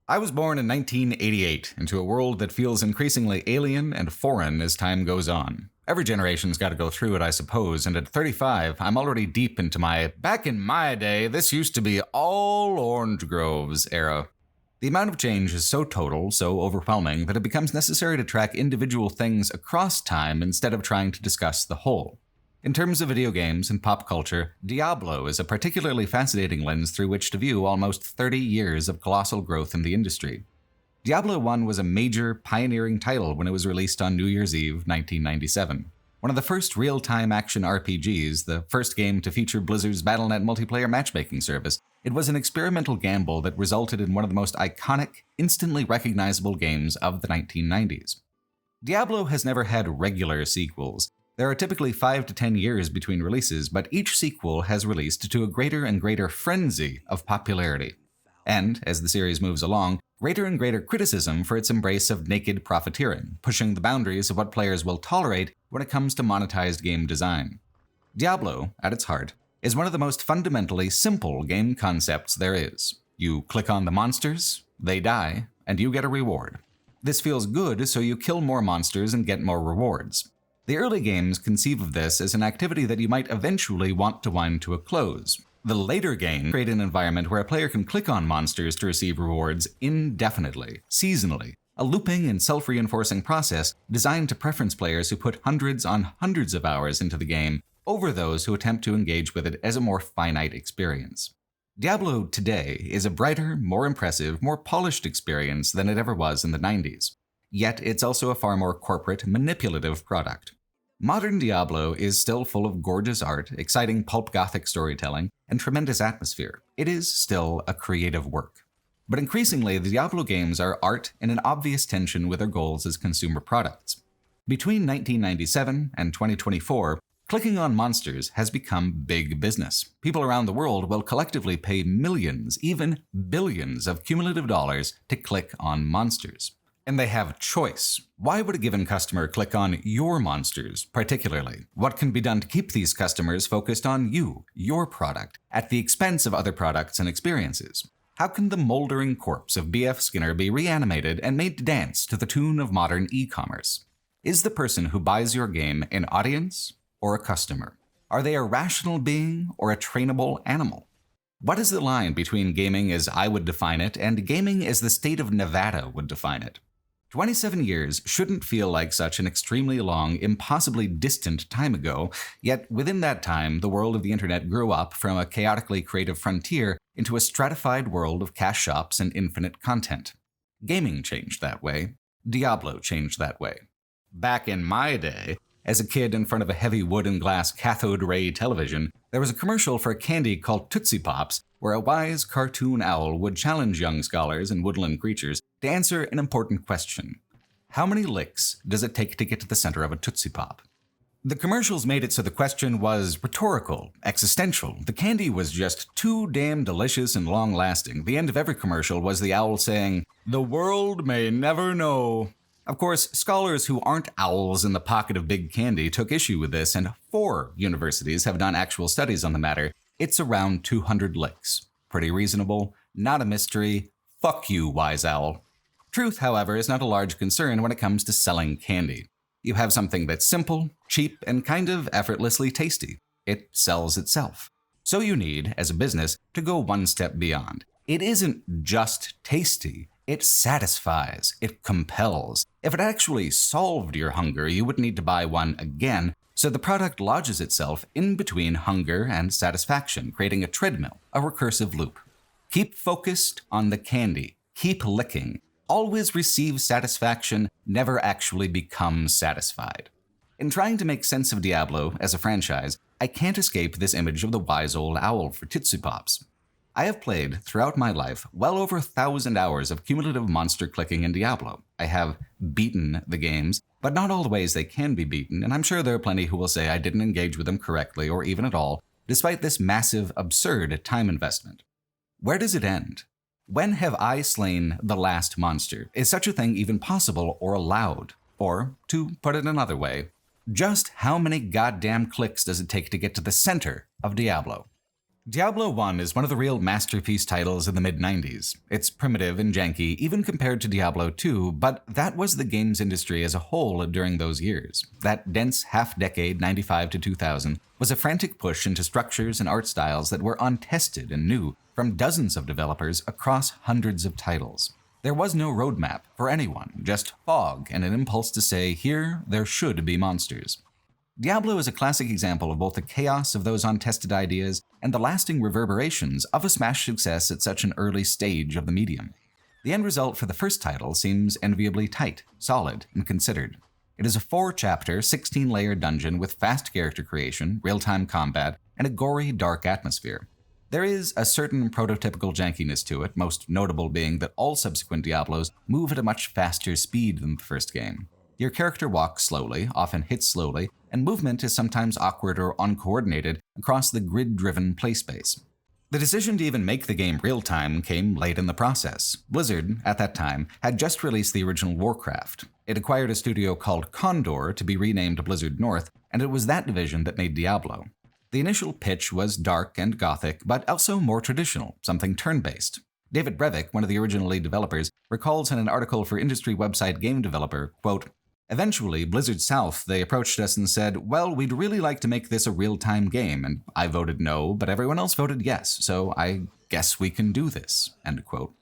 I was born in 1988 into a world that feels increasingly alien and foreign as time goes on. Every generation's got to go through it, I suppose, and at 35, I'm already deep into my back in my day, this used to be all orange groves era. The amount of change is so total, so overwhelming, that it becomes necessary to track individual things across time instead of trying to discuss the whole. In terms of video games and pop culture, Diablo is a particularly fascinating lens through which to view almost 30 years of colossal growth in the industry. Diablo 1 was a major, pioneering title when it was released on New Year's Eve, 1997. One of the first real-time action RPGs, the first game to feature Blizzard's Battle.net multiplayer matchmaking service, it was an experimental gamble that resulted in one of the most iconic, instantly recognizable games of the 1990s. Diablo has never had regular sequels. There are typically 5 to 10 years between releases, but each sequel has released to a greater and greater frenzy of popularity. And, as the series moves along, greater and greater criticism for its embrace of naked profiteering, pushing the boundaries of what players will tolerate when it comes to monetized game design. Diablo, at its heart, is one of the most fundamentally simple game concepts there is. You click on the monsters, they die, and you get a reward. This feels good, so you kill more monsters and get more rewards. The early games conceive of this as an activity that you might eventually want to wind to a close. The later games create an environment where a player can click on monsters to receive rewards indefinitely, seasonally, a looping and self-reinforcing process designed to preference players who put hundreds on hundreds of hours into the game over those who attempt to engage with it as a more finite experience. Diablo today is a brighter, more impressive, more polished experience than it ever was in the 90s. Yet it's also a far more corporate, manipulative product. Modern Diablo is still full of gorgeous art, exciting pulp gothic storytelling, and tremendous atmosphere. It is still a creative work. But increasingly, the Diablo games are art in an obvious tension with their goals as consumer products. Between 1997 and 2024, clicking on monsters has become big business. People around the world will collectively pay millions, even billions of cumulative dollars to click on monsters. And they have choice. Why would a given customer click on your monsters, particularly? What can be done to keep these customers focused on you, your product, at the expense of other products and experiences? How can the moldering corpse of B.F. Skinner be reanimated and made to dance to the tune of modern e-commerce? Is the person who buys your game an audience or a customer? Are they a rational being or a trainable animal? What is the line between gaming as I would define it and gaming as the state of Nevada would define it? 27 years shouldn't feel like such an extremely long, impossibly distant time ago, yet within that time, the world of the internet grew up from a chaotically creative frontier into a stratified world of cash shops and infinite content. Gaming changed that way. Diablo changed that way. Back in my day, as a kid in front of a heavy wood and glass cathode ray television, there was a commercial for a candy called Tootsie Pops, where a wise cartoon owl would challenge young scholars and woodland creatures to answer an important question. How many licks does it take to get to the center of a Tootsie Pop? The commercials made it so the question was rhetorical, existential. The candy was just too damn delicious and long-lasting. The end of every commercial was the owl saying, "The world may never know." Of course, scholars who aren't owls in the pocket of big candy took issue with this, and 4 universities have done actual studies on the matter. It's around 200 licks. Pretty reasonable, not a mystery. Fuck you, wise owl. Truth, however, is not a large concern when it comes to selling candy. You have something that's simple, cheap, and kind of effortlessly tasty. It sells itself. So you need, as a business, to go one step beyond. It isn't just tasty. It satisfies. It compels. If it actually solved your hunger, you wouldn't need to buy one again, so the product lodges itself in between hunger and satisfaction, creating a treadmill, a recursive loop. Keep focused on the candy. Keep licking. Always receive satisfaction, never actually become satisfied. In trying to make sense of Diablo as a franchise, I can't escape this image of the wise old owl for Tootsie Pops. I have played, throughout my life, well over 1,000 hours of cumulative monster clicking in Diablo. I have beaten the games, but not all the ways they can be beaten, and I'm sure there are plenty who will say I didn't engage with them correctly or even at all, despite this massive, absurd time investment. Where does it end? When have I slain the last monster? Is such a thing even possible or allowed? Or, to put it another way, just how many goddamn clicks does it take to get to the center of Diablo? Diablo 1 is one of the real masterpiece titles in the mid-90s. It's primitive and janky, even compared to Diablo 2, but that was the games industry as a whole during those years. That dense half-decade, 95 to 2000, was a frantic push into structures and art styles that were untested and new from dozens of developers across hundreds of titles. There was no roadmap for anyone, just fog and an impulse to say, here, there should be monsters. Diablo is a classic example of both the chaos of those untested ideas and the lasting reverberations of a smash success at such an early stage of the medium. The end result for the first title seems enviably tight, solid, and considered. It is a 4-chapter, 16-layer dungeon with fast character creation, real-time combat, and a gory, dark atmosphere. There is a certain prototypical jankiness to it, most notable being that all subsequent Diablos move at a much faster speed than the first game. Your character walks slowly, often hits slowly, and movement is sometimes awkward or uncoordinated across the grid-driven playspace. The decision to even make the game real-time came late in the process. Blizzard, at that time, had just released the original Warcraft. It acquired a studio called Condor to be renamed Blizzard North, and it was that division that made Diablo. The initial pitch was dark and gothic, but also more traditional, something turn-based. David Brevik, one of the original lead developers, recalls in an article for industry website Game Developer, quote, "Eventually, Blizzard South, they approached us and said, well, we'd really like to make this a real-time game, and I voted no, but everyone else voted yes, so I guess we can do this," end quote.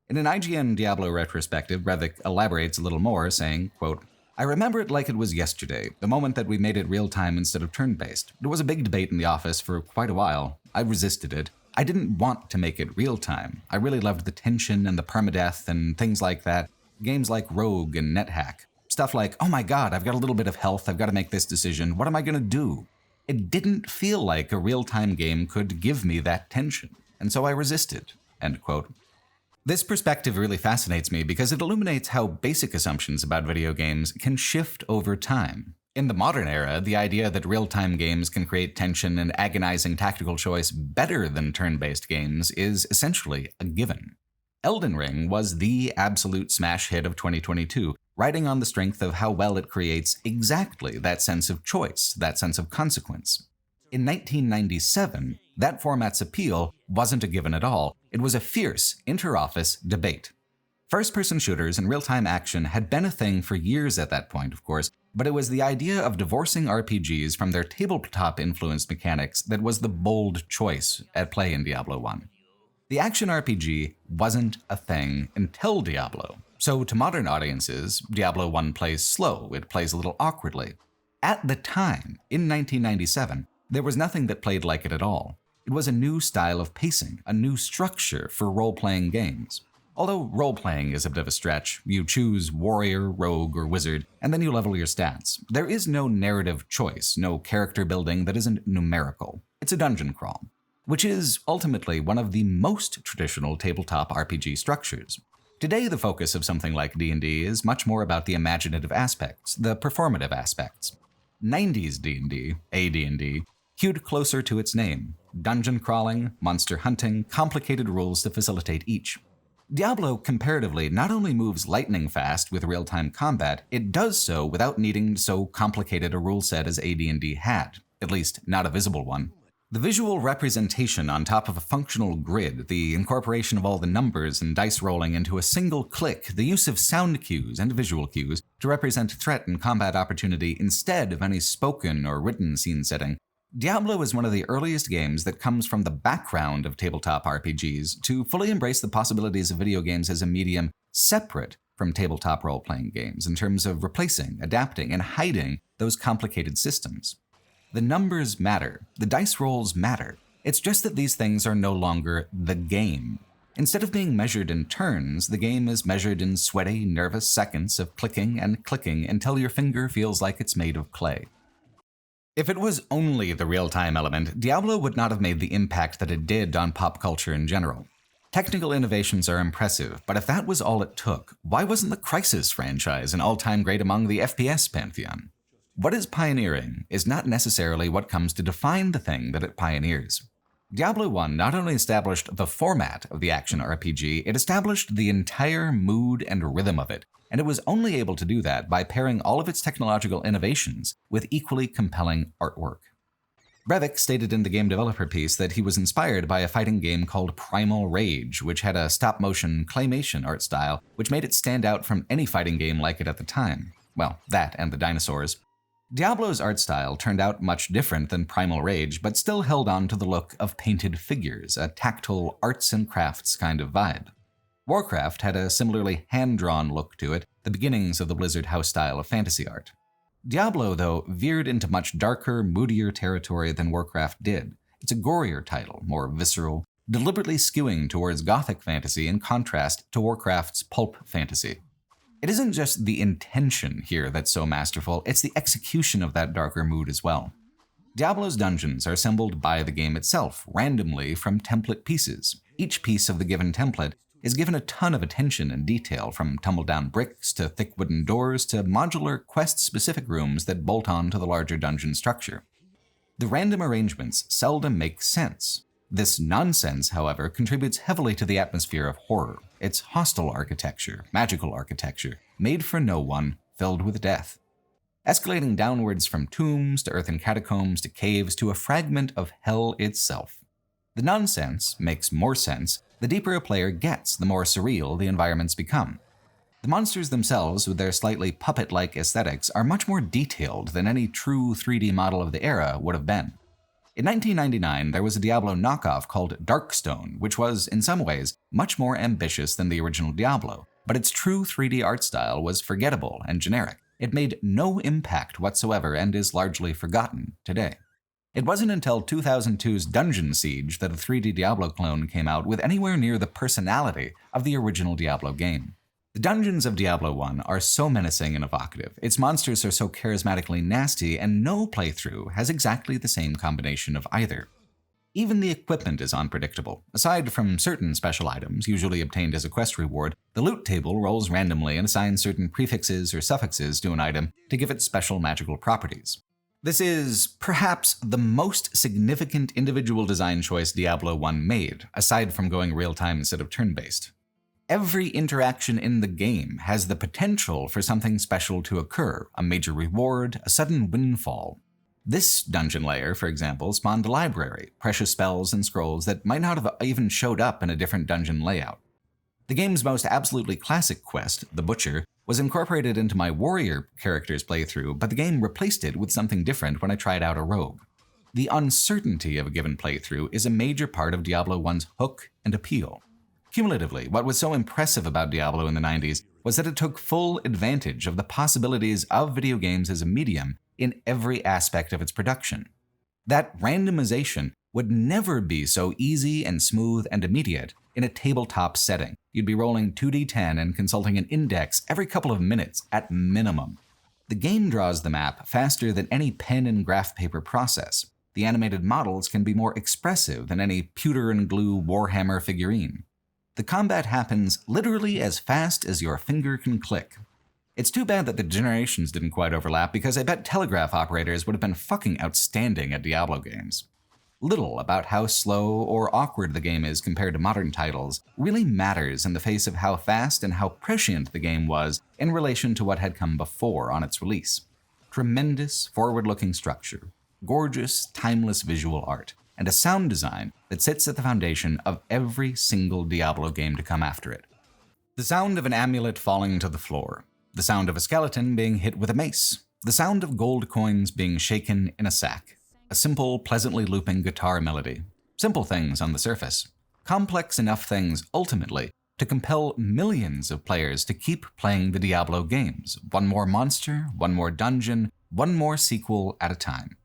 In an IGN Diablo retrospective, Brevik elaborates a little more, saying, quote, "I remember it like it was yesterday, the moment that we made it real-time instead of turn-based. It was a big debate in the office for quite a while. I resisted it. I didn't want to make it real-time. I really loved the tension and the permadeath and things like that. Games like Rogue and NetHack. Stuff like, oh my god, I've got a little bit of health, I've got to make this decision, what am I going to do? It didn't feel like a real-time game could give me that tension, and so I resisted," end quote. This perspective really fascinates me because it illuminates how basic assumptions about video games can shift over time. In the modern era, the idea that real-time games can create tension and agonizing tactical choice better than turn-based games is essentially a given. Elden Ring was the absolute smash hit of 2022, riding on the strength of how well it creates exactly that sense of choice, that sense of consequence. In 1997, that format's appeal wasn't a given at all. It was a fierce inter-office debate. First-person shooters and real-time action had been a thing for years at that point, of course, but it was the idea of divorcing RPGs from their tabletop-influenced mechanics that was the bold choice at play in Diablo 1. The action RPG wasn't a thing until Diablo. So to modern audiences, Diablo 1 plays slow, it plays a little awkwardly. At the time, in 1997, there was nothing that played like it at all. It was a new style of pacing, a new structure for role-playing games. Although role-playing is a bit of a stretch, you choose warrior, rogue, or wizard, and then you level your stats. There is no narrative choice, no character building that isn't numerical. It's a dungeon crawl, which is ultimately one of the most traditional tabletop RPG structures. Today, the focus of something like D&D is much more about the imaginative aspects, the performative aspects. 90s D&D, AD&D, hewed closer to its name: dungeon crawling, monster hunting, complicated rules to facilitate each. Diablo, comparatively, not only moves lightning fast with real-time combat, it does so without needing so complicated a rule set as AD&D had, at least not a visible one. The visual representation on top of a functional grid, the incorporation of all the numbers and dice rolling into a single click, the use of sound cues and visual cues to represent threat and combat opportunity instead of any spoken or written scene setting. Diablo is one of the earliest games that comes from the background of tabletop RPGs to fully embrace the possibilities of video games as a medium separate from tabletop role-playing games in terms of replacing, adapting, and hiding those complicated systems. The numbers matter, the dice rolls matter. It's just that these things are no longer the game. Instead of being measured in turns, the game is measured in sweaty, nervous seconds of clicking and clicking until your finger feels like it's made of clay. If it was only the real-time element, Diablo would not have made the impact that it did on pop culture in general. Technical innovations are impressive, but if that was all it took, why wasn't the Crysis franchise an all-time great among the FPS pantheon? What is pioneering is not necessarily what comes to define the thing that it pioneers. Diablo 1 not only established the format of the action RPG, it established the entire mood and rhythm of it, and it was only able to do that by pairing all of its technological innovations with equally compelling artwork. Brevik stated in the game developer piece that he was inspired by a fighting game called Primal Rage, which had a stop-motion claymation art style, which made it stand out from any fighting game like it at the time. Well, that and the dinosaurs. Diablo's art style turned out much different than Primal Rage, but still held on to the look of painted figures, a tactile arts and crafts kind of vibe. Warcraft had a similarly hand-drawn look to it, the beginnings of the Blizzard house style of fantasy art. Diablo, though, veered into much darker, moodier territory than Warcraft did. It's a gorier title, more visceral, deliberately skewing towards gothic fantasy in contrast to Warcraft's pulp fantasy. It isn't just the intention here that's so masterful, it's the execution of that darker mood as well. Diablo's dungeons are assembled by the game itself, randomly from template pieces. Each piece of the given template is given a ton of attention and detail, from tumble-down bricks to thick wooden doors to modular quest-specific rooms that bolt on to the larger dungeon structure. The random arrangements seldom make sense. This nonsense, however, contributes heavily to the atmosphere of horror. It's hostile architecture, magical architecture, made for no one, filled with death. Escalating downwards from tombs to earthen catacombs to caves to a fragment of hell itself. The nonsense makes more sense the deeper a player gets, the more surreal the environments become. The monsters themselves, with their slightly puppet-like aesthetics, are much more detailed than any true 3D model of the era would have been. In 1999, there was a Diablo knockoff called Darkstone, which was, in some ways, much more ambitious than the original Diablo, but its true 3D art style was forgettable and generic. It made no impact whatsoever and is largely forgotten today. It wasn't until 2002's Dungeon Siege that a 3D Diablo clone came out with anywhere near the personality of the original Diablo game. The dungeons of Diablo 1 are so menacing and evocative, its monsters are so charismatically nasty, and no playthrough has exactly the same combination of either. Even the equipment is unpredictable. Aside from certain special items, usually obtained as a quest reward, the loot table rolls randomly and assigns certain prefixes or suffixes to an item to give it special magical properties. This is, perhaps, the most significant individual design choice Diablo 1 made, aside from going real-time instead of turn-based. Every interaction in the game has the potential for something special to occur, a major reward, a sudden windfall. This dungeon layer, for example, spawned a library, precious spells and scrolls that might not have even showed up in a different dungeon layout. The game's most absolutely classic quest, the Butcher, was incorporated into my warrior character's playthrough, but the game replaced it with something different when I tried out a rogue. The uncertainty of a given playthrough is a major part of Diablo 1's hook and appeal. Cumulatively, what was so impressive about Diablo in the 90s was that it took full advantage of the possibilities of video games as a medium in every aspect of its production. That randomization would never be so easy and smooth and immediate in a tabletop setting. You'd be rolling 2d10 and consulting an index every couple of minutes at minimum. The game draws the map faster than any pen and graph paper process. The animated models can be more expressive than any pewter and glue Warhammer figurine. The combat happens literally as fast as your finger can click. It's too bad that the generations didn't quite overlap, because I bet telegraph operators would have been fucking outstanding at Diablo games. Little about how slow or awkward the game is compared to modern titles really matters in the face of how fast and how prescient the game was in relation to what had come before on its release. Tremendous, forward-looking structure, gorgeous, timeless visual art, and a sound design that sits at the foundation of every single Diablo game to come after it. The sound of an amulet falling to the floor, the sound of a skeleton being hit with a mace, the sound of gold coins being shaken in a sack, a simple, pleasantly looping guitar melody. Simple things on the surface. Complex enough things, ultimately, to compel millions of players to keep playing the Diablo games, one more monster, one more dungeon, one more sequel at a time.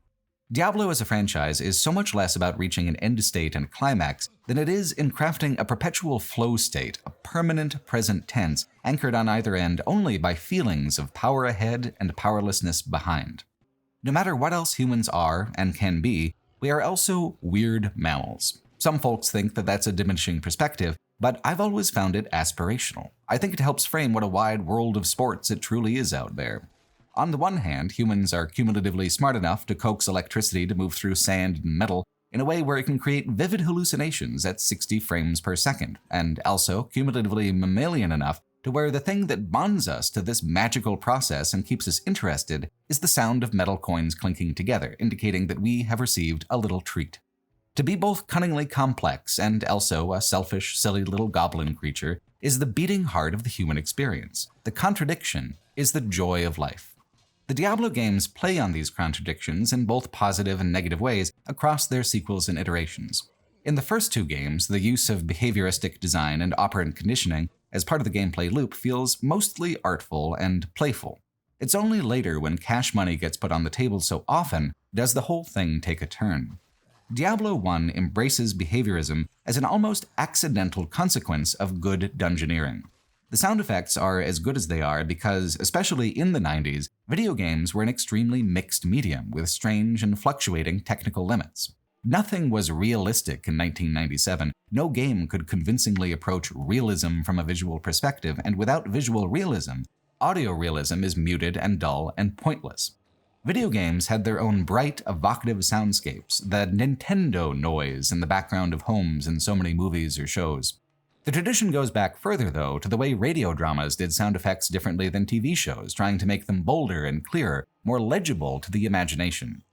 Diablo as a franchise is so much less about reaching an end state and climax than it is in crafting a perpetual flow state, a permanent present tense anchored on either end only by feelings of power ahead and powerlessness behind. No matter what else humans are and can be, we are also weird mammals. Some folks think that that's a diminishing perspective, but I've always found it aspirational. I think it helps frame what a wide world of sports it truly is out there. On the one hand, humans are cumulatively smart enough to coax electricity to move through sand and metal in a way where it can create vivid hallucinations at 60 frames per second, and also cumulatively mammalian enough to where the thing that bonds us to this magical process and keeps us interested is the sound of metal coins clinking together, indicating that we have received a little treat. To be both cunningly complex and also a selfish, silly little goblin creature is the beating heart of the human experience. The contradiction is the joy of life. The Diablo games play on these contradictions in both positive and negative ways across their sequels and iterations. In the first two games, the use of behavioristic design and operant conditioning as part of the gameplay loop feels mostly artful and playful. It's only later, when cash money gets put on the table so often, does the whole thing take a turn. Diablo 1 embraces behaviorism as an almost accidental consequence of good dungeoneering. The sound effects are as good as they are because, especially in the 90s, video games were an extremely mixed medium with strange and fluctuating technical limits. Nothing was realistic in 1997. No game could convincingly approach realism from a visual perspective, and without visual realism, audio realism is muted and dull and pointless. Video games had their own bright, evocative soundscapes, the Nintendo noise in the background of homes in so many movies or shows. The tradition goes back further, though, to the way radio dramas did sound effects differently than TV shows, trying to make them bolder and clearer, more legible to the imagination.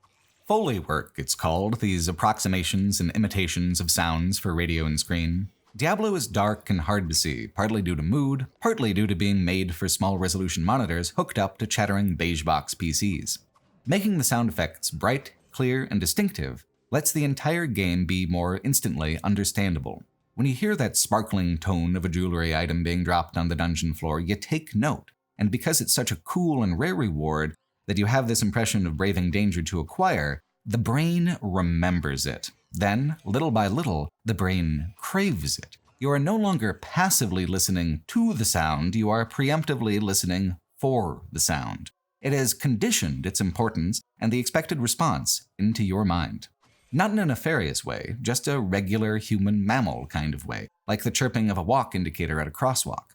Foley work, it's called, these approximations and imitations of sounds for radio and screen. Diablo is dark and hard to see, partly due to mood, partly due to being made for small-resolution monitors hooked up to chattering beige box PCs. Making the sound effects bright, clear, and distinctive lets the entire game be more instantly understandable. When you hear that sparkling tone of a jewelry item being dropped on the dungeon floor, you take note, and because it's such a cool and rare reward that you have this impression of braving danger to acquire, the brain remembers it. Then, little by little, the brain craves it. You are no longer passively listening to the sound, you are preemptively listening for the sound. It has conditioned its importance and the expected response into your mind. Not in a nefarious way, just a regular human mammal kind of way, like the chirping of a walk indicator at a crosswalk.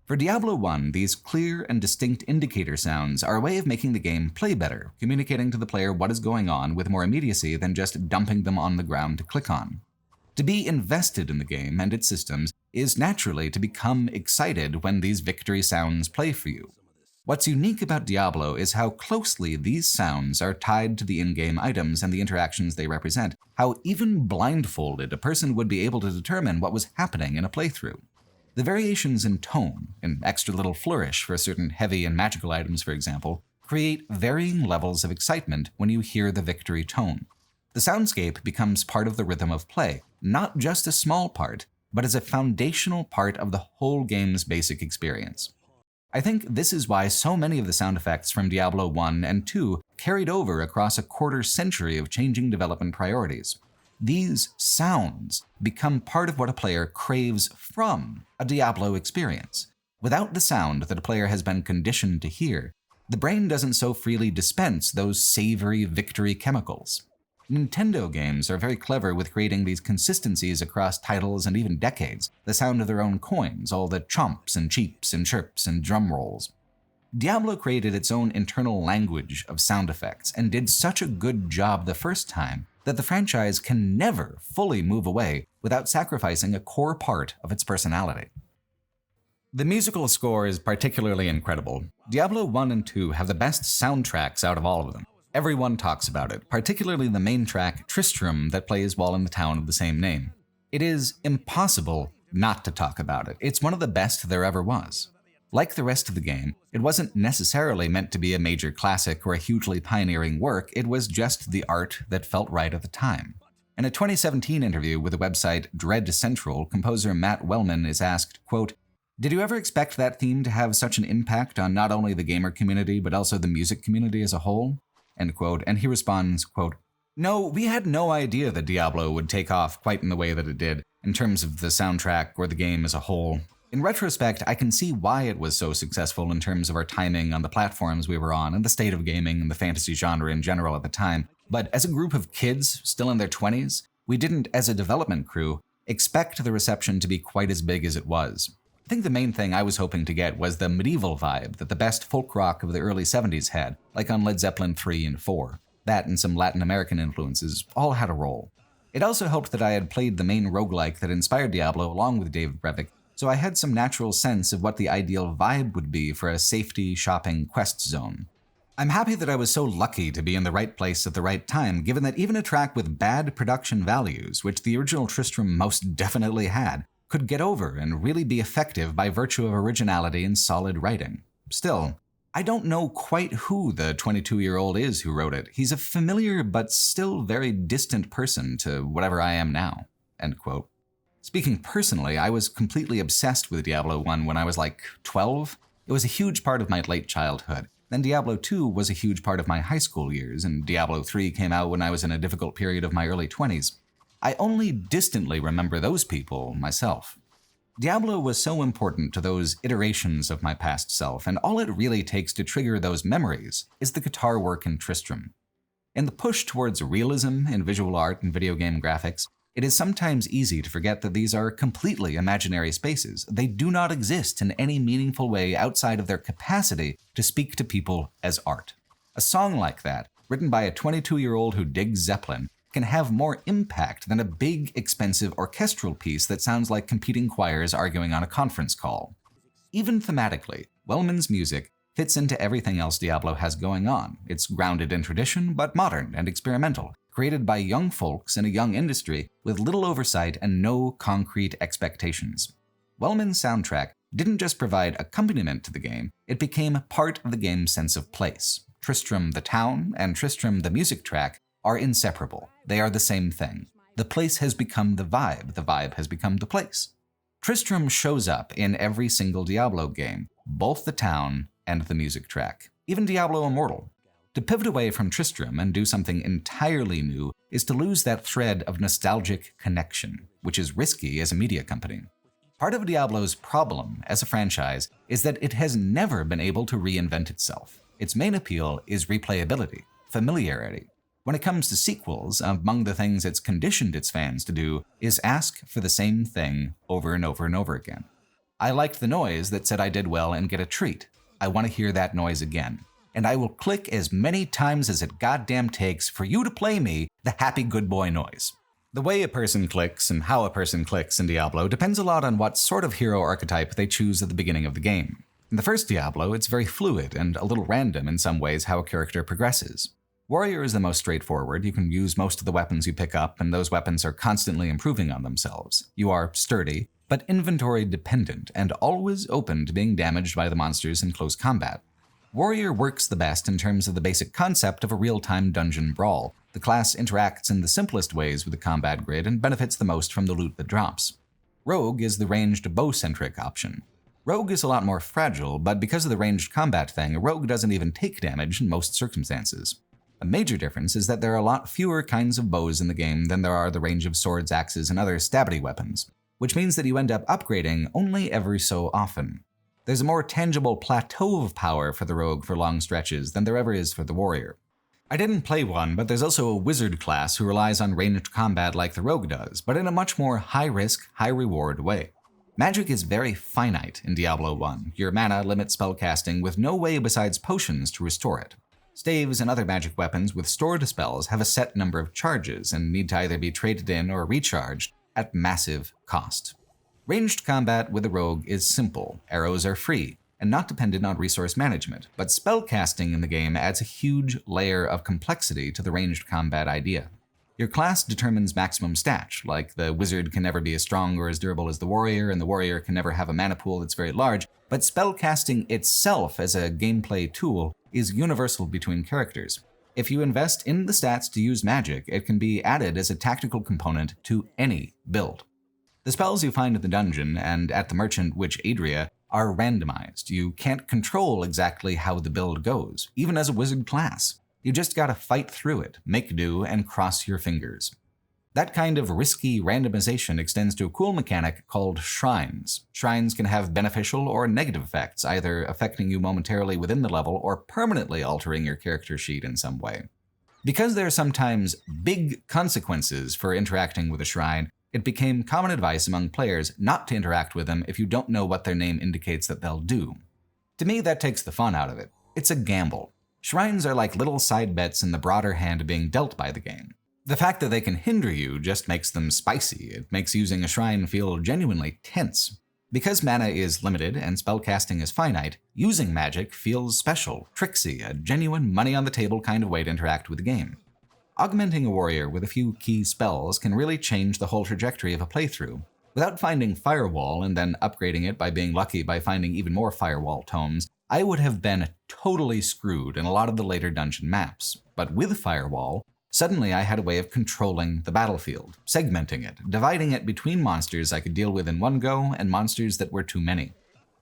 For Diablo 1, these clear and distinct indicator sounds are a way of making the game play better, communicating to the player what is going on with more immediacy than just dumping them on the ground to click on. To be invested in the game and its systems is naturally to become excited when these victory sounds play for you. What's unique about Diablo is how closely these sounds are tied to the in-game items and the interactions they represent, how even blindfolded a person would be able to determine what was happening in a playthrough. The variations in tone, an extra little flourish for certain heavy and magical items for example, create varying levels of excitement when you hear the victory tone. The soundscape becomes part of the rhythm of play, not just a small part, but as a foundational part of the whole game's basic experience. I think this is why so many of the sound effects from Diablo 1 and 2 carried over across a quarter century of changing development priorities. These sounds become part of what a player craves from a Diablo experience. Without the sound that a player has been conditioned to hear, the brain doesn't so freely dispense those savory victory chemicals. Nintendo games are very clever with creating these consistencies across titles and even decades, the sound of their own coins, all the chomps and cheeps and chirps and drum rolls. Diablo created its own internal language of sound effects and did such a good job the first time that the franchise can never fully move away without sacrificing a core part of its personality. The musical score is particularly incredible. Diablo 1 and 2 have the best soundtracks out of all of them. Everyone talks about it, particularly the main track, Tristram, that plays while in the town of the same name. It is impossible not to talk about it. It's one of the best there ever was. Like the rest of the game, it wasn't necessarily meant to be a major classic or a hugely pioneering work, it was just the art that felt right at the time. In a 2017 interview with the website Dread Central, composer Matt Wellman is asked, quote, "Did you ever expect that theme to have such an impact on not only the gamer community, but also the music community as a whole?" End quote, and he responds, quote, "No, we had no idea that Diablo would take off quite in the way that it did, in terms of the soundtrack or the game as a whole. In retrospect, I can see why it was so successful in terms of our timing on the platforms we were on and the state of gaming and the fantasy genre in general at the time, but as a group of kids still in their 20s, we didn't, as a development crew, expect the reception to be quite as big as it was. I think the main thing I was hoping to get was the medieval vibe that the best folk rock of the early 70s had, like on Led Zeppelin 3 and 4. That and some Latin American influences all had a role. It also helped that I had played the main roguelike that inspired Diablo along with David Brevik, so I had some natural sense of what the ideal vibe would be for a safety shopping quest zone. I'm happy that I was so lucky to be in the right place at the right time, given that even a track with bad production values, which the original Tristram most definitely had, could get over and really be effective by virtue of originality and solid writing. Still, I don't know quite who the 22-year-old is who wrote it. He's a familiar but still very distant person to whatever I am now." End quote. Speaking personally, I was completely obsessed with Diablo 1 when I was like 12. It was a huge part of my late childhood. Then Diablo 2 was a huge part of my high school years, and Diablo 3 came out when I was in a difficult period of my early 20s. I only distantly remember those people myself. Diablo was so important to those iterations of my past self, and all it really takes to trigger those memories is the guitar work in Tristram. In the push towards realism in visual art and video game graphics, it is sometimes easy to forget that these are completely imaginary spaces. They do not exist in any meaningful way outside of their capacity to speak to people as art. A song like that, written by a 22-year-old who digs Zeppelin, can have more impact than a big, expensive orchestral piece that sounds like competing choirs arguing on a conference call. Even thematically, Wellman's music fits into everything else Diablo has going on. It's grounded in tradition, but modern and experimental, created by young folks in a young industry with little oversight and no concrete expectations. Wellman's soundtrack didn't just provide accompaniment to the game, it became part of the game's sense of place. Tristram the town and Tristram the music track are inseparable. They are the same thing. The place has become the vibe has become the place. Tristram shows up in every single Diablo game, both the town and the music track, even Diablo Immortal. To pivot away from Tristram and do something entirely new is to lose that thread of nostalgic connection, which is risky as a media company. Part of Diablo's problem as a franchise is that it has never been able to reinvent itself. Its main appeal is replayability, familiarity. When it comes to sequels, among the things it's conditioned its fans to do is ask for the same thing over and over and over again. I liked the noise that said I did well and get a treat. I want to hear that noise again. And I will click as many times as it goddamn takes for you to play me the happy good boy noise. The way a person clicks and how a person clicks in Diablo depends a lot on what sort of hero archetype they choose at the beginning of the game. In the first Diablo, it's very fluid and a little random in some ways how a character progresses. Warrior is the most straightforward. You can use most of the weapons you pick up, and those weapons are constantly improving on themselves. You are sturdy, but inventory dependent, and always open to being damaged by the monsters in close combat. Warrior works the best in terms of the basic concept of a real-time dungeon brawl. The class interacts in the simplest ways with the combat grid and benefits the most from the loot that drops. Rogue is the ranged bow-centric option. Rogue is a lot more fragile, but because of the ranged combat thing, a rogue doesn't even take damage in most circumstances. A major difference is that there are a lot fewer kinds of bows in the game than there are the range of swords, axes, and other stabby weapons, which means that you end up upgrading only every so often. There's a more tangible plateau of power for the rogue for long stretches than there ever is for the warrior. I didn't play one, but there's also a wizard class who relies on ranged combat like the rogue does, but in a much more high-risk, high-reward way. Magic is very finite in Diablo 1. Your mana limits spellcasting with no way besides potions to restore it. Staves and other magic weapons with stored spells have a set number of charges and need to either be traded in or recharged at massive cost. Ranged combat with a rogue is simple, arrows are free, and not dependent on resource management, but spellcasting in the game adds a huge layer of complexity to the ranged combat idea. Your class determines maximum stats, like the wizard can never be as strong or as durable as the warrior, and the warrior can never have a mana pool that's very large, but spellcasting itself as a gameplay tool is universal between characters. If you invest in the stats to use magic, it can be added as a tactical component to any build. The spells you find in the dungeon and at the Merchant Witch Adria are randomized. You can't control exactly how the build goes, even as a wizard class. You just gotta fight through it, make do, and cross your fingers. That kind of risky randomization extends to a cool mechanic called shrines. Shrines can have beneficial or negative effects, either affecting you momentarily within the level or permanently altering your character sheet in some way. Because there are sometimes big consequences for interacting with a shrine, it became common advice among players not to interact with them if you don't know what their name indicates that they'll do. To me, that takes the fun out of it. It's a gamble. Shrines are like little side bets in the broader hand being dealt by the game. The fact that they can hinder you just makes them spicy. It makes using a shrine feel genuinely tense. Because mana is limited and spellcasting is finite, using magic feels special, tricksy, a genuine money-on-the-table kind of way to interact with the game. Augmenting a warrior with a few key spells can really change the whole trajectory of a playthrough. Without finding Firewall and then upgrading it by being lucky by finding even more Firewall tomes, I would have been totally screwed in a lot of the later dungeon maps. But with Firewall, suddenly I had a way of controlling the battlefield, segmenting it, dividing it between monsters I could deal with in one go and monsters that were too many.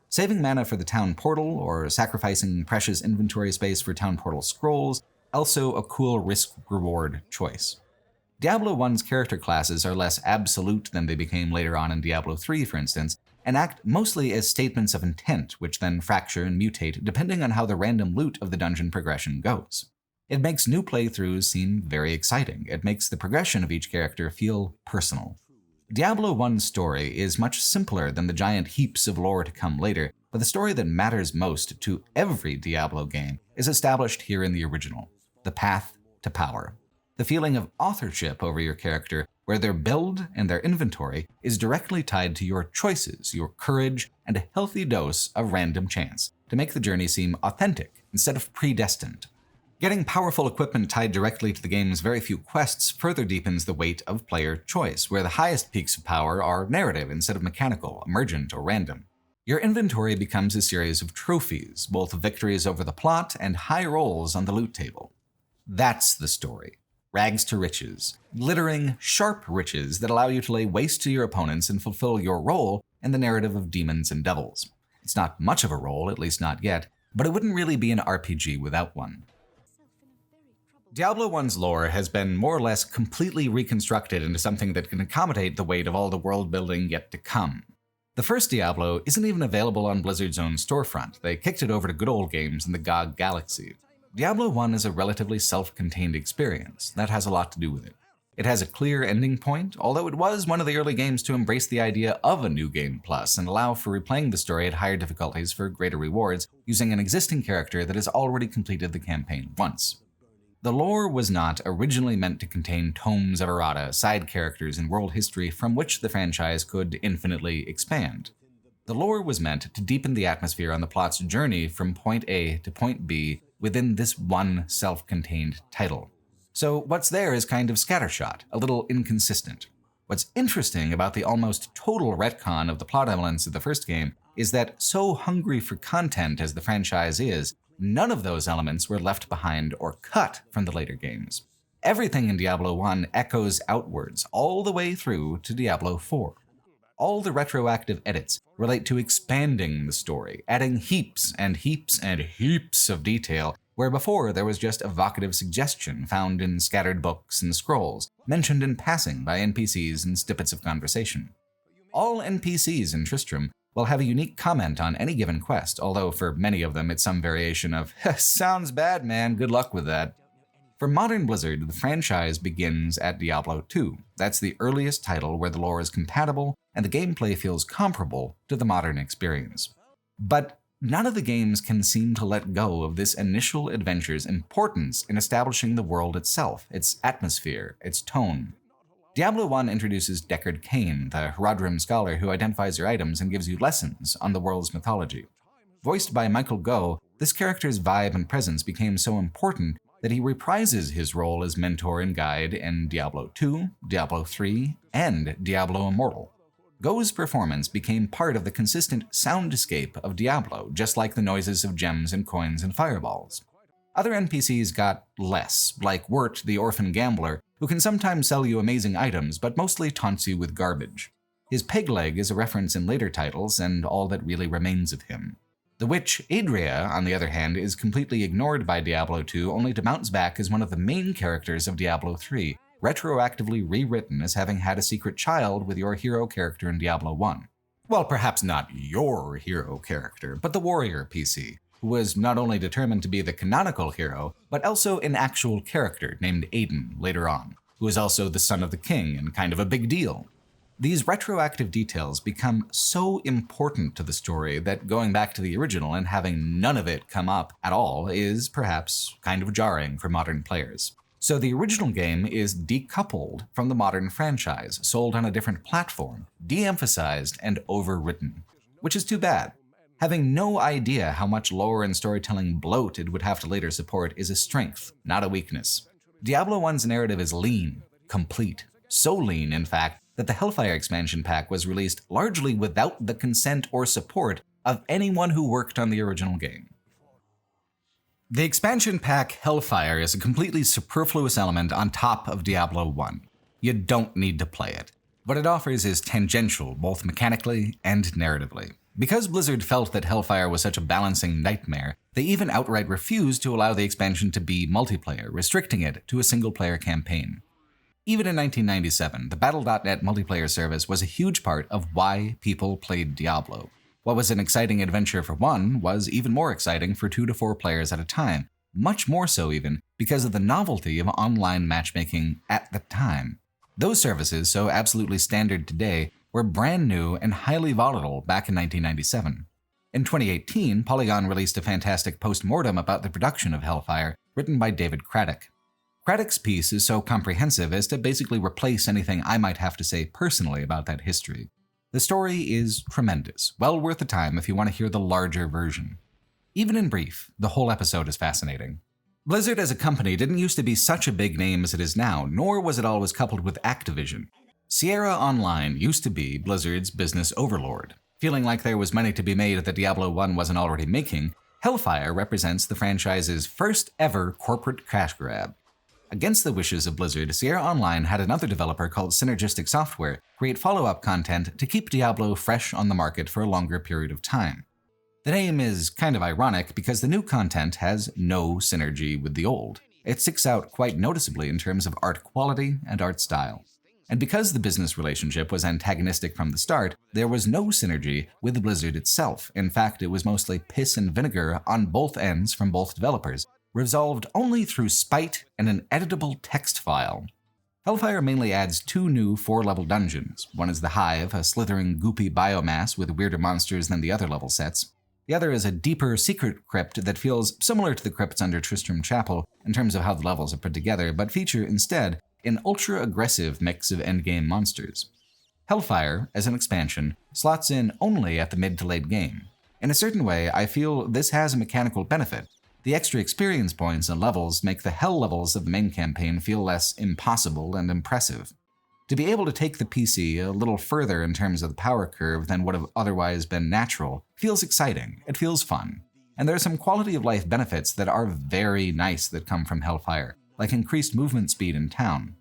Saving mana for the town portal or sacrificing precious inventory space for town portal scrolls, also a cool risk-reward choice. Diablo 1's character classes are less absolute than they became later on in Diablo 3, for instance, and act mostly as statements of intent, which then fracture and mutate depending on how the random loot of the dungeon progression goes. It makes new playthroughs seem very exciting. It makes the progression of each character feel personal. Diablo 1's story is much simpler than the giant heaps of lore to come later, but the story that matters most to every Diablo game is established here in the original: the path to power. The feeling of authorship over your character, where their build and their inventory is directly tied to your choices, your courage, and a healthy dose of random chance to make the journey seem authentic instead of predestined. Getting powerful equipment tied directly to the game's very few quests further deepens the weight of player choice, where the highest peaks of power are narrative instead of mechanical, emergent, or random. Your inventory becomes a series of trophies, both victories over the plot and high rolls on the loot table. That's the story. Rags to riches. Glittering, sharp riches that allow you to lay waste to your opponents and fulfill your role in the narrative of demons and devils. It's not much of a role, at least not yet, but it wouldn't really be an RPG without one. Diablo 1's lore has been more or less completely reconstructed into something that can accommodate the weight of all the world building yet to come. The first Diablo isn't even available on Blizzard's own storefront. They kicked it over to Good Old Games in the GOG Galaxy. Diablo 1 is a relatively self-contained experience. That has a lot to do with it. It has a clear ending point, although it was one of the early games to embrace the idea of a New Game Plus and allow for replaying the story at higher difficulties for greater rewards using an existing character that has already completed the campaign once. The lore was not originally meant to contain tomes of errata, side characters, and world history from which the franchise could infinitely expand. The lore was meant to deepen the atmosphere on the plot's journey from point A to point B within this one self-contained title. So what's there is kind of scattershot, a little inconsistent. What's interesting about the almost total retcon of the plot elements of the first game is that, so hungry for content as the franchise is, none of those elements were left behind or cut from the later games. Everything in Diablo 1 echoes outwards, all the way through to Diablo 4. All the retroactive edits relate to expanding the story, adding heaps and heaps and heaps of detail, where before there was just evocative suggestion found in scattered books and scrolls, mentioned in passing by NPCs and snippets of conversation. All NPCs in Tristram will have a unique comment on any given quest, although for many of them it's some variation of, "Sounds bad, man, good luck with that." For modern Blizzard, the franchise begins at Diablo 2. That's the earliest title where the lore is compatible and the gameplay feels comparable to the modern experience. But none of the games can seem to let go of this initial adventure's importance in establishing the world itself, its atmosphere, its tone. Diablo 1 introduces Deckard Cain, the Haradrim scholar who identifies your items and gives you lessons on the world's mythology. Voiced by Michael Gough, this character's vibe and presence became so important that he reprises his role as mentor and guide in Diablo 2, Diablo 3, and Diablo Immortal. Gough's performance became part of the consistent soundscape of Diablo, just like the noises of gems and coins and fireballs. Other NPCs got less, like Wirt the Orphan Gambler, who can sometimes sell you amazing items, but mostly taunts you with garbage. His peg leg is a reference in later titles, and all that really remains of him. The witch Adria, on the other hand, is completely ignored by Diablo 2, only to bounce back as one of the main characters of Diablo 3, retroactively rewritten as having had a secret child with your hero character in Diablo 1. Well, perhaps not your hero character, but the warrior PC, who was not only determined to be the canonical hero, but also an actual character named Aiden later on, who is also the son of the king and kind of a big deal. These retroactive details become so important to the story that going back to the original and having none of it come up at all is perhaps kind of jarring for modern players. So the original game is decoupled from the modern franchise, sold on a different platform, de-emphasized and overwritten. which is too bad. Having no idea how much lore and storytelling bloat it would have to later support is a strength, not a weakness. Diablo 1's narrative is lean, complete, so lean, in fact, that the Hellfire expansion pack was released largely without the consent or support of anyone who worked on the original game. The expansion pack Hellfire is a completely superfluous element on top of Diablo 1. You don't need to play it. What it offers is tangential, both mechanically and narratively. Because Blizzard felt that Hellfire was such a balancing nightmare, they even outright refused to allow the expansion to be multiplayer, restricting it to a single-player campaign. Even in 1997, the Battle.net multiplayer service was a huge part of why people played Diablo. What was an exciting adventure for one was even more exciting for 2 to 4 players at a time, much more so even because of the novelty of online matchmaking at the time. Those services, so absolutely standard today, were brand new and highly volatile back in 1997. In 2018, Polygon released a fantastic post-mortem about the production of Hellfire, written by David Craddock. Craddock's piece is so comprehensive as to basically replace anything I might have to say personally about that history. The story is tremendous, well worth the time if you want to hear the larger version. Even in brief, the whole episode is fascinating. Blizzard as a company didn't used to be such a big name as it is now, nor was it always coupled with Activision. Sierra Online used to be Blizzard's business overlord. Feeling like there was money to be made that Diablo 1 wasn't already making, Hellfire represents the franchise's first ever corporate cash grab. Against the wishes of Blizzard, Sierra Online had another developer called Synergistic Software create follow-up content to keep Diablo fresh on the market for a longer period of time. The name is kind of ironic because the new content has no synergy with the old. It sticks out quite noticeably in terms of art quality and art style. And because the business relationship was antagonistic from the start, there was no synergy with Blizzard itself. In fact, it was mostly piss and vinegar on both ends from both developers, resolved only through spite and an editable text file. Hellfire mainly adds 2 new 4-level dungeons. One is the Hive, a slithering, goopy biomass with weirder monsters than the other level sets. The other is a deeper secret crypt that feels similar to the crypts under Tristram Chapel in terms of how the levels are put together, but feature instead an ultra-aggressive mix of endgame monsters. Hellfire, as an expansion, slots in only at the mid to late game. In a certain way, I feel this has a mechanical benefit. The extra experience points and levels make the hell levels of the main campaign feel less impossible and impressive. To be able to take the PC a little further in terms of the power curve than would have otherwise been natural feels exciting, it feels fun. And there are some quality of life benefits that are very nice that come from Hellfire, like increased movement speed in town.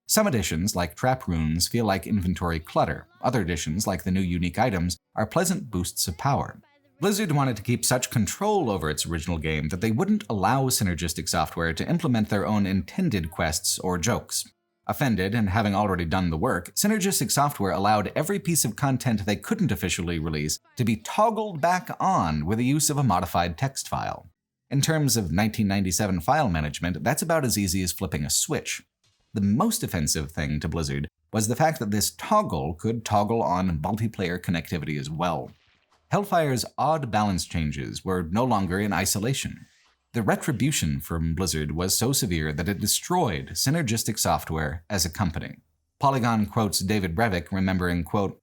Some additions, like trap runes, feel like inventory clutter. Other additions, like the new unique items, are pleasant boosts of power. Blizzard wanted to keep such control over its original game that they wouldn't allow Synergistic Software to implement their own intended quests or jokes. Offended, and having already done the work, Synergistic Software allowed every piece of content they couldn't officially release to be toggled back on with the use of a modified text file. In terms of 1997 file management, that's about as easy as flipping a switch. The most offensive thing to Blizzard was the fact that this toggle could toggle on multiplayer connectivity as well. Hellfire's odd balance changes were no longer in isolation. The retribution from Blizzard was so severe that it destroyed Synergistic Software as a company. Polygon quotes David Brevik, remembering, quote,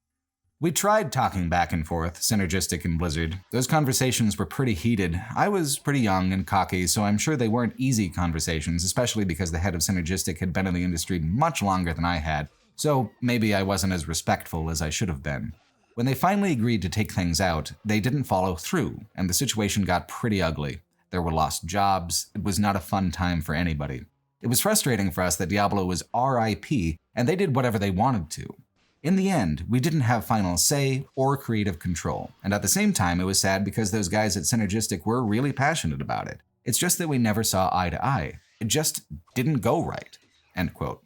"We tried talking back and forth, Synergistic and Blizzard. Those conversations were pretty heated. I was pretty young and cocky, so I'm sure they weren't easy conversations, especially because the head of Synergistic had been in the industry much longer than I had, so maybe I wasn't as respectful as I should have been. When they finally agreed to take things out, they didn't follow through, and the situation got pretty ugly. There were lost jobs. It was not a fun time for anybody. It was frustrating for us that Diablo was RIP, and they did whatever they wanted to. In the end, we didn't have final say or creative control, and at the same time it was sad because those guys at Synergistic were really passionate about it. It's just that we never saw eye to eye. It just didn't go right." End quote.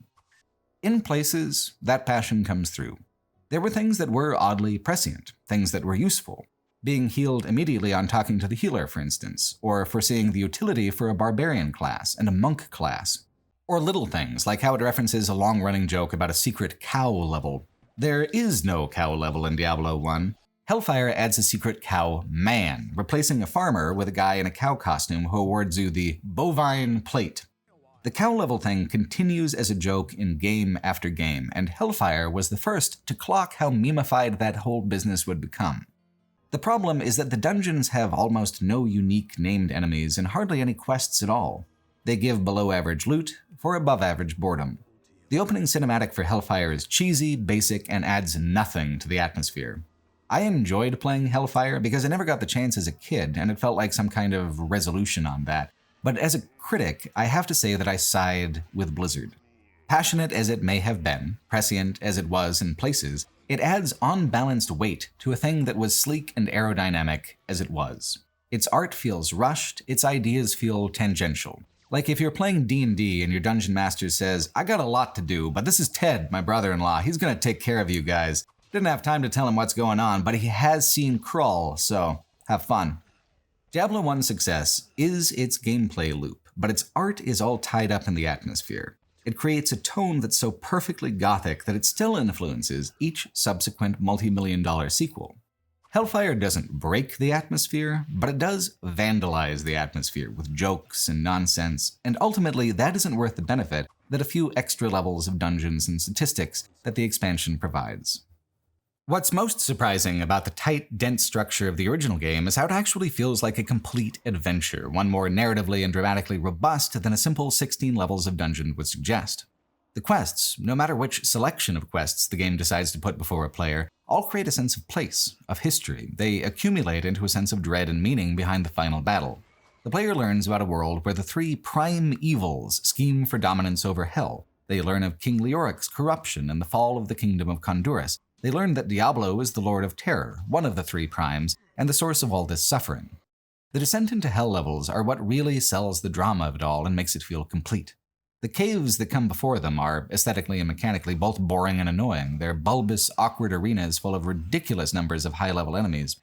In places, that passion comes through. There were things that were oddly prescient, things that were useful. Being healed immediately on talking to the healer, for instance, or foreseeing the utility for a barbarian class and a monk class. Or little things, like how it references a long-running joke about a secret cow level. There is no cow level in Diablo 1. Hellfire adds a secret cow man, replacing a farmer with a guy in a cow costume who awards you the bovine plate. The cow level thing continues as a joke in game after game, and Hellfire was the first to clock how memeified that whole business would become. The problem is that the dungeons have almost no unique named enemies and hardly any quests at all. They give below-average loot for above-average boredom. The opening cinematic for Hellfire is cheesy, basic, and adds nothing to the atmosphere. I enjoyed playing Hellfire because I never got the chance as a kid, and it felt like some kind of resolution on that. But as a critic, I have to say that I side with Blizzard. Passionate as it may have been, prescient as it was in places, it adds unbalanced weight to a thing that was sleek and aerodynamic as it was. Its art feels rushed, its ideas feel tangential. Like if you're playing D&D and your dungeon master says, "I got a lot to do, but this is Ted, my brother-in-law, he's gonna take care of you guys." Didn't have time to tell him what's going on, but he has seen Crawl, so have fun. Diablo 1's success is its gameplay loop, but its art is all tied up in the atmosphere. It creates a tone that's so perfectly gothic that it still influences each subsequent multi-million-dollar sequel. Hellfire doesn't break the atmosphere, but it does vandalize the atmosphere with jokes and nonsense, and ultimately that isn't worth the benefit that a few extra levels of dungeons and statistics that the expansion provides. What's most surprising about the tight, dense structure of the original game is how it actually feels like a complete adventure, one more narratively and dramatically robust than a simple 16 levels of dungeon would suggest. The quests, no matter which selection of quests the game decides to put before a player, all create a sense of place, of history. They accumulate into a sense of dread and meaning behind the final battle. The player learns about a world where the three prime evils scheme for dominance over Hell. They learn of King Leoric's corruption and the fall of the kingdom of Condurus. They learn that Diablo is the Lord of Terror, one of the three primes, and the source of all this suffering. The descent into Hell levels are what really sells the drama of it all and makes it feel complete. The caves that come before them are, aesthetically and mechanically, both boring and annoying. They're bulbous, awkward arenas full of ridiculous numbers of high-level enemies.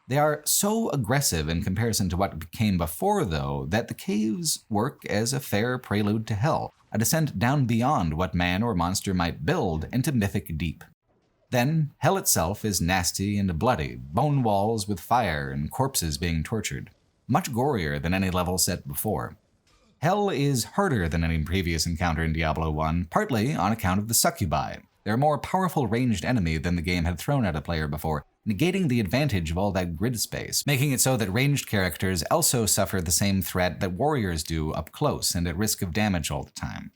They are so aggressive in comparison to what came before, though, that the caves work as a fair prelude to Hell, a descent down beyond what man or monster might build into mythic deep. Then, Hell itself is nasty and bloody, bone walls with fire and corpses being tortured. Much gorier than any level set before. Hell is harder than any previous encounter in Diablo 1, partly on account of the succubi. They're a more powerful ranged enemy than the game had thrown at a player before, negating the advantage of all that grid space, making it so that ranged characters also suffer the same threat that warriors do up close and at risk of damage all the time.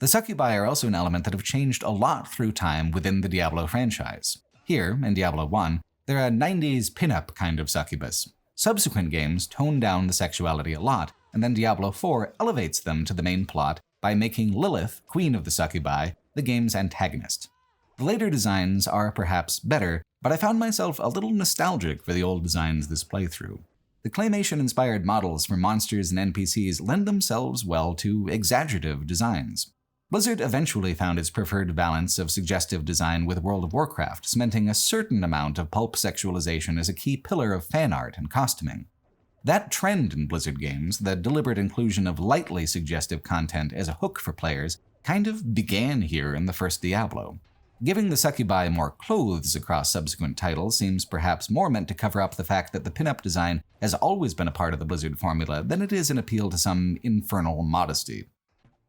The succubi are also an element that have changed a lot through time within the Diablo franchise. Here, in Diablo 1, they're a 90s pinup kind of succubus. Subsequent games tone down the sexuality a lot, and then Diablo 4 elevates them to the main plot by making Lilith, queen of the succubi, the game's antagonist. The later designs are perhaps better, but I found myself a little nostalgic for the old designs this playthrough. The claymation-inspired models for monsters and NPCs lend themselves well to exaggerative designs. Blizzard eventually found its preferred balance of suggestive design with World of Warcraft, cementing a certain amount of pulp sexualization as a key pillar of fan art and costuming. That trend in Blizzard games, the deliberate inclusion of lightly suggestive content as a hook for players, kind of began here in the first Diablo. Giving the succubi more clothes across subsequent titles seems perhaps more meant to cover up the fact that the pinup design has always been a part of the Blizzard formula than it is an appeal to some infernal modesty.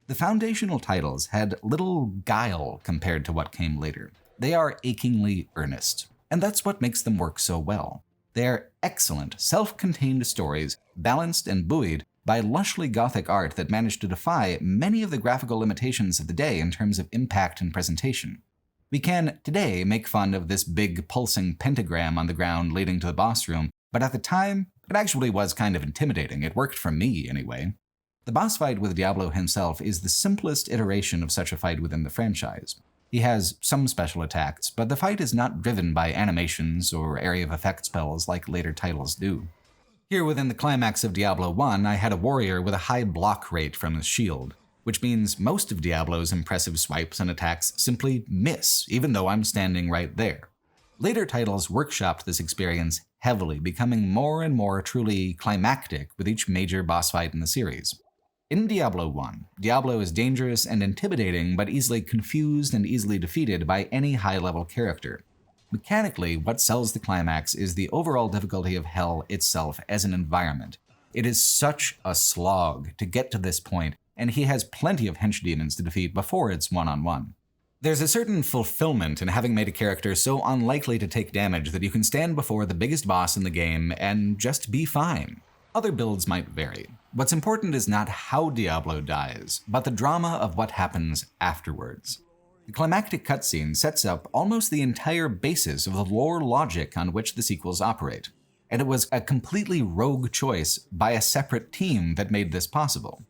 The foundational titles had little guile compared to what came later. They are achingly earnest, and that's what makes them work so well. They are excellent, self-contained stories, balanced and buoyed by lushly gothic art that managed to defy many of the graphical limitations of the day in terms of impact and presentation. We can, today, make fun of this big pulsing pentagram on the ground leading to the boss room, but at the time, it actually was kind of intimidating. It worked for me, anyway. The boss fight with Diablo himself is the simplest iteration of such a fight within the franchise. He has some special attacks, but the fight is not driven by animations or area of effect spells like later titles do. Here within the climax of Diablo 1, I had a warrior with a high block rate from his shield, which means most of Diablo's impressive swipes and attacks simply miss, even though I'm standing right there. Later titles workshopped this experience heavily, becoming more and more truly climactic with each major boss fight in the series. In Diablo 1, Diablo is dangerous and intimidating, but easily confused and easily defeated by any high-level character. Mechanically, what sells the climax is the overall difficulty of Hell itself as an environment. It is such a slog to get to this point, and he has plenty of hench demons to defeat before it's one-on-one. There's a certain fulfillment in having made a character so unlikely to take damage that you can stand before the biggest boss in the game and just be fine. Other builds might vary. What's important is not how Diablo dies, but the drama of what happens afterwards. The climactic cutscene sets up almost the entire basis of the lore logic on which the sequels operate, and it was a completely rogue choice by a separate team that made this possible.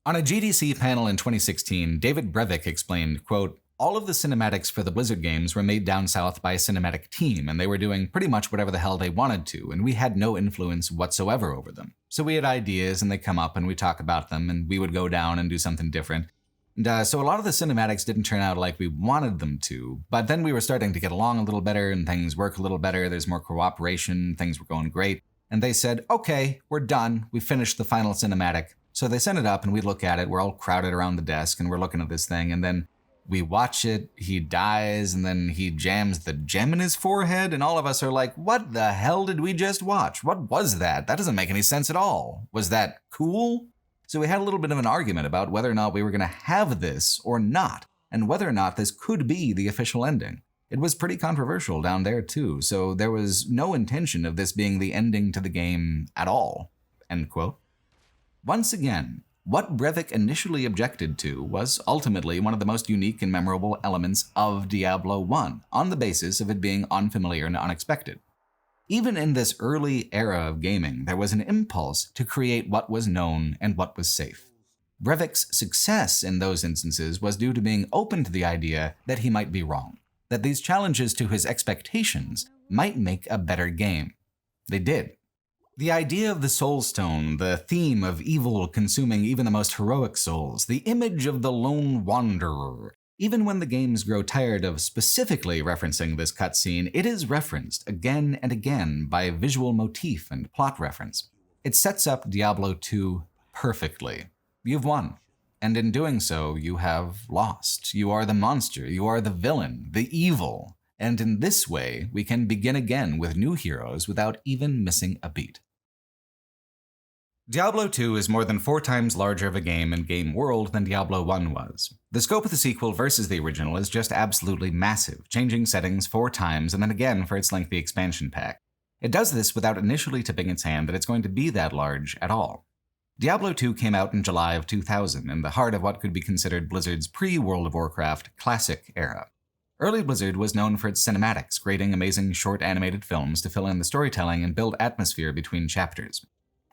On a GDC panel in 2016, David Brevik explained, quote, "All of the cinematics for the Blizzard games were made down south by a cinematic team, and they were doing pretty much whatever the hell they wanted to, and we had no influence whatsoever over them. So we had ideas, and they come up, and we talk about them, and we would go down and do something different. And so a lot of the cinematics didn't turn out like we wanted them to, but then we were starting to get along a little better, and things work a little better, there's more cooperation, things were going great. And they said, okay, we're done, we finished the final cinematic." So they sent it up, and we look at it, we're all crowded around the desk, and we're looking at this thing, and then we watch it, he dies, and then he jams the gem in his forehead, and all of us are like, what the hell did we just watch? What was that? That doesn't make any sense at all. Was that cool? So we had a little bit of an argument about whether or not we were going to have this or not, and whether or not this could be the official ending. It was pretty controversial down there too, so there was no intention of this being the ending to the game at all. End quote. Once again, what Brevik initially objected to was ultimately one of the most unique and memorable elements of Diablo 1, on the basis of it being unfamiliar and unexpected. Even in this early era of gaming, there was an impulse to create what was known and what was safe. Brevik's success in those instances was due to being open to the idea that he might be wrong, that these challenges to his expectations might make a better game. They did. The idea of the Soul Stone, the theme of evil consuming even the most heroic souls, the image of the lone wanderer. Even when the games grow tired of specifically referencing this cutscene, it is referenced again and again by visual motif and plot reference. It sets up Diablo 2 perfectly. You've won. And in doing so, you have lost. You are the monster, you are the villain, the evil. And in this way, we can begin again with new heroes without even missing a beat. Diablo 2 is more than 4 times larger of a game and game world than Diablo 1 was. The scope of the sequel versus the original is just absolutely massive, changing settings 4 times and then again for its lengthy expansion pack. It does this without initially tipping its hand that it's going to be that large at all. Diablo 2 came out in July of 2000, in the heart of what could be considered Blizzard's pre-World of Warcraft classic era. Early Blizzard was known for its cinematics, creating amazing short animated films to fill in the storytelling and build atmosphere between chapters.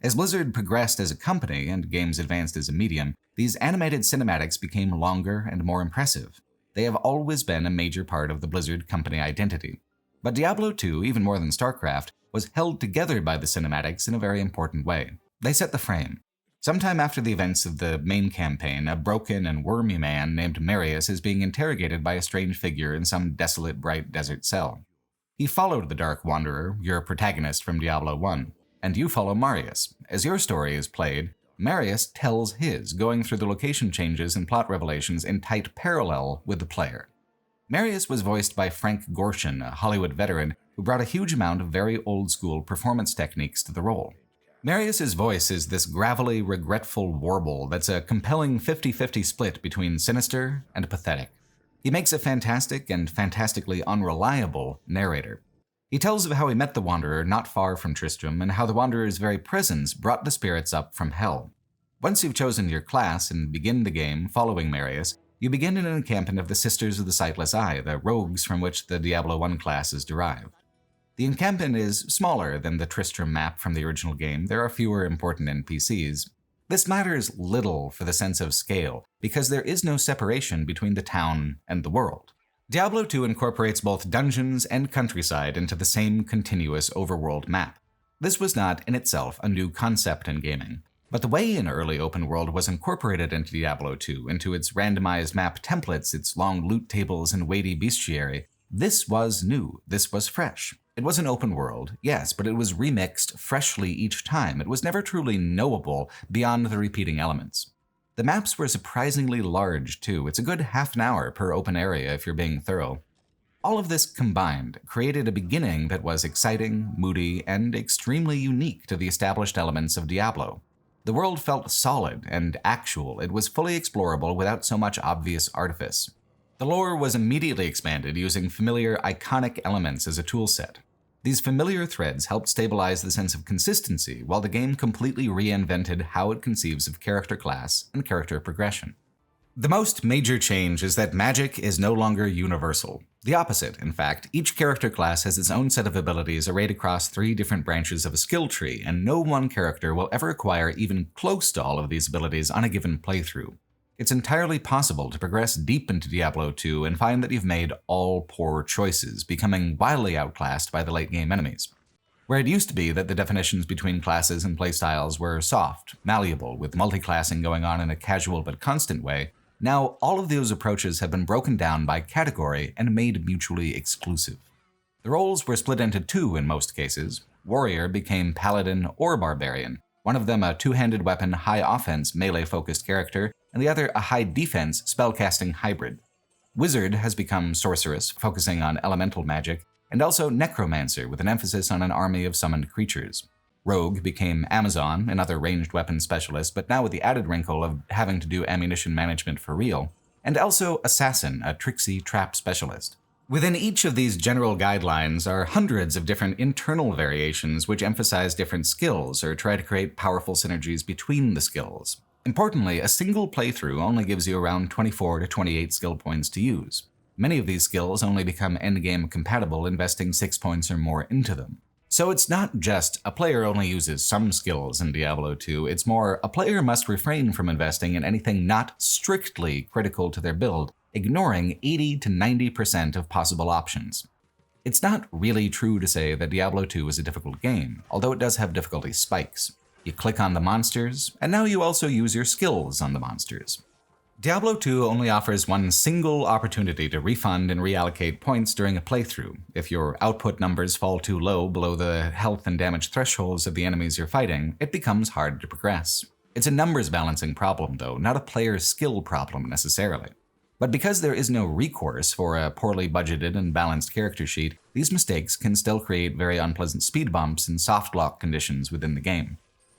As Blizzard progressed as a company and games advanced as a medium, these animated cinematics became longer and more impressive. They have always been a major part of the Blizzard company identity. But Diablo 2, even more than StarCraft, was held together by the cinematics in a very important way. They set the frame. Sometime after the events of the main campaign, a broken and wormy man named Marius is being interrogated by a strange figure in some desolate, bright desert cell. He followed the Dark Wanderer, your protagonist from Diablo 1, and you follow Marius. As your story is played, Marius tells his, going through the location changes and plot revelations in tight parallel with the player. Marius was voiced by Frank Gorshin, a Hollywood veteran who brought a huge amount of very old-school performance techniques to the role. Marius's voice is this gravelly, regretful warble that's a compelling 50-50 split between sinister and pathetic. He makes a fantastic and fantastically unreliable narrator. He tells of how he met the Wanderer not far from Tristram and how the Wanderer's very presence brought the spirits up from hell. Once you've chosen your class and begin the game following Marius, you begin in an encampment of the Sisters of the Sightless Eye, the rogues from which the Diablo 1 class is derived. The encampment is smaller than the Tristram map from the original game. There are fewer important NPCs. This matters little for the sense of scale, because there is no separation between the town and the world. Diablo 2 incorporates both dungeons and countryside into the same continuous overworld map. This was not, in itself, a new concept in gaming, but the way an early open world was incorporated into Diablo 2, into its randomized map templates, its long loot tables, and weighty bestiary, this was new, this was fresh. It was an open world, yes, but it was remixed freshly each time. It was never truly knowable beyond the repeating elements. The maps were surprisingly large, too. It's a good half an hour per open area if you're being thorough. All of this combined created a beginning that was exciting, moody, and extremely unique to the established elements of Diablo. The world felt solid and actual. It was fully explorable without so much obvious artifice. The lore was immediately expanded using familiar, iconic elements as a toolset. These familiar threads helped stabilize the sense of consistency, while the game completely reinvented how it conceives of character class and character progression. The most major change is that magic is no longer universal. The opposite, in fact. Each character class has its own set of abilities arrayed across 3 different branches of a skill tree, and no one character will ever acquire even close to all of these abilities on a given playthrough. It's entirely possible to progress deep into Diablo 2 and find that you've made all poor choices, becoming wildly outclassed by the late-game enemies. Where it used to be that the definitions between classes and playstyles were soft, malleable, with multi-classing going on in a casual but constant way, now all of those approaches have been broken down by category and made mutually exclusive. The roles were split into 2 in most cases. Warrior became Paladin or Barbarian, one of them a 2-handed weapon, high offense, melee-focused character, and the other a high defense, spellcasting hybrid. Wizard has become Sorceress, focusing on elemental magic, and also Necromancer, with an emphasis on an army of summoned creatures. Rogue became Amazon, another ranged weapon specialist, but now with the added wrinkle of having to do ammunition management for real, and also Assassin, a tricksy trap specialist. Within each of these general guidelines are hundreds of different internal variations which emphasize different skills or try to create powerful synergies between the skills. Importantly, a single playthrough only gives you around 24 to 28 skill points to use. Many of these skills only become endgame compatible investing 6 points or more into them. So it's not just a player only uses some skills in Diablo 2, it's more a player must refrain from investing in anything not strictly critical to their build, ignoring 80 to 90% of possible options. It's not really true to say that Diablo 2 is a difficult game, although it does have difficulty spikes. You click on the monsters, and now you also use your skills on the monsters. Diablo 2 only offers one single opportunity to refund and reallocate points during a playthrough. If your output numbers fall too low below the health and damage thresholds of the enemies you're fighting, it becomes hard to progress. It's a numbers balancing problem though, not a player's skill problem necessarily. But because there is no recourse for a poorly budgeted and balanced character sheet, these mistakes can still create very unpleasant speed bumps and soft lock conditions within the game.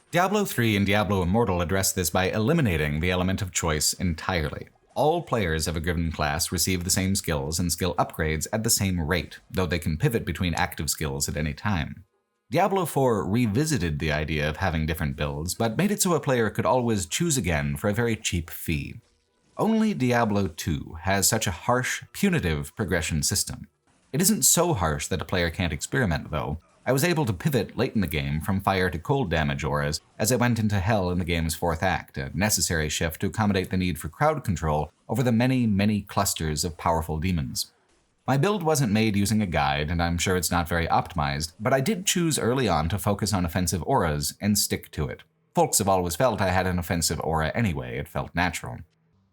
Diablo 3 and Diablo Immortal address this by eliminating the element of choice entirely. All players of a given class receive the same skills and skill upgrades at the same rate, though they can pivot between active skills at any time. Diablo 4 revisited the idea of having different builds, but made it so a player could always choose again for a very cheap fee. Only Diablo 2 has such a harsh, punitive progression system. It isn't so harsh that a player can't experiment, though. I was able to pivot late in the game from fire to cold damage auras as I went into Hell in the game's 4th act, a necessary shift to accommodate the need for crowd control over the many, many clusters of powerful demons. My build wasn't made using a guide, and I'm sure it's not very optimized, but I did choose early on to focus on offensive auras and stick to it. Folks have always felt I had an offensive aura anyway, it felt natural.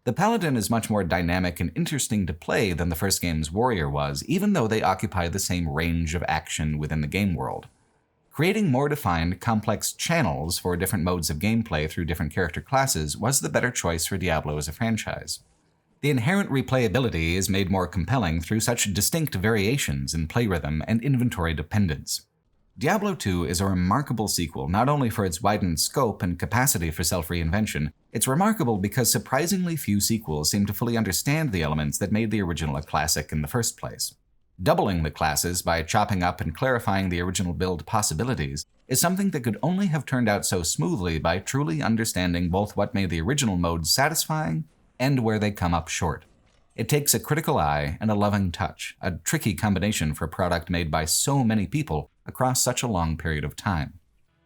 The Paladin is much more dynamic and interesting to play than the first game's Warrior was, even though they occupy the same range of action within the game world. Creating more defined, complex channels for different modes of gameplay through different character classes was the better choice for Diablo as a franchise. The inherent replayability is made more compelling through such distinct variations in play rhythm and inventory dependence. Diablo 2 is a remarkable sequel not only for its widened scope and capacity for self-reinvention, it's remarkable because surprisingly few sequels seem to fully understand the elements that made the original a classic in the first place. Doubling the classes by chopping up and clarifying the original build possibilities is something that could only have turned out so smoothly by truly understanding both what made the original modes satisfying and where they come up short. It takes a critical eye and a loving touch, a tricky combination for a product made by so many people across such a long period of time.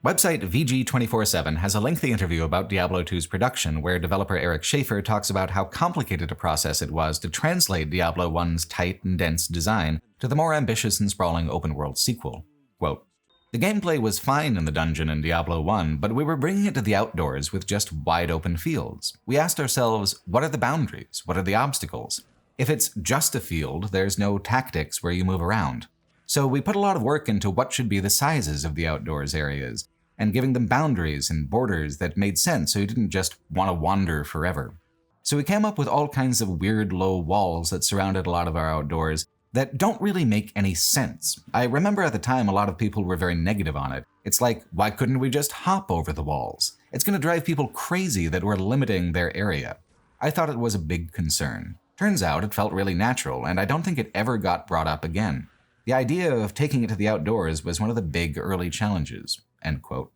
Website VG247 has a lengthy interview about Diablo 2's production where developer Eric Schaefer talks about how complicated a process it was to translate Diablo 1's tight and dense design to the more ambitious and sprawling open-world sequel. Quote, "The gameplay was fine in the dungeon in Diablo 1, but we were bringing it to the outdoors with just wide-open fields. We asked ourselves, what are the boundaries? What are the obstacles? If it's just a field, there's no tactics where you move around. So we put a lot of work into what should be the sizes of the outdoors areas, and giving them boundaries and borders that made sense so you didn't just want to wander forever. So we came up with all kinds of weird low walls that surrounded a lot of our outdoors that don't really make any sense. I remember at the time a lot of people were very negative on it. It's like, why couldn't we just hop over the walls? It's going to drive people crazy that we're limiting their area. I thought it was a big concern. Turns out it felt really natural, and I don't think it ever got brought up again. The idea of taking it to the outdoors was one of the big early challenges." End quote.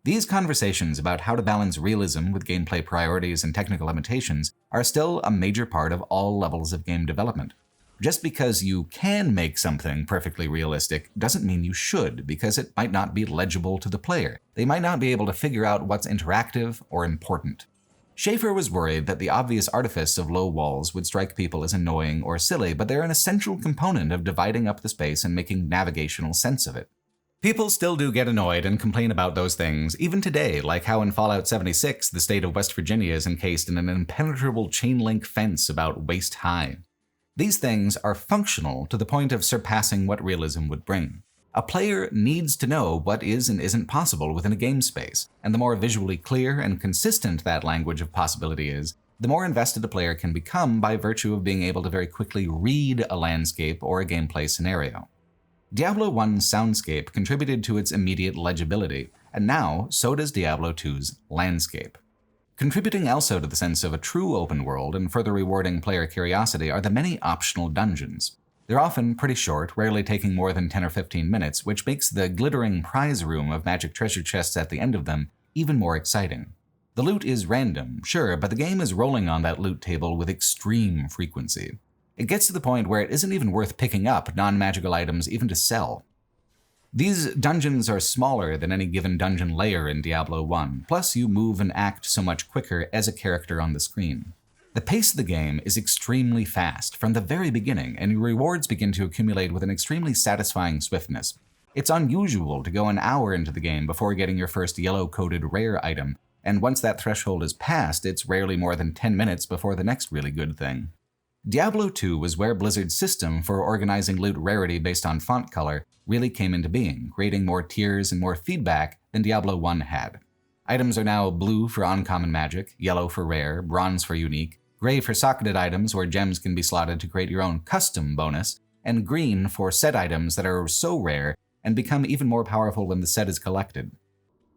These conversations about how to balance realism with gameplay priorities and technical limitations are still a major part of all levels of game development. Just because you can make something perfectly realistic doesn't mean you should, because it might not be legible to the player. They might not be able to figure out what's interactive or important. Schaefer was worried that the obvious artifice of low walls would strike people as annoying or silly, but they're an essential component of dividing up the space and making navigational sense of it. People still do get annoyed and complain about those things, even today, like how in Fallout 76 the state of West Virginia is encased in an impenetrable chain-link fence about waist high. These things are functional to the point of surpassing what realism would bring. A player needs to know what is and isn't possible within a game space, and the more visually clear and consistent that language of possibility is, the more invested a player can become by virtue of being able to very quickly read a landscape or a gameplay scenario. Diablo 1's soundscape contributed to its immediate legibility, and now so does Diablo 2's landscape. Contributing also to the sense of a true open world and further rewarding player curiosity are the many optional dungeons. They're often pretty short, rarely taking more than 10 or 15 minutes, which makes the glittering prize room of magic treasure chests at the end of them even more exciting. The loot is random, sure, but the game is rolling on that loot table with extreme frequency. It gets to the point where it isn't even worth picking up non-magical items even to sell. These dungeons are smaller than any given dungeon layer in Diablo 1, plus you move and act so much quicker as a character on the screen. The pace of the game is extremely fast from the very beginning, and your rewards begin to accumulate with an extremely satisfying swiftness. It's unusual to go an hour into the game before getting your first yellow-coded rare item, and once that threshold is passed, it's rarely more than 10 minutes before the next really good thing. Diablo 2 was where Blizzard's system for organizing loot rarity based on font color really came into being, creating more tiers and more feedback than Diablo 1 had. Items are now blue for uncommon magic, yellow for rare, bronze for unique, gray for socketed items where gems can be slotted to create your own custom bonus, and green for set items that are so rare and become even more powerful when the set is collected.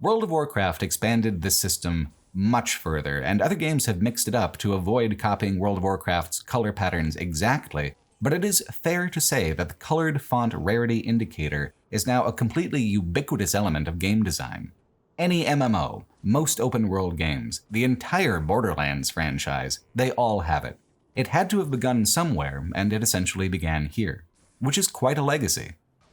World of Warcraft expanded this system much further, and other games have mixed it up to avoid copying World of Warcraft's color patterns exactly, but it is fair to say that the colored font rarity indicator is now a completely ubiquitous element of game design. Any MMO, most open-world games, the entire Borderlands franchise, they all have it. It had to have begun somewhere, and it essentially began here, which is quite a legacy.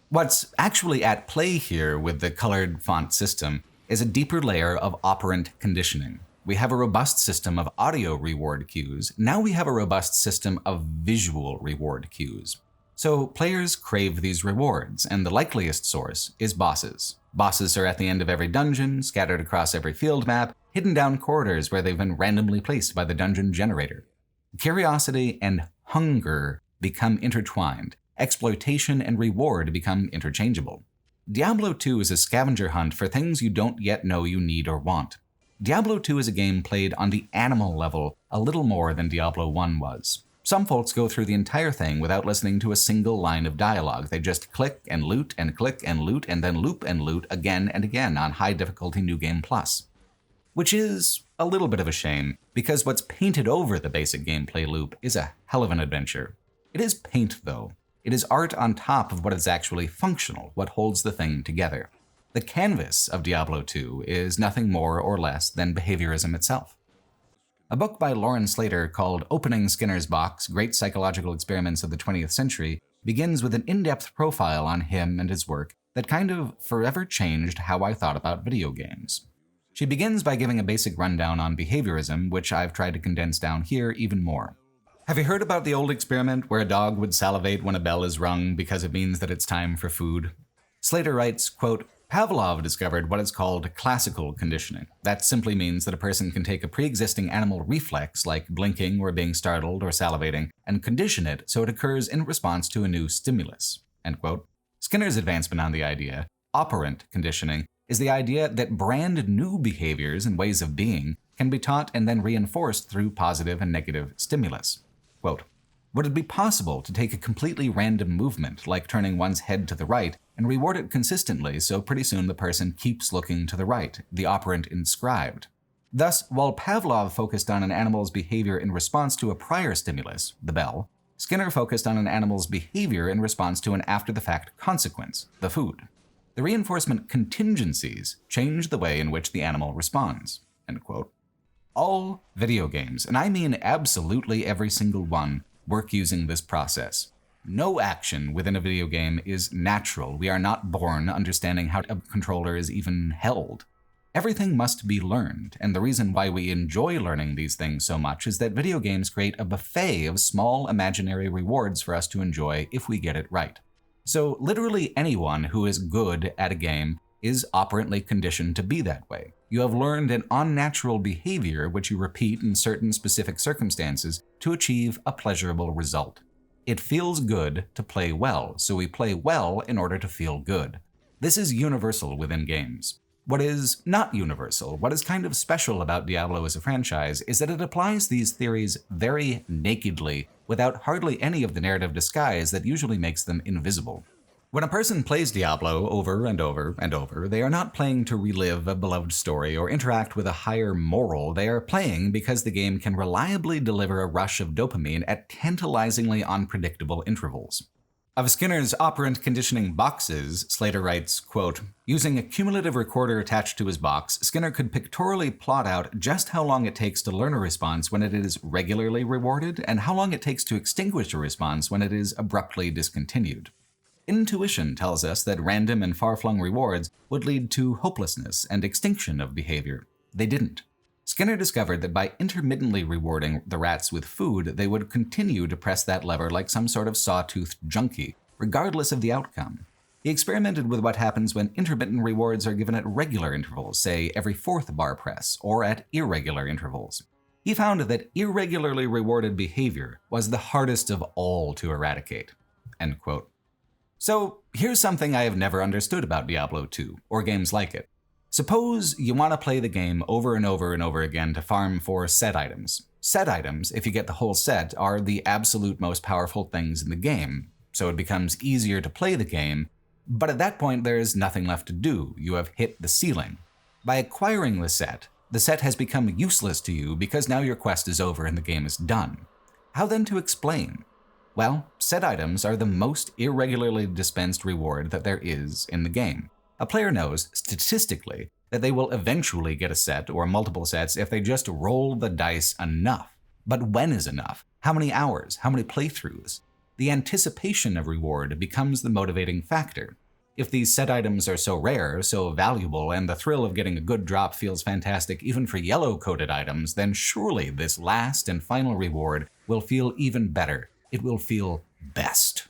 What's actually at play here with the colored font system is a deeper layer of operant conditioning. We have a robust system of audio reward cues. Now we have a robust system of visual reward cues. So players crave these rewards, and the likeliest source is bosses. Bosses are at the end of every dungeon, scattered across every field map, hidden down corridors where they've been randomly placed by the dungeon generator. Curiosity and hunger become intertwined. Exploitation and reward become interchangeable. Diablo 2 is a scavenger hunt for things you don't yet know you need or want. Diablo 2 is a game played on the animal level a little more than Diablo 1 was. Some folks go through the entire thing without listening to a single line of dialogue. They just click and loot and click and loot and then loop and loot again and again on high difficulty New Game Plus. Which is a little bit of a shame, because what's painted over the basic gameplay loop is a hell of an adventure. It is paint, though. It is art on top of what is actually functional, what holds the thing together. The canvas of Diablo 2 is nothing more or less than behaviorism itself. A book by Lauren Slater called Opening Skinner's Box: Great Psychological Experiments of the 20th Century begins with an in-depth profile on him and his work that kind of forever changed how I thought about video games. She begins by giving a basic rundown on behaviorism, which I've tried to condense down here even more. Have you heard about the old experiment where a dog would salivate when a bell is rung because it means that it's time for food? Slater writes, quote, Pavlov discovered what is called classical conditioning. That simply means that a person can take a pre-existing animal reflex, like blinking or being startled or salivating, and condition it so it occurs in response to a new stimulus. End quote. Skinner's advancement on the idea, operant conditioning, is the idea that brand new behaviors and ways of being can be taught and then reinforced through positive and negative stimulus. Quote, would it be possible to take a completely random movement, like turning one's head to the right, and reward it consistently so pretty soon the person keeps looking to the right, the operant inscribed? Thus, while Pavlov focused on an animal's behavior in response to a prior stimulus, the bell, Skinner focused on an animal's behavior in response to an after-the-fact consequence, the food. The reinforcement contingencies change the way in which the animal responds." End quote. All video games, and I mean absolutely every single one, work using this process. No action within a video game is natural. We are not born understanding how a controller is even held. Everything must be learned, and the reason why we enjoy learning these things so much is that video games create a buffet of small imaginary rewards for us to enjoy if we get it right. So literally anyone who is good at a game is operantly conditioned to be that way. You have learned an unnatural behavior which you repeat in certain specific circumstances to achieve a pleasurable result. It feels good to play well, so we play well in order to feel good. This is universal within games. What is not universal, what is kind of special about Diablo as a franchise, is that it applies these theories very nakedly, without hardly any of the narrative disguise that usually makes them invisible. When a person plays Diablo over and over and over, they are not playing to relive a beloved story or interact with a higher moral. They are playing because the game can reliably deliver a rush of dopamine at tantalizingly unpredictable intervals. Of Skinner's operant conditioning boxes, Slater writes, quote, "Using a cumulative recorder attached to his box, Skinner could pictorially plot out just how long it takes to learn a response when it is regularly rewarded and how long it takes to extinguish a response when it is abruptly discontinued. Intuition tells us that random and far-flung rewards would lead to hopelessness and extinction of behavior. They didn't. Skinner discovered that by intermittently rewarding the rats with food, they would continue to press that lever like some sort of sawtoothed junkie, regardless of the outcome. He experimented with what happens when intermittent rewards are given at regular intervals, say every fourth bar press, or at irregular intervals. He found that irregularly rewarded behavior was the hardest of all to eradicate." End quote. So here's something I have never understood about Diablo 2, or games like it. Suppose you want to play the game over and over and over again to farm for set items. Set items, if you get the whole set, are the absolute most powerful things in the game, so it becomes easier to play the game, but at that point there's nothing left to do. You have hit the ceiling. By acquiring the set has become useless to you because now your quest is over and the game is done. How then to explain? Well, set items are the most irregularly dispensed reward that there is in the game. A player knows, statistically, that they will eventually get a set or multiple sets if they just roll the dice enough. But when is enough? How many hours? How many playthroughs? The anticipation of reward becomes the motivating factor. If these set items are so rare, so valuable, and the thrill of getting a good drop feels fantastic even for yellow-coded items, then surely this last and final reward will feel even better. It will feel best.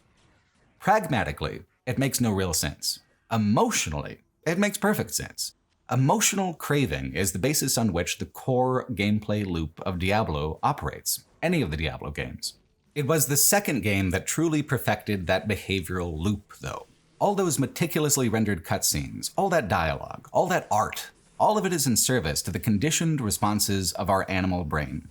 Pragmatically, it makes no real sense. Emotionally, it makes perfect sense. Emotional craving is the basis on which the core gameplay loop of Diablo operates, any of the Diablo games. It was the second game that truly perfected that behavioral loop, though. All those meticulously rendered cutscenes, all that dialogue, all that art, all of it is in service to the conditioned responses of our animal brain.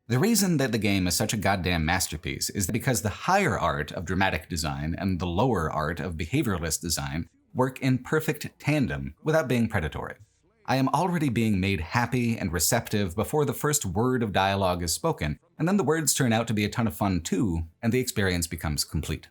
The reason that the game is such a goddamn masterpiece is because the higher art of dramatic design and the lower art of behavioralist design work in perfect tandem without being predatory. I am already being made happy and receptive before the first word of dialogue is spoken, and then the words turn out to be a ton of fun too, and the experience becomes complete.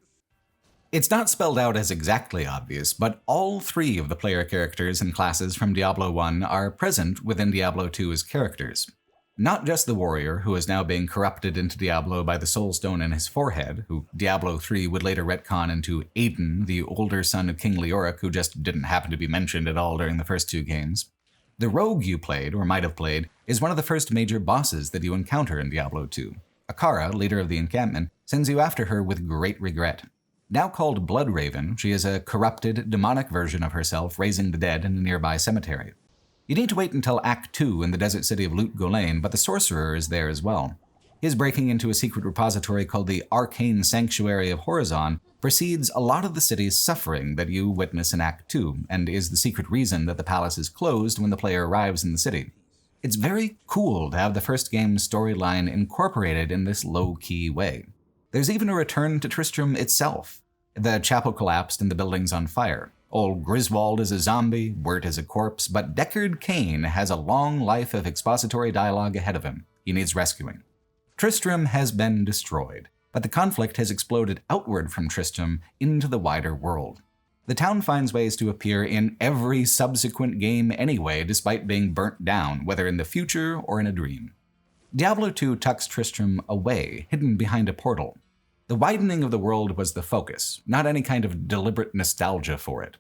It's not spelled out as exactly obvious, but all three of the player characters and classes from Diablo 1 are present within Diablo 2 as characters. Not just the warrior, who is now being corrupted into Diablo by the soulstone in his forehead, who Diablo 3 would later retcon into Aiden, the older son of King Leoric, who just didn't happen to be mentioned at all during the first two games. The rogue you played, or might have played, is one of the first major bosses that you encounter in Diablo 2. Akara, leader of the encampment, sends you after her with great regret. Now called Bloodraven, she is a corrupted, demonic version of herself raising the dead in a nearby cemetery. You need to wait until Act 2 in the desert city of Lut Gholein, but the sorcerer is there as well. His breaking into a secret repository called the Arcane Sanctuary of Horizon precedes a lot of the city's suffering that you witness in Act 2, and is the secret reason that the palace is closed when the player arrives in the city. It's very cool to have the first game's storyline incorporated in this low-key way. There's even a return to Tristram itself. The chapel collapsed and the building's on fire. Old Griswold is a zombie, Wirt is a corpse, but Deckard Cain has a long life of expository dialogue ahead of him. He needs rescuing. Tristram has been destroyed, but the conflict has exploded outward from Tristram into the wider world. The town finds ways to appear in every subsequent game anyway, despite being burnt down, whether in the future or in a dream. Diablo 2 tucks Tristram away, hidden behind a portal. The widening of the world was the focus, not any kind of deliberate nostalgia for it.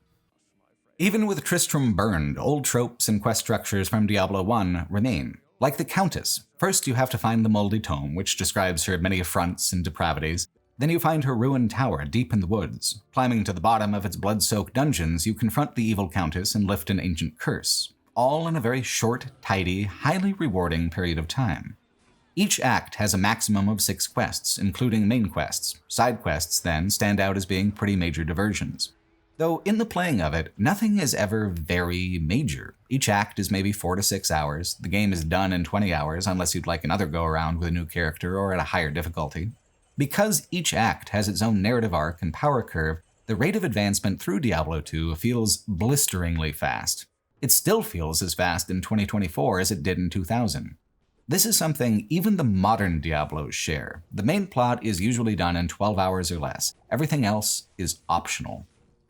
Even with Tristram burned, old tropes and quest structures from Diablo 1 remain. Like the Countess, first you have to find the Moldy Tome, which describes her many affronts and depravities. Then you find her ruined tower deep in the woods. Climbing to the bottom of its blood-soaked dungeons, you confront the evil Countess and lift an ancient curse, all in a very short, tidy, highly rewarding period of time. Each act has a maximum of 6 quests, including main quests. Side quests, then, stand out as being pretty major diversions. Though in the playing of it, nothing is ever very major. Each act is maybe 4 to 6 hours. The game is done in 20 hours, unless you'd like another go-around with a new character or at a higher difficulty. Because each act has its own narrative arc and power curve, the rate of advancement through Diablo 2 feels blisteringly fast. It still feels as fast in 2024 as it did in 2000. This is something even the modern Diablos share. The main plot is usually done in 12 hours or less. Everything else is optional.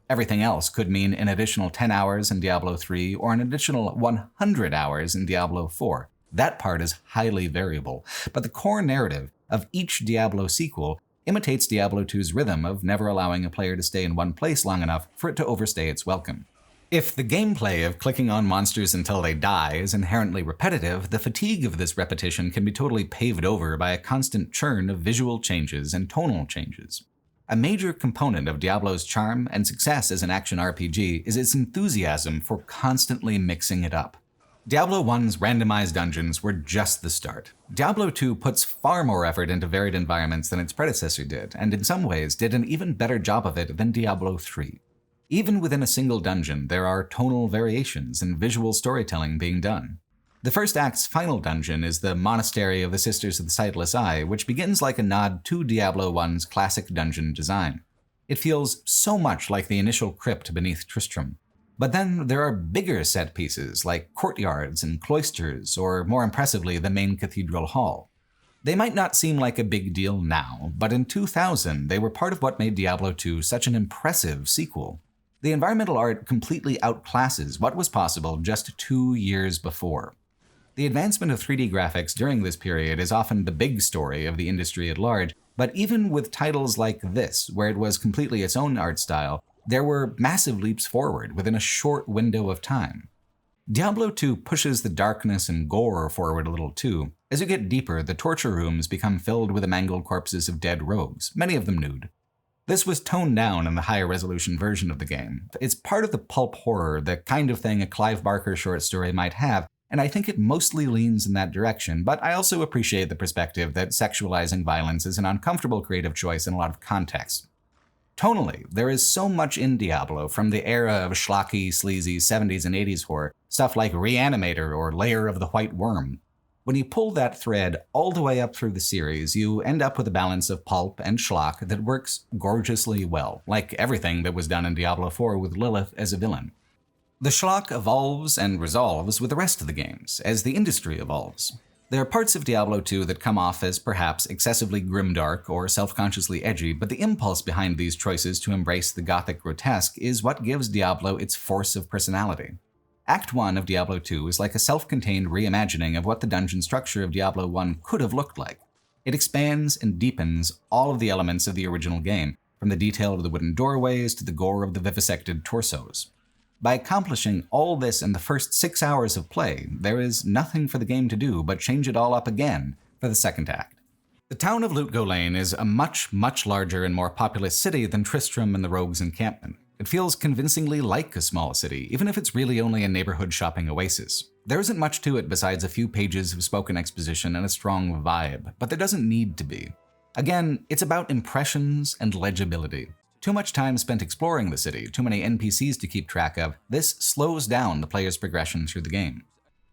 Everything else could mean an additional 10 hours in Diablo 3 or an additional 100 hours in Diablo 4. That part is highly variable, but the core narrative of each Diablo sequel imitates Diablo 2's rhythm of never allowing a player to stay in one place long enough for it to overstay its welcome. If the gameplay of clicking on monsters until they die is inherently repetitive, the fatigue of this repetition can be totally paved over by a constant churn of visual changes and tonal changes. A major component of Diablo's charm and success as an action RPG is its enthusiasm for constantly mixing it up. Diablo 1's randomized dungeons were just the start. Diablo 2 puts far more effort into varied environments than its predecessor did, and in some ways did an even better job of it than Diablo 3. Even within a single dungeon, there are tonal variations and visual storytelling being done. The first act's final dungeon is the Monastery of the Sisters of the Sightless Eye, which begins like a nod to Diablo 1's classic dungeon design. It feels so much like the initial crypt beneath Tristram. But then there are bigger set pieces like courtyards and cloisters, or more impressively, the main cathedral hall. They might not seem like a big deal now, but in 2000 they were part of what made Diablo 2 such an impressive sequel. The environmental art completely outclasses what was possible just 2 years before. The advancement of 3D graphics during this period is often the big story of the industry at large, but even with titles like this, where it was completely its own art style, there were massive leaps forward within a short window of time. Diablo 2 pushes the darkness and gore forward a little too. As you get deeper, the torture rooms become filled with the mangled corpses of dead rogues, many of them nude. This was toned down in the higher resolution version of the game. It's part of the pulp horror, the kind of thing a Clive Barker short story might have, and I think it mostly leans in that direction, but I also appreciate the perspective that sexualizing violence is an uncomfortable creative choice in a lot of contexts. Tonally, there is so much in Diablo from the era of schlocky, sleazy 70s and 80s horror, stuff like Reanimator or Lair of the White Worm. When you pull that thread all the way up through the series, you end up with a balance of pulp and schlock that works gorgeously well, like everything that was done in Diablo 4 with Lilith as a villain. The schlock evolves and resolves with the rest of the games, as the industry evolves. There are parts of Diablo 2 that come off as perhaps excessively grimdark or self-consciously edgy, but the impulse behind these choices to embrace the gothic grotesque is what gives Diablo its force of personality. Act 1 of Diablo 2 is like a self-contained reimagining of what the dungeon structure of Diablo 1 could have looked like. It expands and deepens all of the elements of the original game, from the detail of the wooden doorways to the gore of the vivisected torsos. By accomplishing all this in the first 6 hours of play, there is nothing for the game to do but change it all up again for the second act. The town of Lutgolane is a much, much larger and more populous city than Tristram and the Rogue's encampment. It feels convincingly like a small city, even if it's really only a neighborhood shopping oasis. There isn't much to it besides a few pages of spoken exposition and a strong vibe, but there doesn't need to be. Again, it's about impressions and legibility. Too much time spent exploring the city, too many NPCs to keep track of, this slows down the player's progression through the game.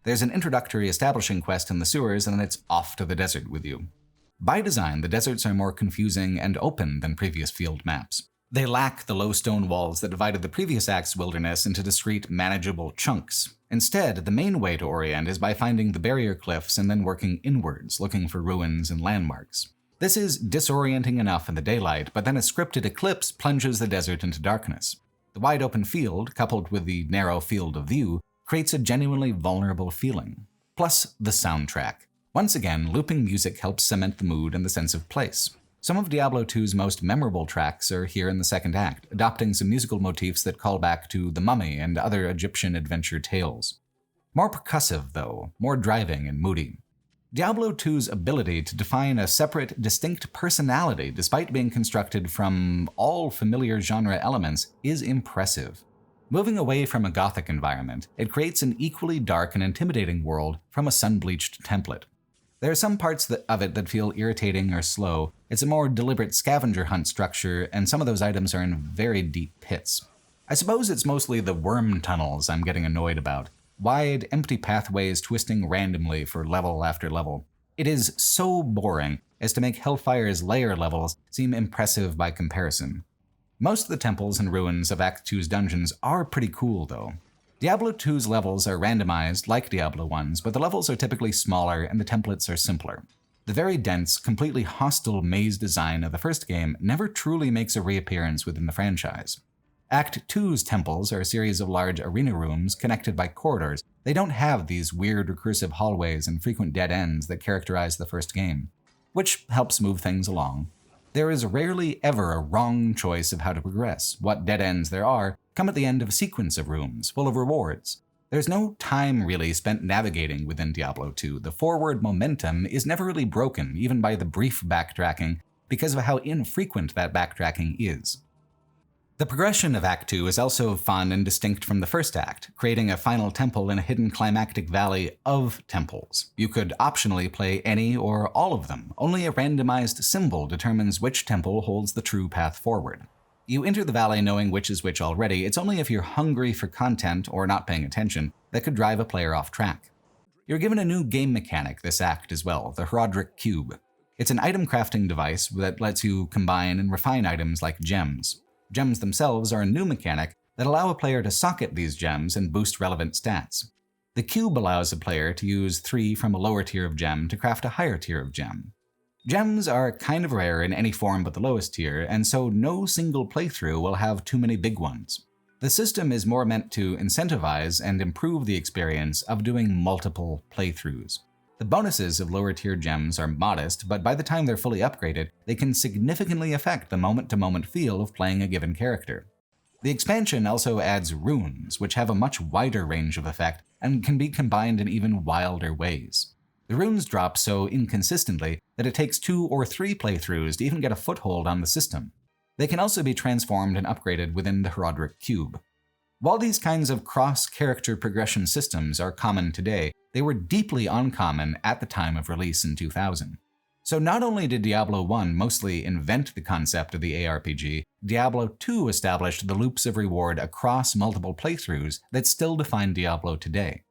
There's an introductory establishing quest in the sewers, and then it's off to the desert with you. By design, the deserts are more confusing and open than previous field maps. They lack the low stone walls that divided the previous act's wilderness into discrete, manageable chunks. Instead, the main way to orient is by finding the barrier cliffs and then working inwards, looking for ruins and landmarks. This is disorienting enough in the daylight, but then a scripted eclipse plunges the desert into darkness. The wide open field, coupled with the narrow field of view, creates a genuinely vulnerable feeling. Plus, the soundtrack. Once again, looping music helps cement the mood and the sense of place. Some of Diablo 2's most memorable tracks are here in the second act, adopting some musical motifs that call back to The Mummy and other Egyptian adventure tales. More percussive, though, more driving and moody. Diablo 2's ability to define a separate, distinct personality despite being constructed from all familiar genre elements is impressive. Moving away from a gothic environment, it creates an equally dark and intimidating world from a sun-bleached template. There are some parts of it that feel irritating or slow. It's a more deliberate scavenger hunt structure, and some of those items are in very deep pits. I suppose it's mostly the worm tunnels I'm getting annoyed about. Wide, empty pathways twisting randomly for level after level. It is so boring as to make Hellfire's layer levels seem impressive by comparison. Most of the temples and ruins of Act 2's dungeons are pretty cool, though. Diablo 2's levels are randomized like Diablo 1's, but the levels are typically smaller and the templates are simpler. The very dense, completely hostile maze design of the first game never truly makes a reappearance within the franchise. Act 2's temples are a series of large arena rooms connected by corridors. They don't have these weird recursive hallways and frequent dead ends that characterize the first game, which helps move things along. There is rarely ever a wrong choice of how to progress. What dead ends there are come at the end of a sequence of rooms, full of rewards. There's no time really spent navigating within Diablo 2. The forward momentum is never really broken, even by the brief backtracking, because of how infrequent that backtracking is. The progression of Act 2 is also fun and distinct from the first act, creating a final temple in a hidden climactic valley of temples. You could optionally play any or all of them. Only a randomized symbol determines which temple holds the true path forward. You enter the valley knowing which is which already. It's only if you're hungry for content or not paying attention that could drive a player off track. You're given a new game mechanic this act as well, the Herodric Cube. It's an item crafting device that lets you combine and refine items like gems. Gems themselves are a new mechanic that allow a player to socket these gems and boost relevant stats. The cube allows a player to use 3 from a lower tier of gem to craft a higher tier of gem. Gems are kind of rare in any form but the lowest tier, and so no single playthrough will have too many big ones. The system is more meant to incentivize and improve the experience of doing multiple playthroughs. The bonuses of lower tier gems are modest, but by the time they're fully upgraded, they can significantly affect the moment-to-moment feel of playing a given character. The expansion also adds runes, which have a much wider range of effect and can be combined in even wilder ways. The runes drop so inconsistently that it takes 2 or 3 playthroughs to even get a foothold on the system. They can also be transformed and upgraded within the Herodric Cube. While these kinds of cross-character progression systems are common today, they were deeply uncommon at the time of release in 2000. So not only did Diablo 1 mostly invent the concept of the ARPG, Diablo 2 established the loops of reward across multiple playthroughs that still define Diablo today.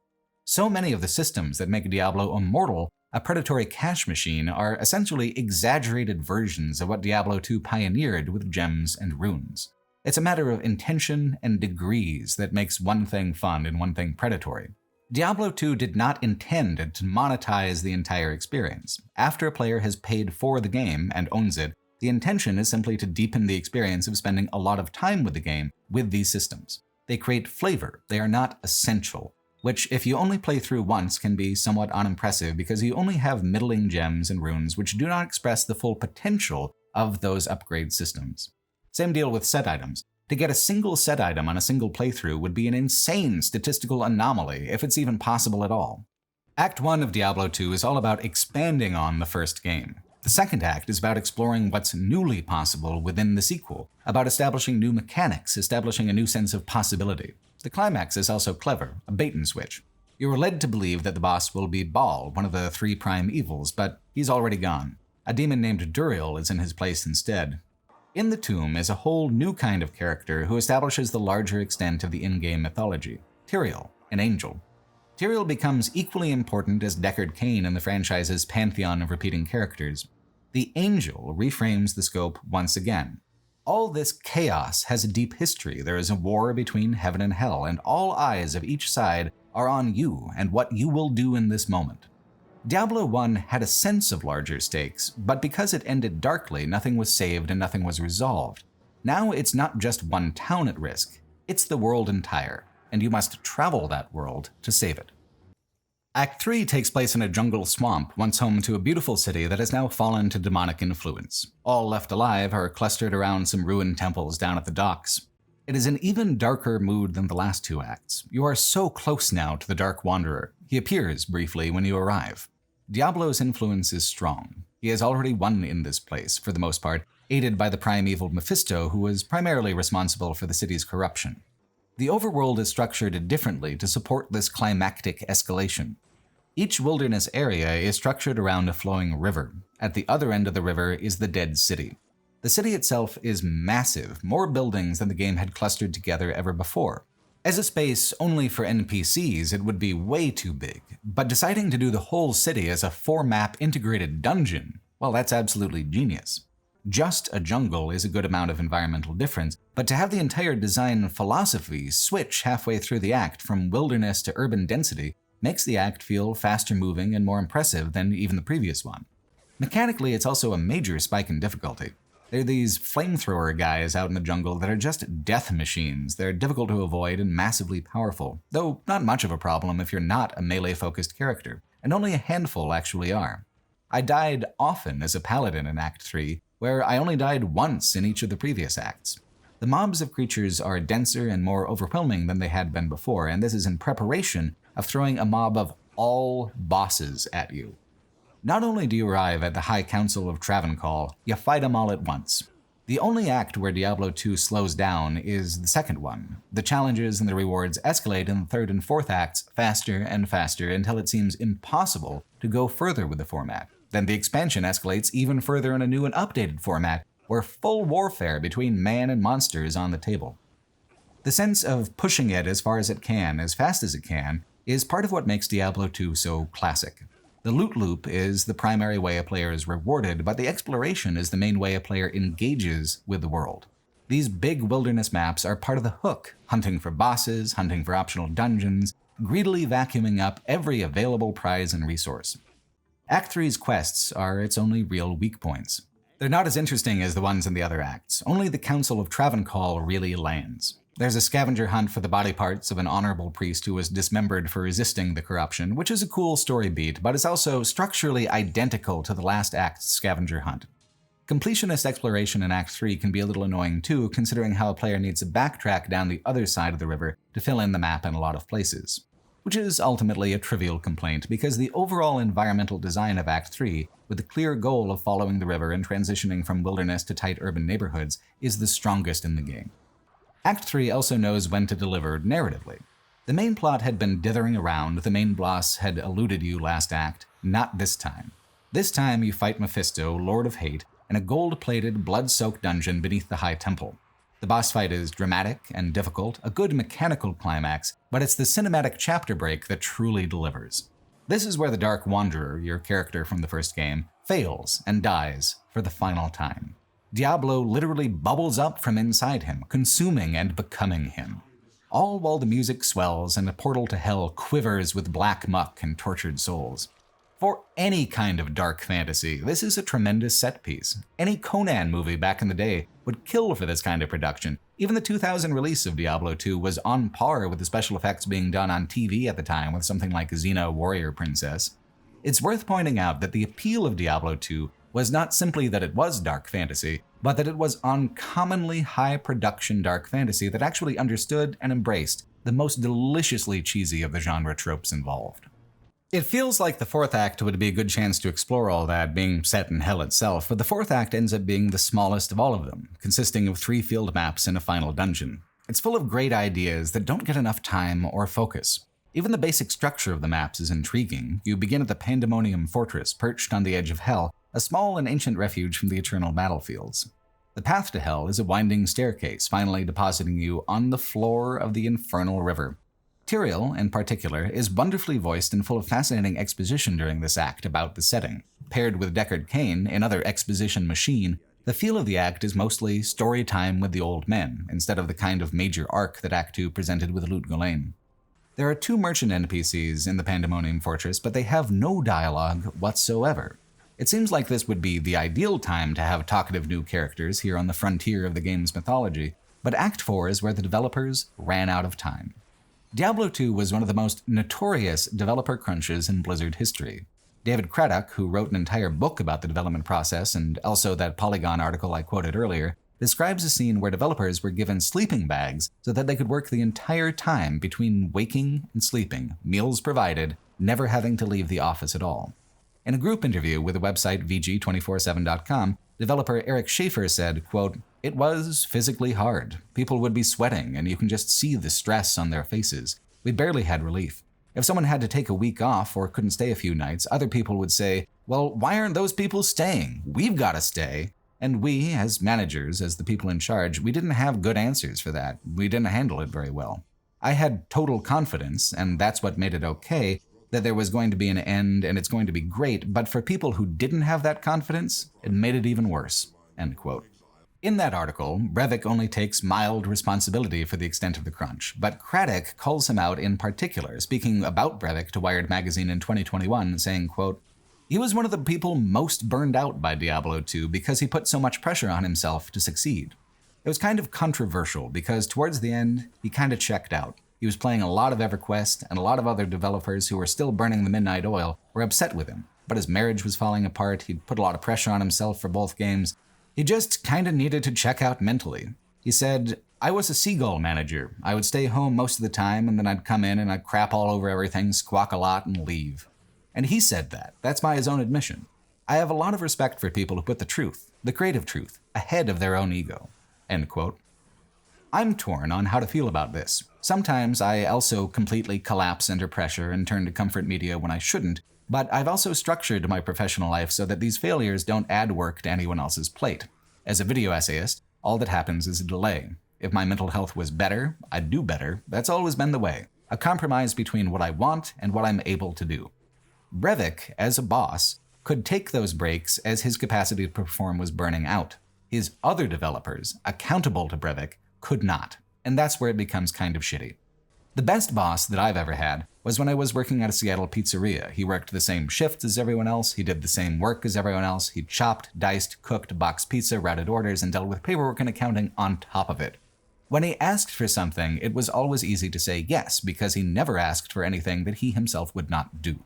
So many of the systems that make Diablo Immortal a predatory cash machine are essentially exaggerated versions of what Diablo 2 pioneered with gems and runes. It's a matter of intention and degrees that makes one thing fun and one thing predatory. Diablo 2 did not intend to monetize the entire experience. After a player has paid for the game and owns it, the intention is simply to deepen the experience of spending a lot of time with the game with these systems. They create flavor, they are not essential, which if you only play through once can be somewhat unimpressive because you only have middling gems and runes which do not express the full potential of those upgrade systems. Same deal with set items. To get a single set item on a single playthrough would be an insane statistical anomaly, if it's even possible at all. Act 1 of Diablo 2 is all about expanding on the first game. The second act is about exploring what's newly possible within the sequel, about establishing new mechanics, establishing a new sense of possibility. The climax is also clever, a bait and switch. You are led to believe that the boss will be Baal, one of the 3 prime evils, but he's already gone. A demon named Duriel is in his place instead. In the tomb is a whole new kind of character who establishes the larger extent of the in-game mythology, Tyrael, an angel. Tyrael becomes equally important as Deckard Cain in the franchise's pantheon of repeating characters. The angel reframes the scope once again. All this chaos has a deep history. There is a war between heaven and hell, and all eyes of each side are on you and what you will do in this moment. Diablo 1 had a sense of larger stakes, but because it ended darkly, nothing was saved and nothing was resolved. Now it's not just one town at risk, it's the world entire, and you must travel that world to save it. Act 3 takes place in a jungle swamp, once home to a beautiful city that has now fallen to demonic influence. All left alive are clustered around some ruined temples down at the docks. It is an even darker mood than the last two acts. You are so close now to the Dark Wanderer. He appears briefly when you arrive. Diablo's influence is strong. He has already won in this place, for the most part, aided by the primeval Mephisto, who was primarily responsible for the city's corruption. The overworld is structured differently to support this climactic escalation. Each wilderness area is structured around a flowing river. At the other end of the river is the Dead City. The city itself is massive, more buildings than the game had clustered together ever before. As a space only for NPCs, it would be way too big, but deciding to do the whole city as a 4-map integrated dungeon, well, that's absolutely genius. Just a jungle is a good amount of environmental difference, but to have the entire design philosophy switch halfway through the act from wilderness to urban density makes the act feel faster moving and more impressive than even the previous one. Mechanically, it's also a major spike in difficulty. There are these flamethrower guys out in the jungle that are just death machines. They're difficult to avoid and massively powerful, though not much of a problem if you're not a melee-focused character, and only a handful actually are. I died often as a paladin in Act 3, where I only died once in each of the previous acts. The mobs of creatures are denser and more overwhelming than they had been before, and this is in preparation of throwing a mob of all bosses at you. Not only do you arrive at the High Council of Travancore, you fight them all at once. The only act where Diablo 2 slows down is the second one. The challenges and the rewards escalate in the third and fourth acts faster and faster until it seems impossible to go further with the format. Then the expansion escalates even further in a new and updated format, where full warfare between man and monster is on the table. The sense of pushing it as far as it can, as fast as it can, is part of what makes Diablo 2 so classic. The loot loop is the primary way a player is rewarded, but the exploration is the main way a player engages with the world. These big wilderness maps are part of the hook, hunting for bosses, hunting for optional dungeons, greedily vacuuming up every available prize and resource. Act 3's quests are its only real weak points. They're not as interesting as the ones in the other acts. Only the Council of Travancore really lands. There's a scavenger hunt for the body parts of an honorable priest who was dismembered for resisting the corruption, which is a cool story beat, but is also structurally identical to the last act's scavenger hunt. Completionist exploration in Act 3 can be a little annoying too, considering how a player needs to backtrack down the other side of the river to fill in the map in a lot of places. Which is ultimately a trivial complaint, because the overall environmental design of Act 3, with the clear goal of following the river and transitioning from wilderness to tight urban neighborhoods, is the strongest in the game. Act 3 also knows when to deliver narratively. The main plot had been dithering around, the main boss had eluded you last act, not this time. This time you fight Mephisto, Lord of Hate, in a gold-plated, blood-soaked dungeon beneath the High Temple. The boss fight is dramatic and difficult, a good mechanical climax, but it's the cinematic chapter break that truly delivers. This is where the Dark Wanderer, your character from the first game, fails and dies for the final time. Diablo literally bubbles up from inside him, consuming and becoming him. All while the music swells and a portal to hell quivers with black muck and tortured souls. For any kind of dark fantasy, this is a tremendous set piece. Any Conan movie back in the day would kill for this kind of production. Even the 2000 release of Diablo 2 was on par with the special effects being done on TV at the time with something like Xena Warrior Princess. It's worth pointing out that the appeal of Diablo 2 was not simply that it was dark fantasy, but that it was uncommonly high-production dark fantasy that actually understood and embraced the most deliciously cheesy of the genre tropes involved. It feels like the fourth act would be a good chance to explore all that, being set in hell itself, but the fourth act ends up being the smallest of all of them, consisting of 3 field maps and a final dungeon. It's full of great ideas that don't get enough time or focus. Even the basic structure of the maps is intriguing. You begin at the Pandemonium Fortress, perched on the edge of hell, a small and ancient refuge from the eternal battlefields. The path to hell is a winding staircase, finally depositing you on the floor of the infernal river. Tyrael, in particular, is wonderfully voiced and full of fascinating exposition during this act about the setting. Paired with Deckard Cain, another exposition machine, The feel of the act is mostly story time with the old men, instead of the kind of major arc that Act 2 presented with Lut Gholein. There are 2 merchant NPCs in the Pandemonium Fortress, but they have no dialogue whatsoever. It seems like this would be the ideal time to have talkative new characters here on the frontier of the game's mythology, but Act 4 is where the developers ran out of time. Diablo 2 was one of the most notorious developer crunches in Blizzard history. David Craddock, who wrote an entire book about the development process and also that Polygon article I quoted earlier, describes a scene where developers were given sleeping bags so that they could work the entire time between waking and sleeping, meals provided, never having to leave the office at all. In a group interview with the website VG247.com, developer Eric Schaefer said, quote, "It was physically hard. People would be sweating and you can just see the stress on their faces. We barely had relief. If someone had to take a week off or couldn't stay a few nights, other people would say, well, why aren't those people staying? We've got to stay. And we, as managers, as the people in charge, we didn't have good answers for that. We didn't handle it very well. I had total confidence, and that's what made it okay, that there was going to be an end and it's going to be great, but for people who didn't have that confidence, it made it even worse." End quote. In that article, Brevik only takes mild responsibility for the extent of the crunch, but Craddock calls him out in particular, speaking about Brevik to Wired magazine in 2021, saying, quote, "He was one of the people most burned out by Diablo 2 because he put so much pressure on himself to succeed. It was kind of controversial because towards the end, he kind of checked out. He was playing a lot of EverQuest, and a lot of other developers who were still burning the midnight oil were upset with him, but his marriage was falling apart, he'd put a lot of pressure on himself for both games. He just kinda needed to check out mentally. He said, I was a seagull manager. I would stay home most of the time, and then I'd come in and I'd crap all over everything, squawk a lot, and leave. And he said that. That's by his own admission. I have a lot of respect for people who put the truth, the creative truth, ahead of their own ego." End quote. I'm torn on how to feel about this. Sometimes I also completely collapse under pressure and turn to comfort media when I shouldn't, but I've also structured my professional life so that these failures don't add work to anyone else's plate. As a video essayist, all that happens is a delay. If my mental health was better, I'd do better. That's always been the way. A compromise between what I want and what I'm able to do. Brevik, as a boss, could take those breaks as his capacity to perform was burning out. His other developers, accountable to Brevik, could not. And that's where it becomes kind of shitty. The best boss that I've ever had was when I was working at a Seattle pizzeria. He worked the same shift as everyone else, he did the same work as everyone else, he chopped, diced, cooked, boxed pizza, routed orders, and dealt with paperwork and accounting on top of it. When he asked for something, it was always easy to say yes, because he never asked for anything that he himself would not do.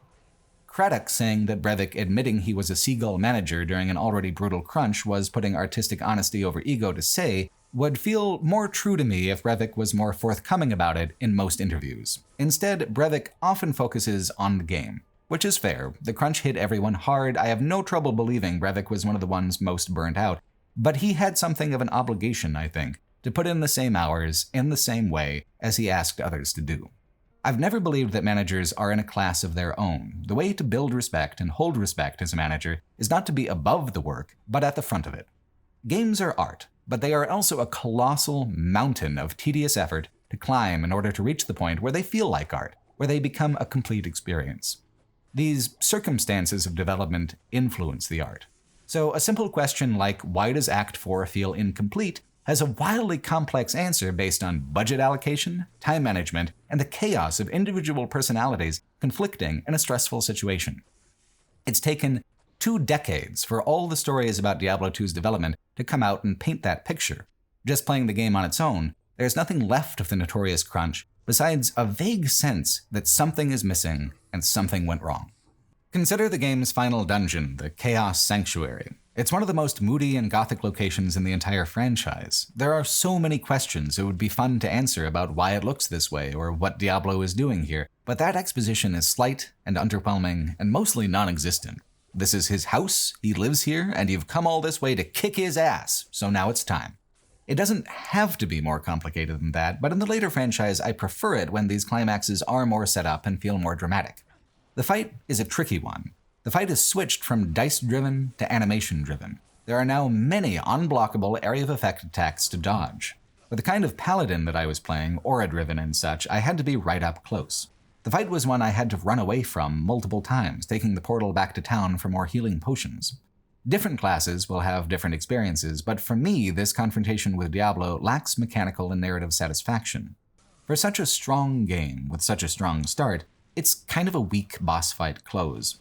Craddock saying that Brevik admitting he was a seagull manager during an already brutal crunch was putting artistic honesty over ego to say would feel more true to me if Brevik was more forthcoming about it in most interviews. Instead, Brevik often focuses on the game, which is fair. The crunch hit everyone hard. I have no trouble believing Brevik was one of the ones most burnt out, but he had something of an obligation, I think, to put in the same hours in the same way as he asked others to do. I've never believed that managers are in a class of their own. The way to build respect and hold respect as a manager is not to be above the work, but at the front of it. Games are art, but they are also a colossal mountain of tedious effort to climb in order to reach the point where they feel like art, where they become a complete experience. These circumstances of development influence the art. So a simple question like, why does Act 4 feel incomplete, has a wildly complex answer based on budget allocation, time management, and the chaos of individual personalities conflicting in a stressful situation. It's taken 2 decades for all the stories about Diablo 2's development to come out and paint that picture. Just playing the game on its own, there's nothing left of the notorious crunch besides a vague sense that something is missing and something went wrong. Consider the game's final dungeon, the Chaos Sanctuary. It's one of the most moody and gothic locations in the entire franchise. There are so many questions it would be fun to answer about why it looks this way or what Diablo is doing here, but that exposition is slight and underwhelming and mostly non-existent. This is his house, he lives here, and you've come all this way to kick his ass, so now it's time. It doesn't have to be more complicated than that, but in the later franchise I prefer it when these climaxes are more set up and feel more dramatic. The fight is a tricky one. The fight is switched from dice-driven to animation-driven. There are now many unblockable area of effect attacks to dodge. With the kind of paladin that I was playing, aura-driven and such, I had to be right up close. The fight was one I had to run away from multiple times, taking the portal back to town for more healing potions. Different classes will have different experiences, but for me, this confrontation with Diablo lacks mechanical and narrative satisfaction. For such a strong game with such a strong start, it's kind of a weak boss fight close.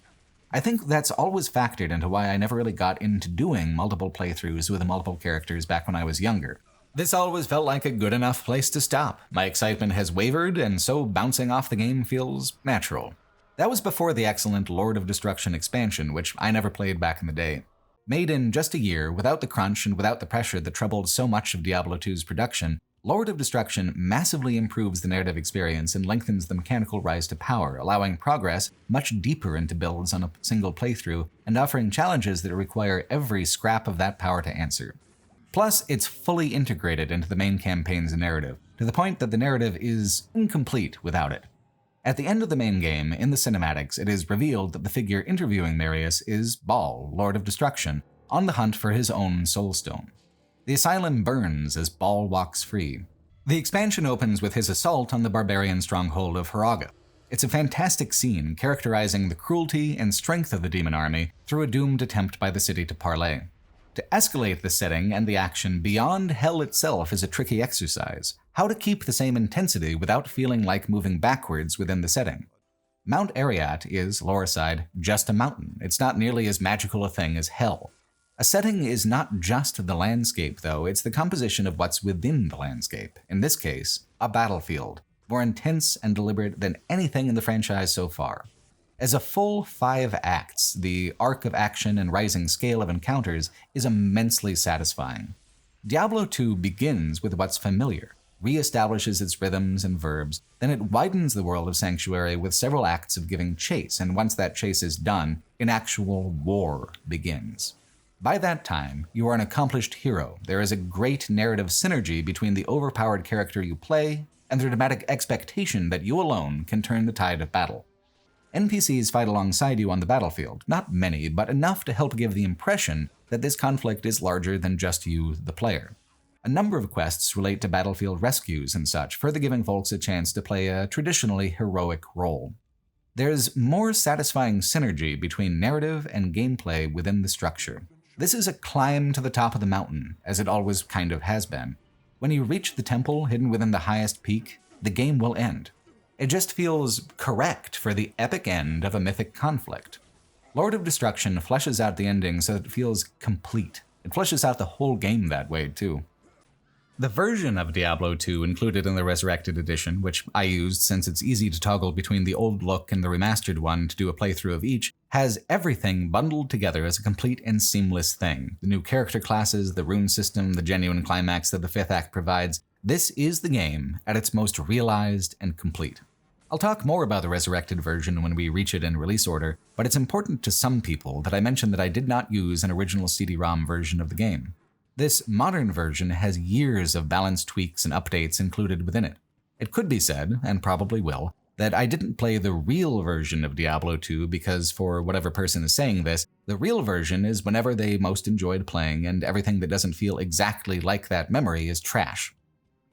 I think that's always factored into why I never really got into doing multiple playthroughs with multiple characters back when I was younger. This always felt like a good enough place to stop. My excitement has wavered, and so bouncing off the game feels natural. That was before the excellent Lord of Destruction expansion, which I never played back in the day. Made in just a year, without the crunch and without the pressure that troubled so much of Diablo 2's production, Lord of Destruction massively improves the narrative experience and lengthens the mechanical rise to power, allowing progress much deeper into builds on a single playthrough and offering challenges that require every scrap of that power to answer. Plus, it's fully integrated into the main campaign's narrative, to the point that the narrative is incomplete without it. At the end of the main game, in the cinematics, it is revealed that the figure interviewing Marius is Baal, Lord of Destruction, on the hunt for his own soulstone. The asylum burns as Baal walks free. The expansion opens with his assault on the barbarian stronghold of Haraga. It's a fantastic scene characterizing the cruelty and strength of the demon army through a doomed attempt by the city to parley. To escalate the setting and the action beyond hell itself is a tricky exercise. How to keep the same intensity without feeling like moving backwards within the setting. Mount Arreat is, lore aside, just a mountain. It's not nearly as magical a thing as hell. A setting is not just the landscape, though, it's the composition of what's within the landscape. In this case, a battlefield, more intense and deliberate than anything in the franchise so far. As a full 5 acts, the arc of action and rising scale of encounters is immensely satisfying. Diablo 2 begins with what's familiar, re-establishes its rhythms and verbs, then it widens the world of Sanctuary with several acts of giving chase, and once that chase is done, an actual war begins. By that time, you are an accomplished hero. There is a great narrative synergy between the overpowered character you play and the dramatic expectation that you alone can turn the tide of battle. NPCs fight alongside you on the battlefield, not many, but enough to help give the impression that this conflict is larger than just you, the player. A number of quests relate to battlefield rescues and such, further giving folks a chance to play a traditionally heroic role. There's more satisfying synergy between narrative and gameplay within the structure. This is a climb to the top of the mountain, as it always kind of has been. When you reach the temple hidden within the highest peak, the game will end. It just feels correct for the epic end of a mythic conflict. Lord of Destruction fleshes out the ending so that it feels complete. It fleshes out the whole game that way, too. The version of Diablo 2 included in the Resurrected edition, which I used since it's easy to toggle between the old look and the remastered one to do a playthrough of each, has everything bundled together as a complete and seamless thing. The new character classes, the rune system, the genuine climax that the 5th act provides. This is the game at its most realized and complete. I'll talk more about the Resurrected version when we reach it in release order, but it's important to some people that I mention that I did not use an original CD-ROM version of the game. This modern version has years of balance tweaks and updates included within it. It could be said, and probably will, that I didn't play the real version of Diablo 2 because, for whatever person is saying this, the real version is whenever they most enjoyed playing and everything that doesn't feel exactly like that memory is trash.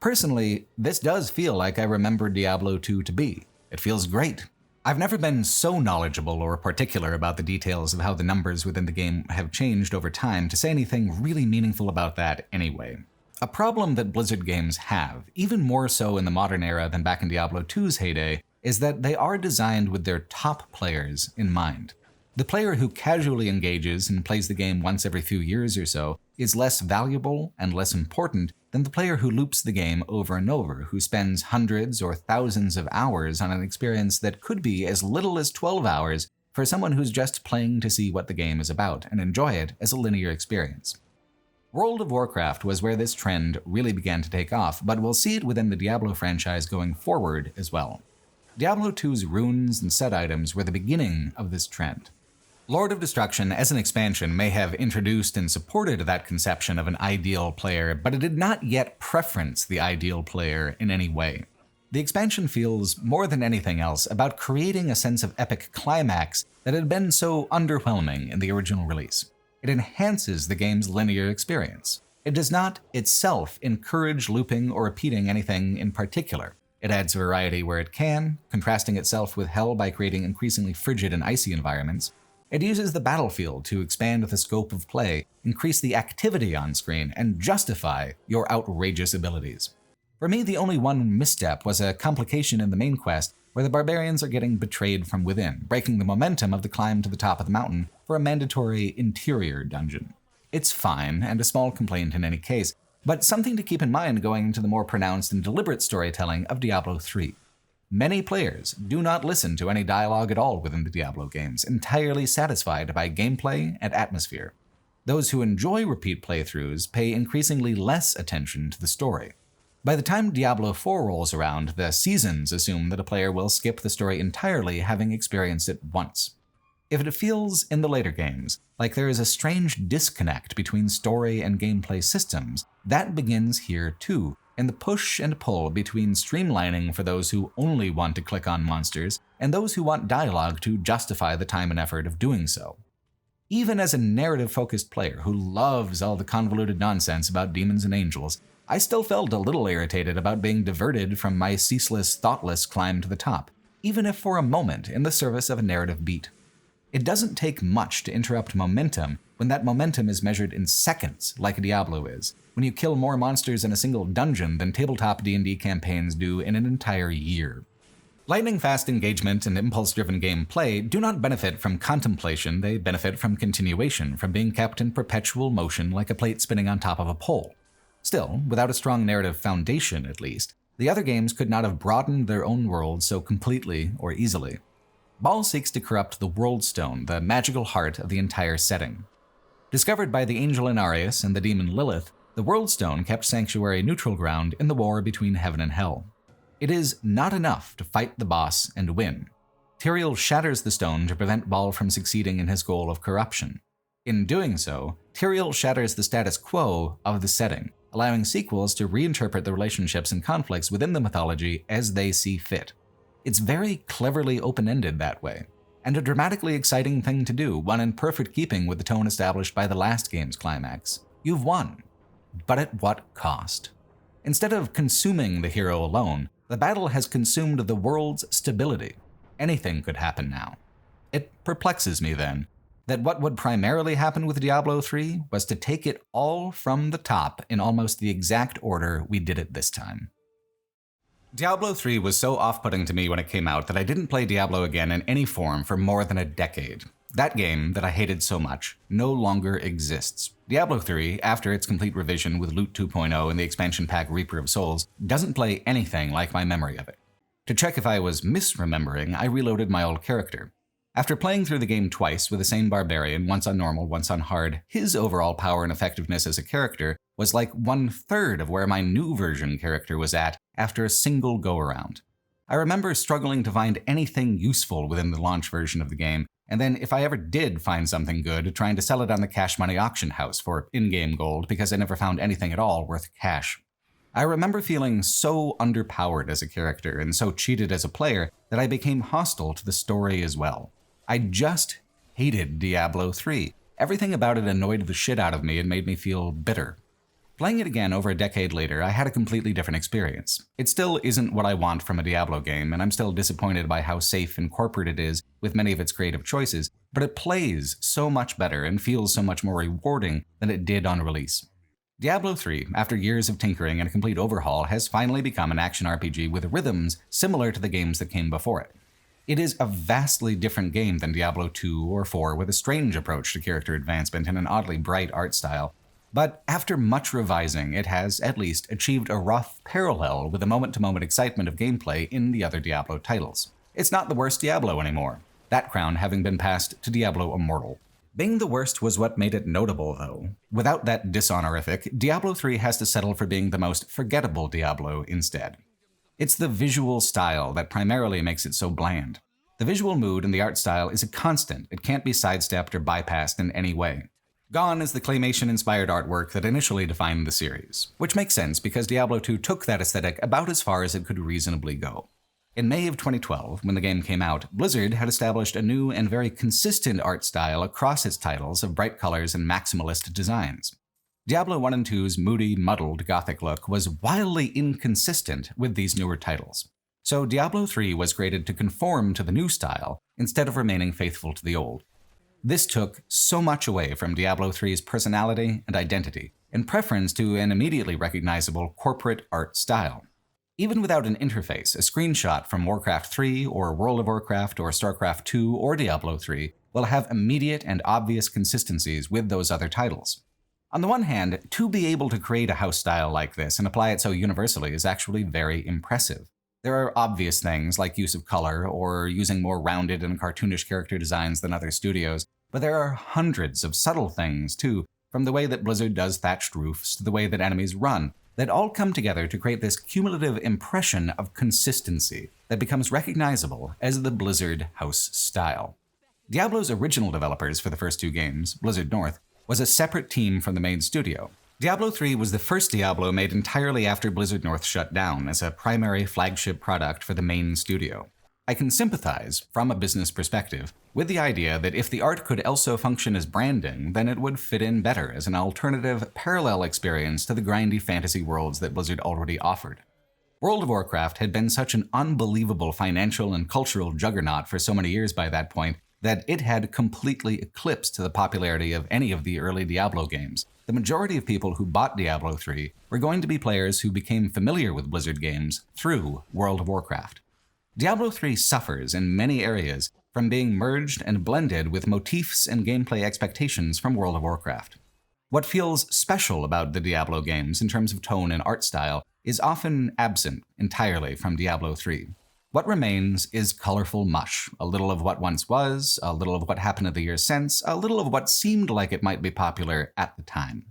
Personally, this does feel like I remember Diablo 2 to be. It feels great. I've never been so knowledgeable or particular about the details of how the numbers within the game have changed over time to say anything really meaningful about that anyway. A problem that Blizzard games have, even more so in the modern era than back in Diablo 2's heyday, is that they are designed with their top players in mind. The player who casually engages and plays the game once every few years or so is less valuable and less important than the player who loops the game over and over, who spends hundreds or thousands of hours on an experience that could be as little as 12 hours for someone who's just playing to see what the game is about and enjoy it as a linear experience. World of Warcraft was where this trend really began to take off, but we'll see it within the Diablo franchise going forward as well. Diablo 2's runes and set items were the beginning of this trend. Lord of Destruction as an expansion may have introduced and supported that conception of an ideal player, but it did not yet preference the ideal player in any way. The expansion feels, more than anything else, about creating a sense of epic climax that had been so underwhelming in the original release. It enhances the game's linear experience. It does not, itself, encourage looping or repeating anything in particular. It adds variety where it can, contrasting itself with Hell by creating increasingly frigid and icy environments. It uses the battlefield to expand the scope of play, increase the activity on screen, and justify your outrageous abilities. For me, the only one misstep was a complication in the main quest where the barbarians are getting betrayed from within, breaking the momentum of the climb to the top of the mountain for a mandatory interior dungeon. It's fine, and a small complaint in any case, but something to keep in mind going into the more pronounced and deliberate storytelling of Diablo 3. Many players do not listen to any dialogue at all within the Diablo games, entirely satisfied by gameplay and atmosphere. Those who enjoy repeat playthroughs pay increasingly less attention to the story. By the time Diablo 4 rolls around, the seasons assume that a player will skip the story entirely, having experienced it once. If it feels in the later games like there is a strange disconnect between story and gameplay systems, that begins here too, in the push and pull between streamlining for those who only want to click on monsters and those who want dialogue to justify the time and effort of doing so. Even as a narrative-focused player who loves all the convoluted nonsense about demons and angels, I still felt a little irritated about being diverted from my ceaseless, thoughtless climb to the top, even if for a moment in the service of a narrative beat. It doesn't take much to interrupt momentum when that momentum is measured in seconds like Diablo is, when you kill more monsters in a single dungeon than tabletop D&D campaigns do in an entire year. Lightning-fast engagement and impulse-driven gameplay do not benefit from contemplation, they benefit from continuation, from being kept in perpetual motion like a plate spinning on top of a pole. Still, without a strong narrative foundation at least, the other games could not have broadened their own worlds so completely or easily. Ball seeks to corrupt the World Stone, the magical heart of the entire setting. Discovered by the angel Inarius and the demon Lilith, the World Stone kept Sanctuary neutral ground in the war between heaven and hell. It is not enough to fight the boss and win. Tyrael shatters the stone to prevent Ball from succeeding in his goal of corruption. In doing so, Tyrael shatters the status quo of the setting, allowing sequels to reinterpret the relationships and conflicts within the mythology as they see fit. It's very cleverly open-ended that way, and a dramatically exciting thing to do, one in perfect keeping with the tone established by the last game's climax. You've won. But at what cost? Instead of consuming the hero alone, the battle has consumed the world's stability. Anything could happen now. It perplexes me, then, that what would primarily happen with Diablo 3 was to take it all from the top in almost the exact order we did it this time. Diablo 3 was so off-putting to me when it came out that I didn't play Diablo again in any form for more than a decade. That game, that I hated so much, no longer exists. Diablo 3, after its complete revision with Loot 2.0 and the expansion pack Reaper of Souls, doesn't play anything like my memory of it. To check if I was misremembering, I reloaded my old character. After playing through the game twice with the same barbarian, once on normal, once on hard, his overall power and effectiveness as a character was like 1/3 of where my new version character was at after a single go-around. I remember struggling to find anything useful within the launch version of the game, and then if I ever did find something good, trying to sell it on the cash money auction house for in-game gold because I never found anything at all worth cash. I remember feeling so underpowered as a character and so cheated as a player that I became hostile to the story as well. I just hated Diablo 3. Everything about it annoyed the shit out of me and made me feel bitter. Playing it again over a decade later, I had a completely different experience. It still isn't what I want from a Diablo game, and I'm still disappointed by how safe and corporate it is with many of its creative choices, but it plays so much better and feels so much more rewarding than it did on release. Diablo 3, after years of tinkering and a complete overhaul, has finally become an action RPG with rhythms similar to the games that came before it. It is a vastly different game than Diablo 2 or 4, with a strange approach to character advancement and an oddly bright art style. But after much revising, it has, at least, achieved a rough parallel with the moment-to-moment excitement of gameplay in the other Diablo titles. It's not the worst Diablo anymore, that crown having been passed to Diablo Immortal. Being the worst was what made it notable, though. Without that dishonorific, Diablo 3 has to settle for being the most forgettable Diablo instead. It's the visual style that primarily makes it so bland. The visual mood and the art style is a constant. It can't be sidestepped or bypassed in any way. Gone is the claymation-inspired artwork that initially defined the series, which makes sense because Diablo 2 took that aesthetic about as far as it could reasonably go. In May of 2012, when the game came out, Blizzard had established a new and very consistent art style across its titles of bright colors and maximalist designs. Diablo 1 and 2's moody, muddled Gothic look was wildly inconsistent with these newer titles. So Diablo 3 was created to conform to the new style instead of remaining faithful to the old. This took so much away from Diablo 3's personality and identity, in preference to an immediately recognizable corporate art style. Even without an interface, a screenshot from Warcraft 3 or World of Warcraft or StarCraft 2 or Diablo 3 will have immediate and obvious consistencies with those other titles. On the one hand, to be able to create a house style like this and apply it so universally is actually very impressive. There are obvious things like use of color or using more rounded and cartoonish character designs than other studios, but there are hundreds of subtle things too, from the way that Blizzard does thatched roofs to the way that enemies run, that all come together to create this cumulative impression of consistency that becomes recognizable as the Blizzard house style. Diablo's original developers for the first two games, Blizzard North, was a separate team from the main studio. Diablo 3 was the first Diablo made entirely after Blizzard North shut down as a primary flagship product for the main studio. I can sympathize, from a business perspective, with the idea that if the art could also function as branding, then it would fit in better as an alternative, parallel experience to the grindy fantasy worlds that Blizzard already offered. World of Warcraft had been such an unbelievable financial and cultural juggernaut for so many years by that point that it had completely eclipsed the popularity of any of the early Diablo games. The majority of people who bought Diablo 3 were going to be players who became familiar with Blizzard games through World of Warcraft. Diablo 3 suffers in many areas from being merged and blended with motifs and gameplay expectations from World of Warcraft. What feels special about the Diablo games in terms of tone and art style is often absent entirely from Diablo 3. What remains is colorful mush, a little of what once was, a little of what happened in the years since, a little of what seemed like it might be popular at the time.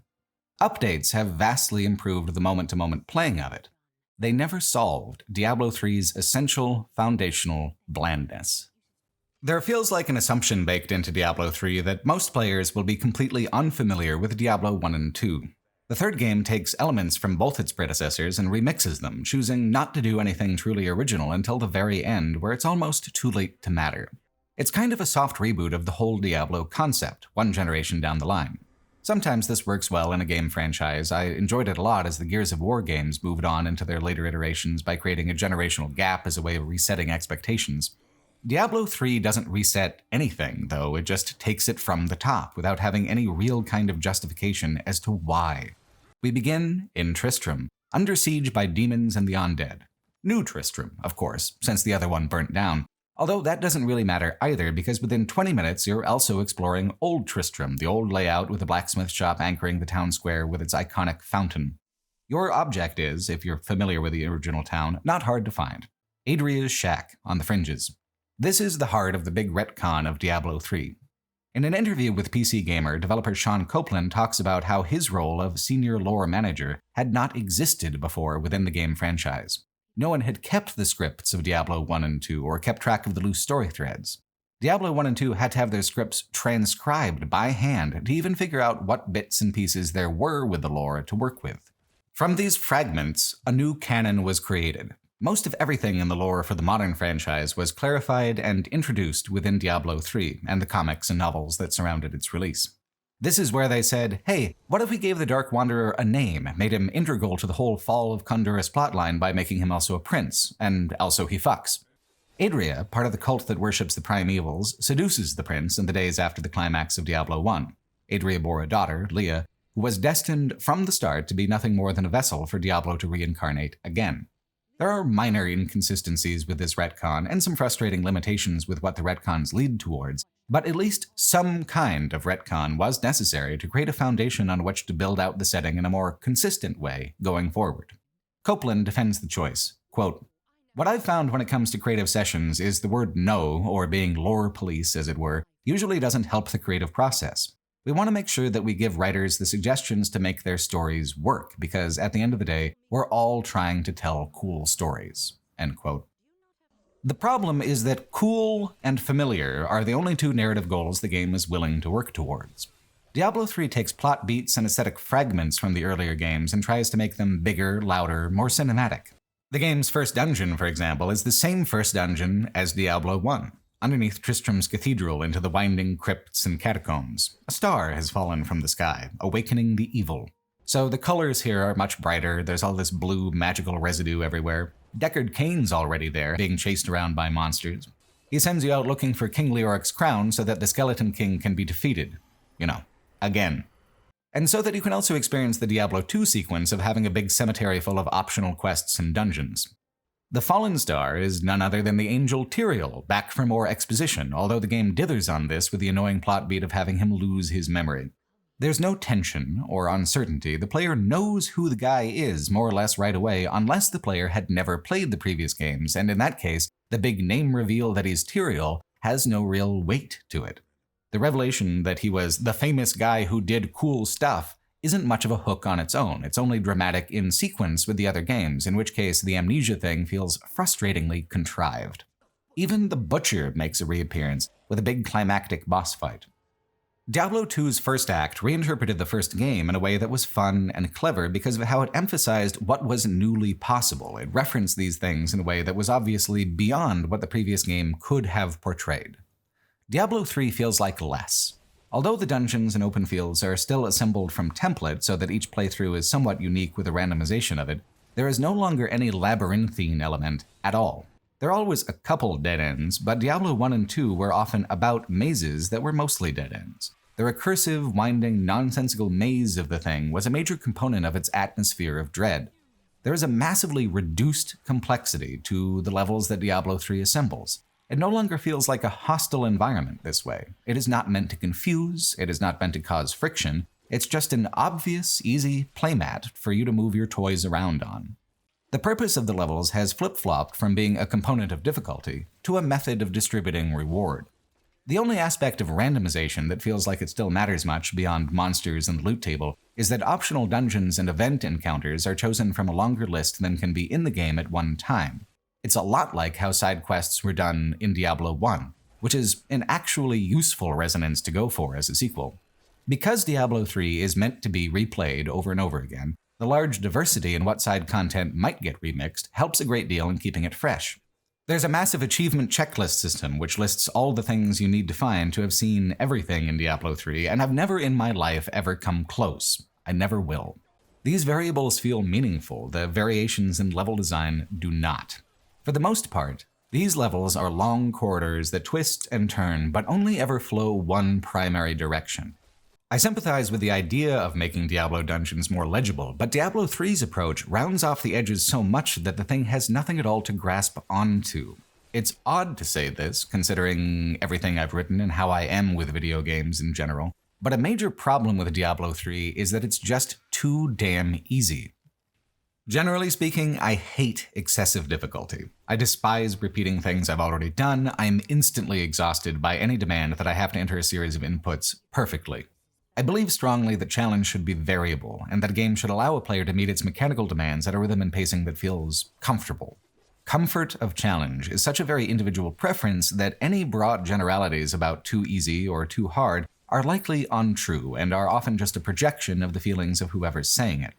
Updates have vastly improved the moment-to-moment playing of it. They never solved Diablo 3's essential, foundational blandness. There feels like an assumption baked into Diablo 3 that most players will be completely unfamiliar with Diablo 1 and 2. The third game takes elements from both its predecessors and remixes them, choosing not to do anything truly original until the very end, where it's almost too late to matter. It's kind of a soft reboot of the whole Diablo concept, one generation down the line. Sometimes this works well in a game franchise. I enjoyed it a lot as the Gears of War games moved on into their later iterations by creating a generational gap as a way of resetting expectations. Diablo 3 doesn't reset anything, though. It just takes it from the top without having any real kind of justification as to why. We begin in Tristram, under siege by demons and the undead. New Tristram, of course, since the other one burnt down. Although that doesn't really matter either, because within 20 minutes you're also exploring Old Tristram, the old layout with the blacksmith shop anchoring the town square with its iconic fountain. Your object is, if you're familiar with the original town, not hard to find. Adria's Shack on the fringes. This is the heart of the big retcon of Diablo 3. In an interview with PC Gamer, developer Sean Copeland talks about how his role of senior lore manager had not existed before within the game franchise. No one had kept the scripts of Diablo 1 and 2 or kept track of the loose story threads. Diablo 1 and 2 had to have their scripts transcribed by hand to even figure out what bits and pieces there were with the lore to work with. From these fragments, a new canon was created. Most of everything in the lore for the modern franchise was clarified and introduced within Diablo 3 and the comics and novels that surrounded its release. This is where they said, hey, what if we gave the Dark Wanderer a name, made him integral to the whole Fall of Kundurus plotline by making him also a prince, and also he fucks. Adria, part of the cult that worships the primevals, seduces the prince in the days after the climax of Diablo 1. Adria bore a daughter, Leah, who was destined from the start to be nothing more than a vessel for Diablo to reincarnate again. There are minor inconsistencies with this retcon and some frustrating limitations with what the retcons lead towards, but at least some kind of retcon was necessary to create a foundation on which to build out the setting in a more consistent way going forward. Copeland defends the choice. Quote, "What I've found when it comes to creative sessions is the word no, or being lore police as it were, usually doesn't help the creative process. We want to make sure that we give writers the suggestions to make their stories work, because at the end of the day, we're all trying to tell cool stories." End quote. The problem is that cool and familiar are the only two narrative goals the game is willing to work towards. Diablo 3 takes plot beats and aesthetic fragments from the earlier games and tries to make them bigger, louder, more cinematic. The game's first dungeon, for example, is the same first dungeon as Diablo 1. Underneath Tristram's cathedral into the winding crypts and catacombs, a star has fallen from the sky, awakening the evil. So the colors here are much brighter, there's all this blue magical residue everywhere. Deckard Cain's already there, being chased around by monsters. He sends you out looking for King Leoric's crown so that the Skeleton King can be defeated. Again. And so that you can also experience the Diablo 2 sequence of having a big cemetery full of optional quests and dungeons. The Fallen Star is none other than the angel Tyrael, back for more exposition, although the game dithers on this with the annoying plot beat of having him lose his memory. There's no tension or uncertainty. The player knows who the guy is more or less right away, unless the player had never played the previous games, and in that case, the big name reveal that he's Tyrael has no real weight to it. The revelation that he was the famous guy who did cool stuff isn't much of a hook on its own. It's only dramatic in sequence with the other games, in which case the amnesia thing feels frustratingly contrived. Even the Butcher makes a reappearance with a big climactic boss fight. Diablo 2's first act reinterpreted the first game in a way that was fun and clever because of how it emphasized what was newly possible. It referenced these things in a way that was obviously beyond what the previous game could have portrayed. Diablo 3 feels like less. Although the dungeons and open fields are still assembled from template so that each playthrough is somewhat unique with the randomization of it, there is no longer any labyrinthine element at all. There are always a couple dead ends, but Diablo 1 and 2 were often about mazes that were mostly dead ends. The recursive, winding, nonsensical maze of the thing was a major component of its atmosphere of dread. There is a massively reduced complexity to the levels that Diablo 3 assembles. It no longer feels like a hostile environment this way. It is not meant to confuse, it is not meant to cause friction, it's just an obvious, easy playmat for you to move your toys around on. The purpose of the levels has flip-flopped from being a component of difficulty to a method of distributing reward. The only aspect of randomization that feels like it still matters much beyond monsters and the loot table is that optional dungeons and event encounters are chosen from a longer list than can be in the game at one time. It's a lot like how side quests were done in Diablo 1, which is an actually useful resonance to go for as a sequel. Because Diablo 3 is meant to be replayed over and over again, the large diversity in what side content might get remixed helps a great deal in keeping it fresh. There's a massive achievement checklist system which lists all the things you need to find to have seen everything in Diablo 3, and I've never in my life ever come close. I never will. These variables feel meaningful, the variations in level design do not. For the most part, these levels are long corridors that twist and turn, but only ever flow one primary direction. I sympathize with the idea of making Diablo dungeons more legible, but Diablo 3's approach rounds off the edges so much that the thing has nothing at all to grasp onto. It's odd to say this, considering everything I've written and how I am with video games in general, but a major problem with Diablo 3 is that it's just too damn easy. Generally speaking, I hate excessive difficulty. I despise repeating things I've already done. I'm instantly exhausted by any demand that I have to enter a series of inputs perfectly. I believe strongly that challenge should be variable, and that a game should allow a player to meet its mechanical demands at a rhythm and pacing that feels comfortable. Comfort of challenge is such a very individual preference that any broad generalities about too easy or too hard are likely untrue and are often just a projection of the feelings of whoever's saying it.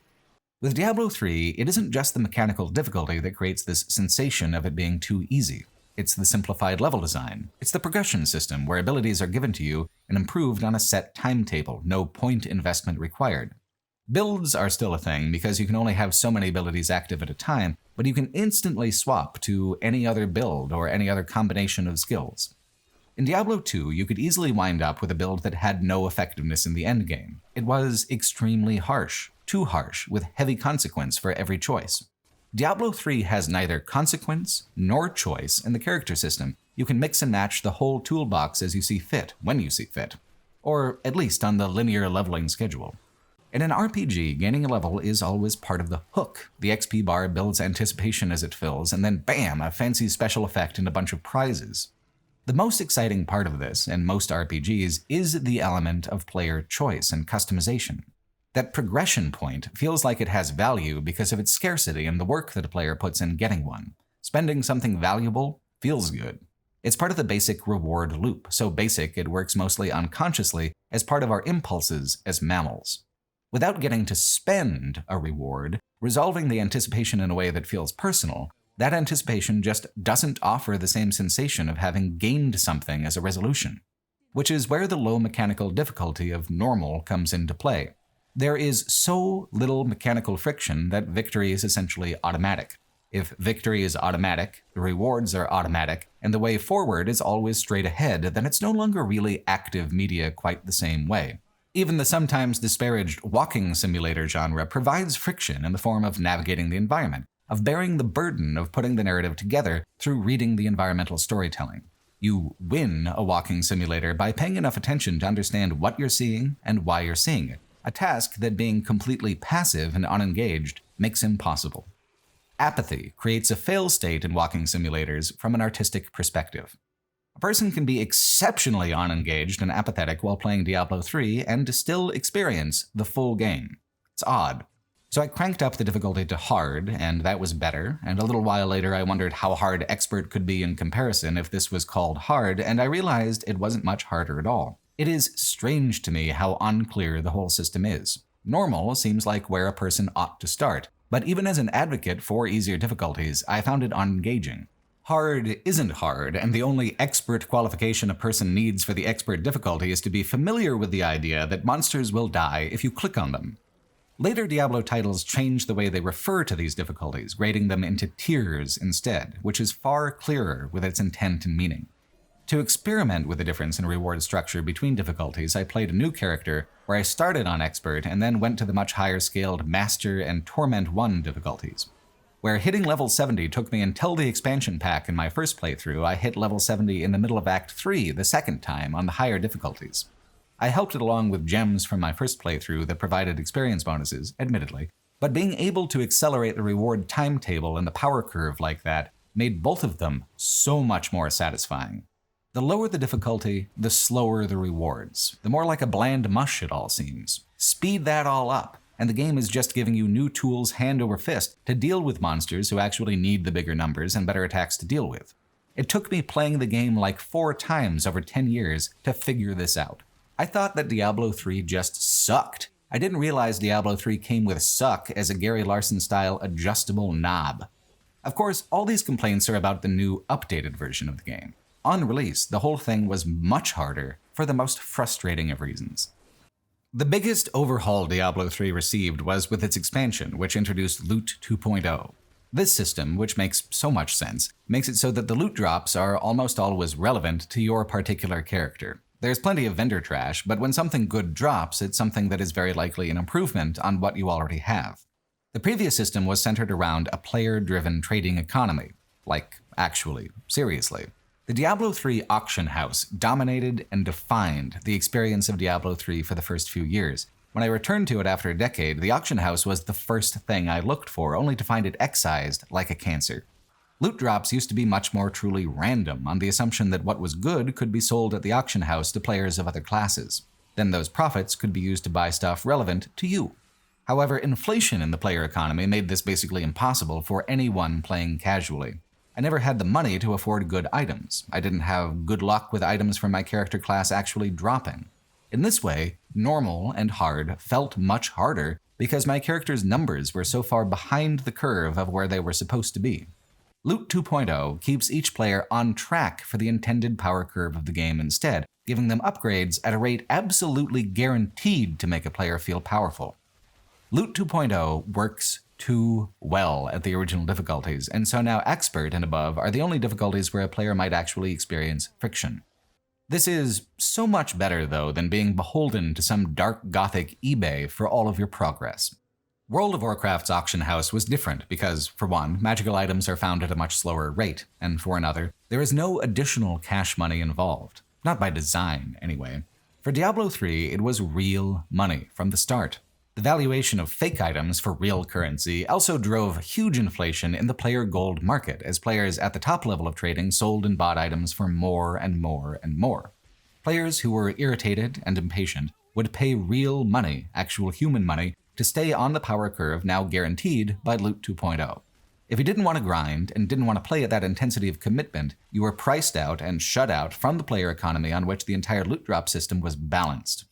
With Diablo 3, it isn't just the mechanical difficulty that creates this sensation of it being too easy. It's the simplified level design. It's the progression system where abilities are given to you and improved on a set timetable, no point investment required. Builds are still a thing because you can only have so many abilities active at a time, but you can instantly swap to any other build or any other combination of skills. In Diablo 2, you could easily wind up with a build that had no effectiveness in the endgame. It was extremely harsh. Too harsh, with heavy consequence for every choice. Diablo 3 has neither consequence nor choice in the character system. You can mix and match the whole toolbox as you see fit, when you see fit. Or at least on the linear leveling schedule. In an RPG, gaining a level is always part of the hook. The XP bar builds anticipation as it fills, and then bam, a fancy special effect and a bunch of prizes. The most exciting part of this, in most RPGs, is the element of player choice and customization. That progression point feels like it has value because of its scarcity and the work that a player puts in getting one. Spending something valuable feels good. It's part of the basic reward loop, so basic it works mostly unconsciously as part of our impulses as mammals. Without getting to spend a reward, resolving the anticipation in a way that feels personal, that anticipation just doesn't offer the same sensation of having gained something as a resolution, which is where the low mechanical difficulty of normal comes into play. There is so little mechanical friction that victory is essentially automatic. If victory is automatic, the rewards are automatic, and the way forward is always straight ahead, then it's no longer really active media quite the same way. Even the sometimes disparaged walking simulator genre provides friction in the form of navigating the environment, of bearing the burden of putting the narrative together through reading the environmental storytelling. You win a walking simulator by paying enough attention to understand what you're seeing and why you're seeing it, a task that being completely passive and unengaged makes impossible. Apathy creates a fail state in walking simulators from an artistic perspective. A person can be exceptionally unengaged and apathetic while playing Diablo 3 and still experience the full game. It's odd. So I cranked up the difficulty to hard, and that was better, and a little while later I wondered how hard expert could be in comparison if this was called hard, and I realized it wasn't much harder at all. It is strange to me how unclear the whole system is. Normal seems like where a person ought to start, but even as an advocate for easier difficulties, I found it unengaging. Hard isn't hard, and the only expert qualification a person needs for the expert difficulty is to be familiar with the idea that monsters will die if you click on them. Later Diablo titles changed the way they refer to these difficulties, grading them into tiers instead, which is far clearer with its intent and meaning. To experiment with the difference in reward structure between difficulties, I played a new character where I started on Expert and then went to the much higher scaled Master and Torment 1 difficulties. Where hitting level 70 took me until the expansion pack in my first playthrough, I hit level 70 in the middle of Act 3 the second time on the higher difficulties. I helped it along with gems from my first playthrough that provided experience bonuses, admittedly, but being able to accelerate the reward timetable and the power curve like that made both of them so much more satisfying. The lower the difficulty, the slower the rewards. The more like a bland mush it all seems. Speed that all up, and the game is just giving you new tools hand over fist to deal with monsters who actually need the bigger numbers and better attacks to deal with. It took me playing the game like 4 times over 10 years to figure this out. I thought that Diablo 3 just sucked. I didn't realize Diablo 3 came with suck as a Gary Larson-style adjustable knob. Of course, all these complaints are about the new updated version of the game. On release, the whole thing was much harder for the most frustrating of reasons. The biggest overhaul Diablo 3 received was with its expansion, which introduced Loot 2.0. This system, which makes so much sense, makes it so that the loot drops are almost always relevant to your particular character. There's plenty of vendor trash, but when something good drops, it's something that is very likely an improvement on what you already have. The previous system was centered around a player-driven trading economy. Like, actually, seriously. The Diablo 3 auction house dominated and defined the experience of Diablo 3 for the first few years. When I returned to it after a decade, the auction house was the first thing I looked for, only to find it excised like a cancer. Loot drops used to be much more truly random, on the assumption that what was good could be sold at the auction house to players of other classes. Then those profits could be used to buy stuff relevant to you. However, inflation in the player economy made this basically impossible for anyone playing casually. I never had the money to afford good items. I didn't have good luck with items from my character class actually dropping. In this way, normal and hard felt much harder because my character's numbers were so far behind the curve of where they were supposed to be. Loot 2.0 keeps each player on track for the intended power curve of the game instead, giving them upgrades at a rate absolutely guaranteed to make a player feel powerful. Loot 2.0 works too well at the original difficulties, and so now Expert and above are the only difficulties where a player might actually experience friction. This is so much better, though, than being beholden to some dark gothic eBay for all of your progress. World of Warcraft's auction house was different because, for one, magical items are found at a much slower rate, and for another, there is no additional cash money involved. Not by design, anyway. For Diablo 3, it was real money from the start. The valuation of fake items for real currency also drove huge inflation in the player gold market, as players at the top level of trading sold and bought items for more and more and more. Players who were irritated and impatient would pay real money, actual human money, to stay on the power curve now guaranteed by Loot 2.0. If you didn't want to grind and didn't want to play at that intensity of commitment, you were priced out and shut out from the player economy on which the entire loot drop system was balanced.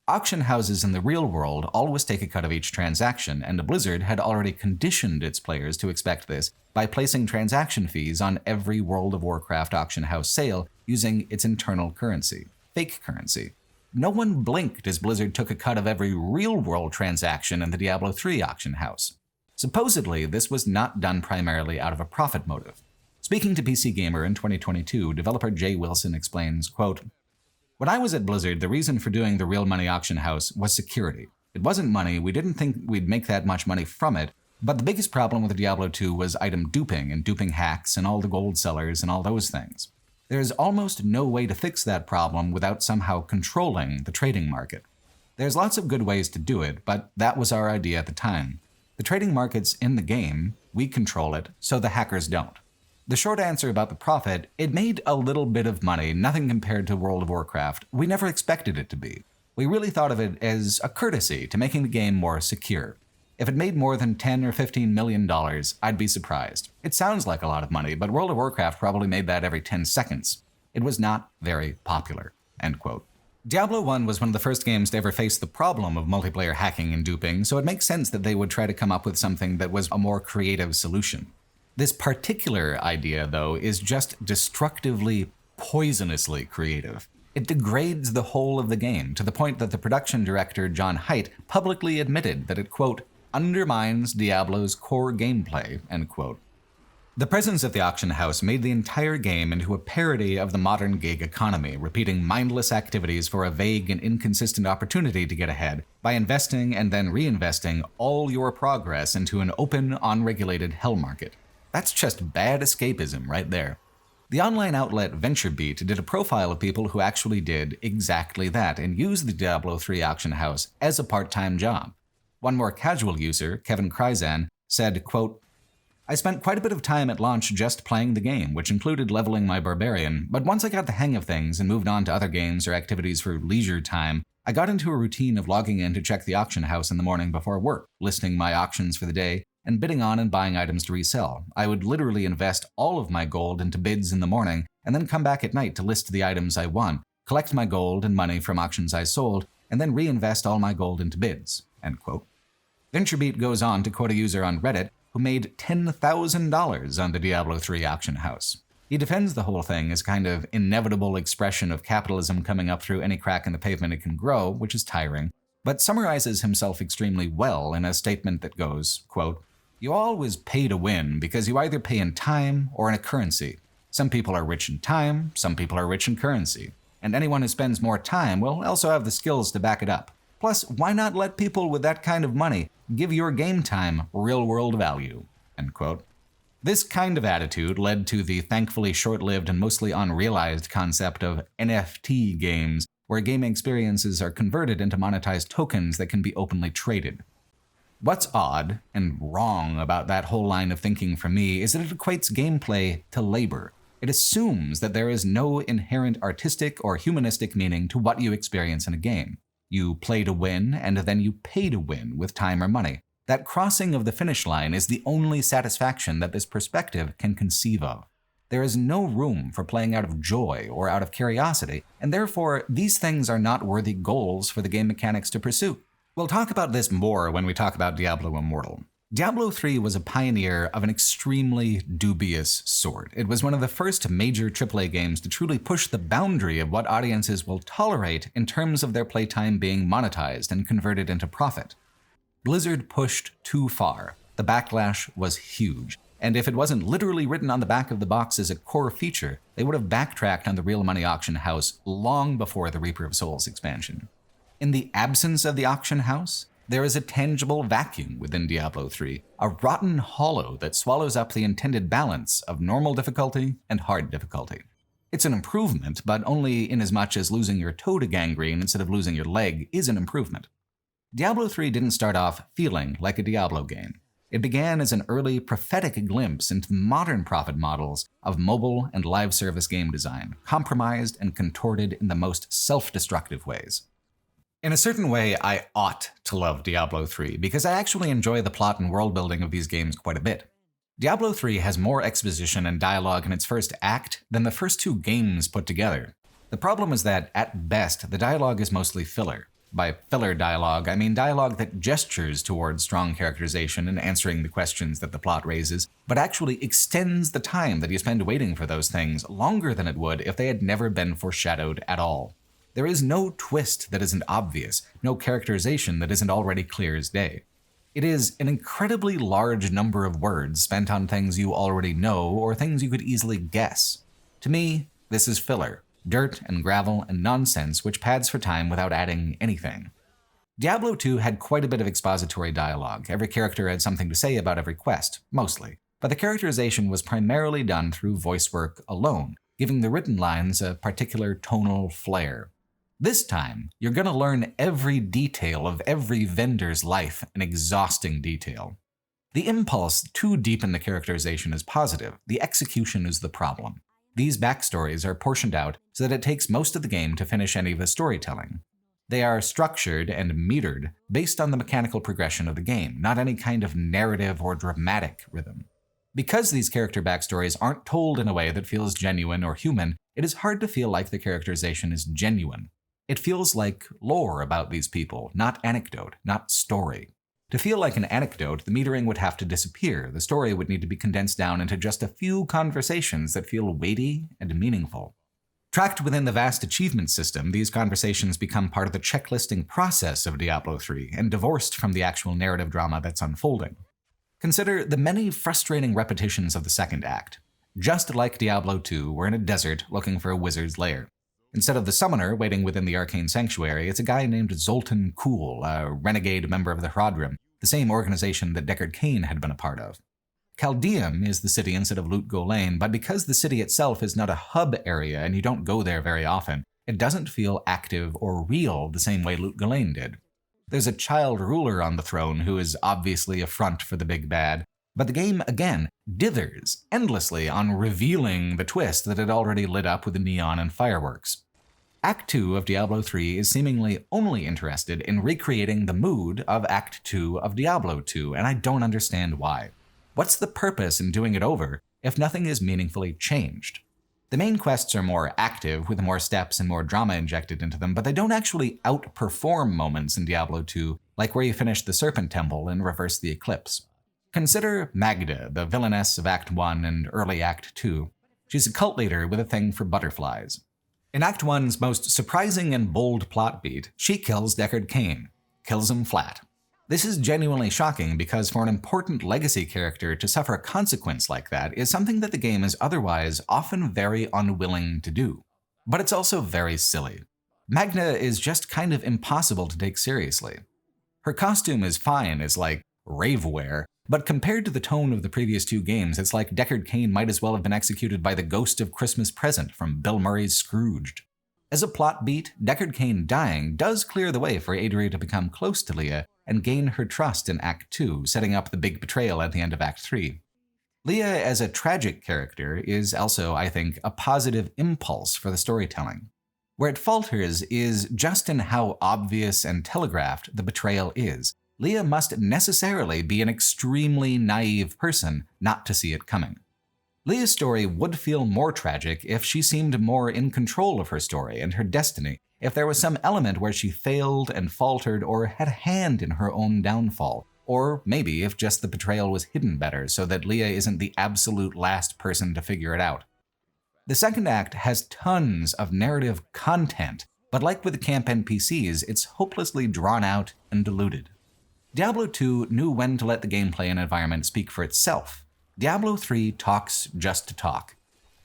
Auction houses in the real world always take a cut of each transaction, and Blizzard had already conditioned its players to expect this by placing transaction fees on every World of Warcraft auction house sale using its internal currency, fake currency. No one blinked as Blizzard took a cut of every real-world transaction in the Diablo 3 auction house. Supposedly, this was not done primarily out of a profit motive. Speaking to PC Gamer in 2022, developer Jay Wilson explains, quote, "When I was at Blizzard, the reason for doing the real money auction house was security. It wasn't money, we didn't think we'd make that much money from it, but the biggest problem with Diablo 2 was item duping and duping hacks and all the gold sellers and all those things. There's almost no way to fix that problem without somehow controlling the trading market. There's lots of good ways to do it, but that was our idea at the time. The trading market's in the game, we control it, so the hackers don't." The short answer about the profit, it made a little bit of money, nothing compared to World of Warcraft. We never expected it to be. We really thought of it as a courtesy to making the game more secure. If it made more than $10 or $15 million, I'd be surprised. It sounds like a lot of money, but World of Warcraft probably made that every 10 seconds. It was not very popular." End quote. Diablo 1 was one of the first games to ever face the problem of multiplayer hacking and duping, so it makes sense that they would try to come up with something that was a more creative solution. This particular idea, though, is just destructively, poisonously creative. It degrades the whole of the game, to the point that the production director, John Haidt, publicly admitted that it, quote, "undermines Diablo's core gameplay," end quote. The presence of the auction house made the entire game into a parody of the modern gig economy, repeating mindless activities for a vague and inconsistent opportunity to get ahead by investing and then reinvesting all your progress into an open, unregulated hell market. That's just bad escapism right there. The online outlet VentureBeat did a profile of people who actually did exactly that and used the Diablo 3 auction house as a part-time job. One more casual user, Kevin Kryzan, said, quote, "I spent quite a bit of time at launch just playing the game, which included leveling my barbarian, but once I got the hang of things and moved on to other games or activities for leisure time, I got into a routine of logging in to check the auction house in the morning before work, listing my auctions for the day, and bidding on and buying items to resell. I would literally invest all of my gold into bids in the morning, and then come back at night to list the items I won, collect my gold and money from auctions I sold, and then reinvest all my gold into bids." End quote. VentureBeat goes on to quote a user on Reddit who made $10,000 on the Diablo 3 auction house. He defends the whole thing as a kind of inevitable expression of capitalism coming up through any crack in the pavement it can grow, which is tiring, but summarizes himself extremely well in a statement that goes, quote, "You always pay to win because you either pay in time or in a currency. Some people are rich in time, some people are rich in currency. And anyone who spends more time will also have the skills to back it up. Plus, why not let people with that kind of money give your game time real-world value?" End quote. This kind of attitude led to the thankfully short-lived and mostly unrealized concept of NFT games, where gaming experiences are converted into monetized tokens that can be openly traded. What's odd and wrong about that whole line of thinking for me is that it equates gameplay to labor. It assumes that there is no inherent artistic or humanistic meaning to what you experience in a game. You play to win, and then you pay to win with time or money. That crossing of the finish line is the only satisfaction that this perspective can conceive of. There is no room for playing out of joy or out of curiosity, and therefore these things are not worthy goals for the game mechanics to pursue. We'll talk about this more when we talk about Diablo Immortal. Diablo 3 was a pioneer of an extremely dubious sort. It was one of the first major AAA games to truly push the boundary of what audiences will tolerate in terms of their playtime being monetized and converted into profit. Blizzard pushed too far. The backlash was huge. And if it wasn't literally written on the back of the box as a core feature, they would have backtracked on the real money auction house long before the Reaper of Souls expansion. In the absence of the auction house, there is a tangible vacuum within Diablo 3, a rotten hollow that swallows up the intended balance of normal difficulty and hard difficulty. It's an improvement, but only inasmuch as losing your toe to gangrene instead of losing your leg is an improvement. Diablo 3 didn't start off feeling like a Diablo game. It began as an early prophetic glimpse into modern profit models of mobile and live service game design, compromised and contorted in the most self-destructive ways. In a certain way, I ought to love Diablo 3 because I actually enjoy the plot and world building of these games quite a bit. Diablo 3 has more exposition and dialogue in its first act than the first two games put together. The problem is that, at best, the dialogue is mostly filler. By filler dialogue, I mean dialogue that gestures towards strong characterization and answering the questions that the plot raises, but actually extends the time that you spend waiting for those things longer than it would if they had never been foreshadowed at all. There is no twist that isn't obvious, no characterization that isn't already clear as day. It is an incredibly large number of words spent on things you already know or things you could easily guess. To me, this is filler, dirt and gravel and nonsense which pads for time without adding anything. Diablo 2 had quite a bit of expository dialogue. Every character had something to say about every quest, mostly, but the characterization was primarily done through voice work alone, giving the written lines a particular tonal flair. This time, you're going to learn every detail of every vendor's life in exhausting detail. The impulse to deepen the characterization is positive, the execution is the problem. These backstories are portioned out so that it takes most of the game to finish any of the storytelling. They are structured and metered based on the mechanical progression of the game, not any kind of narrative or dramatic rhythm. Because these character backstories aren't told in a way that feels genuine or human, it is hard to feel like the characterization is genuine. It feels like lore about these people, not anecdote, not story. To feel like an anecdote, the metering would have to disappear. The story would need to be condensed down into just a few conversations that feel weighty and meaningful. Tracked within the vast achievement system, these conversations become part of the checklisting process of Diablo 3 and divorced from the actual narrative drama that's unfolding. Consider the many frustrating repetitions of the second act. Just like Diablo 2, we're in a desert looking for a wizard's lair. Instead of the summoner waiting within the arcane sanctuary, it's a guy named Zoltan Kuhl, a renegade member of the Hrodrim, the same organization that Deckard Cain had been a part of. Chaldeum is the city instead of Lut Gholein, but because the city itself is not a hub area and you don't go there very often, it doesn't feel active or real the same way Lut Gholein did. There's a child ruler on the throne who is obviously a front for the big bad, but the game, again, dithers endlessly on revealing the twist that it already lit up with the neon and fireworks. Act 2 of Diablo 3 is seemingly only interested in recreating the mood of Act 2 of Diablo 2, and I don't understand why. What's the purpose in doing it over if nothing is meaningfully changed? The main quests are more active, with more steps and more drama injected into them, but they don't actually outperform moments in Diablo 2, like where you finish the Serpent Temple and reverse the Eclipse. Consider Magda, the villainess of Act 1 and early Act 2. She's a cult leader with a thing for butterflies. In Act 1's most surprising and bold plot beat, she kills Deckard Cain. Kills him flat. This is genuinely shocking because for an important legacy character to suffer a consequence like that is something that the game is otherwise often very unwilling to do. But it's also very silly. Magda is just kind of impossible to take seriously. Her costume is fine as like raveware, but compared to the tone of the previous two games, it's like Deckard Cain might as well have been executed by the ghost of Christmas Present from Bill Murray's Scrooged. As a plot beat, Deckard Cain dying does clear the way for Adria to become close to Leah and gain her trust in Act 2, setting up the big betrayal at the end of Act 3. Leah as a tragic character is also, I think, a positive impulse for the storytelling. Where it falters is just in how obvious and telegraphed the betrayal is. Leah must necessarily be an extremely naive person not to see it coming. Leah's story would feel more tragic if she seemed more in control of her story and her destiny, if there was some element where she failed and faltered or had a hand in her own downfall, or maybe if just the betrayal was hidden better so that Leah isn't the absolute last person to figure it out. The second act has tons of narrative content, but like with the camp NPCs, it's hopelessly drawn out and diluted. Diablo 2 knew when to let the gameplay and environment speak for itself. Diablo 3 talks just to talk.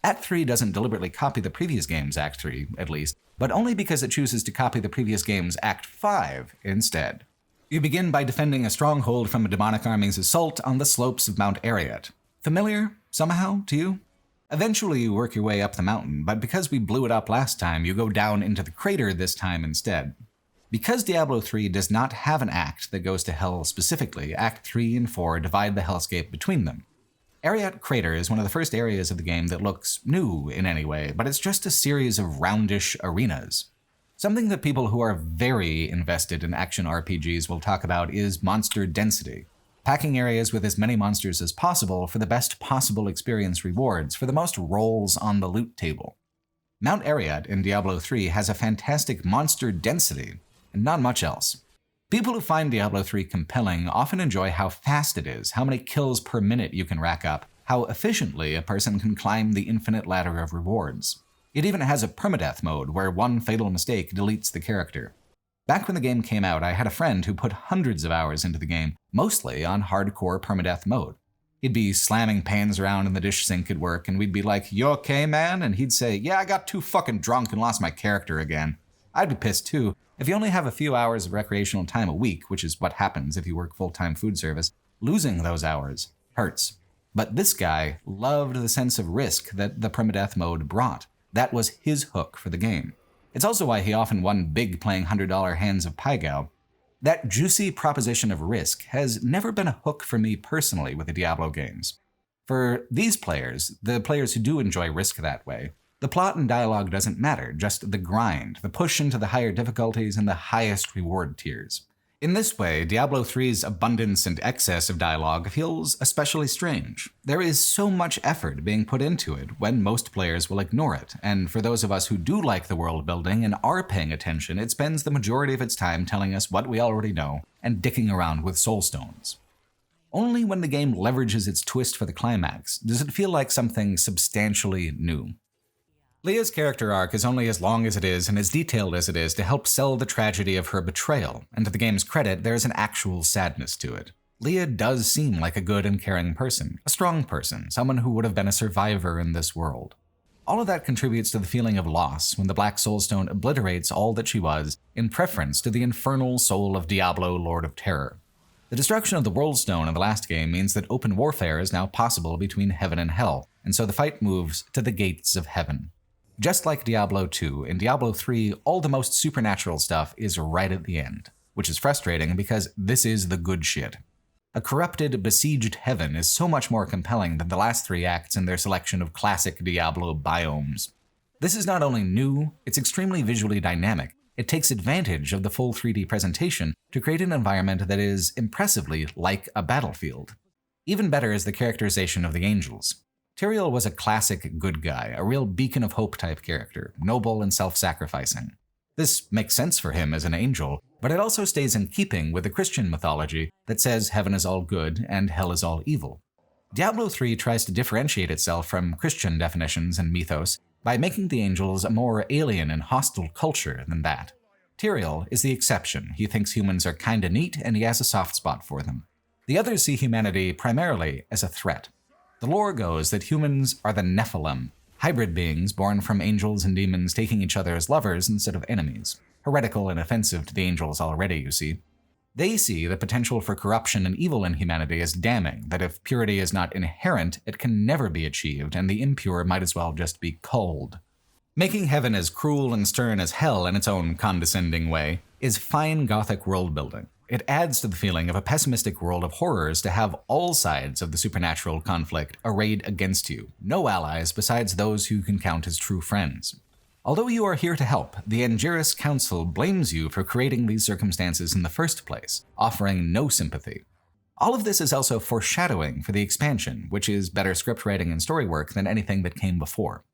Act 3 doesn't deliberately copy the previous game's Act 3, at least, but only because it chooses to copy the previous game's Act 5 instead. You begin by defending a stronghold from a demonic army's assault on the slopes of Mount Arreat. Familiar, somehow, to you? Eventually you work your way up the mountain, but because we blew it up last time, you go down into the crater this time instead. Because Diablo 3 does not have an act that goes to hell specifically, Act 3 and 4 divide the hellscape between them. Arreat Crater is one of the first areas of the game that looks new in any way, but it's just a series of roundish arenas. Something that people who are very invested in action RPGs will talk about is monster density. Packing areas with as many monsters as possible for the best possible experience rewards for the most rolls on the loot table. Mount Arreat in Diablo 3 has a fantastic monster density, and not much else. People who find Diablo 3 compelling often enjoy how fast it is, how many kills per minute you can rack up, how efficiently a person can climb the infinite ladder of rewards. It even has a permadeath mode where one fatal mistake deletes the character. Back when the game came out, I had a friend who put hundreds of hours into the game, mostly on hardcore permadeath mode. He'd be slamming pans around in the dish sink at work, and we'd be like, "You okay, man?" And he'd say, "Yeah, I got too fucking drunk and lost my character again." I'd be pissed too. If you only have a few hours of recreational time a week, which is what happens if you work full-time food service, losing those hours hurts. But this guy loved the sense of risk that the permadeath mode brought. That was his hook for the game. It's also why he often won big playing $100 hands of Paigao. That juicy proposition of risk has never been a hook for me personally with the Diablo games. For these players, the players who do enjoy risk that way, the plot and dialogue doesn't matter, just the grind, the push into the higher difficulties and the highest reward tiers. In this way, Diablo 3's abundance and excess of dialogue feels especially strange. There is so much effort being put into it when most players will ignore it, and for those of us who do like the world building and are paying attention, it spends the majority of its time telling us what we already know and dicking around with soulstones. Only when the game leverages its twist for the climax does it feel like something substantially new. Leah's character arc is only as long as it is and as detailed as it is to help sell the tragedy of her betrayal, and to the game's credit, there is an actual sadness to it. Leah does seem like a good and caring person, a strong person, someone who would have been a survivor in this world. All of that contributes to the feeling of loss when the Black Soulstone obliterates all that she was in preference to the infernal soul of Diablo, Lord of Terror. The destruction of the World Stone in the last game means that open warfare is now possible between heaven and hell, and so the fight moves to the gates of heaven. Just like Diablo 2, in Diablo 3, all the most supernatural stuff is right at the end, which is frustrating because this is the good shit. A corrupted, besieged heaven is so much more compelling than the last 3 acts in their selection of classic Diablo biomes. This is not only new, it's extremely visually dynamic. It takes advantage of the full 3D presentation to create an environment that is impressively like a battlefield. Even better is the characterization of the angels. Tyrael was a classic good guy, a real beacon of hope type character, noble and self-sacrificing. This makes sense for him as an angel, but it also stays in keeping with the Christian mythology that says heaven is all good and hell is all evil. Diablo 3 tries to differentiate itself from Christian definitions and mythos by making the angels a more alien and hostile culture than that. Tyrael is the exception. He thinks humans are kinda neat and he has a soft spot for them. The others see humanity primarily as a threat. The lore goes that humans are the Nephilim, hybrid beings born from angels and demons taking each other as lovers instead of enemies. Heretical and offensive to the angels already, you see. They see the potential for corruption and evil in humanity as damning, that if purity is not inherent, it can never be achieved, and the impure might as well just be culled. Making heaven as cruel and stern as hell in its own condescending way is fine Gothic world building. It adds to the feeling of a pessimistic world of horrors to have all sides of the supernatural conflict arrayed against you, no allies besides those who you can count as true friends. Although you are here to help, the Angiris Council blames you for creating these circumstances in the first place, offering no sympathy. All of this is also foreshadowing for the expansion, which is better script writing and story work than anything that came before.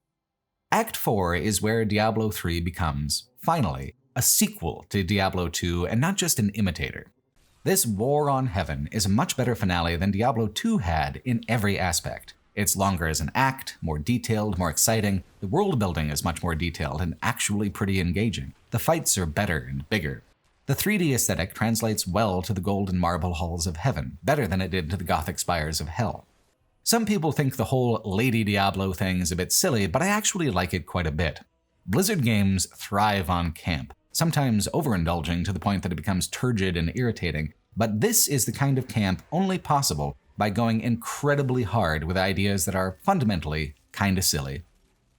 Act 4 is where Diablo 3 becomes, finally, a sequel to Diablo 2 and not just an imitator. This War on Heaven is a much better finale than Diablo 2 had in every aspect. It's longer as an act, more detailed, more exciting, the world building is much more detailed and actually pretty engaging. The fights are better and bigger. The 3D aesthetic translates well to the golden marble halls of heaven, better than it did to the Gothic spires of hell. Some people think the whole Lady Diablo thing is a bit silly, but I actually like it quite a bit. Blizzard games thrive on camp, sometimes overindulging to the point that it becomes turgid and irritating, but this is the kind of camp only possible by going incredibly hard with ideas that are fundamentally kinda silly.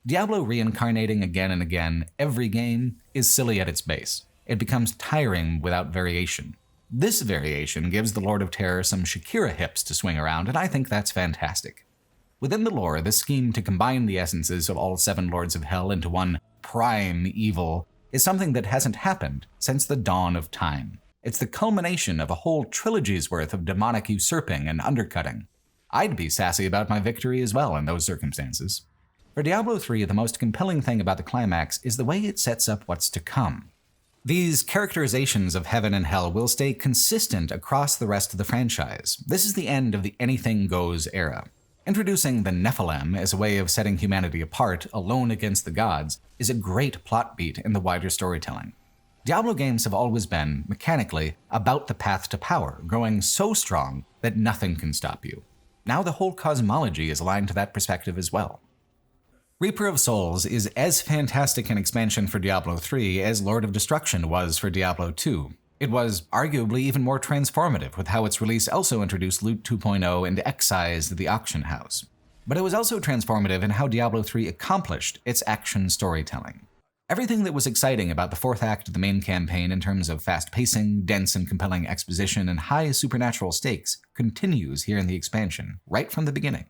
Diablo reincarnating again and again every game is silly at its base. It becomes tiring without variation. This variation gives the Lord of Terror some Shakira hips to swing around, and I think that's fantastic. Within the lore, this scheme to combine the essences of all 7 Lords of Hell into one prime evil is something that hasn't happened since the dawn of time. It's the culmination of a whole trilogy's worth of demonic usurping and undercutting. I'd be sassy about my victory as well in those circumstances. For Diablo 3, the most compelling thing about the climax is the way it sets up what's to come. These characterizations of heaven and hell will stay consistent across the rest of the franchise. This is the end of the anything goes era. Introducing the Nephilim as a way of setting humanity apart, alone against the gods, is a great plot beat in the wider storytelling. Diablo games have always been, mechanically, about the path to power, growing so strong that nothing can stop you. Now the whole cosmology is aligned to that perspective as well. Reaper of Souls is as fantastic an expansion for Diablo 3 as Lord of Destruction was for Diablo 2. It was arguably even more transformative, with how its release also introduced Loot 2.0 and excised the auction house. But it was also transformative in how Diablo 3 accomplished its action storytelling. Everything that was exciting about the fourth act of the main campaign in terms of fast pacing, dense and compelling exposition, and high supernatural stakes continues here in the expansion, right from the beginning.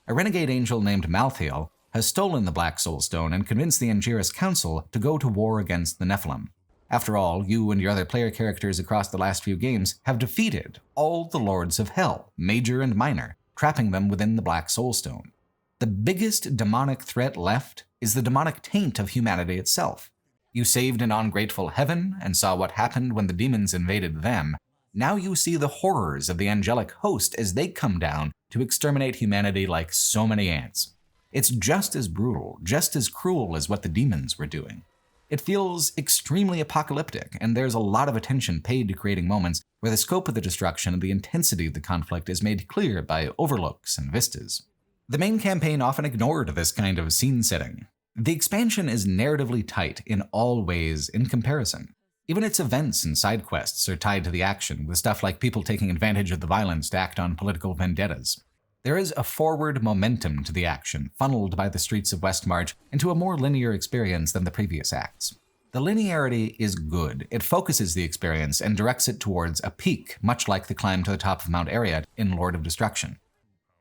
A renegade angel named Malthael has stolen the Black Soul Stone and convinced the Angiras Council to go to war against the Nephilim. After all, you and your other player characters across the last few games have defeated all the Lords of Hell, major and minor, trapping them within the Black Soul Stone. The biggest demonic threat left is the demonic taint of humanity itself. You saved an ungrateful heaven and saw what happened when the demons invaded them. Now you see the horrors of the angelic host as they come down to exterminate humanity like so many ants. It's just as brutal, just as cruel as what the demons were doing. It feels extremely apocalyptic, and there's a lot of attention paid to creating moments where the scope of the destruction and the intensity of the conflict is made clear by overlooks and vistas. The main campaign often ignored this kind of scene setting. The expansion is narratively tight in all ways in comparison. Even its events and side quests are tied to the action, with stuff like people taking advantage of the violence to act on political vendettas. There is a forward momentum to the action, funneled by the streets of Westmarch into a more linear experience than the previous acts. The linearity is good. It focuses the experience and directs it towards a peak, much like the climb to the top of Mount Ariad in Lord of Destruction.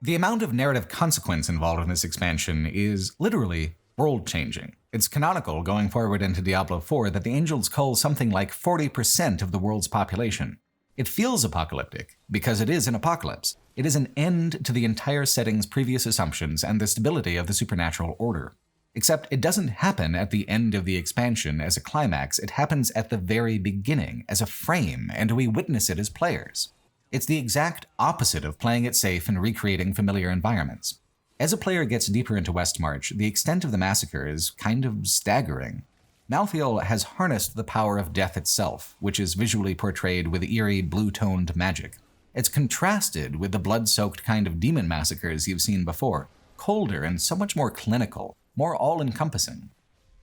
The amount of narrative consequence involved in this expansion is literally world-changing. It's canonical going forward into Diablo 4 that the angels cull something like 40% of the world's population. It feels apocalyptic because it is an apocalypse. It is an end to the entire setting's previous assumptions and the stability of the supernatural order. Except it doesn't happen at the end of the expansion as a climax, it happens at the very beginning as a frame, and we witness it as players. It's the exact opposite of playing it safe and recreating familiar environments. As a player gets deeper into Westmarch, the extent of the massacre is kind of staggering. Malthael has harnessed the power of death itself, which is visually portrayed with eerie blue-toned magic. It's contrasted with the blood-soaked kind of demon massacres you've seen before, colder and so much more clinical, more all-encompassing.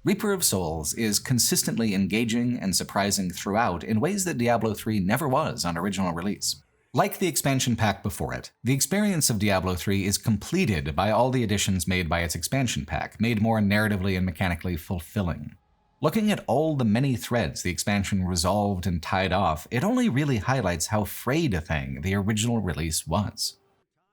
Reaper of Souls is consistently engaging and surprising throughout in ways that Diablo 3 never was on original release. Like the expansion pack before it, the experience of Diablo 3 is completed by all the additions made by its expansion pack, made more narratively and mechanically fulfilling. Looking at all the many threads the expansion resolved and tied off, it only really highlights how frayed a thing the original release was.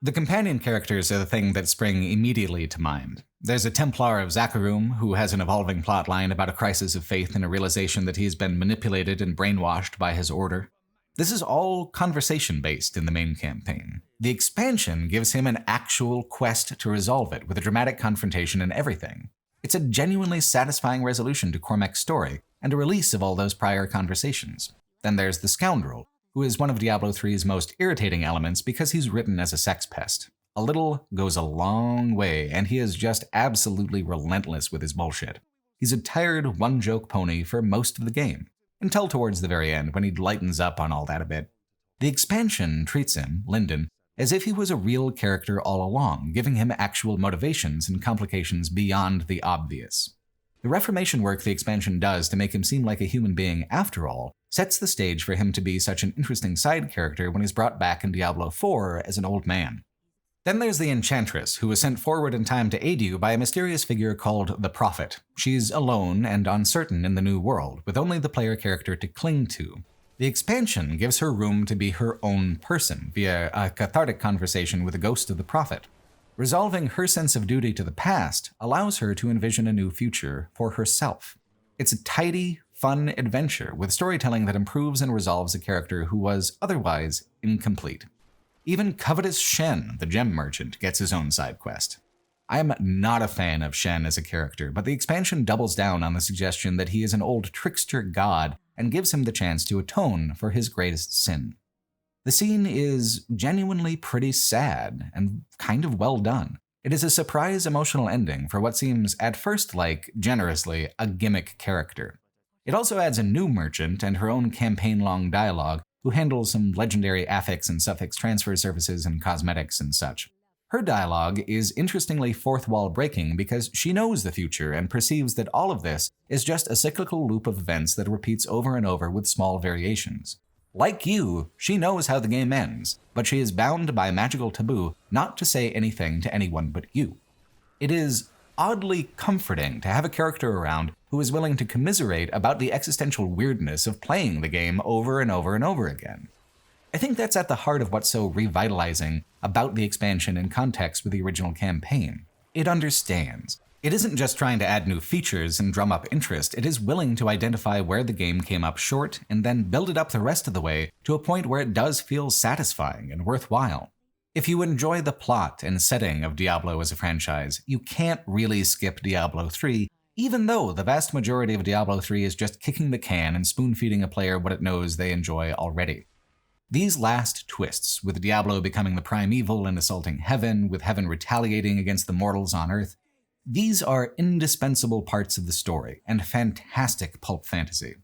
The companion characters are the thing that spring immediately to mind. There's a Templar of Zakharum who has an evolving plotline about a crisis of faith and a realization that he's been manipulated and brainwashed by his order. This is all conversation-based in the main campaign. The expansion gives him an actual quest to resolve it, with a dramatic confrontation and everything. It's a genuinely satisfying resolution to Cormac's story, and a release of all those prior conversations. Then there's the Scoundrel, who is one of Diablo 3's most irritating elements because he's written as a sex pest. A little goes a long way, and he is just absolutely relentless with his bullshit. He's a tired one-joke pony for most of the game, until towards the very end when he lightens up on all that a bit. The expansion treats him, Lyndon, as if he was a real character all along, giving him actual motivations and complications beyond the obvious. The reformation work the expansion does to make him seem like a human being after all sets the stage for him to be such an interesting side character when he's brought back in Diablo 4 as an old man. Then there's the Enchantress, who was sent forward in time to aid you by a mysterious figure called the Prophet. She's alone and uncertain in the new world, with only the player character to cling to. The expansion gives her room to be her own person via a cathartic conversation with the ghost of the Prophet. Resolving her sense of duty to the past allows her to envision a new future for herself. It's a tidy, fun adventure with storytelling that improves and resolves a character who was otherwise incomplete. Even covetous Shen, the gem merchant, gets his own side quest. I am not a fan of Shen as a character, but the expansion doubles down on the suggestion that he is an old trickster god and gives him the chance to atone for his greatest sin. The scene is genuinely pretty sad and kind of well done. It is a surprise emotional ending for what seems at first like, generously, a gimmick character. It also adds a new merchant and her own campaign-long dialogue, who handles some legendary affix and suffix transfer services and cosmetics and such. Her dialogue is interestingly fourth-wall breaking because she knows the future and perceives that all of this is just a cyclical loop of events that repeats over and over with small variations. Like you, she knows how the game ends, but she is bound by magical taboo not to say anything to anyone but you. It is oddly comforting to have a character around who is willing to commiserate about the existential weirdness of playing the game over and over and over again. I think that's at the heart of what's so revitalizing about the expansion in context with the original campaign. It understands. It isn't just trying to add new features and drum up interest, it is willing to identify where the game came up short and then build it up the rest of the way to a point where it does feel satisfying and worthwhile. If you enjoy the plot and setting of Diablo as a franchise, you can't really skip Diablo 3, even though the vast majority of Diablo 3 is just kicking the can and spoon-feeding a player what it knows they enjoy already. These last twists, with Diablo becoming the primeval and assaulting heaven, with heaven retaliating against the mortals on Earth, these are indispensable parts of the story and fantastic pulp fantasy.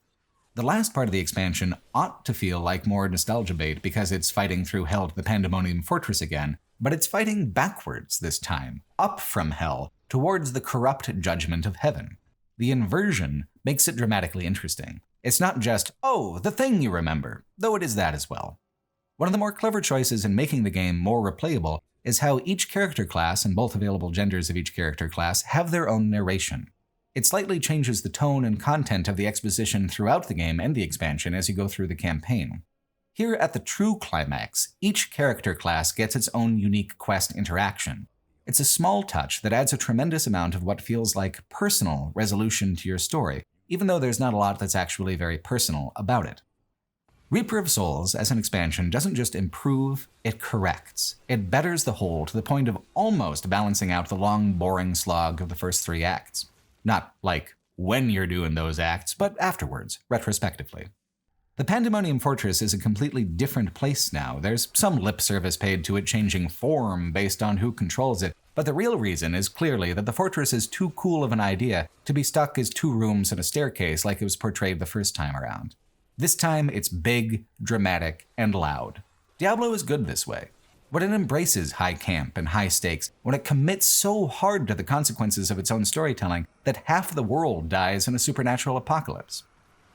The last part of the expansion ought to feel like more nostalgia bait because it's fighting through hell to the Pandemonium Fortress again, but it's fighting backwards this time, up from hell, towards the corrupt judgment of heaven. The inversion makes it dramatically interesting. It's not just, oh, the thing you remember, though it is that as well. One of the more clever choices in making the game more replayable is how each character class and both available genders of each character class have their own narration. It slightly changes the tone and content of the exposition throughout the game and the expansion as you go through the campaign. Here at the true climax, each character class gets its own unique quest interaction. It's a small touch that adds a tremendous amount of what feels like personal resolution to your story, even though there's not a lot that's actually very personal about it. Reaper of Souls as an expansion doesn't just improve, it corrects. It betters the whole to the point of almost balancing out the long, boring slog of the first 3 acts. Not like when you're doing those acts, but afterwards, retrospectively. The Pandemonium Fortress is a completely different place now. There's some lip service paid to it changing form based on who controls it, but the real reason is clearly that the fortress is too cool of an idea to be stuck as 2 rooms and a staircase like it was portrayed the first time around. This time, it's big, dramatic, and loud. Diablo is good this way. When it embraces high camp and high stakes, when it commits so hard to the consequences of its own storytelling that half the world dies in a supernatural apocalypse.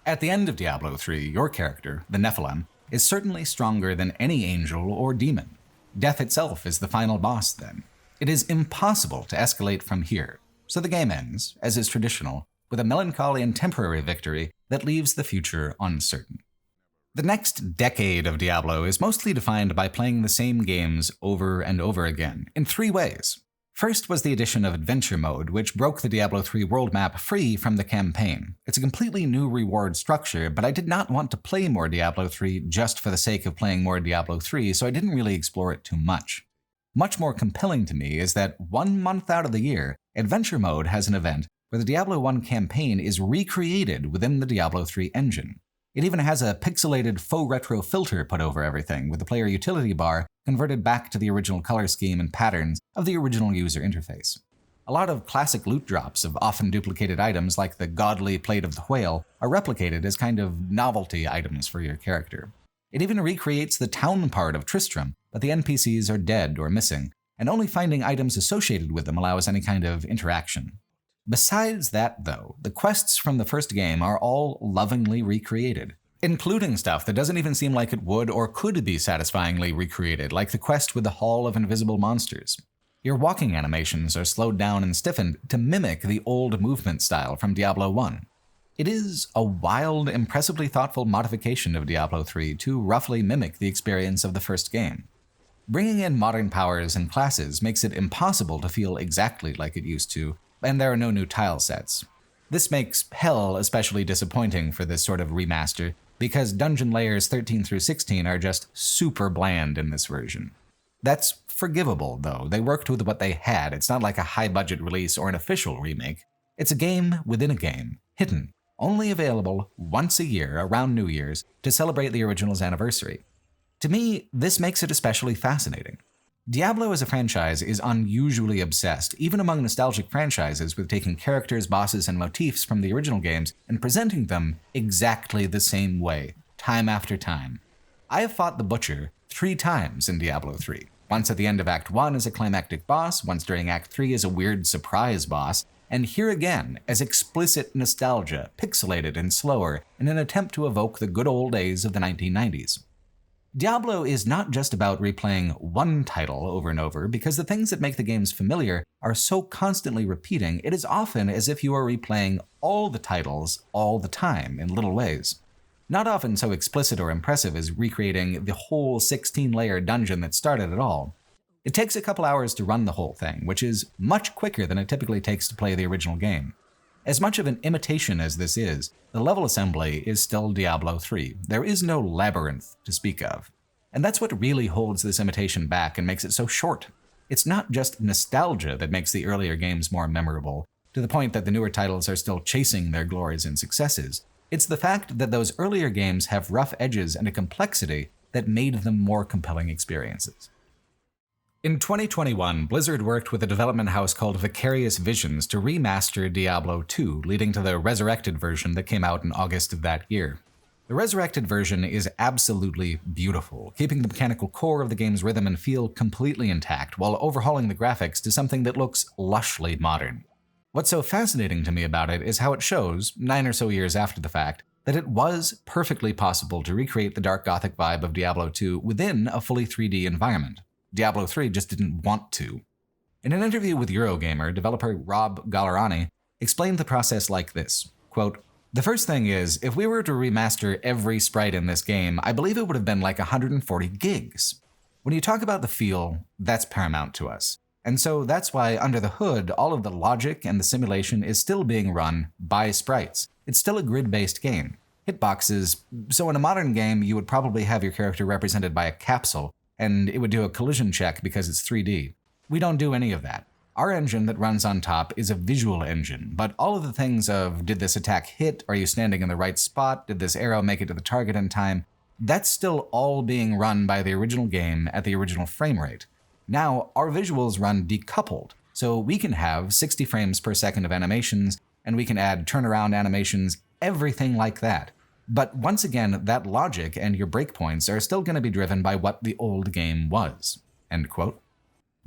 At the end of Diablo 3, your character, the Nephilim, is certainly stronger than any angel or demon. Death itself is the final boss then. It is impossible to escalate from here, so the game ends, as is traditional, with a melancholy and temporary victory that leaves the future uncertain. The next decade of Diablo is mostly defined by playing the same games over and over again, in 3 ways. First was the addition of Adventure Mode, which broke the Diablo 3 world map free from the campaign. It's a completely new reward structure, but I did not want to play more Diablo 3 just for the sake of playing more Diablo 3, so I didn't really explore it too much. Much more compelling to me is that 1 month out of the year, Adventure Mode has an event where the Diablo 1 campaign is recreated within the Diablo 3 engine. It even has a pixelated faux retro filter put over everything, with the player utility bar converted back to the original color scheme and patterns of the original user interface. A lot of classic loot drops of often duplicated items like the godly Plate of the Whale are replicated as kind of novelty items for your character. It even recreates the town part of Tristram, but the NPCs are dead or missing, and only finding items associated with them allows any kind of interaction. Besides that, though, the quests from the first game are all lovingly recreated, including stuff that doesn't even seem like it would or could be satisfyingly recreated, like the quest with the Hall of Invisible Monsters. Your walking animations are slowed down and stiffened to mimic the old movement style from Diablo 1. It is a wild, impressively thoughtful modification of Diablo 3 to roughly mimic the experience of the first game. Bringing in modern powers and classes makes it impossible to feel exactly like it used to, and there are no new tile sets. This makes Hell especially disappointing for this sort of remaster, because dungeon layers 13 through 16 are just super bland in this version. That's forgivable, though. They worked with what they had. It's not like a high-budget release or an official remake. It's a game within a game, hidden, only available once a year around New Year's to celebrate the original's anniversary. To me, this makes it especially fascinating. Diablo as a franchise is unusually obsessed, even among nostalgic franchises, with taking characters, bosses, and motifs from the original games and presenting them exactly the same way, time after time. I have fought the Butcher 3 times in Diablo 3. Once at the end of Act 1 as a climactic boss, once during Act 3 as a weird surprise boss, and here again as explicit nostalgia, pixelated and slower, in an attempt to evoke the good old days of the 1990s. Diablo is not just about replaying one title over and over, because the things that make the games familiar are so constantly repeating, it is often as if you are replaying all the titles all the time in little ways. Not often so explicit or impressive as recreating the whole 16-layer dungeon that started it all. It takes a couple hours to run the whole thing, which is much quicker than it typically takes to play the original game. As much of an imitation as this is, the level assembly is still Diablo 3. There is no labyrinth to speak of. And that's what really holds this imitation back and makes it so short. It's not just nostalgia that makes the earlier games more memorable, to the point that the newer titles are still chasing their glories and successes. It's the fact that those earlier games have rough edges and a complexity that made them more compelling experiences. In 2021, Blizzard worked with a development house called Vicarious Visions to remaster Diablo 2, leading to the Resurrected version that came out in August of that year. The Resurrected version is absolutely beautiful, keeping the mechanical core of the game's rhythm and feel completely intact, while overhauling the graphics to something that looks lushly modern. What's so fascinating to me about it is how it shows, 9 or so years after the fact, that it was perfectly possible to recreate the dark gothic vibe of Diablo 2 within a fully 3D environment. Diablo 3 just didn't want to. In an interview with Eurogamer, developer Rob Gallerani explained the process like this, quote, "The first thing is, if we were to remaster every sprite in this game, I believe it would have been like 140 gigs. When you talk about the feel, that's paramount to us. And so that's why under the hood, all of the logic and the simulation is still being run by sprites. It's still a grid-based game. Hitboxes, so in a modern game, you would probably have your character represented by a capsule, and it would do a collision check because it's 3D. We don't do any of that. Our engine that runs on top is a visual engine, but all of the things of did this attack hit, are you standing in the right spot, did this arrow make it to the target in time, that's still all being run by the original game at the original frame rate. Now, our visuals run decoupled, so we can have 60 frames per second of animations, and we can add turnaround animations, everything like that. But once again, that logic and your breakpoints are still going to be driven by what the old game was." End quote.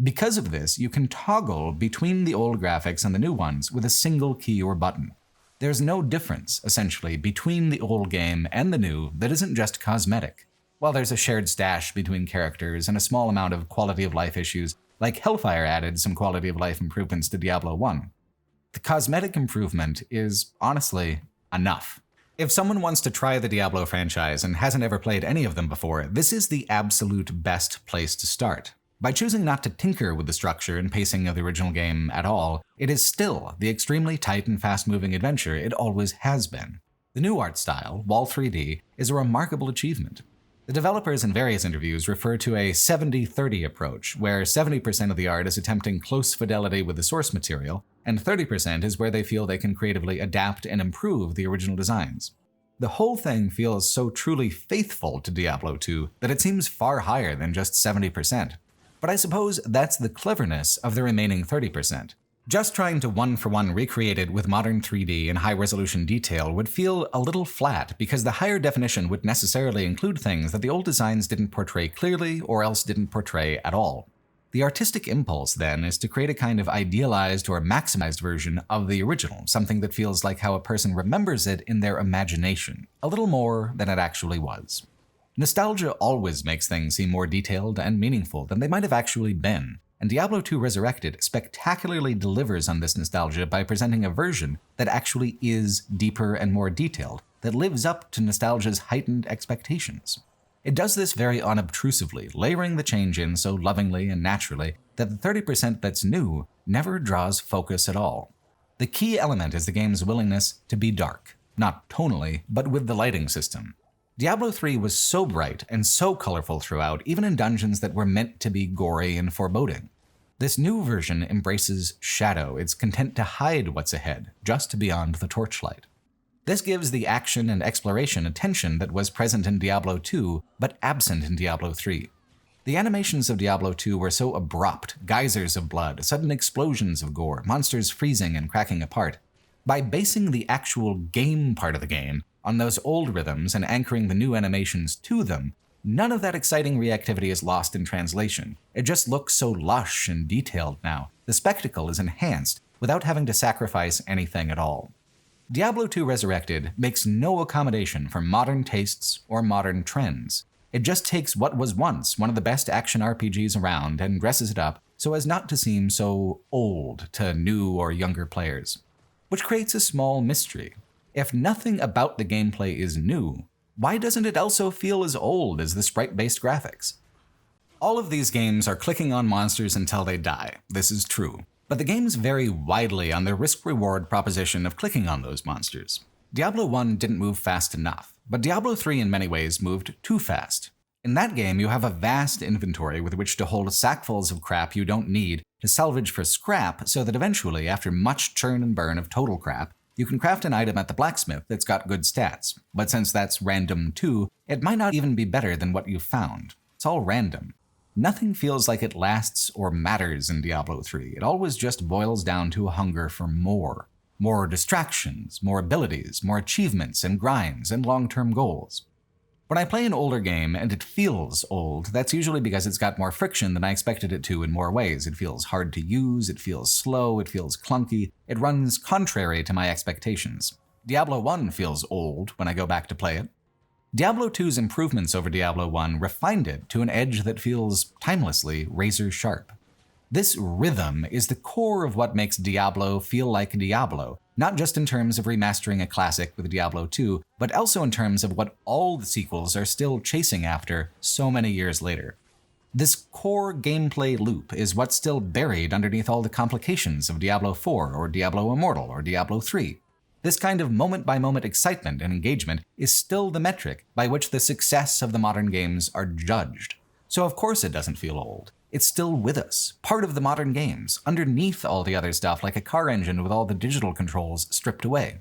Because of this, you can toggle between the old graphics and the new ones with a single key or button. There's no difference, essentially, between the old game and the new that isn't just cosmetic. While there's a shared stash between characters and a small amount of quality of life issues, like Hellfire added some quality of life improvements to Diablo 1. The cosmetic improvement is, honestly, enough. If someone wants to try the Diablo franchise and hasn't ever played any of them before, this is the absolute best place to start. By choosing not to tinker with the structure and pacing of the original game at all, it is still the extremely tight and fast-moving adventure it always has been. The new art style, Wall 3D, is a remarkable achievement. The developers in various interviews refer to a 70-30 approach, where 70% of the art is attempting close fidelity with the source material, and 30% is where they feel they can creatively adapt and improve the original designs. The whole thing feels so truly faithful to Diablo 2 that it seems far higher than just 70%. But I suppose that's the cleverness of the remaining 30%. Just trying to one-for-one recreate it with modern 3D and high-resolution detail would feel a little flat, because the higher definition would necessarily include things that the old designs didn't portray clearly or else didn't portray at all. The artistic impulse, then, is to create a kind of idealized or maximized version of the original, something that feels like how a person remembers it in their imagination, a little more than it actually was. Nostalgia always makes things seem more detailed and meaningful than they might have actually been, and Diablo 2 Resurrected spectacularly delivers on this nostalgia by presenting a version that actually is deeper and more detailed, that lives up to nostalgia's heightened expectations. It does this very unobtrusively, layering the change in so lovingly and naturally that the 30% that's new never draws focus at all. The key element is the game's willingness to be dark, not tonally, but with the lighting system. Diablo 3 was so bright and so colorful throughout, even in dungeons that were meant to be gory and foreboding. This new version embraces shadow. It's content to hide what's ahead, just beyond the torchlight. This gives the action and exploration attention that was present in Diablo 2, but absent in Diablo 3. The animations of Diablo 2 were so abrupt, geysers of blood, sudden explosions of gore, monsters freezing and cracking apart. By basing the actual game part of the game on those old rhythms and anchoring the new animations to them, none of that exciting reactivity is lost in translation. It just looks so lush and detailed now. The spectacle is enhanced without having to sacrifice anything at all. Diablo 2 Resurrected makes no accommodation for modern tastes or modern trends. It just takes what was once one of the best action RPGs around and dresses it up so as not to seem so old to new or younger players. Which creates a small mystery. If nothing about the gameplay is new, why doesn't it also feel as old as the sprite-based graphics? All of these games are clicking on monsters until they die. This is true. But the games vary widely on their risk-reward proposition of clicking on those monsters. Diablo 1 didn't move fast enough, but Diablo 3 in many ways moved too fast. In that game, you have a vast inventory with which to hold sackfuls of crap you don't need to salvage for scrap so that eventually, after much churn and burn of total crap, you can craft an item at the blacksmith that's got good stats. But since that's random too, it might not even be better than what you found. It's all random. Nothing feels like it lasts or matters in Diablo 3. It always just boils down to a hunger for more. More distractions, more abilities, more achievements and grinds and long-term goals. When I play an older game and it feels old, that's usually because it's got more friction than I expected it to in more ways. It feels hard to use, it feels slow, it feels clunky, it runs contrary to my expectations. Diablo 1 feels old when I go back to play it. Diablo 2's improvements over Diablo 1 refined it to an edge that feels timelessly razor sharp. This rhythm is the core of what makes Diablo feel like Diablo, not just in terms of remastering a classic with Diablo 2, but also in terms of what all the sequels are still chasing after so many years later. This core gameplay loop is what's still buried underneath all the complications of Diablo 4 or Diablo Immortal or Diablo 3. This kind of moment-by-moment excitement and engagement is still the metric by which the success of the modern games are judged. So of course it doesn't feel old. It's still with us, part of the modern games, underneath all the other stuff like a car engine with all the digital controls stripped away.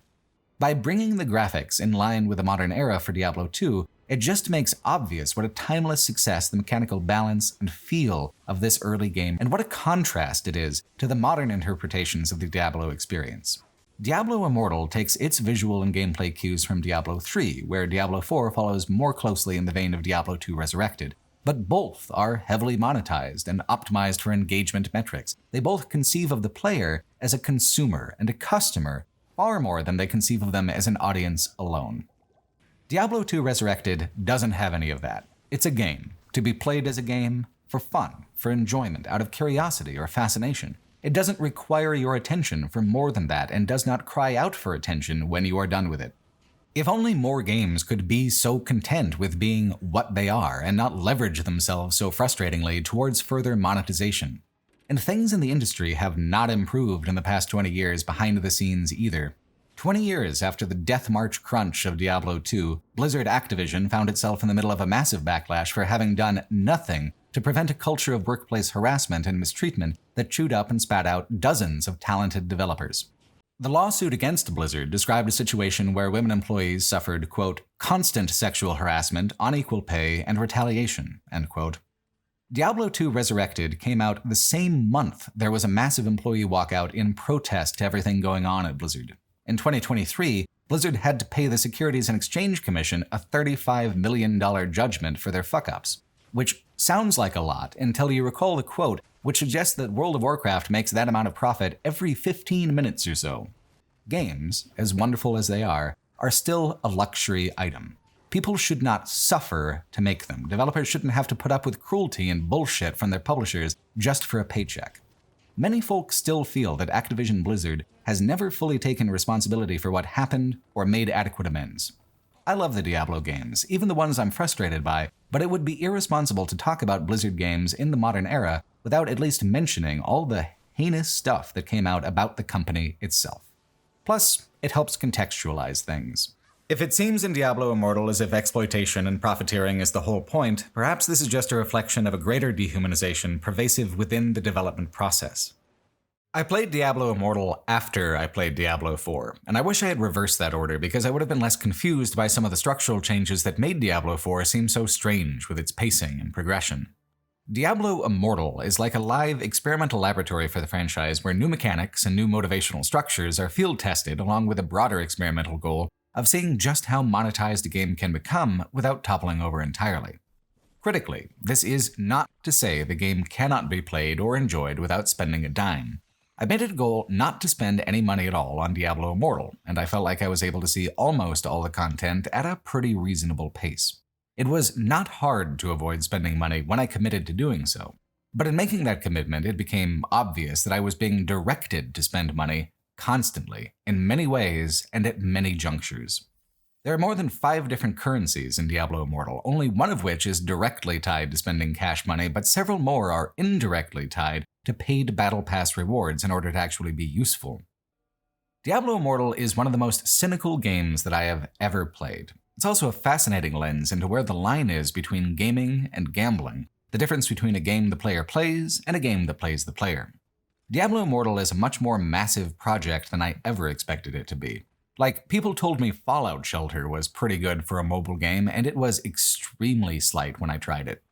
By bringing the graphics in line with the modern era for Diablo 2, it just makes obvious what a timeless success the mechanical balance and feel of this early game, and what a contrast it is to the modern interpretations of the Diablo experience. Diablo Immortal takes its visual and gameplay cues from Diablo 3, where Diablo 4 follows more closely in the vein of Diablo 2 Resurrected. But both are heavily monetized and optimized for engagement metrics. They both conceive of the player as a consumer and a customer far more than they conceive of them as an audience alone. Diablo 2 Resurrected doesn't have any of that. It's a game, to be played as a game, for fun, for enjoyment, out of curiosity or fascination. It doesn't require your attention for more than that and does not cry out for attention when you are done with it. If only more games could be so content with being what they are and not leverage themselves so frustratingly towards further monetization. And things in the industry have not improved in the past 20 years behind the scenes either. 20 years after the death march crunch of Diablo 2, Blizzard Activision found itself in the middle of a massive backlash for having done nothing to prevent a culture of workplace harassment and mistreatment that chewed up and spat out dozens of talented developers. The lawsuit against Blizzard described a situation where women employees suffered, quote, constant sexual harassment, unequal pay, and retaliation, end quote. Diablo 2 Resurrected came out the same month there was a massive employee walkout in protest to everything going on at Blizzard. In 2023, Blizzard had to pay the Securities and Exchange Commission a $35 million judgment for their fuck-ups, which sounds like a lot until you recall the quote, which suggests that World of Warcraft makes that amount of profit every 15 minutes or so. Games, as wonderful as they are still a luxury item. People should not suffer to make them. Developers shouldn't have to put up with cruelty and bullshit from their publishers just for a paycheck. Many folks still feel that Activision Blizzard has never fully taken responsibility for what happened or made adequate amends. I love the Diablo games, even the ones I'm frustrated by, but it would be irresponsible to talk about Blizzard games in the modern era without at least mentioning all the heinous stuff that came out about the company itself. Plus, it helps contextualize things. If it seems in Diablo Immortal as if exploitation and profiteering is the whole point, perhaps this is just a reflection of a greater dehumanization pervasive within the development process. I played Diablo Immortal after I played Diablo 4, and I wish I had reversed that order because I would have been less confused by some of the structural changes that made Diablo 4 seem so strange with its pacing and progression. Diablo Immortal is like a live experimental laboratory for the franchise where new mechanics and new motivational structures are field tested along with a broader experimental goal of seeing just how monetized a game can become without toppling over entirely. Critically, this is not to say the game cannot be played or enjoyed without spending a dime. I made it a goal not to spend any money at all on Diablo Immortal, and I felt like I was able to see almost all the content at a pretty reasonable pace. It was not hard to avoid spending money when I committed to doing so, but in making that commitment, it became obvious that I was being directed to spend money constantly, in many ways, and at many junctures. There are more than 5 different currencies in Diablo Immortal, only one of which is directly tied to spending cash money, but several more are indirectly tied to paid Battle Pass rewards in order to actually be useful. Diablo Immortal is one of the most cynical games that I have ever played. It's also a fascinating lens into where the line is between gaming and gambling, the difference between a game the player plays and a game that plays the player. Diablo Immortal is a much more massive project than I ever expected it to be. Like, people told me Fallout Shelter was pretty good for a mobile game, and it was extremely slight when I tried it.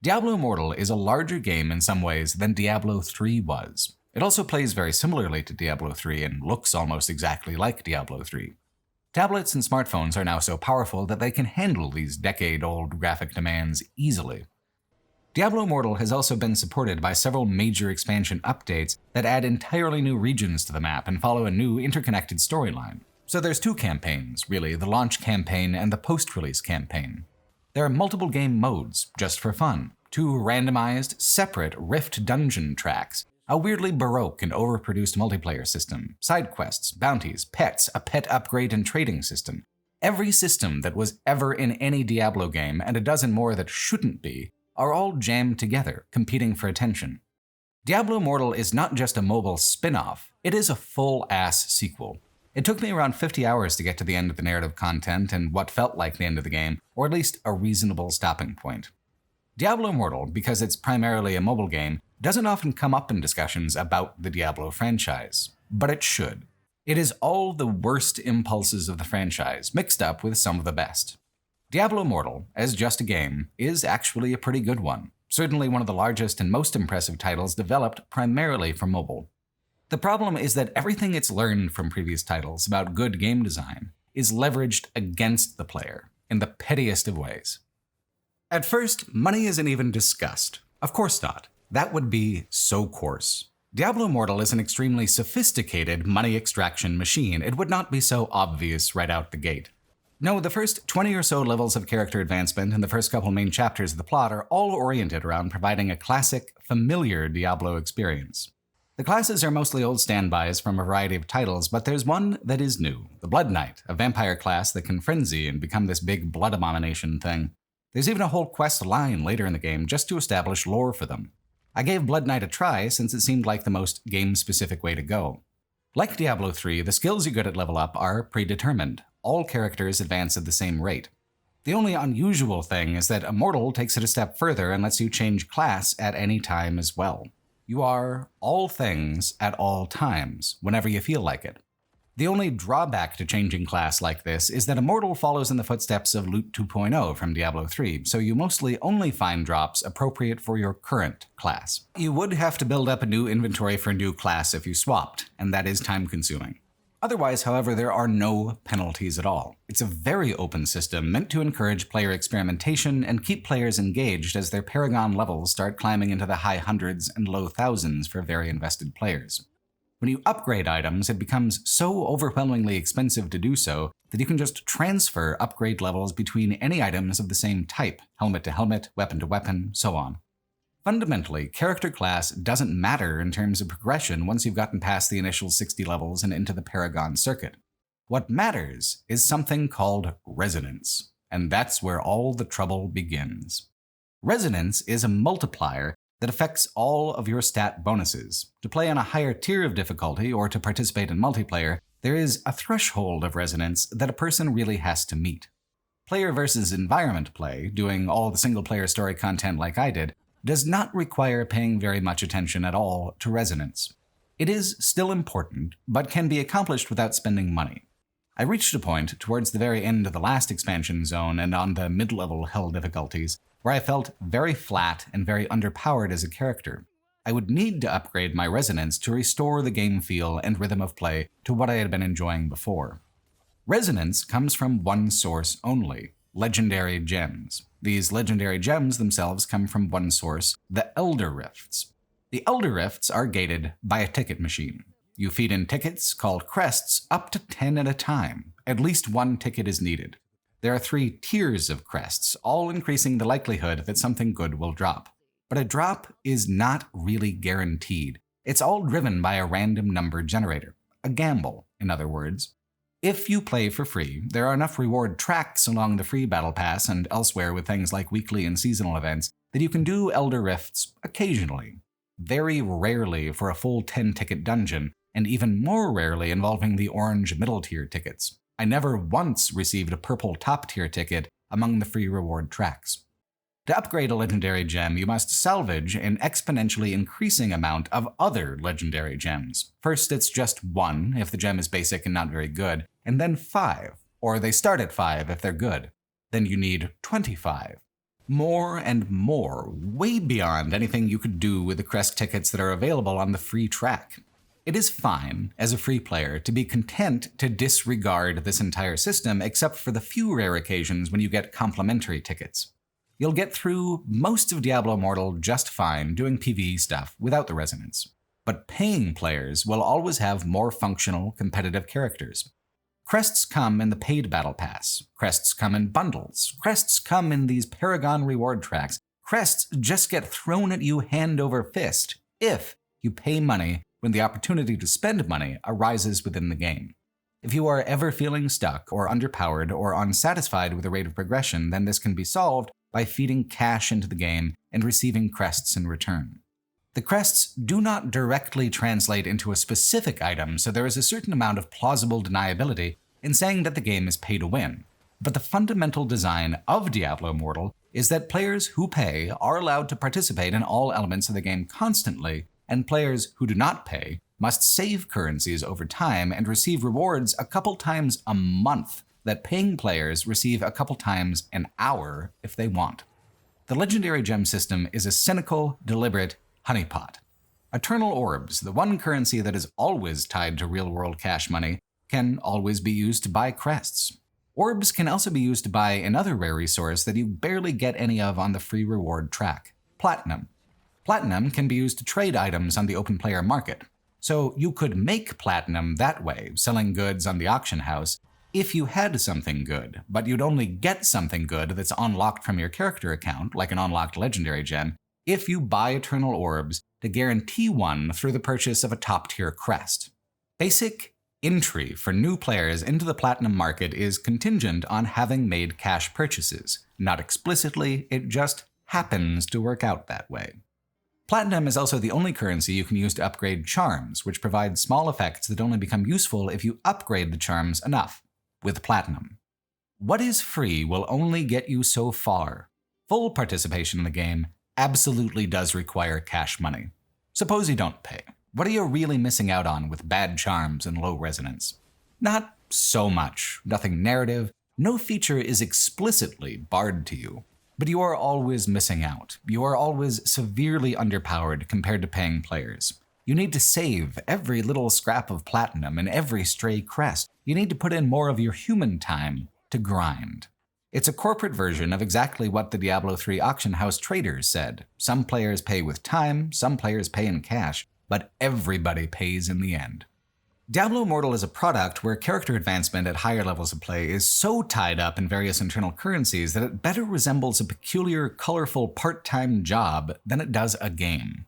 Diablo Immortal is a larger game in some ways than Diablo 3 was. It also plays very similarly to Diablo 3 and looks almost exactly like Diablo 3. Tablets and smartphones are now so powerful that they can handle these decade-old graphic demands easily. Diablo Immortal has also been supported by several major expansion updates that add entirely new regions to the map and follow a new interconnected storyline. So there's 2 campaigns, really, the launch campaign and the post-release campaign. There are multiple game modes, just for fun, 2 randomized, separate Rift dungeon tracks, a weirdly baroque and overproduced multiplayer system, side quests, bounties, pets, a pet upgrade and trading system. Every system that was ever in any Diablo game, and a dozen more that shouldn't be, are all jammed together, competing for attention. Diablo Immortal is not just a mobile spin-off, it is a full-ass sequel. It took me around 50 hours to get to the end of the narrative content and what felt like the end of the game, or at least a reasonable stopping point. Diablo Immortal, because it's primarily a mobile game, doesn't often come up in discussions about the Diablo franchise, but it should. It is all the worst impulses of the franchise, mixed up with some of the best. Diablo Immortal, as just a game, is actually a pretty good one, certainly one of the largest and most impressive titles developed primarily for mobile. The problem is that everything it's learned from previous titles about good game design is leveraged against the player in the pettiest of ways. At first, money isn't even discussed. Of course not. That would be so coarse. Diablo Immortal is an extremely sophisticated money extraction machine. It would not be so obvious right out the gate. No, the first 20 or so levels of character advancement and the first couple main chapters of the plot are all oriented around providing a classic, familiar Diablo experience. The classes are mostly old standbys from a variety of titles, but there's one that is new, the Blood Knight, a vampire class that can frenzy and become this big blood abomination thing. There's even a whole quest line later in the game just to establish lore for them. I gave Blood Knight a try since it seemed like the most game-specific way to go. Like Diablo 3, the skills you get at level up are predetermined. All characters advance at the same rate. The only unusual thing is that Immortal takes it a step further and lets you change class at any time as well. You are all things at all times, whenever you feel like it. The only drawback to changing class like this is that Immortal follows in the footsteps of Loot 2.0 from Diablo 3, so you mostly only find drops appropriate for your current class. You would have to build up a new inventory for a new class if you swapped, and that is time-consuming. Otherwise, however, there are no penalties at all. It's a very open system meant to encourage player experimentation and keep players engaged as their Paragon levels start climbing into the high hundreds and low thousands for very invested players. When you upgrade items, it becomes so overwhelmingly expensive to do so that you can just transfer upgrade levels between any items of the same type, helmet to helmet, weapon to weapon, so on. Fundamentally, character class doesn't matter in terms of progression once you've gotten past the initial 60 levels and into the Paragon circuit. What matters is something called resonance, and that's where all the trouble begins. Resonance is a multiplier that affects all of your stat bonuses. To play on a higher tier of difficulty or to participate in multiplayer, there is a threshold of resonance that a person really has to meet. Player versus environment play, doing all the single-player story content like I did, does not require paying very much attention at all to resonance. It is still important, but can be accomplished without spending money. I reached a point towards the very end of the last expansion zone and on the mid-level hell difficulties where I felt very flat and very underpowered as a character. I would need to upgrade my resonance to restore the game feel and rhythm of play to what I had been enjoying before. Resonance comes from one source only: legendary gems. These legendary gems themselves come from one source, the Elder Rifts. The Elder Rifts are gated by a ticket machine. You feed in tickets, called crests, up to 10 at a time. At least one ticket is needed. There are 3 tiers of crests, all increasing the likelihood that something good will drop. But a drop is not really guaranteed. It's all driven by a random number generator. A gamble, in other words. If you play for free, there are enough reward tracks along the free battle pass and elsewhere with things like weekly and seasonal events that you can do Elder Rifts occasionally. Very rarely for a full 10-ticket dungeon, and even more rarely involving the orange middle-tier tickets. I never once received a purple top-tier ticket among the free reward tracks. To upgrade a legendary gem, you must salvage an exponentially increasing amount of other legendary gems. First, it's just 1 if the gem is basic and not very good, and then 5, or they start at 5 if they're good. Then you need 25. More and more, way beyond anything you could do with the crest tickets that are available on the free track. It is fine, as a free player, to be content to disregard this entire system except for the few rare occasions when you get complimentary tickets. You'll get through most of Diablo Immortal just fine doing PvE stuff without the resonance. But paying players will always have more functional, competitive characters. Crests come in the paid battle pass. Crests come in bundles. Crests come in these Paragon reward tracks. Crests just get thrown at you hand over fist if you pay money when the opportunity to spend money arises within the game. If you are ever feeling stuck or underpowered or unsatisfied with the rate of progression, then this can be solved by feeding cash into the game and receiving crests in return. The crests do not directly translate into a specific item, so there is a certain amount of plausible deniability in saying that the game is pay to win. But the fundamental design of Diablo Immortal is that players who pay are allowed to participate in all elements of the game constantly, and players who do not pay must save currencies over time and receive rewards a couple times a month that paying players receive a couple times an hour if they want. The legendary gem system is a cynical, deliberate honeypot. Eternal orbs, the one currency that is always tied to real-world cash money, can always be used to buy crests. Orbs can also be used to buy another rare resource that you barely get any of on the free reward track: platinum. Platinum can be used to trade items on the open player market. So you could make platinum that way, selling goods on the auction house, if you had something good, but you'd only get something good that's unlocked from your character account, like an unlocked legendary gem, if you buy eternal orbs to guarantee one through the purchase of a top-tier crest. Basic entry for new players into the platinum market is contingent on having made cash purchases. Not explicitly, it just happens to work out that way. Platinum is also the only currency you can use to upgrade charms, which provide small effects that only become useful if you upgrade the charms enough with platinum. What is free will only get you so far. Full participation in the game absolutely does require cash money. Suppose you don't pay. What are you really missing out on with bad charms and low resonance? Not so much. Nothing narrative. No feature is explicitly barred to you. But you are always missing out. You are always severely underpowered compared to paying players. You need to save every little scrap of platinum and every stray crest. You need to put in more of your human time to grind. It's a corporate version of exactly what the Diablo 3 auction house traders said. Some players pay with time, some players pay in cash, but everybody pays in the end. Diablo Immortal is a product where character advancement at higher levels of play is so tied up in various internal currencies that it better resembles a peculiar, colorful part-time job than it does a game.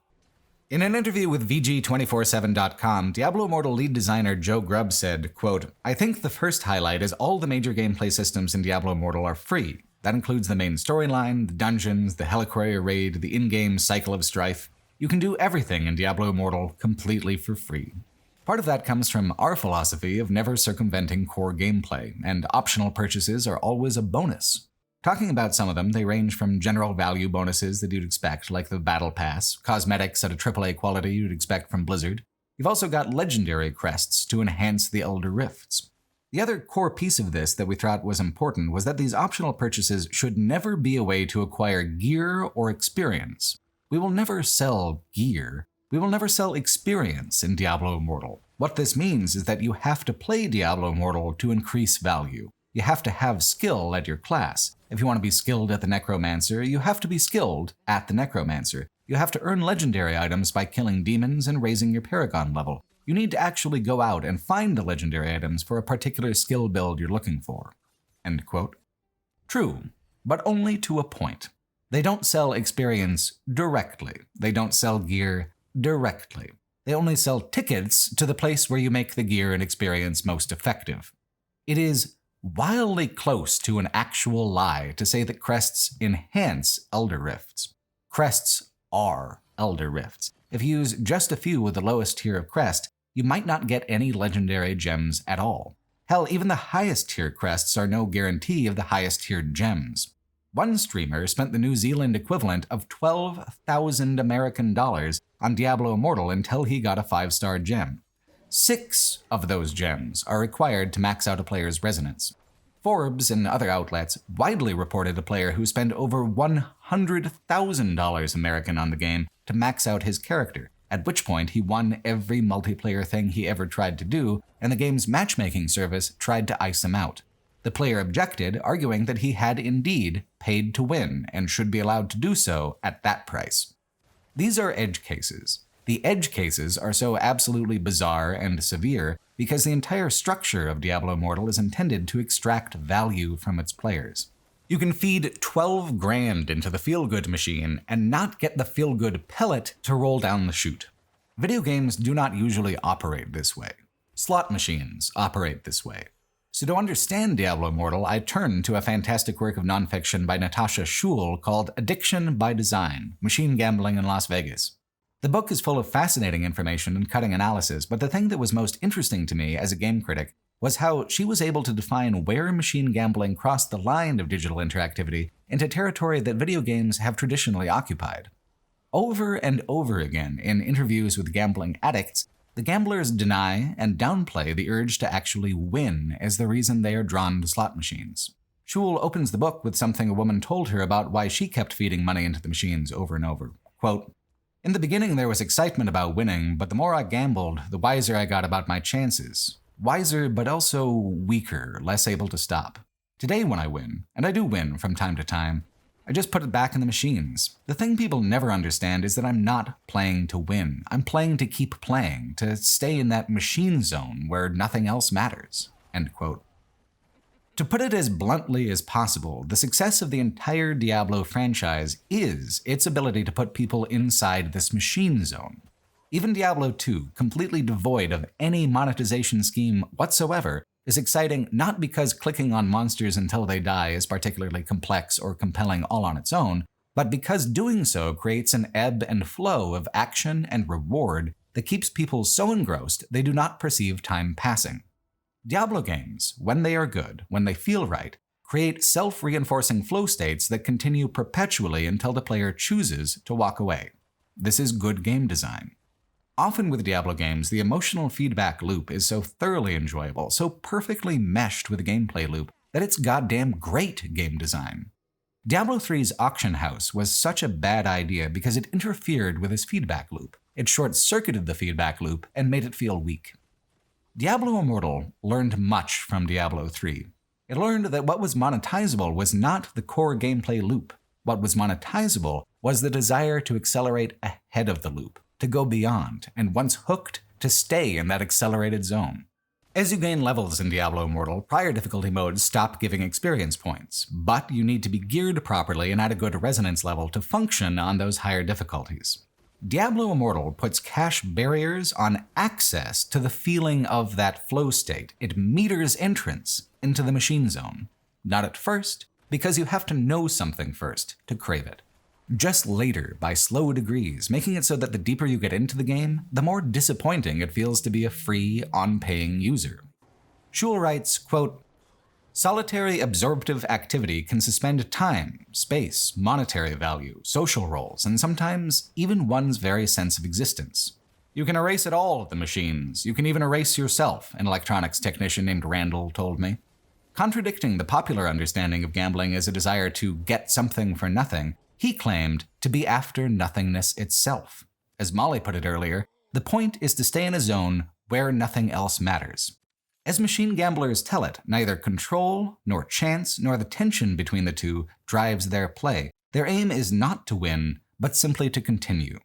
In an interview with VG247.com, Diablo Immortal lead designer Joe Grubb said, quote, "I think the first highlight is all the major gameplay systems in Diablo Immortal are free. That includes the main storyline, the dungeons, the Helicourier raid, the in-game cycle of strife. You can do everything in Diablo Immortal completely for free. Part of that comes from our philosophy of never circumventing core gameplay, and optional purchases are always a bonus. Talking about some of them, they range from general value bonuses that you'd expect, like the Battle Pass, cosmetics at a AAA quality you'd expect from Blizzard. You've also got legendary crests to enhance the Elder Rifts. The other core piece of this that we thought was important was that these optional purchases should never be a way to acquire gear or experience. We will never sell gear. We will never sell experience in Diablo Immortal. What this means is that you have to play Diablo Immortal to increase value. You have to have skill at your class. If you want to be skilled at the Necromancer, you have to be skilled at the Necromancer. You have to earn legendary items by killing demons and raising your Paragon level. You need to actually go out and find the legendary items for a particular skill build you're looking for." End quote. True, but only to a point. They don't sell experience directly. They don't sell gear directly. They only sell tickets to the place where you make the gear and experience most effective. It is wildly close to an actual lie to say that crests enhance Elder Rifts. Crests are Elder Rifts. If you use just a few with the lowest tier of crest, you might not get any legendary gems at all. Hell, even the highest tier crests are no guarantee of the highest tiered gems. One streamer spent the New Zealand equivalent of $12,000 American dollars on Diablo Immortal until he got a 5-star gem. 6 of those gems are required to max out a player's resonance. Forbes and other outlets widely reported a player who spent over $100,000 American on the game to max out his character, at which point he won every multiplayer thing he ever tried to do, and the game's matchmaking service tried to ice him out. The player objected, arguing that he had indeed paid to win and should be allowed to do so at that price. These are edge cases. The edge cases are so absolutely bizarre and severe because the entire structure of Diablo Immortal is intended to extract value from its players. You can feed 12 grand into the feel-good machine and not get the feel-good pellet to roll down the chute. Video games do not usually operate this way. Slot machines operate this way. So to understand Diablo Immortal, I turn to a fantastic work of nonfiction by Natasha Schuhl called Addiction by Design: Machine Gambling in Las Vegas. The book is full of fascinating information and cutting analysis, but the thing that was most interesting to me as a game critic was how she was able to define where machine gambling crossed the line of digital interactivity into territory that video games have traditionally occupied. Over and over again, in interviews with gambling addicts, the gamblers deny and downplay the urge to actually win as the reason they are drawn to slot machines. Schuhl opens the book with something a woman told her about why she kept feeding money into the machines over and over. Quote, "In the beginning there was excitement about winning, but the more I gambled, the wiser I got about my chances. Wiser, but also weaker, less able to stop. Today when I win, and I do win from time to time, I just put it back in the machines. The thing people never understand is that I'm not playing to win. I'm playing to keep playing, to stay in that machine zone where nothing else matters." End quote. To put it as bluntly as possible, the success of the entire Diablo franchise is its ability to put people inside this machine zone. Even Diablo 2, completely devoid of any monetization scheme whatsoever, is exciting not because clicking on monsters until they die is particularly complex or compelling all on its own, but because doing so creates an ebb and flow of action and reward that keeps people so engrossed they do not perceive time passing. Diablo games, when they are good, when they feel right, create self-reinforcing flow states that continue perpetually until the player chooses to walk away. This is good game design. Often with Diablo games, the emotional feedback loop is so thoroughly enjoyable, so perfectly meshed with the gameplay loop, that it's goddamn great game design. Diablo 3's auction house was such a bad idea because it interfered with his feedback loop. It short-circuited the feedback loop and made it feel weak. Diablo Immortal learned much from Diablo 3. It learned that what was monetizable was not the core gameplay loop. What was monetizable was the desire to accelerate ahead of the loop, to go beyond, and once hooked, to stay in that accelerated zone. As you gain levels in Diablo Immortal, prior difficulty modes stop giving experience points, but you need to be geared properly and at a good resonance level to function on those higher difficulties. Diablo Immortal puts cache barriers on access to the feeling of that flow state. It meters entrance into the machine zone. Not at first, because you have to know something first to crave it. Just later, by slow degrees, making it so that the deeper you get into the game, the more disappointing it feels to be a free, on-paying user. Schuhl writes, quote, "Solitary absorptive activity can suspend time, space, monetary value, social roles, and sometimes even one's very sense of existence. You can erase it all, the machines. You can even erase yourself, an electronics technician named Randall told me. Contradicting the popular understanding of gambling as a desire to get something for nothing, he claimed to be after nothingness itself. As Molly put it earlier, the point is to stay in a zone where nothing else matters. As machine gamblers tell it, neither control, nor chance, nor the tension between the two drives their play. Their aim is not to win, but simply to continue.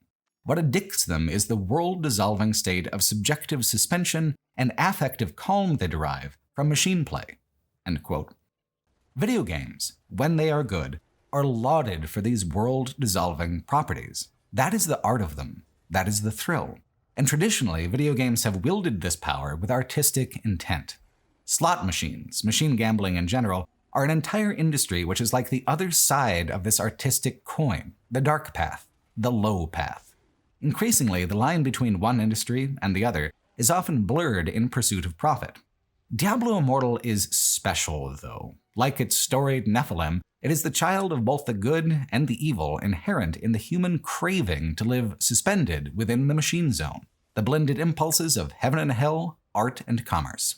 What addicts them is the world-dissolving state of subjective suspension and affective calm they derive from machine play. End quote. Video games, when they are good, are lauded for these world-dissolving properties. That is the art of them. That is the thrill. And traditionally, video games have wielded this power with artistic intent. Slot machines, machine gambling in general, are an entire industry which is like the other side of this artistic coin, the dark path, the low path. Increasingly, the line between one industry and the other is often blurred in pursuit of profit. Diablo Immortal is special, though. Like its storied Nephilim, it is the child of both the good and the evil inherent in the human craving to live suspended within the machine zone, the blended impulses of heaven and hell, art and commerce.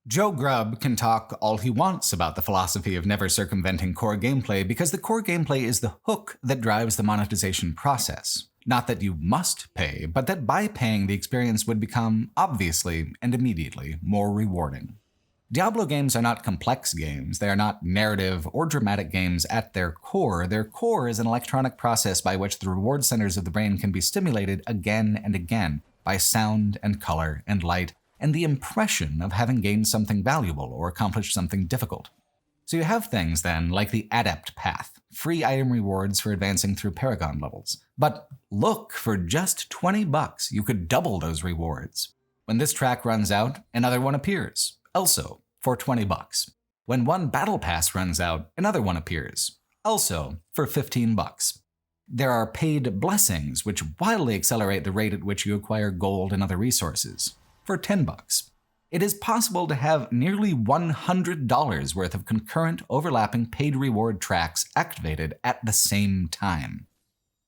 Joe Grubb can talk all he wants about the philosophy of never circumventing core gameplay because the core gameplay is the hook that drives the monetization process. Not that you must pay, but that by paying the experience would become, obviously and immediately, more rewarding. Diablo games are not complex games. They are not narrative or dramatic games at their core. Their core is an electronic process by which the reward centers of the brain can be stimulated again and again by sound and color and light and the impression of having gained something valuable or accomplished something difficult. So you have things then like the Adept Path, free item rewards for advancing through Paragon levels. But look, for just $20, you could double those rewards. When this track runs out, another one appears, also for $20. When one battle pass runs out, another one appears, also for $15. There are paid blessings which wildly accelerate the rate at which you acquire gold and other resources, for $10. It is possible to have nearly $100 worth of concurrent overlapping paid reward tracks activated at the same time.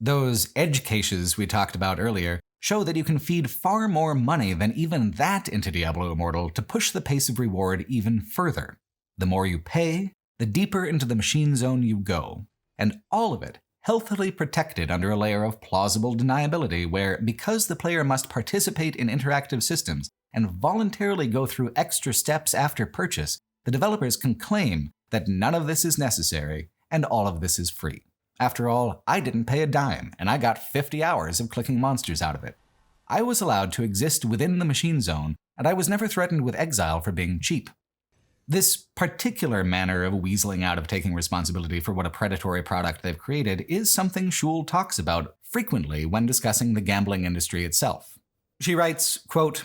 Those edge caches we talked about earlier show that you can feed far more money than even that into Diablo Immortal to push the pace of reward even further. The more you pay, the deeper into the machine zone you go, and all of it healthily protected under a layer of plausible deniability where, because the player must participate in interactive systems and voluntarily go through extra steps after purchase, the developers can claim that none of this is necessary and all of this is free. After all, I didn't pay a dime, and I got 50 hours of clicking monsters out of it. I was allowed to exist within the machine zone, and I was never threatened with exile for being cheap. This particular manner of weaseling out of taking responsibility for what a predatory product they've created is something Shul talks about frequently when discussing the gambling industry itself. She writes, quote,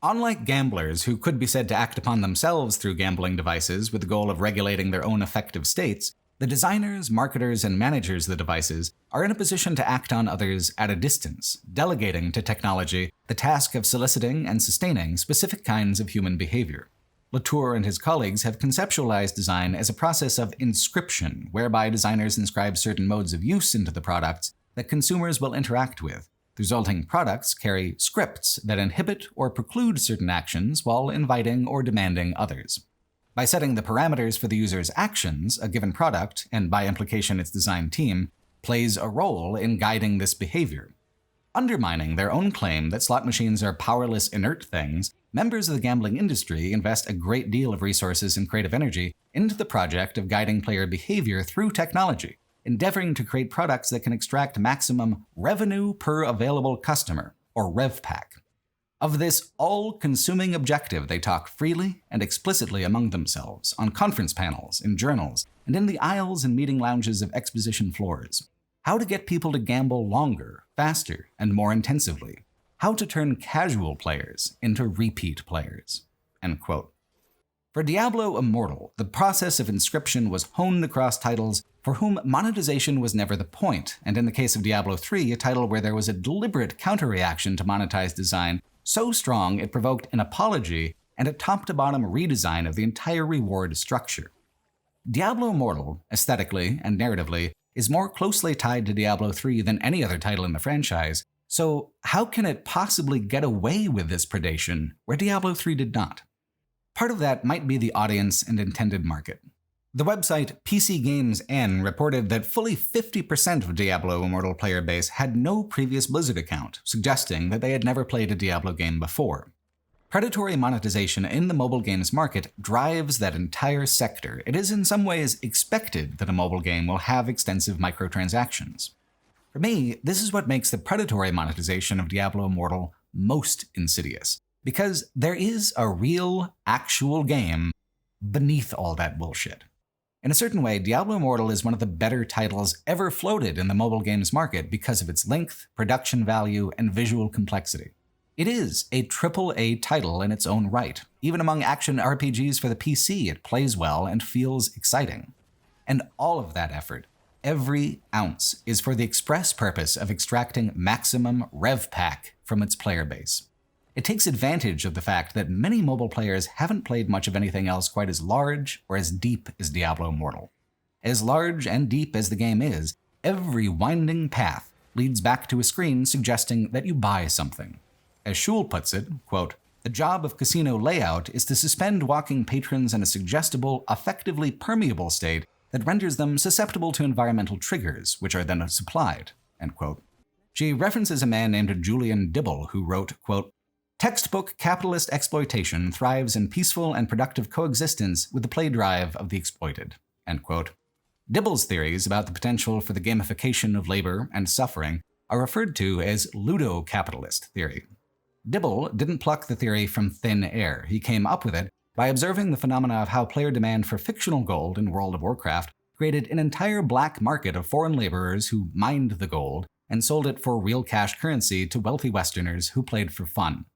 "Unlike gamblers who could be said to act upon themselves through gambling devices with the goal of regulating their own affective states, the designers, marketers, and managers of the devices are in a position to act on others at a distance, delegating to technology the task of soliciting and sustaining specific kinds of human behavior. Latour and his colleagues have conceptualized design as a process of inscription, whereby designers inscribe certain modes of use into the products that consumers will interact with. The resulting products carry scripts that inhibit or preclude certain actions while inviting or demanding others. By setting the parameters for the user's actions, a given product, and by implication its design team, plays a role in guiding this behavior. Undermining their own claim that slot machines are powerless, inert things, members of the gambling industry invest a great deal of resources and creative energy into the project of guiding player behavior through technology, endeavoring to create products that can extract maximum revenue per available customer, or RevPAC. Of this all-consuming objective, they talk freely and explicitly among themselves, on conference panels, in journals, and in the aisles and meeting lounges of exposition floors. How to get people to gamble longer, faster, and more intensively. How to turn casual players into repeat players." End quote. For Diablo Immortal, the process of inscription was honed across titles for whom monetization was never the point, and in the case of Diablo 3, a title where there was a deliberate counter-reaction to monetized design so strong it provoked an apology and a top-to-bottom redesign of the entire reward structure. Diablo Immortal, aesthetically and narratively, is more closely tied to Diablo 3 than any other title in the franchise, So how can it possibly get away with this predation where Diablo 3 did not? Part of that might be the audience and intended market. The website PC Games N reported that fully 50% of Diablo Immortal player base had no previous Blizzard account, suggesting that they had never played a Diablo game before. Predatory monetization in the mobile games market drives that entire sector. It is in some ways expected that a mobile game will have extensive microtransactions. For me, this is what makes the predatory monetization of Diablo Immortal most insidious, because there is a real, actual game beneath all that bullshit. In a certain way, Diablo Immortal is one of the better titles ever floated in the mobile games market because of its length, production value, and visual complexity. It is a AAA title in its own right. Even among action RPGs for the PC, it plays well and feels exciting. And all of that effort, every ounce, is for the express purpose of extracting maximum RevPAC from its player base. It takes advantage of the fact that many mobile players haven't played much of anything else quite as large or as deep as Diablo Immortal. As large and deep as the game is, every winding path leads back to a screen suggesting that you buy something. As Shul puts it, quote, "The job of casino layout is to suspend walking patrons in a suggestible, effectively permeable state that renders them susceptible to environmental triggers, which are then supplied," end quote. She references a man named Julian Dibble who wrote, quote, "Textbook capitalist exploitation thrives in peaceful and productive coexistence with the play drive of the exploited," end quote. Dibble's theories about the potential for the gamification of labor and suffering are referred to as ludo-capitalist theory. Dibble didn't pluck the theory from thin air. He came up with it by observing the phenomena of how player demand for fictional gold in World of Warcraft created an entire black market of foreign laborers who mined the gold and sold it for real cash currency to wealthy Westerners who played for fun.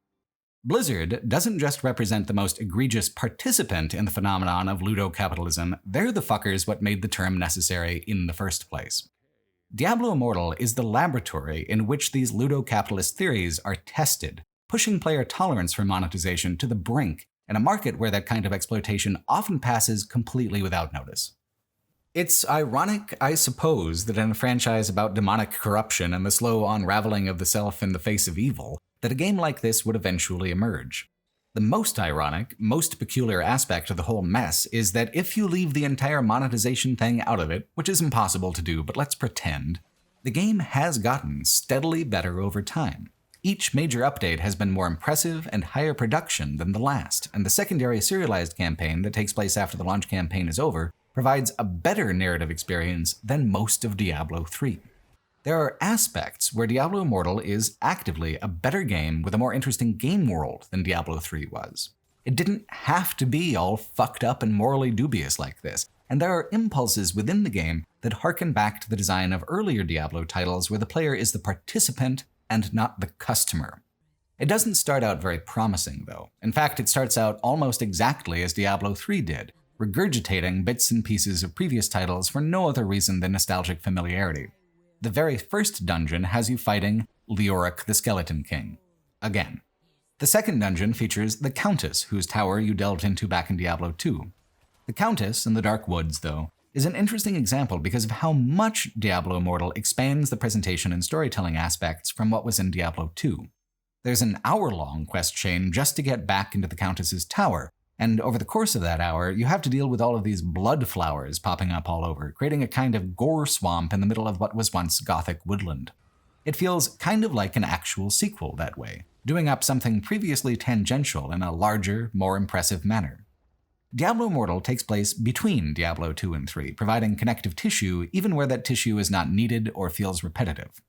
Blizzard doesn't just represent the most egregious participant in the phenomenon of ludo-capitalism, they're the fuckers what made the term necessary in the first place. Diablo Immortal is the laboratory in which these ludo-capitalist theories are tested, pushing player tolerance for monetization to the brink in a market where that kind of exploitation often passes completely without notice. It's ironic, I suppose, that in a franchise about demonic corruption and the slow unraveling of the self in the face of evil, that a game like this would eventually emerge. The most ironic, most peculiar aspect of the whole mess is that if you leave the entire monetization thing out of it, which is impossible to do, but let's pretend, the game has gotten steadily better over time. Each major update has been more impressive and higher production than the last, and the secondary serialized campaign that takes place after the launch campaign is over provides a better narrative experience than most of Diablo 3. There are aspects where Diablo Immortal is actively a better game with a more interesting game world than Diablo 3 was. It didn't have to be all fucked up and morally dubious like this, and there are impulses within the game that harken back to the design of earlier Diablo titles where the player is the participant and not the customer. It doesn't start out very promising, though. In fact, it starts out almost exactly as Diablo 3 did, regurgitating bits and pieces of previous titles for no other reason than nostalgic familiarity. The very first dungeon has you fighting Leoric the Skeleton King. Again. The second dungeon features the Countess, whose tower you delved into back in Diablo 2. The Countess in the Dark Woods, though, is an interesting example because of how much Diablo Immortal expands the presentation and storytelling aspects from what was in Diablo 2. There's an hour-long quest chain just to get back into the Countess's tower, and over the course of that hour, you have to deal with all of these blood flowers popping up all over, creating a kind of gore swamp in the middle of what was once Gothic woodland. It feels kind of like an actual sequel that way, doing up something previously tangential in a larger, more impressive manner. Diablo Immortal takes place between Diablo 2 and 3, providing connective tissue even where that tissue is not needed or feels repetitive.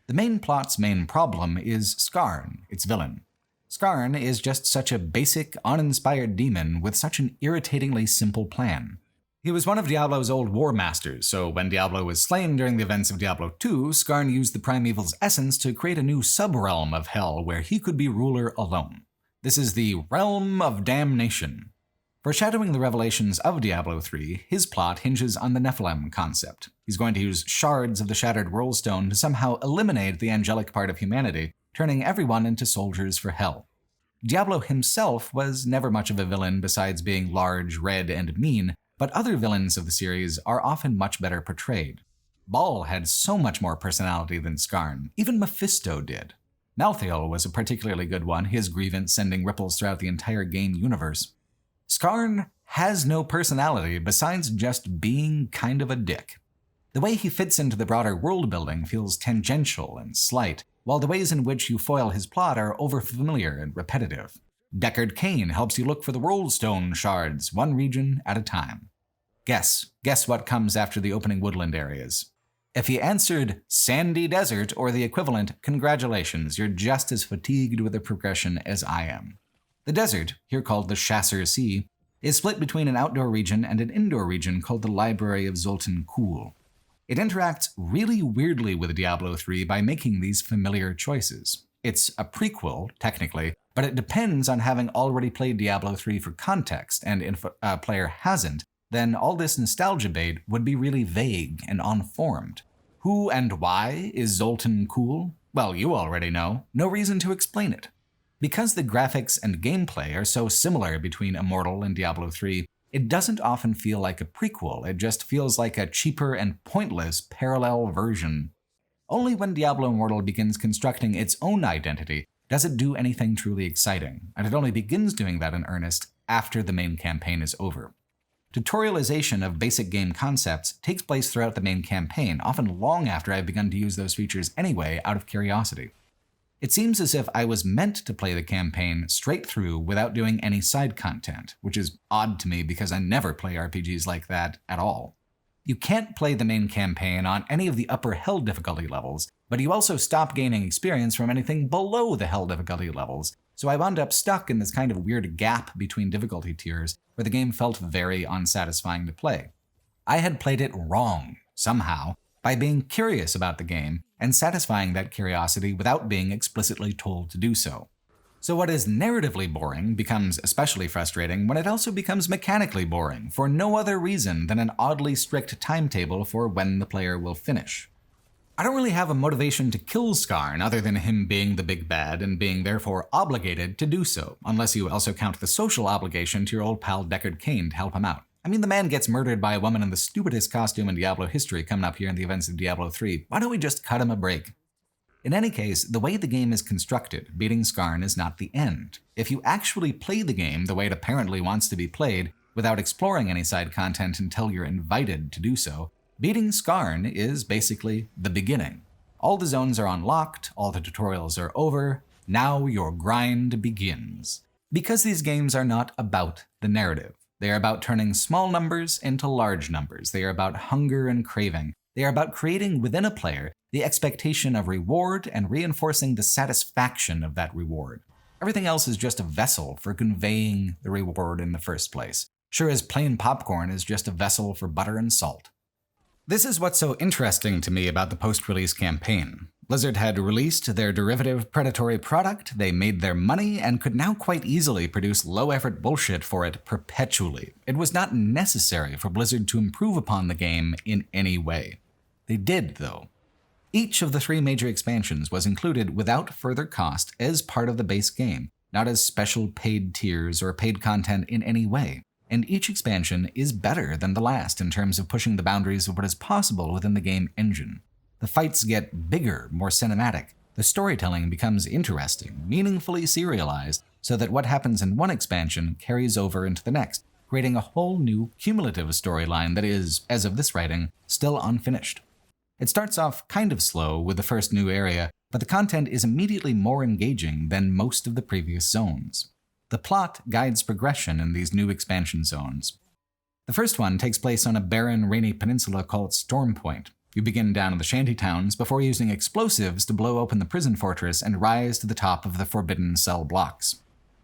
The main plot's main problem is Skarn, its villain. Skarn is just such a basic, uninspired demon with such an irritatingly simple plan. He was one of Diablo's old war masters, so when Diablo was slain during the events of Diablo 2, Skarn used the primeval's essence to create a new sub-realm of hell where he could be ruler alone. This is the Realm of Damnation. Foreshadowing the revelations of Diablo 3, his plot hinges on the Nephilim concept. He's going to use shards of the Shattered World Stone to somehow eliminate the angelic part of humanity, turning everyone into soldiers for hell. Diablo himself was never much of a villain besides being large, red, and mean, but other villains of the series are often much better portrayed. Baal had so much more personality than Skarn. Even Mephisto did. Malthael was a particularly good one, his grievance sending ripples throughout the entire game universe. Skarn has no personality besides just being kind of a dick. The way he fits into the broader world building feels tangential and slight, while the ways in which you foil his plot are overfamiliar and repetitive. Deckard Cain helps you look for the World Stone shards, one region at a time. Guess what comes after the opening woodland areas. If you answered Sandy Desert or the equivalent, congratulations, you're just as fatigued with the progression as I am. The desert, here called the Chasseur Sea, is split between an outdoor region and an indoor region called the Library of Zoltan Kulle. It interacts really weirdly with Diablo 3 by making these familiar choices. It's a prequel, technically, but it depends on having already played Diablo 3 for context, and if a player hasn't, then all this nostalgia bait would be really vague and unformed. Who and why is Zoltan Kulle? Well, you already know. No reason to explain it. Because the graphics and gameplay are so similar between Immortal and Diablo 3, it doesn't often feel like a prequel, it just feels like a cheaper and pointless parallel version. Only when Diablo Immortal begins constructing its own identity does it do anything truly exciting, and it only begins doing that in earnest after the main campaign is over. Tutorialization of basic game concepts takes place throughout the main campaign, often long after I've begun to use those features anyway out of curiosity. It seems as if I was meant to play the campaign straight through without doing any side content, which is odd to me because I never play RPGs like that at all. You can't play the main campaign on any of the upper Hell difficulty levels, but you also stop gaining experience from anything below the Hell difficulty levels, so I wound up stuck in this kind of weird gap between difficulty tiers where the game felt very unsatisfying to play. I had played it wrong, somehow, by being curious about the game and satisfying that curiosity without being explicitly told to do so. So what is narratively boring becomes especially frustrating when it also becomes mechanically boring for no other reason than an oddly strict timetable for when the player will finish. I don't really have a motivation to kill Skarn other than him being the big bad and being therefore obligated to do so, unless you also count the social obligation to your old pal Deckard Cain to help him out. I mean, the man gets murdered by a woman in the stupidest costume in Diablo history coming up here in the events of Diablo 3. Why don't we just cut him a break? In any case, the way the game is constructed, beating Skarn is not the end. If you actually play the game the way it apparently wants to be played, without exploring any side content until you're invited to do so, beating Skarn is basically the beginning. All the zones are unlocked, all the tutorials are over, now your grind begins. Because these games are not about the narrative. They are about turning small numbers into large numbers. They are about hunger and craving. They are about creating within a player the expectation of reward and reinforcing the satisfaction of that reward. Everything else is just a vessel for conveying the reward in the first place, sure as plain popcorn is just a vessel for butter and salt. This is what's so interesting to me about the post-release campaign. Blizzard had released their derivative predatory product, they made their money, and could now quite easily produce low-effort bullshit for it perpetually. It was not necessary for Blizzard to improve upon the game in any way. They did, though. Each of the 3 major expansions was included without further cost as part of the base game, not as special paid tiers or paid content in any way. And each expansion is better than the last in terms of pushing the boundaries of what is possible within the game engine. The fights get bigger, more cinematic. The storytelling becomes interesting, meaningfully serialized, so that what happens in one expansion carries over into the next, creating a whole new cumulative storyline that is, as of this writing, still unfinished. It starts off kind of slow with the first new area, but the content is immediately more engaging than most of the previous zones. The plot guides progression in these new expansion zones. The first one takes place on a barren, rainy peninsula called Stormpoint. You begin down in the shanty towns before using explosives to blow open the prison fortress and rise to the top of the forbidden cell blocks.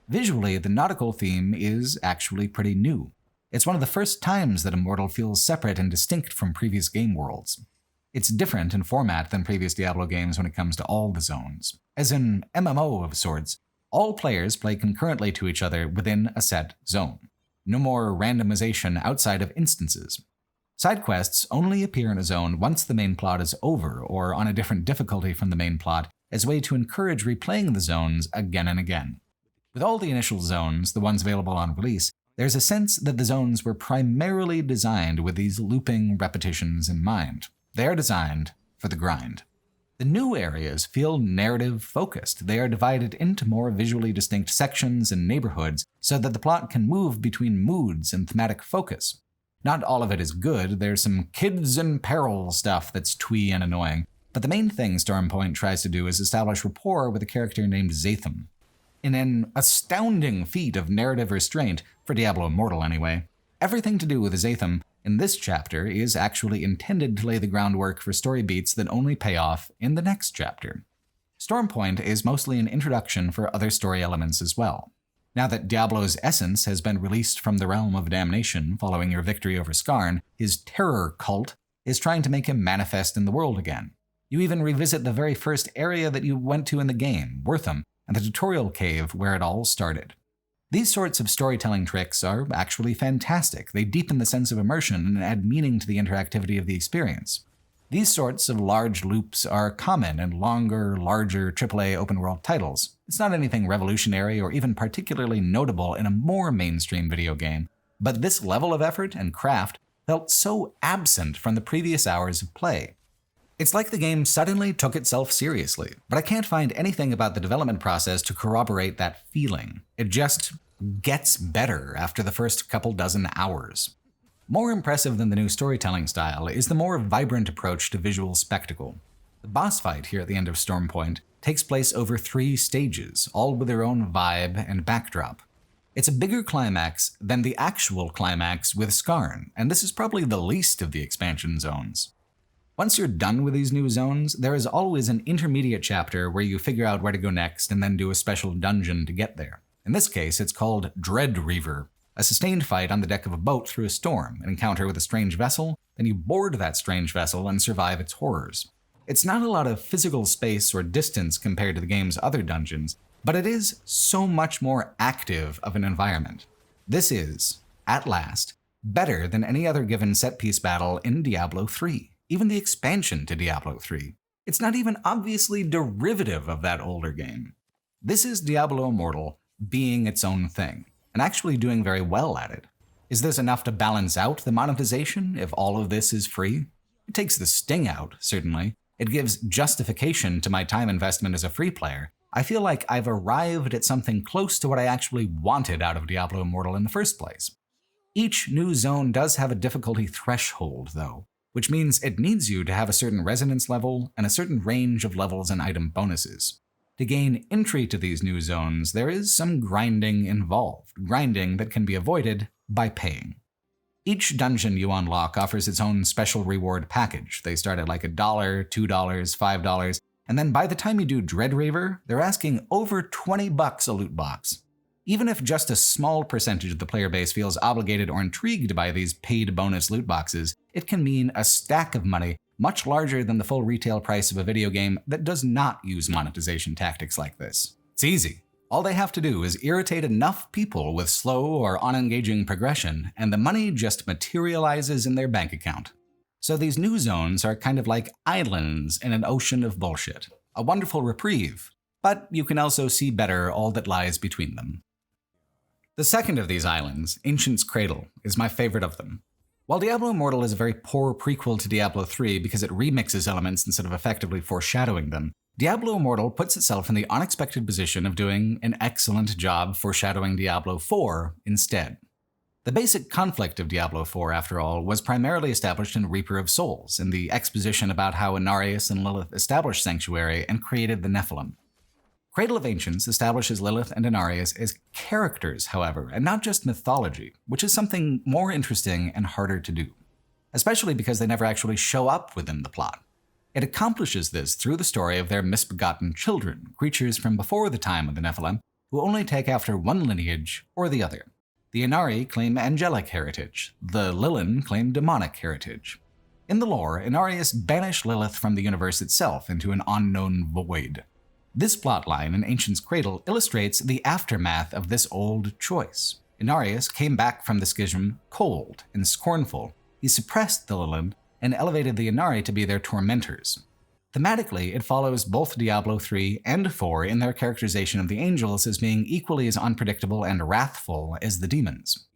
Visually, the nautical theme is actually pretty new. It's one of the first times that Immortal feels separate and distinct from previous game worlds. It's different in format than previous Diablo games when it comes to all the zones. As an MMO of sorts, all players play concurrently to each other within a set zone. No more randomization outside of instances. Side quests only appear in a zone once the main plot is over or on a different difficulty from the main plot as a way to encourage replaying the zones again and again. With all the initial zones, the ones available on release, there's a sense that the zones were primarily designed with these looping repetitions in mind. They are designed for the grind. The new areas feel narrative-focused. They are divided into more visually distinct sections and neighborhoods so that the plot can move between moods and thematic focus. Not all of it is good. There's some kids in peril stuff that's twee and annoying. But the main thing Stormpoint tries to do is establish rapport with a character named Zatham. In an astounding feat of narrative restraint, for Diablo Immortal anyway, everything to do with Zatham in this chapter is actually intended to lay the groundwork for story beats that only pay off in the next chapter. Stormpoint is mostly an introduction for other story elements as well. Now that Diablo's essence has been released from the realm of damnation following your victory over Skarn, his terror cult is trying to make him manifest in the world again. You even revisit the very first area that you went to in the game, Wortham, and the tutorial cave where it all started. These sorts of storytelling tricks are actually fantastic. They deepen the sense of immersion and add meaning to the interactivity of the experience. These sorts of large loops are common in longer, larger AAA open-world titles. It's not anything revolutionary or even particularly notable in a more mainstream video game, but this level of effort and craft felt so absent from the previous hours of play. It's like the game suddenly took itself seriously, but I can't find anything about the development process to corroborate that feeling. It just gets better after the first couple dozen hours. More impressive than the new storytelling style is the more vibrant approach to visual spectacle. The boss fight here at the end of Stormpoint takes place over 3 stages, all with their own vibe and backdrop. It's a bigger climax than the actual climax with Skarn, and this is probably the least of the expansion zones. Once you're done with these new zones, there is always an intermediate chapter where you figure out where to go next and then do a special dungeon to get there. In this case, it's called Dread Reaver, a sustained fight on the deck of a boat through a storm, an encounter with a strange vessel, then you board that strange vessel and survive its horrors. It's not a lot of physical space or distance compared to the game's other dungeons, but it is so much more active of an environment. This is, at last, better than any other given set-piece battle in Diablo 3. Even the expansion to Diablo 3. It's not even obviously derivative of that older game. This is Diablo Immortal being its own thing, and actually doing very well at it. Is this enough to balance out the monetization if all of this is free? It takes the sting out, certainly. It gives justification to my time investment as a free player. I feel like I've arrived at something close to what I actually wanted out of Diablo Immortal in the first place. Each new zone does have a difficulty threshold, though, which means it needs you to have a certain resonance level and a certain range of levels and item bonuses. To gain entry to these new zones, there is some grinding involved, grinding that can be avoided by paying. Each dungeon you unlock offers its own special reward package. They start at like $1, $2, $5, and then by the time you do Dread Reaver, they're asking over $20 a loot box. Even if just a small percentage of the player base feels obligated or intrigued by these paid bonus loot boxes, it can mean a stack of money much larger than the full retail price of a video game that does not use monetization tactics like this. It's easy. All they have to do is irritate enough people with slow or unengaging progression, and the money just materializes in their bank account. So these new zones are kind of like islands in an ocean of bullshit. A wonderful reprieve, but you can also see better all that lies between them. The second of these islands, Ancient's Cradle, is my favorite of them. While Diablo Immortal is a very poor prequel to Diablo 3 because it remixes elements instead of effectively foreshadowing them, Diablo Immortal puts itself in the unexpected position of doing an excellent job foreshadowing Diablo 4 instead. The basic conflict of Diablo 4, after all, was primarily established in Reaper of Souls, in the exposition about how Inarius and Lilith established Sanctuary and created the Nephilim. Cradle of Ancients establishes Lilith and Inarius as characters, however, and not just mythology, which is something more interesting and harder to do, especially because they never actually show up within the plot. It accomplishes this through the story of their misbegotten children, creatures from before the time of the Nephilim, who only take after one lineage or the other. The Inari claim angelic heritage, the Lilin claim demonic heritage. In the lore, Inarius banished Lilith from the universe itself into an unknown void. This plotline in Ancient's Cradle illustrates the aftermath of this old choice. Inarius came back from the schism cold and scornful. He suppressed the Lilin and elevated the Inari to be their tormentors. Thematically, it follows both Diablo 3 and 4 in their characterization of the angels as being equally as unpredictable and wrathful as the demons.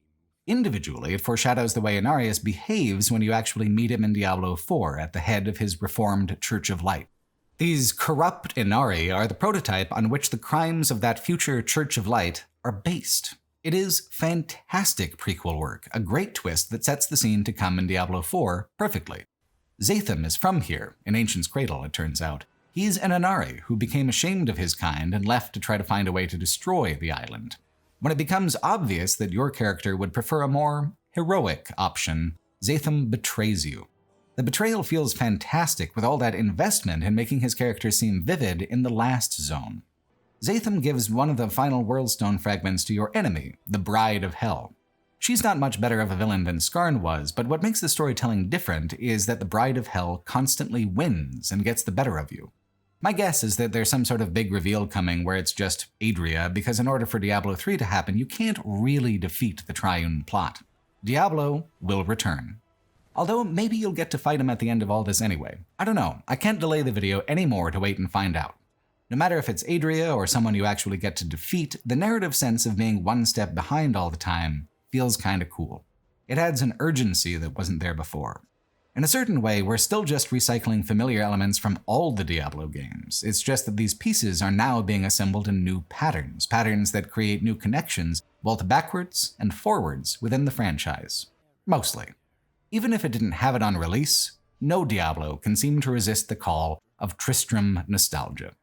Individually, it foreshadows the way Inarius behaves when you actually meet him in Diablo 4 at the head of his reformed Church of Light. These corrupt Inari are the prototype on which the crimes of that future Church of Light are based. It is fantastic prequel work, a great twist that sets the scene to come in Diablo 4 perfectly. Zatham is from here, in Ancient's Cradle, it turns out. He's an Inari who became ashamed of his kind and left to try to find a way to destroy the island. When it becomes obvious that your character would prefer a more heroic option, Zatham betrays you. The betrayal feels fantastic with all that investment in making his character seem vivid in the last zone. Zatham gives one of the final Worldstone fragments to your enemy, the Bride of Hell. She's not much better of a villain than Skarn was, but what makes the storytelling different is that the Bride of Hell constantly wins and gets the better of you. My guess is that there's some sort of big reveal coming where it's just Adria, because in order for Diablo 3 to happen, you can't really defeat the Triune plot. Diablo will return. Although maybe you'll get to fight him at the end of all this anyway. I don't know, I can't delay the video anymore to wait and find out. No matter if it's Adria or someone you actually get to defeat, the narrative sense of being one step behind all the time feels kinda cool. It adds an urgency that wasn't there before. In a certain way, we're still just recycling familiar elements from all the Diablo games. It's just that these pieces are now being assembled in new patterns that create new connections, both backwards and forwards within the franchise. Mostly. Even if it didn't have it on release, no Diablo can seem to resist the call of Tristram nostalgia.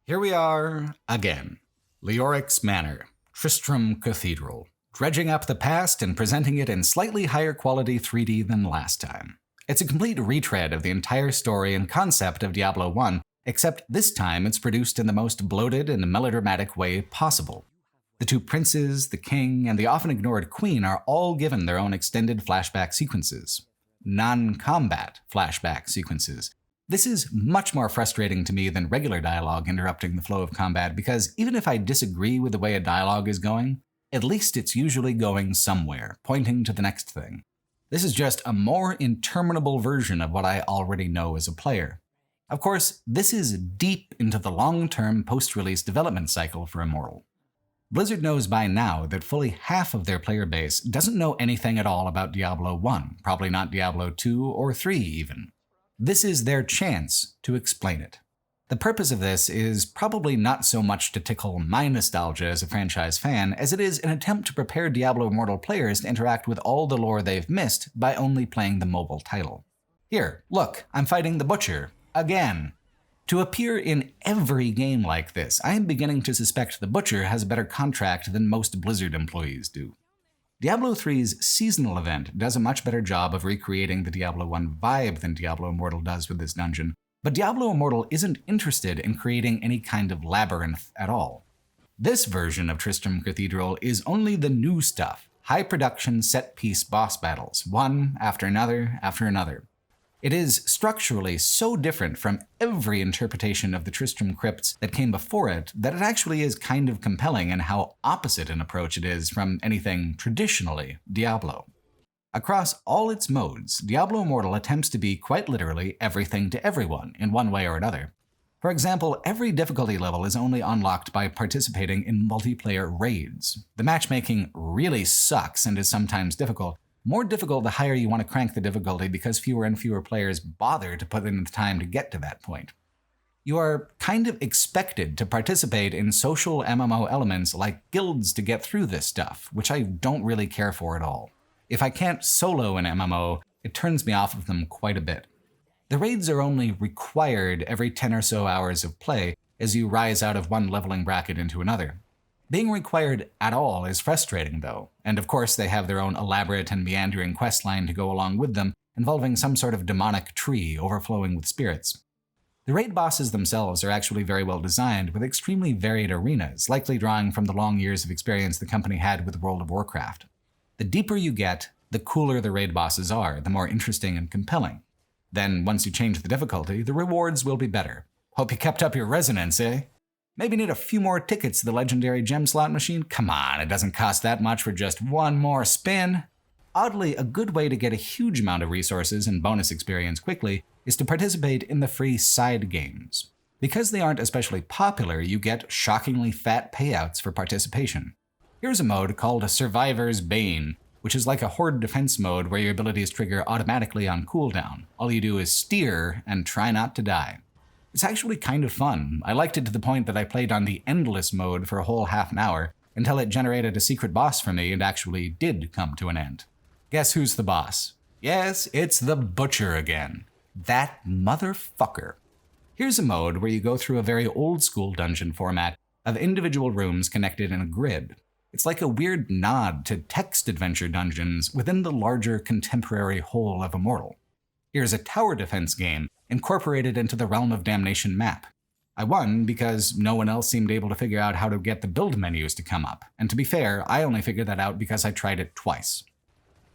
Here we are again. Leoric's Manor, Tristram Cathedral, dredging up the past and presenting it in slightly higher quality 3D than last time. It's a complete retread of the entire story and concept of Diablo 1, except this time it's produced in the most bloated and melodramatic way possible. The two princes, the king, and the often ignored queen are all given their own extended flashback sequences. Non-combat flashback sequences. This is much more frustrating to me than regular dialogue interrupting the flow of combat, because even if I disagree with the way a dialogue is going, at least it's usually going somewhere, pointing to the next thing. This is just a more interminable version of what I already know as a player. Of course, this is deep into the long-term post-release development cycle for Immortal. Blizzard knows by now that fully half of their player base doesn't know anything at all about Diablo 1, probably not Diablo 2 or 3 even. This is their chance to explain it. The purpose of this is probably not so much to tickle my nostalgia as a franchise fan, as it is an attempt to prepare Diablo Immortal players to interact with all the lore they've missed by only playing the mobile title. Here, look, I'm fighting the Butcher. Again. To appear in every game like this, I am beginning to suspect the Butcher has a better contract than most Blizzard employees do. Diablo 3's seasonal event does a much better job of recreating the Diablo 1 vibe than Diablo Immortal does with this dungeon, but Diablo Immortal isn't interested in creating any kind of labyrinth at all. This version of Tristram Cathedral is only the new stuff, high-production set-piece boss battles, one after another after another. It is structurally so different from every interpretation of the Tristram crypts that came before it that it actually is kind of compelling in how opposite an approach it is from anything traditionally Diablo. Across all its modes, Diablo Immortal attempts to be quite literally everything to everyone in one way or another. For example, every difficulty level is only unlocked by participating in multiplayer raids. The matchmaking really sucks and is sometimes difficult. More difficult the higher you want to crank the difficulty because fewer and fewer players bother to put in the time to get to that point. You are kind of expected to participate in social MMO elements like guilds to get through this stuff, which I don't really care for at all. If I can't solo an MMO, it turns me off of them quite a bit. The raids are only required every 10 or so hours of play as you rise out of one leveling bracket into another. Being required at all is frustrating though, and of course they have their own elaborate and meandering questline to go along with them, involving some sort of demonic tree overflowing with spirits. The raid bosses themselves are actually very well designed, with extremely varied arenas, likely drawing from the long years of experience the company had with World of Warcraft. The deeper you get, the cooler the raid bosses are, the more interesting and compelling. Then, once you change the difficulty, the rewards will be better. Hope you kept up your resonance, eh? Maybe need a few more tickets to the legendary gem slot machine? Come on, it doesn't cost that much for just one more spin. Oddly, a good way to get a huge amount of resources and bonus experience quickly is to participate in the free side games. Because they aren't especially popular, you get shockingly fat payouts for participation. Here's a mode called Survivor's Bane, which is like a horde defense mode where your abilities trigger automatically on cooldown. All you do is steer and try not to die. It's actually kind of fun. I liked it to the point that I played on the endless mode for a whole half an hour until it generated a secret boss for me and actually did come to an end. Guess who's the boss? Yes, it's the Butcher again. That motherfucker. Here's a mode where you go through a very old school dungeon format of individual rooms connected in a grid. It's like a weird nod to text adventure dungeons within the larger contemporary whole of Immortal. Here's a tower defense game incorporated into the Realm of Damnation map. I won because no one else seemed able to figure out how to get the build menus to come up, and to be fair, I only figured that out because I tried it twice.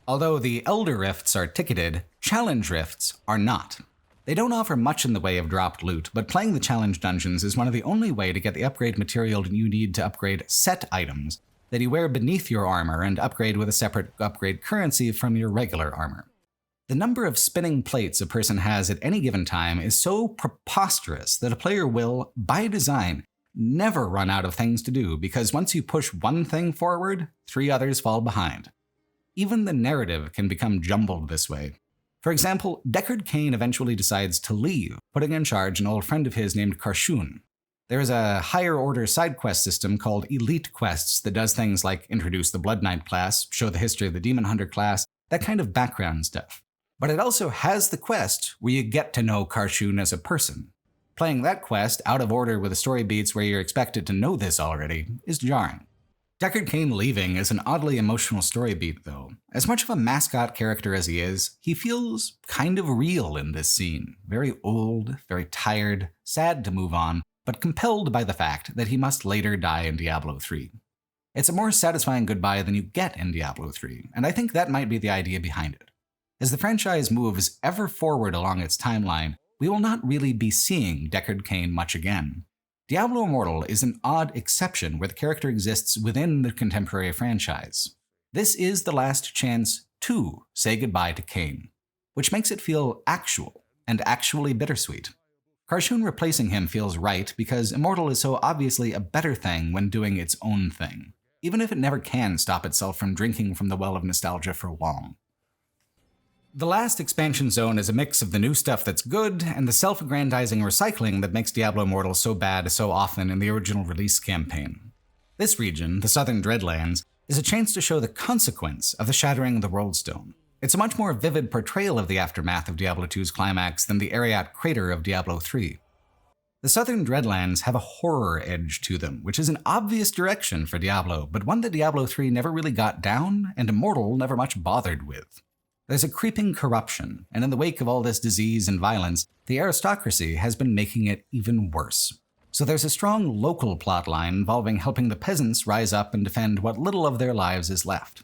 Although the Elder Rifts are ticketed, Challenge Rifts are not. They don't offer much in the way of dropped loot, but playing the challenge dungeons is one of the only way to get the upgrade material you need to upgrade set items that you wear beneath your armor and upgrade with a separate upgrade currency from your regular armor. The number of spinning plates a person has at any given time is so preposterous that a player will, by design, never run out of things to do, because once you push one thing forward, 3 others fall behind. Even the narrative can become jumbled this way. For example, Deckard Cain eventually decides to leave, putting in charge an old friend of his named Karshun. There is a higher order side quest system called Elite Quests that does things like introduce the Blood Knight class, show the history of the Demon Hunter class, that kind of background stuff. But it also has the quest where you get to know Karshun as a person. Playing that quest out of order with the story beats where you're expected to know this already is jarring. Deckard Cain leaving is an oddly emotional story beat, though. As much of a mascot character as he is, he feels kind of real in this scene. Very old, very tired, sad to move on, but compelled by the fact that he must later die in Diablo 3. It's a more satisfying goodbye than you get in Diablo 3, and I think that might be the idea behind it. As the franchise moves ever forward along its timeline, we will not really be seeing Deckard Cain much again. Diablo Immortal is an odd exception where the character exists within the contemporary franchise. This is the last chance to say goodbye to Cain, which makes it feel actual and actually bittersweet. Karshun replacing him feels right because Immortal is so obviously a better thing when doing its own thing, even if it never can stop itself from drinking from the well of nostalgia for long. The last expansion zone is a mix of the new stuff that's good and the self-aggrandizing recycling that makes Diablo Immortal so bad so often in the original release campaign. This region, the Southern Dreadlands, is a chance to show the consequence of the shattering of the World Stone. It's a much more vivid portrayal of the aftermath of Diablo 2's climax than the Ariat crater of Diablo 3. The Southern Dreadlands have a horror edge to them, which is an obvious direction for Diablo, but one that Diablo 3 never really got down and Immortal never much bothered with. There's a creeping corruption, and in the wake of all this disease and violence, the aristocracy has been making it even worse. So there's a strong local plotline involving helping the peasants rise up and defend what little of their lives is left.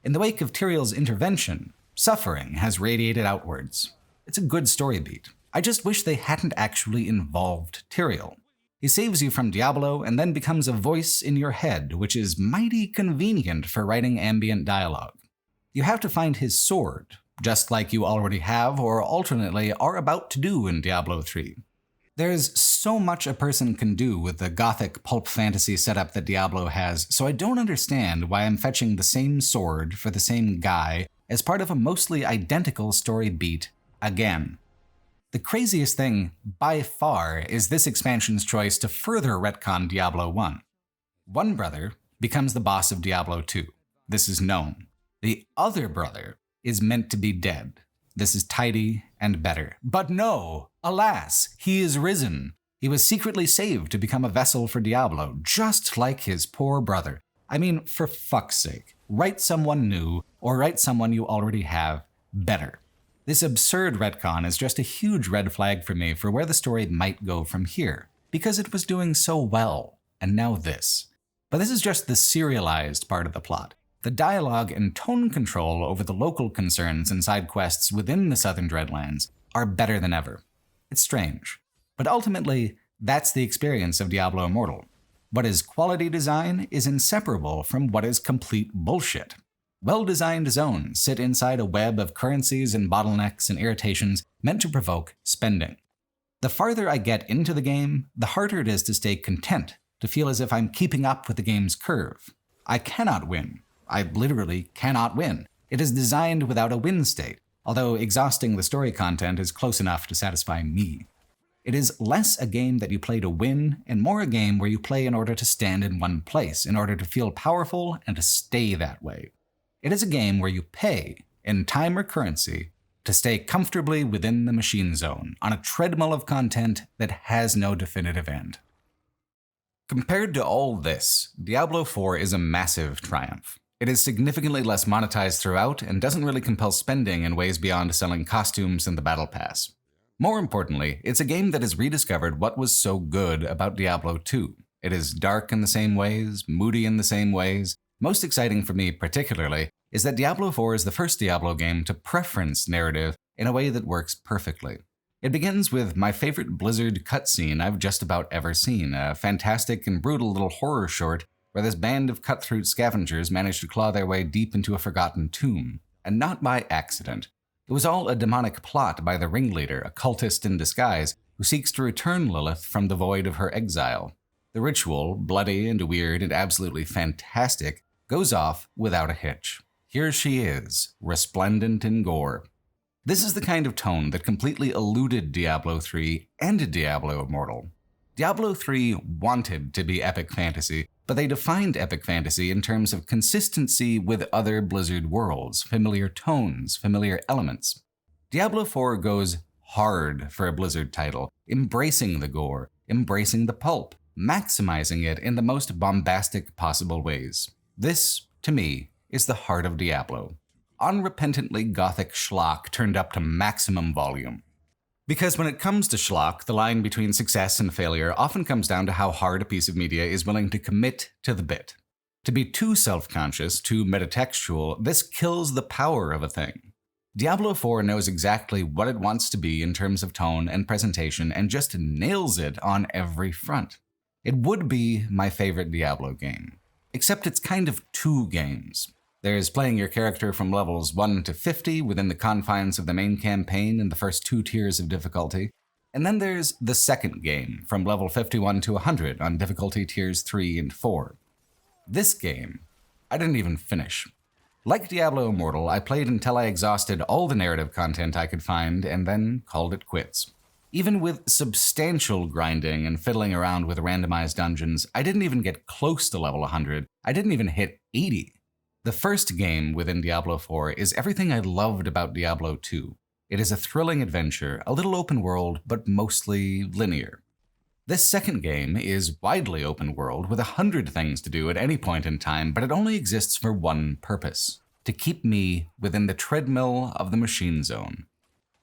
In the wake of Tyrael's intervention, suffering has radiated outwards. It's a good story beat. I just wish they hadn't actually involved Tyrael. He saves you from Diablo and then becomes a voice in your head, which is mighty convenient for writing ambient dialogue. You have to find his sword, just like you already have or alternately are about to do in Diablo 3. There's so much a person can do with the gothic pulp fantasy setup that Diablo has, so I don't understand why I'm fetching the same sword for the same guy as part of a mostly identical story beat again. The craziest thing, by far, is this expansion's choice to further retcon Diablo 1. One brother becomes the boss of Diablo 2. This is known. The other brother is meant to be dead. This is tidy and better. But no! Alas, he is risen. He was secretly saved to become a vessel for Diablo, just like his poor brother. I mean, for fuck's sake, write someone new, or write someone you already have better. This absurd retcon is just a huge red flag for me for where the story might go from here, because it was doing so well, and now this. But this is just the serialized part of the plot. The dialogue and tone control over the local concerns and side quests within the Southern Dreadlands are better than ever. It's strange. But ultimately, that's the experience of Diablo Immortal. What is quality design is inseparable from what is complete bullshit. Well-designed zones sit inside a web of currencies and bottlenecks and irritations meant to provoke spending. The farther I get into the game, the harder it is to stay content, to feel as if I'm keeping up with the game's curve. I cannot win. I literally cannot win. It is designed without a win state, although exhausting the story content is close enough to satisfy me. It is less a game that you play to win, and more a game where you play in order to stand in one place, in order to feel powerful and to stay that way. It is a game where you pay, in time or currency, to stay comfortably within the machine zone, on a treadmill of content that has no definitive end. Compared to all this, Diablo 4 is a massive triumph. It is significantly less monetized throughout and doesn't really compel spending in ways beyond selling costumes and the Battle Pass. More importantly, it's a game that has rediscovered what was so good about Diablo 2. It is dark in the same ways, moody in the same ways. Most exciting for me particularly is that Diablo 4 is the first Diablo game to preference narrative in a way that works perfectly. It begins with my favorite Blizzard cutscene I've just about ever seen, a fantastic and brutal little horror short where this band of cutthroat scavengers managed to claw their way deep into a forgotten tomb, and not by accident. It was all a demonic plot by the ringleader, a cultist in disguise, who seeks to return Lilith from the void of her exile. The ritual, bloody and weird and absolutely fantastic, goes off without a hitch. Here she is, resplendent in gore. This is the kind of tone that completely eluded Diablo 3 and Diablo Immortal. Diablo 3 wanted to be epic fantasy, but they defined epic fantasy in terms of consistency with other Blizzard worlds, familiar tones, familiar elements. Diablo 4 goes hard for a Blizzard title, embracing the gore, embracing the pulp, maximizing it in the most bombastic possible ways. This, to me, is the heart of Diablo. Unrepentantly gothic schlock turned up to maximum volume. Because when it comes to schlock, the line between success and failure often comes down to how hard a piece of media is willing to commit to the bit. To be too self-conscious, too metatextual, this kills the power of a thing. Diablo 4 knows exactly what it wants to be in terms of tone and presentation and just nails it on every front. It would be my favorite Diablo game. Except it's kind of two games. There's playing your character from levels 1 to 50 within the confines of the main campaign in the first 2 tiers of difficulty, and then there's the second game, from level 51 to 100 on difficulty tiers 3 and 4. This game, I didn't even finish. Like Diablo Immortal, I played until I exhausted all the narrative content I could find and then called it quits. Even with substantial grinding and fiddling around with randomized dungeons, I didn't even get close to level 100. I didn't even hit 80. The first game within Diablo 4 is everything I loved about Diablo 2. It is a thrilling adventure, a little open world, but mostly linear. This second game is widely open world with 100 things to do at any point in time, but it only exists for one purpose: to keep me within the treadmill of the machine zone.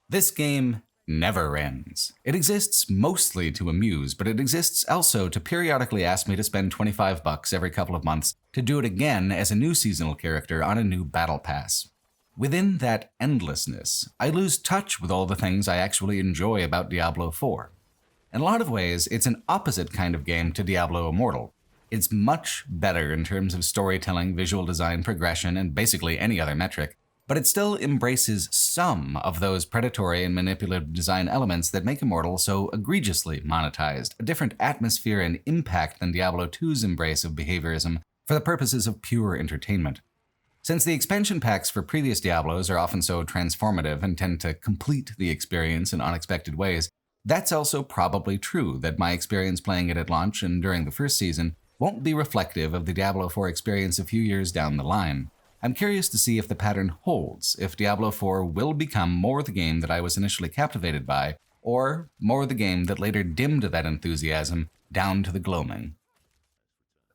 This game never ends. It exists mostly to amuse, but it exists also to periodically ask me to spend $25 every couple of months to do it again as a new seasonal character on a new battle pass. Within that endlessness, I lose touch with all the things I actually enjoy about Diablo 4. In a lot of ways, it's an opposite kind of game to Diablo Immortal. It's much better in terms of storytelling, visual design, progression, and basically any other metric, but it still embraces some of those predatory and manipulative design elements that make Immortal so egregiously monetized, a different atmosphere and impact than Diablo 2's embrace of behaviorism for the purposes of pure entertainment. Since the expansion packs for previous Diablos are often so transformative and tend to complete the experience in unexpected ways, that's also probably true that my experience playing it at launch and during the first season won't be reflective of the Diablo 4 experience a few years down the line. I'm curious to see if the pattern holds, if Diablo 4 will become more the game that I was initially captivated by, or more the game that later dimmed that enthusiasm down to the gloaming.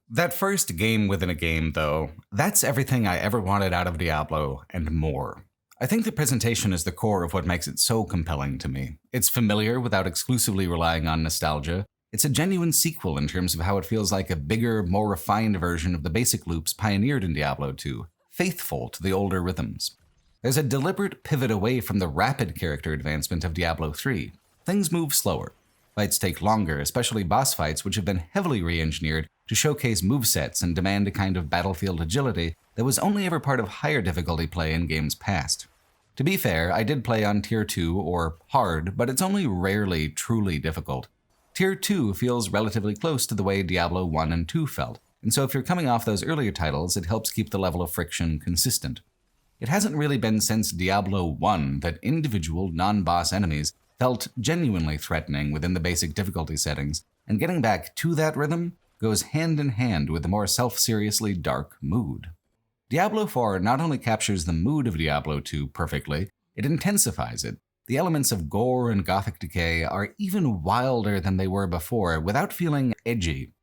That first game within a game, though, that's everything I ever wanted out of Diablo, and more. I think the presentation is the core of what makes it so compelling to me. It's familiar without exclusively relying on nostalgia. It's a genuine sequel in terms of how it feels like a bigger, more refined version of the basic loops pioneered in Diablo 2. Faithful to the older rhythms. There's a deliberate pivot away from the rapid character advancement of Diablo 3. Things move slower. Fights take longer, especially boss fights which have been heavily re-engineered to showcase movesets and demand a kind of battlefield agility that was only ever part of higher difficulty play in games past. To be fair, I did play on Tier 2 or Hard, but it's only rarely truly difficult. Tier 2 feels relatively close to the way Diablo 1 and 2 felt. and so if you're coming off those earlier titles, it helps keep the level of friction consistent. It hasn't really been since Diablo 1 that individual non-boss enemies felt genuinely threatening within the basic difficulty settings, and getting back to that rhythm goes hand in hand with the more self-seriously dark mood. Diablo 4 not only captures the mood of Diablo 2 perfectly, it intensifies it. The elements of gore and gothic decay are even wilder than they were before without feeling edgy.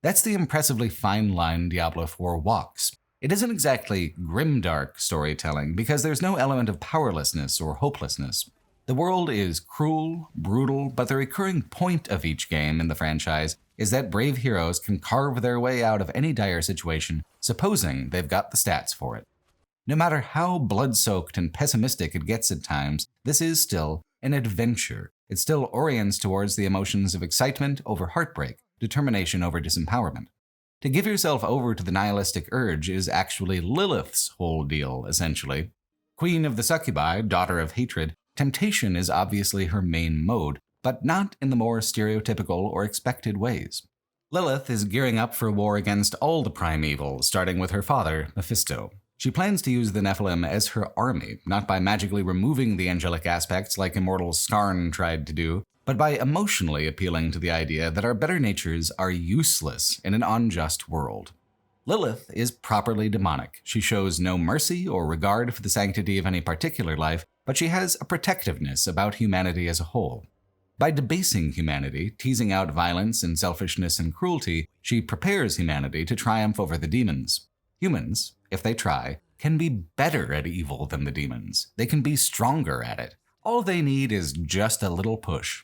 That's the impressively fine line Diablo 4 walks. It isn't exactly grimdark storytelling because there's no element of powerlessness or hopelessness. The world is cruel, brutal, but the recurring point of each game in the franchise is that brave heroes can carve their way out of any dire situation, supposing they've got the stats for it. No matter how blood-soaked and pessimistic it gets at times, this is still an adventure. It still orients towards the emotions of excitement over heartbreak, determination over disempowerment. To give yourself over to the nihilistic urge is actually Lilith's whole deal, essentially. Queen of the succubi, daughter of hatred, temptation is obviously her main mode, but not in the more stereotypical or expected ways. Lilith is gearing up for war against all the primevals, starting with her father, Mephisto. She plans to use the Nephilim as her army, not by magically removing the angelic aspects like immortal Skarn tried to do, but by emotionally appealing to the idea that our better natures are useless in an unjust world. Lilith is properly demonic. She shows no mercy or regard for the sanctity of any particular life, but she has a protectiveness about humanity as a whole. By debasing humanity, teasing out violence and selfishness and cruelty, she prepares humanity to triumph over the demons. Humans, if they try, can be better at evil than the demons. They can be stronger at it. All they need is just a little push.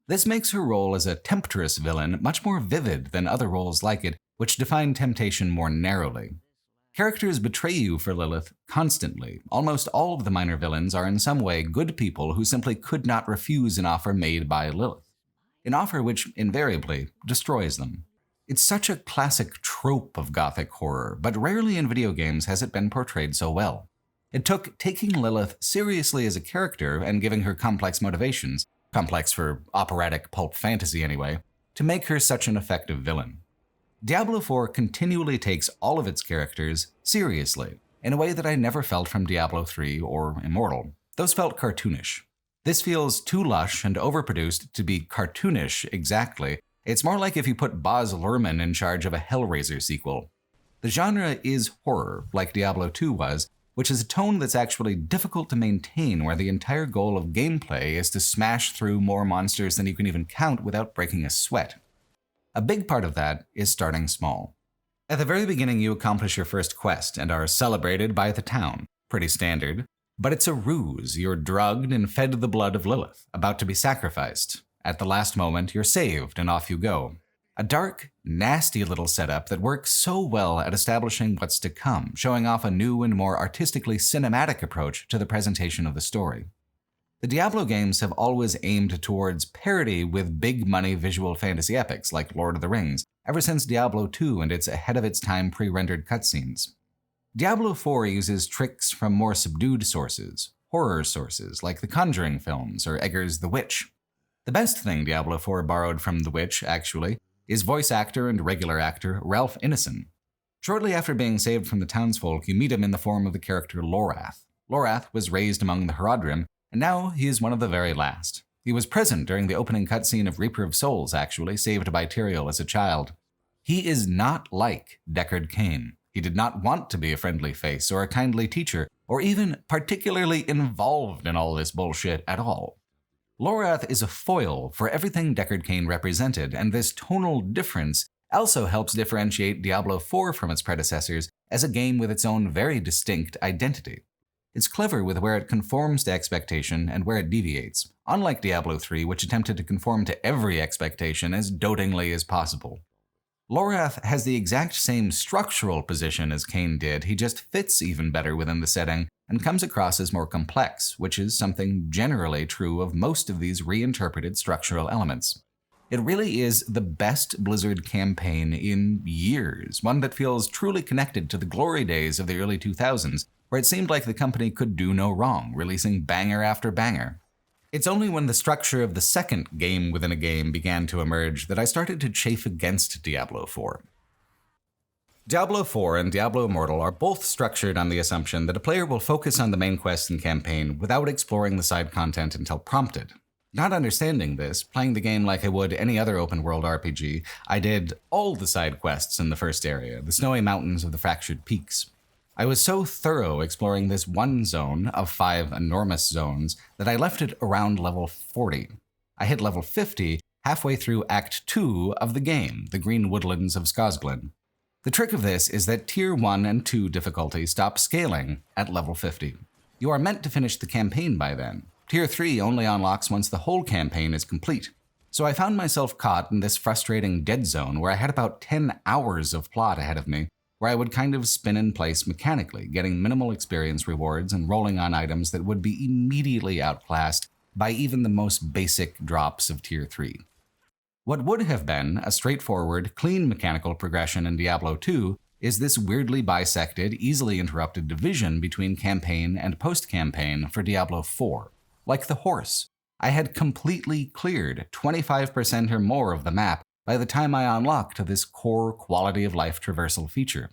This makes her role as a temptress villain much more vivid than other roles like it, which define temptation more narrowly. Characters betray you for Lilith constantly. Almost all of the minor villains are in some way good people who simply could not refuse an offer made by Lilith. An offer which invariably destroys them. It's such a classic trope of gothic horror, but rarely in video games has it been portrayed so well. It took taking Lilith seriously as a character and giving her complex motivations, complex for operatic pulp fantasy anyway, to make her such an effective villain. Diablo 4 continually takes all of its characters seriously, in a way that I never felt from Diablo 3 or Immortal. Those felt cartoonish. This feels too lush and overproduced to be cartoonish exactly. It's more like if you put Baz Luhrmann in charge of a Hellraiser sequel. The genre is horror, like Diablo 2 was, which is a tone that's actually difficult to maintain where the entire goal of gameplay is to smash through more monsters than you can even count without breaking a sweat. A big part of that is starting small. At the very beginning, you accomplish your first quest and are celebrated by the town. Pretty standard. But it's a ruse. You're drugged and fed the blood of Lilith, about to be sacrificed. At the last moment, you're saved and off you go. A dark, nasty little setup that works so well at establishing what's to come, showing off a new and more artistically cinematic approach to the presentation of the story. The Diablo games have always aimed towards parody with big-money visual fantasy epics like Lord of the Rings, ever since Diablo 2 and its ahead-of-its-time pre-rendered cutscenes. Diablo 4 uses tricks from more subdued sources, horror sources like the Conjuring films or Eggers' The Witch. The best thing Diablo 4 borrowed from The Witch, actually, is voice actor and regular actor Ralph Ineson. Shortly after being saved from the townsfolk, you meet him in the form of the character Lorath. Lorath was raised among the Haradrim, and now he is one of the very last. He was present during the opening cutscene of Reaper of Souls, actually, saved by Tyrael as a child. He is not like Deckard Cain. He did not want to be a friendly face or a kindly teacher, or even particularly involved in all this bullshit at all. Lorath is a foil for everything Deckard Cain represented, and this tonal difference also helps differentiate Diablo 4 from its predecessors as a game with its own very distinct identity. It's clever with where it conforms to expectation and where it deviates, unlike Diablo 3, which attempted to conform to every expectation as dotingly as possible. Lorath has the exact same structural position as Cain did, he just fits even better within the setting and comes across as more complex, which is something generally true of most of these reinterpreted structural elements. It really is the best Blizzard campaign in years, one that feels truly connected to the glory days of the early 2000s, where it seemed like the company could do no wrong, releasing banger after banger. It's only when the structure of the second game within a game began to emerge that I started to chafe against Diablo 4. Diablo 4 and Diablo Immortal are both structured on the assumption that a player will focus on the main quest and campaign without exploring the side content until prompted. Not understanding this, playing the game like I would any other open-world RPG, I did all the side quests in the first area, the snowy mountains of the Fractured Peaks. I was so thorough exploring this one zone of 5 enormous zones that I left it around level 40. I hit level 50 halfway through Act 2 of the game, the Green Woodlands of Skosglen. The trick of this is that Tier 1 and 2 difficulty stop scaling at level 50. You are meant to finish the campaign by then. Tier 3 only unlocks once the whole campaign is complete. So I found myself caught in this frustrating dead zone where I had about 10 hours of plot ahead of me, where I would kind of spin in place mechanically, getting minimal experience rewards and rolling on items that would be immediately outclassed by even the most basic drops of Tier 3. What would have been a straightforward, clean mechanical progression in Diablo 2 is this weirdly bisected, easily interrupted division between campaign and post-campaign for Diablo 4. Like the horse, I had completely cleared 25% or more of the map by the time I unlocked this core quality of life traversal feature.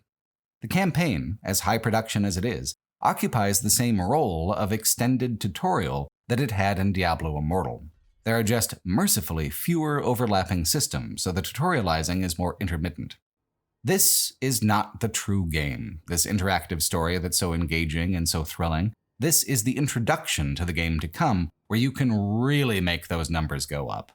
The campaign, as high production as it is, occupies the same role of extended tutorial that it had in Diablo Immortal. There are just mercifully fewer overlapping systems, so the tutorializing is more intermittent. This is not the true game, this interactive story that's so engaging and so thrilling. This is the introduction to the game to come, where you can really make those numbers go up.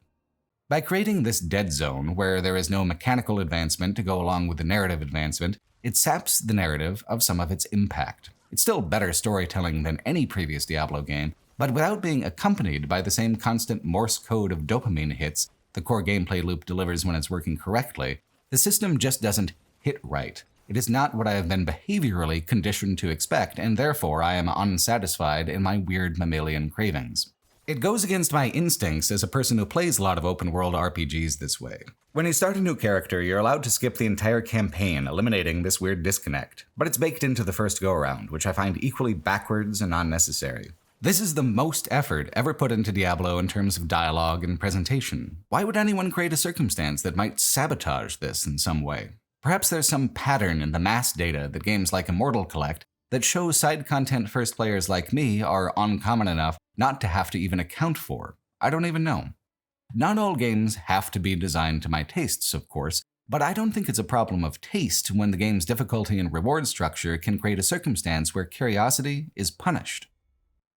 By creating this dead zone, where there is no mechanical advancement to go along with the narrative advancement, it saps the narrative of some of its impact. It's still better storytelling than any previous Diablo game, but without being accompanied by the same constant Morse code of dopamine hits the core gameplay loop delivers when it's working correctly, the system just doesn't hit right. It is not what I have been behaviorally conditioned to expect, and therefore I am unsatisfied in my weird mammalian cravings. It goes against my instincts as a person who plays a lot of open-world RPGs this way. When you start a new character, you're allowed to skip the entire campaign, eliminating this weird disconnect, but it's baked into the first go-around, which I find equally backwards and unnecessary. This is the most effort ever put into Diablo in terms of dialogue and presentation. Why would anyone create a circumstance that might sabotage this in some way? Perhaps there's some pattern in the mass data that games like Immortal collect that shows side content first players like me are uncommon enough not to have to even account for. I don't even know. Not all games have to be designed to my tastes, of course, but I don't think it's a problem of taste when the game's difficulty and reward structure can create a circumstance where curiosity is punished.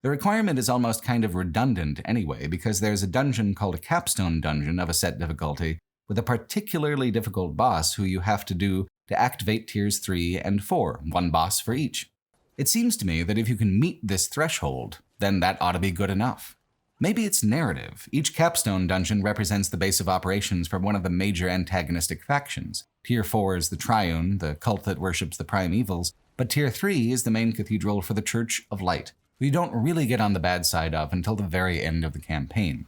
The requirement is almost kind of redundant anyway, because there's a dungeon called a capstone dungeon of a set difficulty with a particularly difficult boss who you have to do to activate tiers 3 and 4, one boss for each. It seems to me that if you can meet this threshold, then that ought to be good enough. Maybe it's narrative. Each capstone dungeon represents the base of operations for one of the major antagonistic factions. Tier 4 is the Triune, the cult that worships the primevals, but Tier 3 is the main cathedral for the Church of Light, who you don't really get on the bad side of until the very end of the campaign.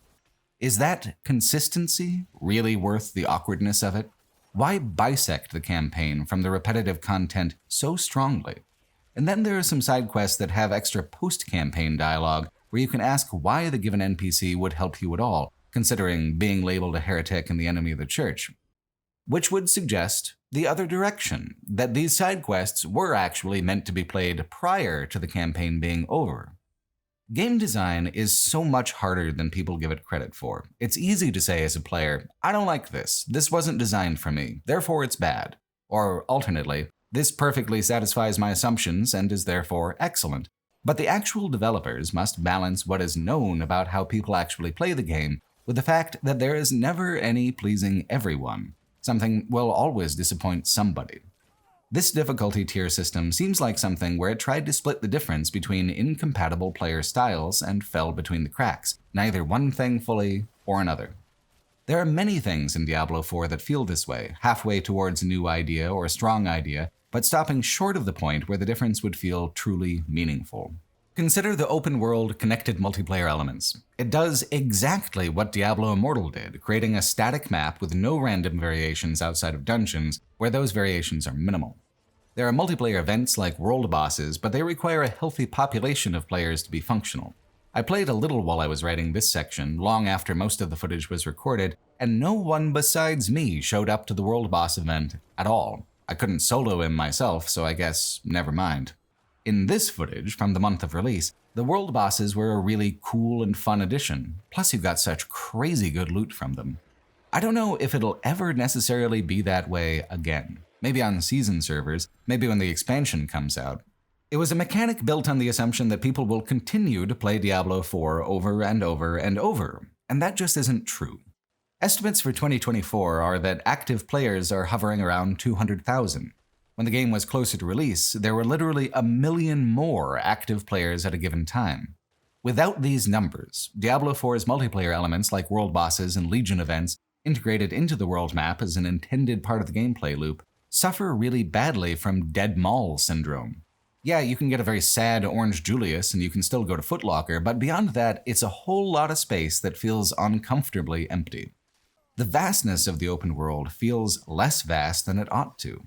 Is that consistency really worth the awkwardness of it? Why bisect the campaign from the repetitive content so strongly? And then there are some side quests that have extra post-campaign dialogue where you can ask why the given NPC would help you at all, considering being labeled a heretic and the enemy of the church. Which would suggest the other direction, that these side quests were actually meant to be played prior to the campaign being over. Game design is so much harder than people give it credit for. It's easy to say as a player, I don't like this. This wasn't designed for me, therefore it's bad. Or alternately, this perfectly satisfies my assumptions and is therefore excellent. But the actual developers must balance what is known about how people actually play the game with the fact that there is never any pleasing everyone. Something will always disappoint somebody. This difficulty tier system seems like something where it tried to split the difference between incompatible player styles and fell between the cracks, neither one thing fully or another. There are many things in Diablo 4 that feel this way, halfway towards a new idea or a strong idea, but stopping short of the point where the difference would feel truly meaningful. Consider the open-world connected multiplayer elements. It does exactly what Diablo Immortal did, creating a static map with no random variations outside of dungeons, where those variations are minimal. There are multiplayer events like world bosses, but they require a healthy population of players to be functional. I played a little while I was writing this section, long after most of the footage was recorded, and no one besides me showed up to the world boss event at all. I couldn't solo him myself, so I guess never mind. In this footage from the month of release, the world bosses were a really cool and fun addition, plus you got such crazy good loot from them. I don't know if it'll ever necessarily be that way again. Maybe on season servers, maybe when the expansion comes out. It was a mechanic built on the assumption that people will continue to play Diablo 4 over and over and over, and that just isn't true. Estimates for 2024 are that active players are hovering around 200,000. When the game was closer to release, there were literally 1 million more active players at a given time. Without these numbers, Diablo 4's multiplayer elements like world bosses and Legion events, integrated into the world map as an intended part of the gameplay loop, suffer really badly from dead mall syndrome. Yeah, you can get a very sad Orange Julius and you can still go to Foot Locker, but beyond that, it's a whole lot of space that feels uncomfortably empty. The vastness of the open world feels less vast than it ought to.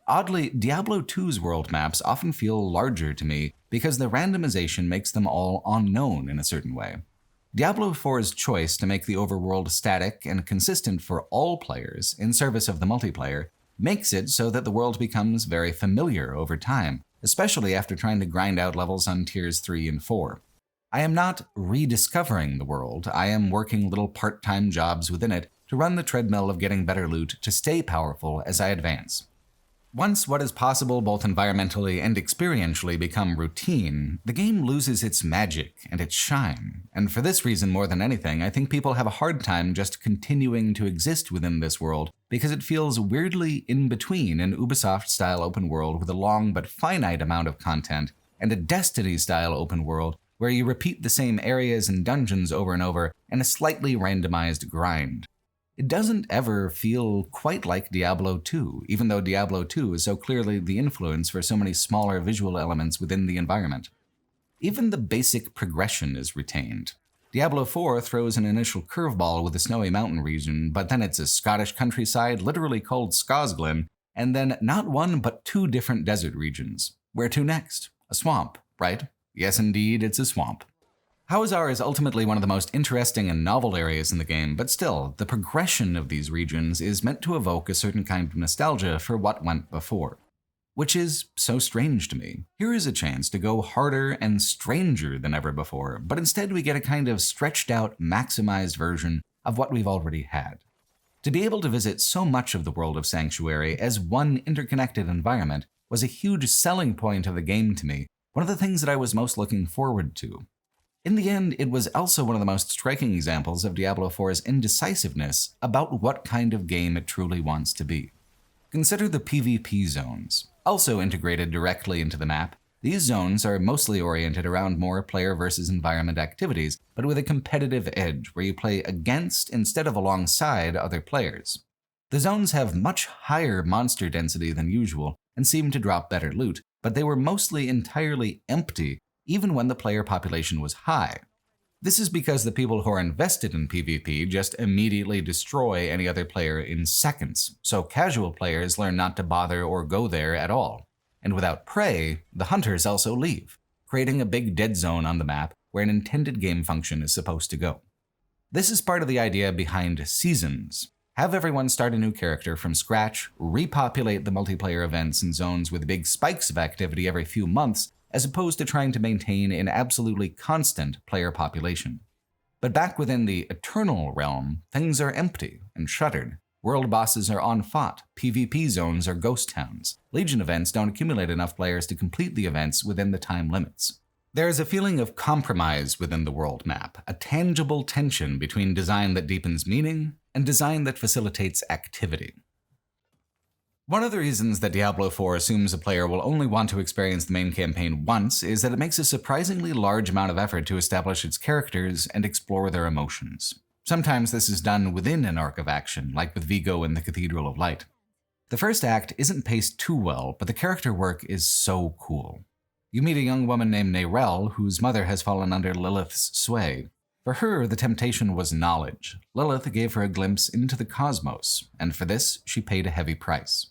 Oddly, Diablo 2's world maps often feel larger to me because the randomization makes them all unknown in a certain way. Diablo 4's choice to make the overworld static and consistent for all players in service of the multiplayer makes it so that the world becomes very familiar over time, especially after trying to grind out levels on tiers 3 and 4. I am not rediscovering the world, I am working little part-time jobs within it to run the treadmill of getting better loot to stay powerful as I advance. Once what is possible both environmentally and experientially become routine, the game loses its magic and its shine, and for this reason more than anything, I think people have a hard time just continuing to exist within this world because it feels weirdly in between an Ubisoft-style open world with a long but finite amount of content and a Destiny-style open world where you repeat the same areas and dungeons over and over in a slightly randomized grind. It doesn't ever feel quite like Diablo 2, even though Diablo 2 is so clearly the influence for so many smaller visual elements within the environment. Even the basic progression is retained. Diablo 4 throws an initial curveball with the snowy mountain region, but then it's a Scottish countryside literally called Scosglin, and then not one but 2 different desert regions. Where to next? A swamp, right? Yes, indeed, it's a swamp. Hawazar is ultimately one of the most interesting and novel areas in the game, but still, the progression of these regions is meant to evoke a certain kind of nostalgia for what went before. Which is so strange to me. Here is a chance to go harder and stranger than ever before, but instead we get a kind of stretched out, maximized version of what we've already had. To be able to visit so much of the world of Sanctuary as one interconnected environment was a huge selling point of the game to me, one of the things that I was most looking forward to. In the end, it was also one of the most striking examples of Diablo 4's indecisiveness about what kind of game it truly wants to be. Consider the PvP zones. Also integrated directly into the map, these zones are mostly oriented around more player versus environment activities, but with a competitive edge where you play against instead of alongside other players. The zones have much higher monster density than usual and seem to drop better loot, but they were mostly entirely empty even when the player population was high. This is because the people who are invested in PvP just immediately destroy any other player in seconds, so casual players learn not to bother or go there at all. And without prey, the hunters also leave, creating a big dead zone on the map where an intended game function is supposed to go. This is part of the idea behind seasons. Have everyone start a new character from scratch, repopulate the multiplayer events and zones with big spikes of activity every few months, as opposed to trying to maintain an absolutely constant player population. But back within the eternal realm, things are empty and shuttered. World bosses are unfought, PvP zones are ghost towns. Legion events don't accumulate enough players to complete the events within the time limits. There is a feeling of compromise within the world map, a tangible tension between design that deepens meaning and design that facilitates activity. One of the reasons that Diablo 4 assumes a player will only want to experience the main campaign once is that it makes a surprisingly large amount of effort to establish its characters and explore their emotions. Sometimes this is done within an arc of action, like with Vigo in the Cathedral of Light. The first act isn't paced too well, but the character work is so cool. You meet a young woman named Neyrelle, whose mother has fallen under Lilith's sway. For her, the temptation was knowledge. Lilith gave her a glimpse into the cosmos, and for this, she paid a heavy price.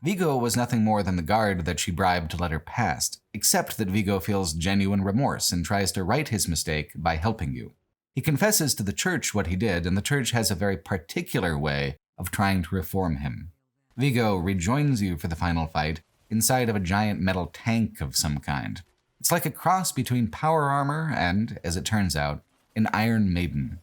Vigo was nothing more than the guard that she bribed to let her past, except that Vigo feels genuine remorse and tries to right his mistake by helping you. He confesses to the church what he did, and the church has a very particular way of trying to reform him. Vigo rejoins you for the final fight inside of a giant metal tank of some kind. It's like a cross between power armor and, as it turns out, an Iron Maiden.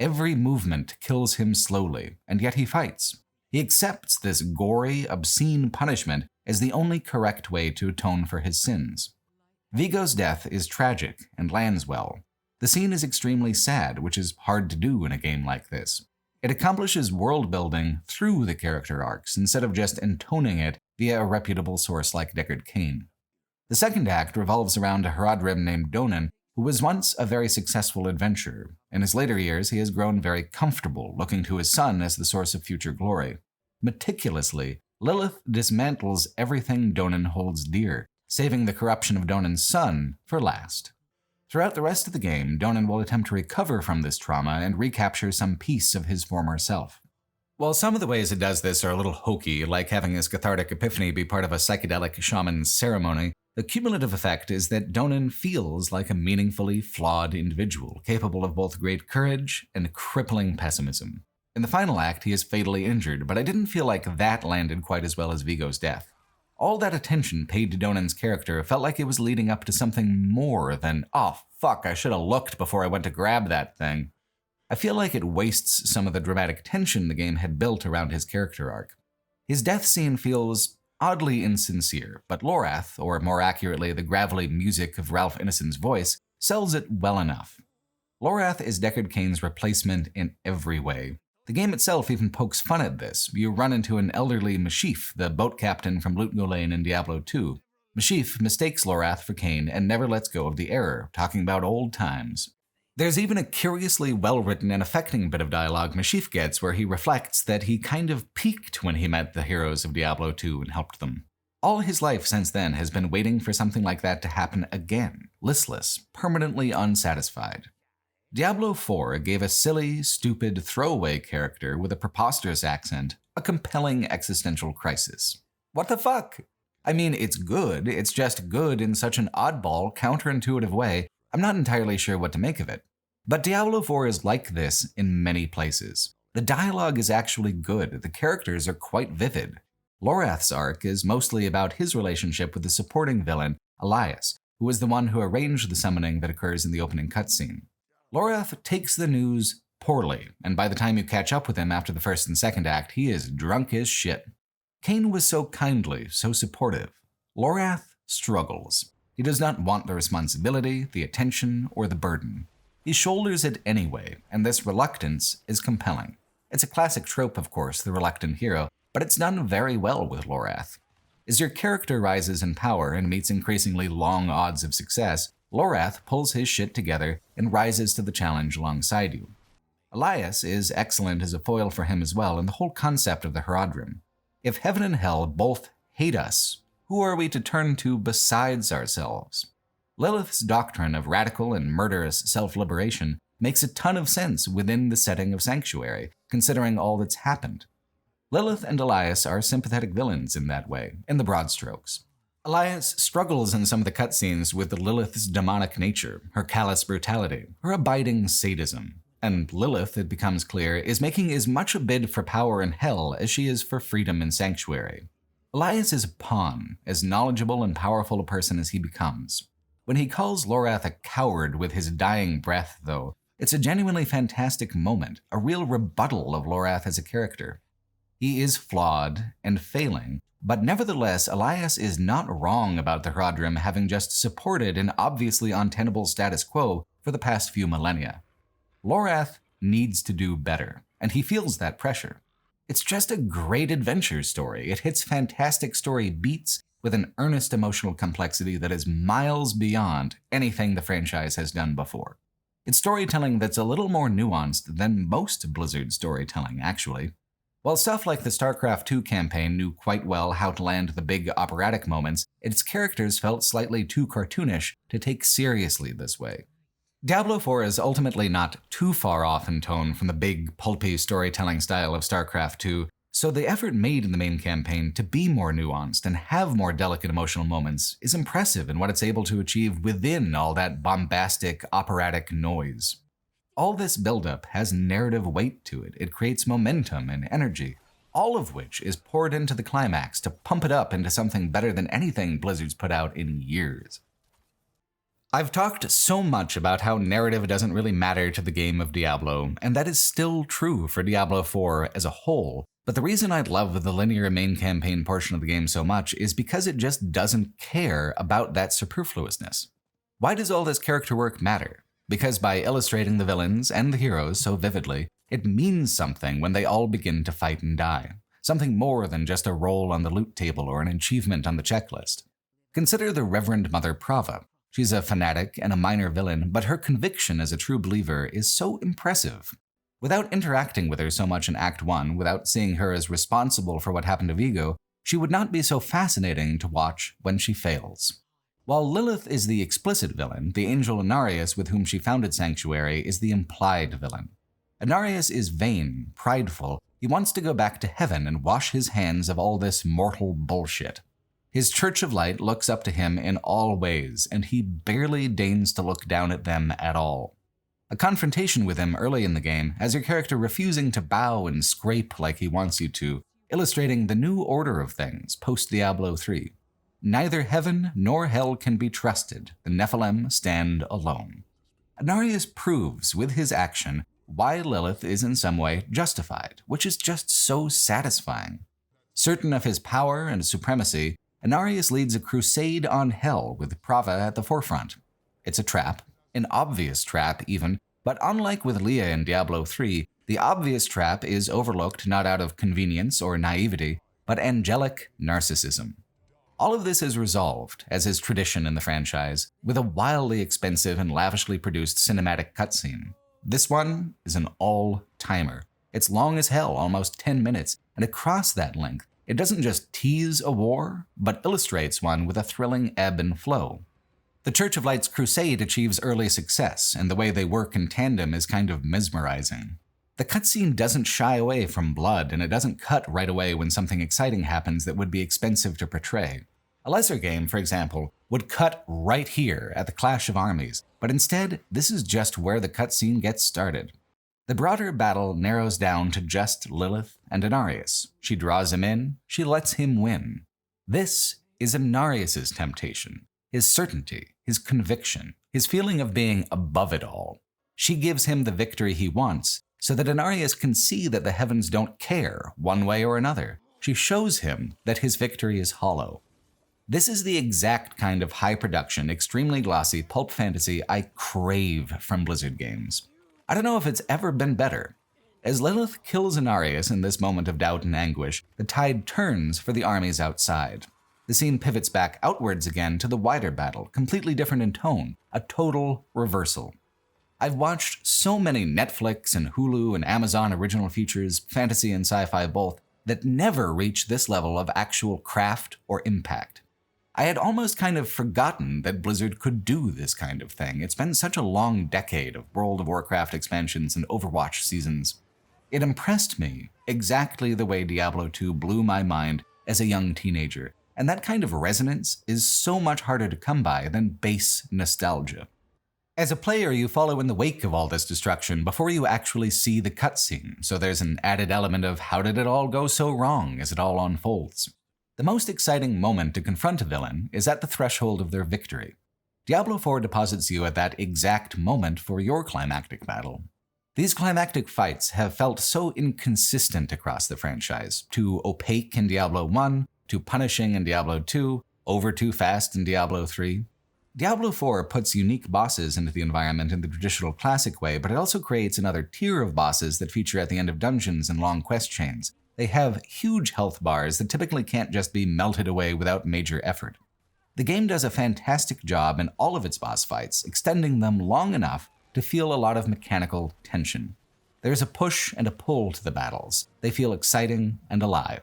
Every movement kills him slowly, and yet he fights. He accepts this gory, obscene punishment as the only correct way to atone for his sins. Vigo's death is tragic and lands well. The scene is extremely sad, which is hard to do in a game like this. It accomplishes world building through the character arcs instead of just intoning it via a reputable source like Deckard Cain. The second act revolves around a Haradrim named Donan, who was once a very successful adventurer. In his later years, he has grown very comfortable, looking to his son as the source of future glory. Meticulously, Lilith dismantles everything Donan holds dear, saving the corruption of Donan's son for last. Throughout the rest of the game, Donan will attempt to recover from this trauma and recapture some piece of his former self. While some of the ways it does this are a little hokey, like having his cathartic epiphany be part of a psychedelic shaman's ceremony, the cumulative effect is that Donan feels like a meaningfully flawed individual, capable of both great courage and crippling pessimism. In the final act, he is fatally injured, but I didn't feel like that landed quite as well as Vigo's death. All that attention paid to Donan's character felt like it was leading up to something more than, oh fuck, I should have looked before I went to grab that thing. I feel like it wastes some of the dramatic tension the game had built around his character arc. His death scene feels oddly insincere, but Lorath, or more accurately the gravelly music of Ralph Ineson's voice, sells it well enough. Lorath is Deckard Cain's replacement in every way. The game itself even pokes fun at this. You run into an elderly Mashif, the boat captain from Lut Gholein in Diablo 2. Mashif mistakes Lorath for Cain and never lets go of the error, talking about old times. There's even a curiously well-written and affecting bit of dialogue Mashif gets where he reflects that he kind of peaked when he met the heroes of Diablo 2 and helped them. All his life since then has been waiting for something like that to happen again, listless, permanently unsatisfied. Diablo 4 gave a silly, stupid, throwaway character with a preposterous accent a compelling existential crisis. What the fuck? I mean, it's good, it's just good in such an oddball, counterintuitive way, I'm not entirely sure what to make of it. But Diablo 4 is like this in many places. The dialogue is actually good, the characters are quite vivid. Lorath's arc is mostly about his relationship with the supporting villain, Elias, who is the one who arranged the summoning that occurs in the opening cutscene. Lorath takes the news poorly, and by the time you catch up with him after the first and second act, he is drunk as shit. Cain was so kindly, so supportive. Lorath struggles. He does not want the responsibility, the attention, or the burden. He shoulders it anyway, and this reluctance is compelling. It's a classic trope, of course, the reluctant hero, but it's done very well with Lorath. As your character rises in power and meets increasingly long odds of success, Lorath pulls his shit together and rises to the challenge alongside you. Elias is excellent as a foil for him as well, and the whole concept of the Haradrim. If heaven and hell both hate us, who are we to turn to besides ourselves? Lilith's doctrine of radical and murderous self-liberation makes a ton of sense within the setting of Sanctuary, considering all that's happened. Lilith and Elias are sympathetic villains in that way, in the broad strokes. Elias struggles in some of the cutscenes with Lilith's demonic nature, her callous brutality, her abiding sadism. And Lilith, it becomes clear, is making as much a bid for power in hell as she is for freedom in Sanctuary. Elias is a pawn, as knowledgeable and powerful a person as he becomes. When he calls Lorath a coward with his dying breath, though, it's a genuinely fantastic moment, a real rebuttal of Lorath as a character. He is flawed and failing, but nevertheless, Elias is not wrong about the Haradrim having just supported an obviously untenable status quo for the past few millennia. Lorath needs to do better, and he feels that pressure. It's just a great adventure story. It hits fantastic story beats with an earnest emotional complexity that is miles beyond anything the franchise has done before. It's storytelling that's a little more nuanced than most Blizzard storytelling, actually. While stuff like the StarCraft II campaign knew quite well how to land the big operatic moments, its characters felt slightly too cartoonish to take seriously this way. Diablo 4 is ultimately not too far off in tone from the big, pulpy storytelling style of StarCraft II, so the effort made in the main campaign to be more nuanced and have more delicate emotional moments is impressive in what it's able to achieve within all that bombastic, operatic noise. All this buildup has narrative weight to it. It creates momentum and energy. all of which is poured into the climax to pump it up into something better than anything Blizzard's put out in years. I've talked so much about how narrative doesn't really matter to the game of Diablo, and that is still true for Diablo 4 as a whole, but the reason I love the linear main campaign portion of the game so much is because it just doesn't care about that superfluousness. Why does all this character work matter? Because by illustrating the villains and the heroes so vividly, it means something when they all begin to fight and die. Something more than just a roll on the loot table or an achievement on the checklist. Consider the Reverend Mother Prava. She's a fanatic and a minor villain, but her conviction as a true believer is so impressive. Without interacting with her so much in Act 1, without seeing her as responsible for what happened to Vigo, she would not be so fascinating to watch when she fails. While Lilith is the explicit villain, the angel Inarius with whom she founded Sanctuary is the implied villain. Inarius is vain, prideful. He wants to go back to heaven and wash his hands of all this mortal bullshit. His Church of Light looks up to him in all ways, and he barely deigns to look down at them at all. A confrontation with him early in the game has your character refusing to bow and scrape like he wants you to, illustrating the new order of things post-Diablo 3. Neither heaven nor hell can be trusted. The Nephilim stand alone. Inarius proves with his action why Lilith is in some way justified, which is just so satisfying. Certain of his power and supremacy, Inarius leads a crusade on hell with Prava at the forefront. It's a trap, an obvious trap even, but unlike with Leah in Diablo 3, the obvious trap is overlooked not out of convenience or naivety, but angelic narcissism. All of this is resolved, as is tradition in the franchise, with a wildly expensive and lavishly produced cinematic cutscene. This one is an all-timer. It's long as hell, almost 10 minutes, and across that length, it doesn't just tease a war, but illustrates one with a thrilling ebb and flow. The Church of Light's crusade achieves early success, and the way they work in tandem is kind of mesmerizing. The cutscene doesn't shy away from blood, and it doesn't cut right away when something exciting happens that would be expensive to portray. A lesser game, for example, would cut right here at the clash of armies, but instead, this is just where the cutscene gets started. The broader battle narrows down to just Lilith and Inarius. She draws him in, she lets him win. This is Inarius's temptation, his certainty, his conviction, his feeling of being above it all. She gives him the victory he wants, so that Inarius can see that the heavens don't care one way or another. She shows him that his victory is hollow. This is the exact kind of high-production, extremely glossy pulp fantasy I crave from Blizzard games. I don't know if it's ever been better. As Lilith kills Inarius in this moment of doubt and anguish, the tide turns for the armies outside. The scene pivots back outwards again to the wider battle, completely different in tone, a total reversal. I've watched so many Netflix and Hulu and Amazon original features, fantasy and sci-fi both, that never reach this level of actual craft or impact. I had almost kind of forgotten that Blizzard could do this kind of thing. It's been such a long decade of World of Warcraft expansions and Overwatch seasons. It impressed me exactly the way Diablo 2 blew my mind as a young teenager, and that kind of resonance is so much harder to come by than base nostalgia. As a player, you follow in the wake of all this destruction before you actually see the cutscene, so there's an added element of how did it all go so wrong as it all unfolds. The most exciting moment to confront a villain is at the threshold of their victory. Diablo 4 deposits you at that exact moment for your climactic battle. These climactic fights have felt so inconsistent across the franchise, too opaque in Diablo 1, too punishing in Diablo 2, over too fast in Diablo 3. Diablo 4 puts unique bosses into the environment in the traditional classic way, but it also creates another tier of bosses that feature at the end of dungeons and long quest chains. They have huge health bars that typically can't just be melted away without major effort. The game does a fantastic job in all of its boss fights, extending them long enough to feel a lot of mechanical tension. There's a push and a pull to the battles. They feel exciting and alive.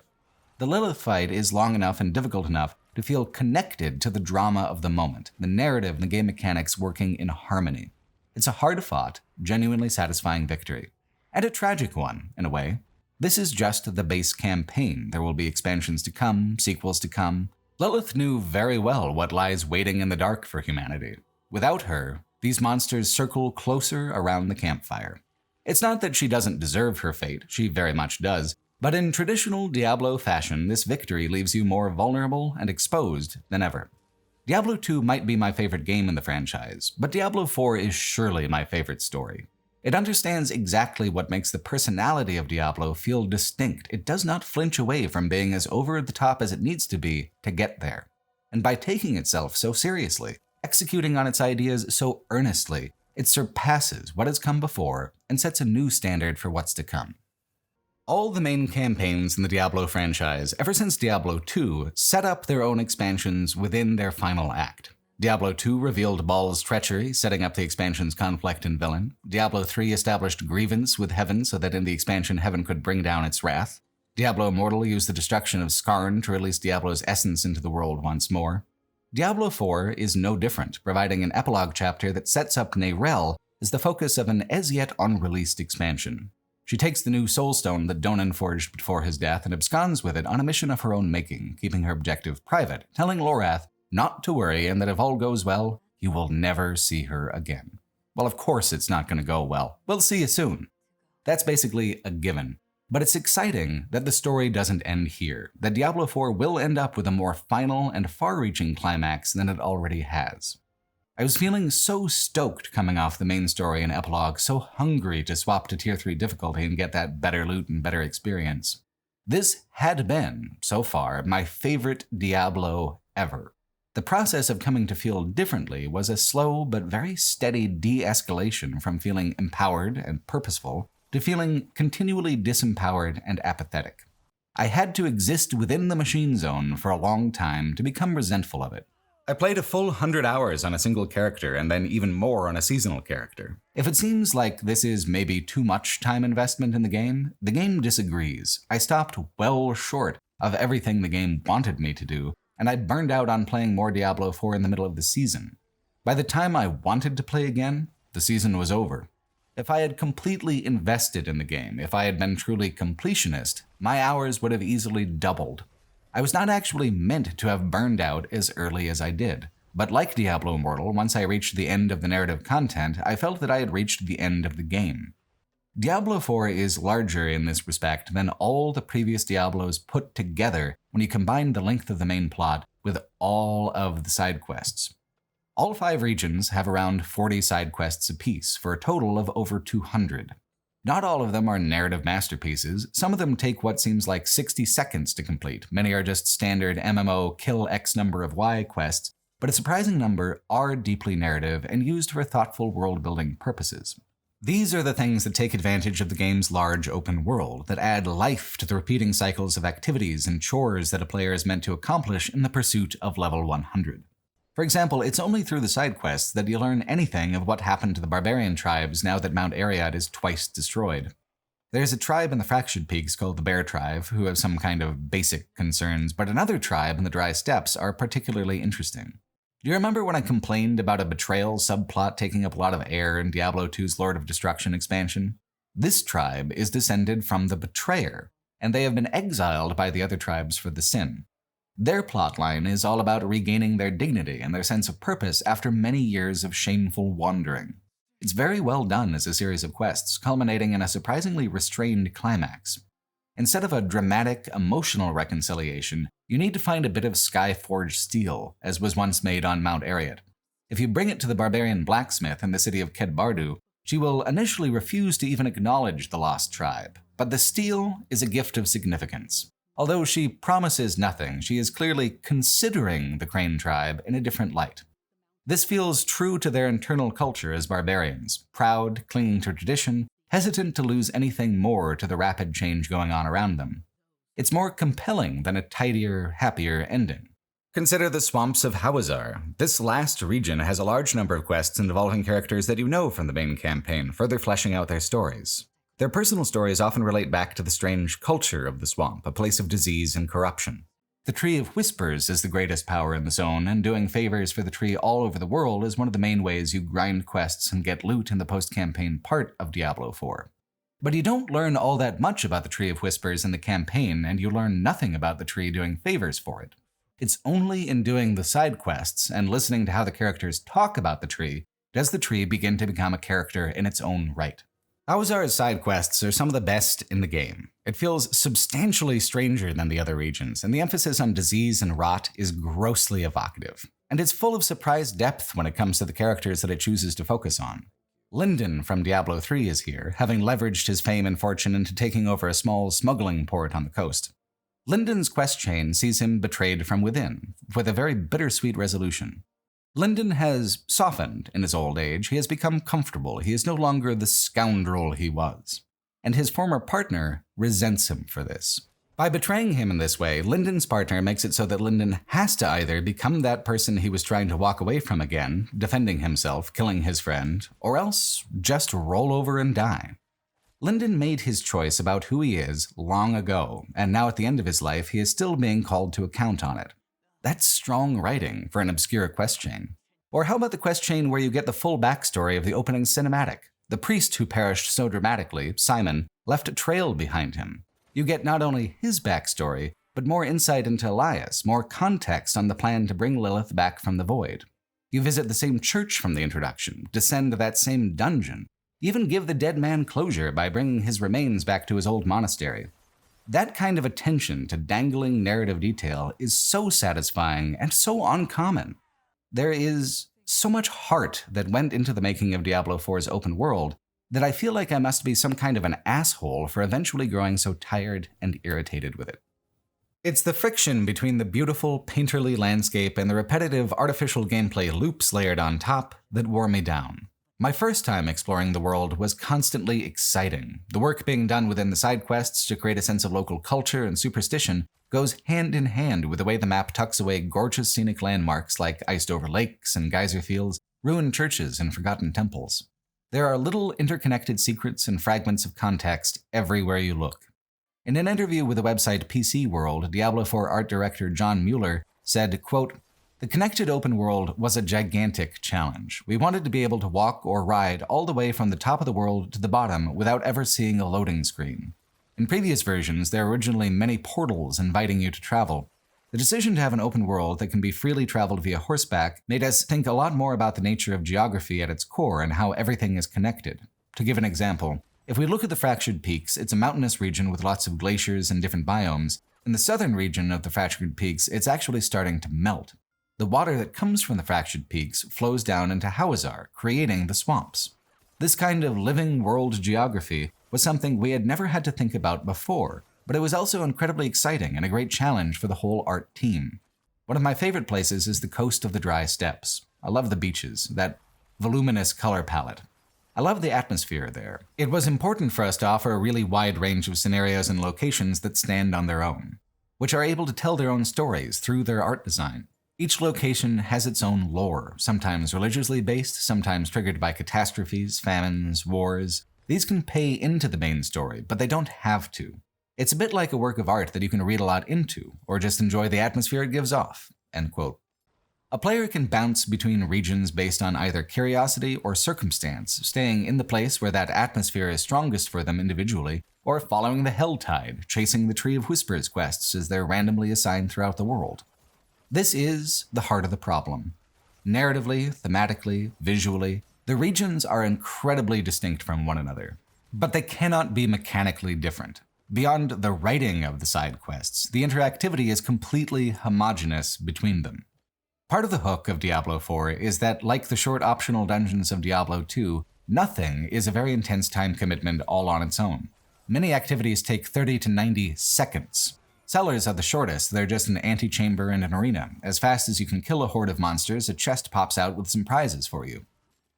The Lilith fight is long enough and difficult enough to feel connected to the drama of the moment, the narrative and the game mechanics working in harmony. It's a hard-fought, genuinely satisfying victory. And a tragic one, in a way. This is just the base campaign. There will be expansions to come, sequels to come. Lilith knew very well what lies waiting in the dark for humanity. Without her, these monsters circle closer around the campfire. It's not that she doesn't deserve her fate, she very much does, But in traditional Diablo fashion, this victory leaves you more vulnerable and exposed than ever. Diablo 2 might be my favorite game in the franchise, but Diablo 4 is surely my favorite story. It understands exactly what makes the personality of Diablo feel distinct. It does not flinch away from being as over the top as it needs to be to get there. And by taking itself so seriously, executing on its ideas so earnestly, it surpasses what has come before and sets a new standard for what's to come. All the main campaigns in the Diablo franchise, ever since Diablo 2, set up their own expansions within their final act. Diablo 2 revealed Baal's treachery, setting up the expansion's conflict and villain. Diablo 3 established grievance with Heaven so that in the expansion Heaven could bring down its wrath. Diablo Immortal used the destruction of Skarn to release Diablo's essence into the world once more. Diablo 4 is no different, providing an epilogue chapter that sets up Neyrelle as the focus of an as-yet unreleased expansion. She takes the new soulstone that Donan forged before his death and absconds with it on a mission of her own making, keeping her objective private, telling Lorath not to worry and that if all goes well, you will never see her again. Well, of course it's not going to go well. We'll see you soon. That's basically a given. But it's exciting that the story doesn't end here, that Diablo 4 will end up with a more final and far-reaching climax than it already has. I was feeling so stoked coming off the main story and epilogue, so hungry to swap to Tier 3 difficulty and get that better loot and better experience. This had been, so far, my favorite Diablo ever. The process of coming to feel differently was a slow but very steady de-escalation from feeling empowered and purposeful to feeling continually disempowered and apathetic. I had to exist within the machine zone for a long time to become resentful of it. I played a full 100 hours on a single character and then even more on a seasonal character. If it seems like this is maybe too much time investment in the game disagrees. I stopped well short of everything the game wanted me to do, and I'd burned out on playing more Diablo 4 in the middle of the season. By the time I wanted to play again, the season was over. If I had completely invested in the game, if I had been truly completionist, my hours would have easily doubled. I was not actually meant to have burned out as early as I did, but like Diablo Immortal, once I reached the end of the narrative content, I felt that I had reached the end of the game. Diablo 4 is larger in this respect than all the previous Diablos put together when you combine the length of the main plot with all of the side quests. All 5 regions have around 40 side quests apiece, for a total of over 200. Not all of them are narrative masterpieces. Some of them take what seems like 60 seconds to complete. Many are just standard MMO kill X number of Y quests, but a surprising number are deeply narrative and used for thoughtful world-building purposes. These are the things that take advantage of the game's large open world, that add life to the repeating cycles of activities and chores that a player is meant to accomplish in the pursuit of level 100. For example, it's only through the side quests that you learn anything of what happened to the barbarian tribes now that Mount Ariad is twice destroyed. There's a tribe in the Fractured Peaks called the Bear Tribe who have some kind of basic concerns, but another tribe in the Dry Steppes are particularly interesting. Do you remember when I complained about a betrayal subplot taking up a lot of air in Diablo 2's Lord of Destruction expansion? This tribe is descended from the Betrayer, and they have been exiled by the other tribes for the sin. Their plotline is all about regaining their dignity and their sense of purpose after many years of shameful wandering. It's very well done as a series of quests, culminating in a surprisingly restrained climax. Instead of a dramatic, emotional reconciliation, you need to find a bit of sky-forged steel, as was once made on Mount Ariad. If you bring it to the barbarian blacksmith in the city of Kedbardu, she will initially refuse to even acknowledge the lost tribe, but the steel is a gift of significance. Although she promises nothing, she is clearly considering the Crane tribe in a different light. This feels true to their internal culture as barbarians, proud, clinging to tradition, hesitant to lose anything more to the rapid change going on around them. It's more compelling than a tidier, happier ending. Consider the swamps of Hawazar. This last region has a large number of quests involving characters that you know from the main campaign, further fleshing out their stories. Their personal stories often relate back to the strange culture of the swamp, a place of disease and corruption. The Tree of Whispers is the greatest power in the zone, and doing favors for the tree all over the world is one of the main ways you grind quests and get loot in the post-campaign part of Diablo 4. But you don't learn all that much about the Tree of Whispers in the campaign, and you learn nothing about the tree doing favors for it. It's only in doing the side quests and listening to how the characters talk about the tree does the tree begin to become a character in its own right. Awazar's side quests are some of the best in the game. It feels substantially stranger than the other regions, and the emphasis on disease and rot is grossly evocative. And it's full of surprise depth when it comes to the characters that it chooses to focus on. Lyndon from Diablo 3 is here, having leveraged his fame and fortune into taking over a small smuggling port on the coast. Lyndon's quest chain sees him betrayed from within, with a very bittersweet resolution. Lyndon has softened in his old age, he has become comfortable, he is no longer the scoundrel he was. And his former partner resents him for this. By betraying him in this way, Lyndon's partner makes it so that Lyndon has to either become that person he was trying to walk away from again, defending himself, killing his friend, or else just roll over and die. Lyndon made his choice about who he is long ago, and now at the end of his life, he is still being called to account on it. That's strong writing for an obscure quest chain. Or how about the quest chain where you get the full backstory of the opening cinematic? The priest who perished so dramatically, Simon, left a trail behind him. You get not only his backstory, but more insight into Elias, more context on the plan to bring Lilith back from the void. You visit the same church from the introduction, descend that same dungeon, even give the dead man closure by bringing his remains back to his old monastery. That kind of attention to dangling narrative detail is so satisfying and so uncommon. There is so much heart that went into the making of Diablo 4's open world that I feel like I must be some kind of an asshole for eventually growing so tired and irritated with it. It's the friction between the beautiful, painterly landscape and the repetitive artificial gameplay loops layered on top that wore me down. My first time exploring the world was constantly exciting. The work being done within the side quests to create a sense of local culture and superstition goes hand in hand with the way the map tucks away gorgeous scenic landmarks like iced-over lakes and geyser fields, ruined churches, and forgotten temples. There are little interconnected secrets and fragments of context everywhere you look. In an interview with the website PC World, Diablo 4 art director John Mueller said, quote, "The connected open world was a gigantic challenge. We wanted to be able to walk or ride all the way from the top of the world to the bottom without ever seeing a loading screen. In previous versions, there were originally many portals inviting you to travel. The decision to have an open world that can be freely traveled via horseback made us think a lot more about the nature of geography at its core and how everything is connected. To give an example, if we look at the Fractured Peaks, it's a mountainous region with lots of glaciers and different biomes. In the southern region of the Fractured Peaks, it's actually starting to melt. The water that comes from the Fractured Peaks flows down into Hawazar, creating the swamps. This kind of living world geography was something we had never had to think about before, but it was also incredibly exciting and a great challenge for the whole art team. One of my favorite places is the coast of the dry steppes. I love the beaches, that voluminous color palette. I love the atmosphere there. It was important for us to offer a really wide range of scenarios and locations that stand on their own, which are able to tell their own stories through their art design. Each location has its own lore, sometimes religiously based, sometimes triggered by catastrophes, famines, wars. These can pay into the main story, but they don't have to. It's a bit like a work of art that you can read a lot into, or just enjoy the atmosphere it gives off." End quote. A player can bounce between regions based on either curiosity or circumstance, staying in the place where that atmosphere is strongest for them individually, or following the Helltide, chasing the Tree of Whispers quests as they're randomly assigned throughout the world. This is the heart of the problem. Narratively, thematically, visually, the regions are incredibly distinct from one another, but they cannot be mechanically different. Beyond the writing of the side quests, the interactivity is completely homogeneous between them. Part of the hook of Diablo 4 is that, like the short optional dungeons of Diablo 2, nothing is a very intense time commitment all on its own. Many activities take 30 to 90 seconds. Cellars are the shortest, they're just an antechamber and an arena. As fast as you can kill a horde of monsters, a chest pops out with some prizes for you.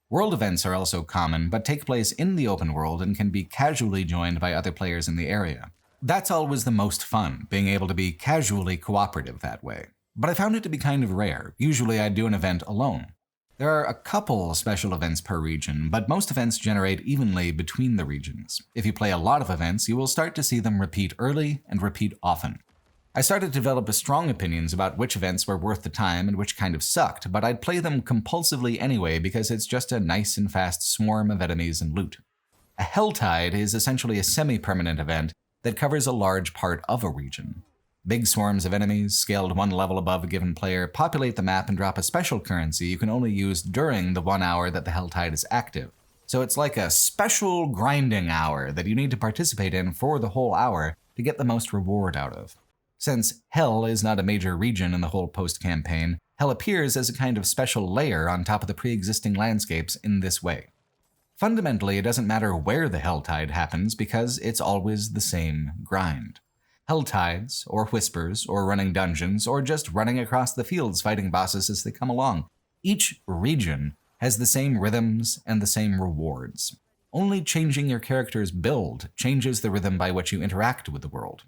World events are also common, but take place in the open world and can be casually joined by other players in the area. That's always the most fun, being able to be casually cooperative that way. But I found it to be kind of rare. Usually I'd do an event alone. There are a couple special events per region, but most events generate evenly between the regions. If you play a lot of events, you will start to see them repeat early and repeat often. I started to develop strong opinions about which events were worth the time and which kind of sucked, but I'd play them compulsively anyway because it's just a nice and fast swarm of enemies and loot. A Helltide is essentially a semi-permanent event that covers a large part of a region. Big swarms of enemies, scaled one level above a given player, populate the map and drop a special currency you can only use during the 1 hour that the Helltide is active. So it's like a special grinding hour that you need to participate in for the whole hour to get the most reward out of. Since Hell is not a major region in the whole post-campaign, Hell appears as a kind of special layer on top of the pre-existing landscapes in this way. Fundamentally, it doesn't matter where the Helltide happens because it's always the same grind. Helltides, or whispers, or running dungeons, or just running across the fields fighting bosses as they come along. Each region has the same rhythms and the same rewards. Only changing your character's build changes the rhythm by which you interact with the world.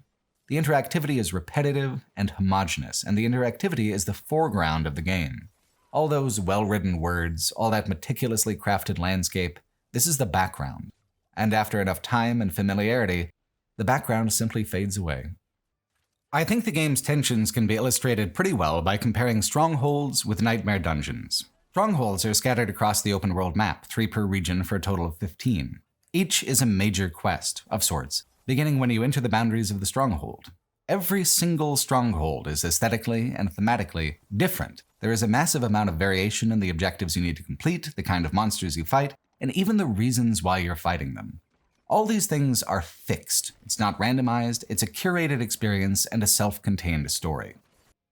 The interactivity is repetitive and homogeneous, and the interactivity is the foreground of the game. All those well-written words, all that meticulously crafted landscape, this is the background. And after enough time and familiarity, the background simply fades away. I think the game's tensions can be illustrated pretty well by comparing strongholds with nightmare dungeons. Strongholds are scattered across the open world map, 3 per region for a total of 15. Each is a major quest, of sorts, beginning when you enter the boundaries of the stronghold. Every single stronghold is aesthetically and thematically different. There is a massive amount of variation in the objectives you need to complete, the kind of monsters you fight, and even the reasons why you're fighting them. All these things are fixed. It's not randomized, it's a curated experience and a self-contained story.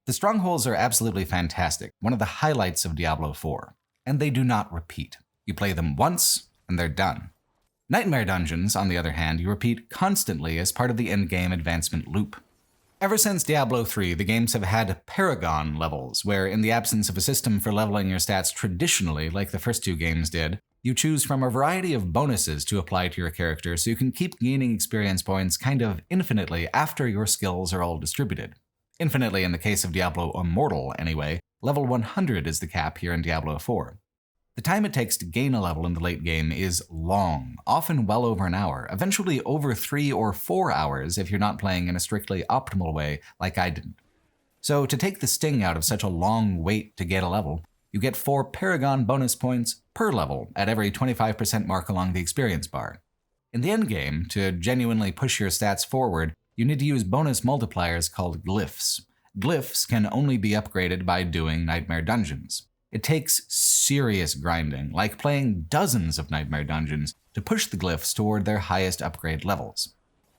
The strongholds are absolutely fantastic, one of the highlights of Diablo 4, and they do not repeat. You play them once, and they're done. Nightmare dungeons, on the other hand, you repeat constantly as part of the endgame advancement loop. Ever since Diablo 3, the games have had Paragon levels, where in the absence of a system for leveling your stats traditionally, like the first 2 games did, you choose from a variety of bonuses to apply to your character so you can keep gaining experience points kind of infinitely after your skills are all distributed. Infinitely in the case of Diablo Immortal, anyway. Level 100 is the cap here in Diablo 4. The time it takes to gain a level in the late game is long, often well over an hour, eventually over 3 or 4 hours if you're not playing in a strictly optimal way like I didn't. So to take the sting out of such a long wait to get a level, you get 4 Paragon bonus points per level at every 25% mark along the experience bar. In the endgame, to genuinely push your stats forward, you need to use bonus multipliers called glyphs. Glyphs can only be upgraded by doing Nightmare Dungeons. It takes serious grinding, like playing dozens of Nightmare Dungeons, to push the glyphs toward their highest upgrade levels.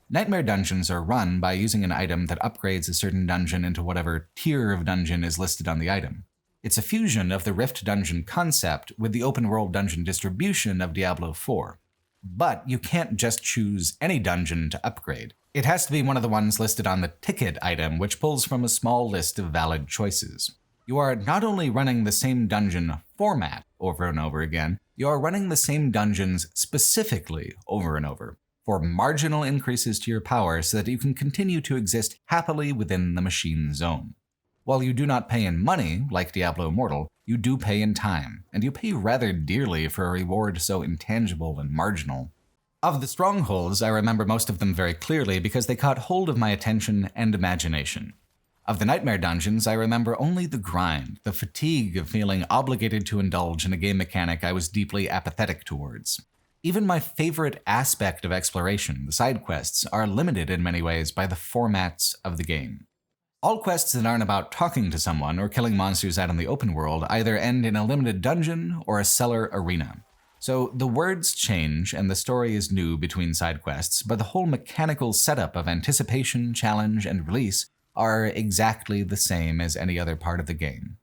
Nightmare Dungeons are run by using an item that upgrades a certain dungeon into whatever tier of dungeon is listed on the item. It's a fusion of the Rift Dungeon concept with the open-world dungeon distribution of Diablo 4. But you can't just choose any dungeon to upgrade. It has to be one of the ones listed on the ticket item, which pulls from a small list of valid choices. You are not only running the same dungeon format over and over again, you are running the same dungeons specifically over and over, for marginal increases to your power so that you can continue to exist happily within the machine zone. While you do not pay in money, like Diablo Immortal, you do pay in time, and you pay rather dearly for a reward so intangible and marginal. Of the strongholds, I remember most of them very clearly because they caught hold of my attention and imagination. Of the Nightmare Dungeons, I remember only the grind, the fatigue of feeling obligated to indulge in a game mechanic I was deeply apathetic towards. Even my favorite aspect of exploration, the side quests, are limited in many ways by the formats of the game. All quests that aren't about talking to someone or killing monsters out in the open world either end in a limited dungeon or a cellar arena. So the words change and the story is new between side quests, but the whole mechanical setup of anticipation, challenge, and release are exactly the same as any other part of the game.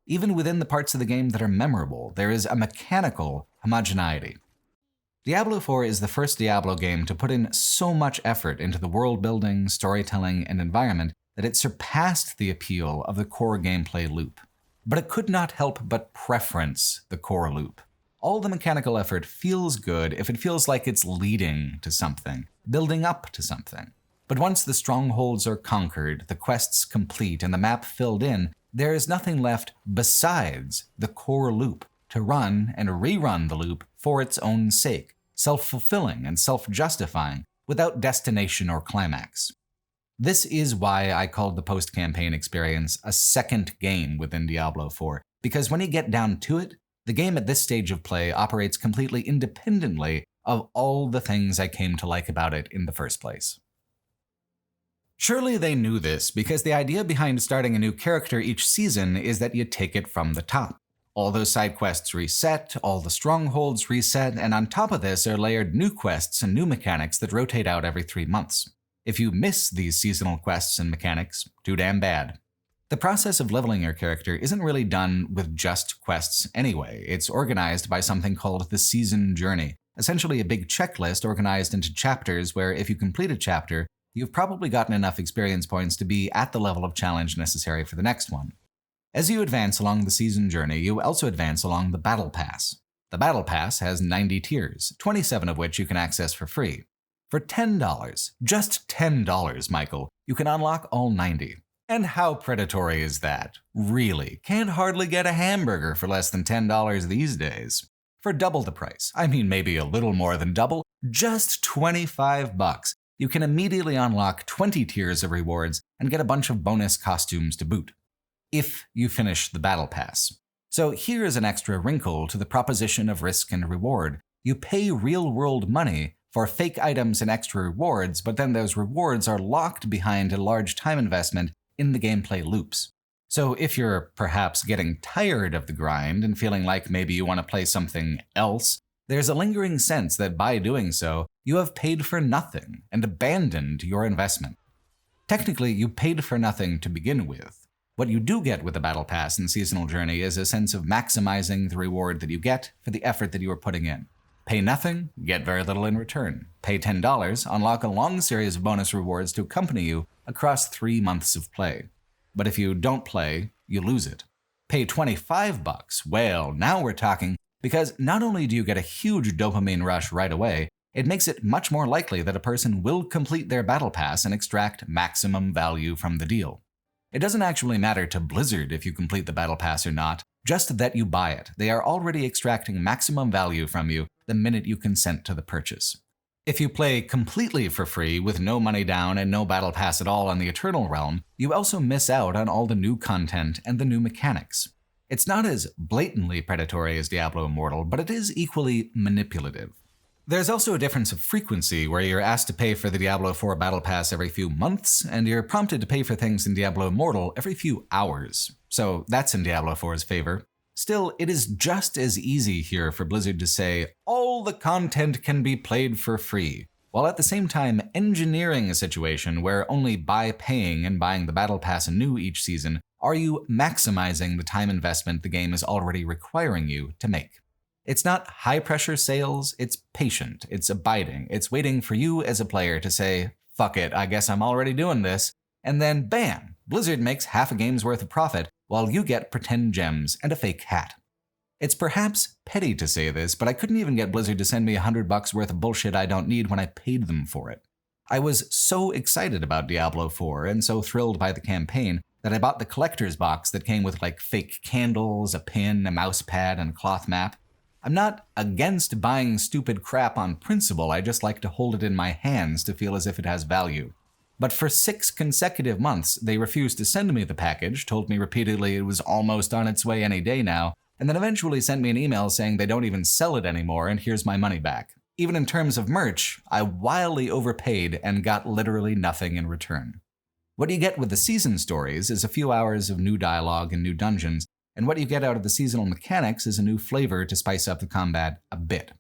Even within the parts of the game that are memorable, there is a mechanical homogeneity. Diablo 4 is the first Diablo game to put in so much effort into the world building, storytelling, and environment that it surpassed the appeal of the core gameplay loop. But it could not help but preference the core loop. All the mechanical effort feels good if it feels like it's leading to something, building up to something. But once the strongholds are conquered, the quests complete, and the map filled in, there is nothing left besides the core loop to run and rerun the loop for its own sake, self-fulfilling and self-justifying, without destination or climax. This is why I called the post-campaign experience a second game within Diablo 4, because when you get down to it, the game at this stage of play operates completely independently of all the things I came to like about it in the first place. Surely they knew this, because the idea behind starting a new character each season is that you take it from the top. All those side quests reset, all the strongholds reset, and on top of this are layered new quests and new mechanics that rotate out every 3 months. If you miss these seasonal quests and mechanics, too damn bad. The process of leveling your character isn't really done with just quests anyway. It's organized by something called the Season Journey, essentially a big checklist organized into chapters where if you complete a chapter, you've probably gotten enough experience points to be at the level of challenge necessary for the next one. As you advance along the Season Journey, you also advance along the Battle Pass. The Battle Pass has 90 tiers, 27 of which you can access for free. For $10, just $10, Michael, you can unlock all 90. And how predatory is that? Really, can't hardly get a hamburger for less than $10 these days. For double the price, I mean maybe a little more than double, just $25, you can immediately unlock 20 tiers of rewards and get a bunch of bonus costumes to boot. If you finish the Battle Pass. So here is an extra wrinkle to the proposition of risk and reward. You pay real-world money for fake items and extra rewards, but then those rewards are locked behind a large time investment in the gameplay loops. So if you're perhaps getting tired of the grind and feeling like maybe you want to play something else, there's a lingering sense that by doing so, you have paid for nothing and abandoned your investment. Technically, you paid for nothing to begin with. What you do get with the Battle Pass and Seasonal Journey is a sense of maximizing the reward that you get for the effort that you are putting in. Pay nothing, get very little in return. Pay $10, unlock a long series of bonus rewards to accompany you across 3 months of play. But if you don't play, you lose it. Pay $25, well, now we're talking, because not only do you get a huge dopamine rush right away, it makes it much more likely that a person will complete their Battle Pass and extract maximum value from the deal. It doesn't actually matter to Blizzard if you complete the Battle Pass or not, just that you buy it. They are already extracting maximum value from you the minute you consent to the purchase. If you play completely for free with no money down and no Battle Pass at all on the Eternal Realm, you also miss out on all the new content and the new mechanics. It's not as blatantly predatory as Diablo Immortal, but it is equally manipulative. There's also a difference of frequency where you're asked to pay for the Diablo 4 Battle Pass every few months, and you're prompted to pay for things in Diablo Immortal every few hours. So that's in Diablo 4's favor. Still, it is just as easy here for Blizzard to say, all the content can be played for free, while at the same time engineering a situation where only by paying and buying the Battle Pass anew each season are you maximizing the time investment the game is already requiring you to make. It's not high-pressure sales, it's patient, it's abiding, it's waiting for you as a player to say, fuck it, I guess I'm already doing this, and then bam, Blizzard makes half a game's worth of profit while you get pretend gems and a fake hat. It's perhaps petty to say this, but I couldn't even get Blizzard to send me $100 worth of bullshit I don't need when I paid them for it. I was so excited about Diablo 4 and so thrilled by the campaign that I bought the collector's box that came with like fake candles, a pin, a mouse pad, and a cloth map. I'm not against buying stupid crap on principle, I just like to hold it in my hands to feel as if it has value. But for 6 consecutive months, they refused to send me the package, told me repeatedly it was almost on its way any day now, and then eventually sent me an email saying they don't even sell it anymore and here's my money back. Even in terms of merch, I wildly overpaid and got literally nothing in return. What you get with the season stories is a few hours of new dialogue and new dungeons, and what you get out of the seasonal mechanics is a new flavor to spice up the combat a bit.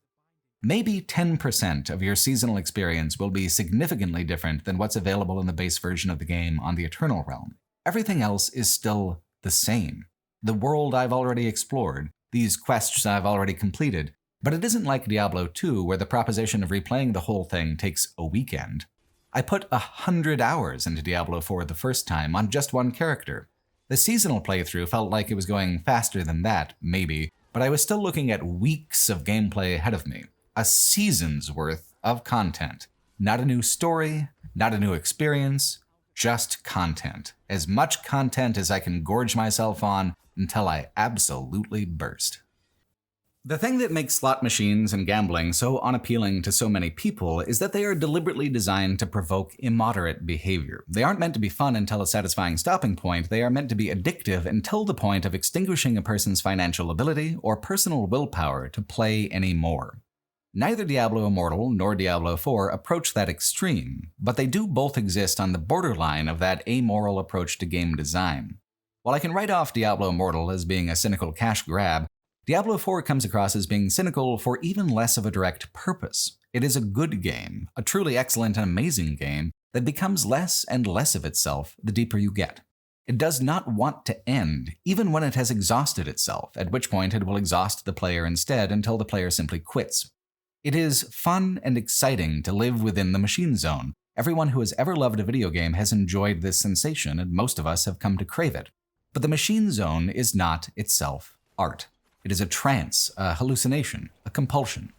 Maybe 10% of your seasonal experience will be significantly different than what's available in the base version of the game on the Eternal Realm. Everything else is still the same. The world I've already explored, these quests I've already completed, but it isn't like Diablo 2 where the proposition of replaying the whole thing takes a weekend. I put 100 hours into Diablo 4 the first time on just one character. The seasonal playthrough felt like it was going faster than that, maybe, but I was still looking at weeks of gameplay ahead of me. A season's worth of content. Not a new story, not a new experience, just content. As much content as I can gorge myself on until I absolutely burst. The thing that makes slot machines and gambling so unappealing to so many people is that they are deliberately designed to provoke immoderate behavior. They aren't meant to be fun until a satisfying stopping point, they are meant to be addictive until the point of extinguishing a person's financial ability or personal willpower to play anymore. Neither Diablo Immortal nor Diablo 4 approach that extreme, but they do both exist on the borderline of that amoral approach to game design. While I can write off Diablo Immortal as being a cynical cash grab, Diablo 4 comes across as being cynical for even less of a direct purpose. It is a good game, a truly excellent and amazing game that becomes less and less of itself the deeper you get. It does not want to end, even when it has exhausted itself, at which point it will exhaust the player instead until the player simply quits. It is fun and exciting to live within the machine zone. Everyone who has ever loved a video game has enjoyed this sensation, and most of us have come to crave it. But the machine zone is not itself art. It is a trance, a hallucination, a compulsion.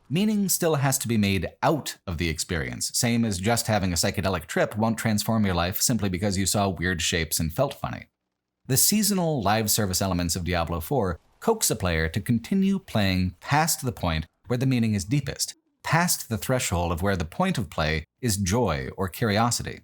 Meaning still has to be made out of the experience, same as just having a psychedelic trip won't transform your life simply because you saw weird shapes and felt funny. The seasonal live service elements of Diablo 4 coax a player to continue playing past the point where the meaning is deepest, past the threshold of where the point of play is joy or curiosity.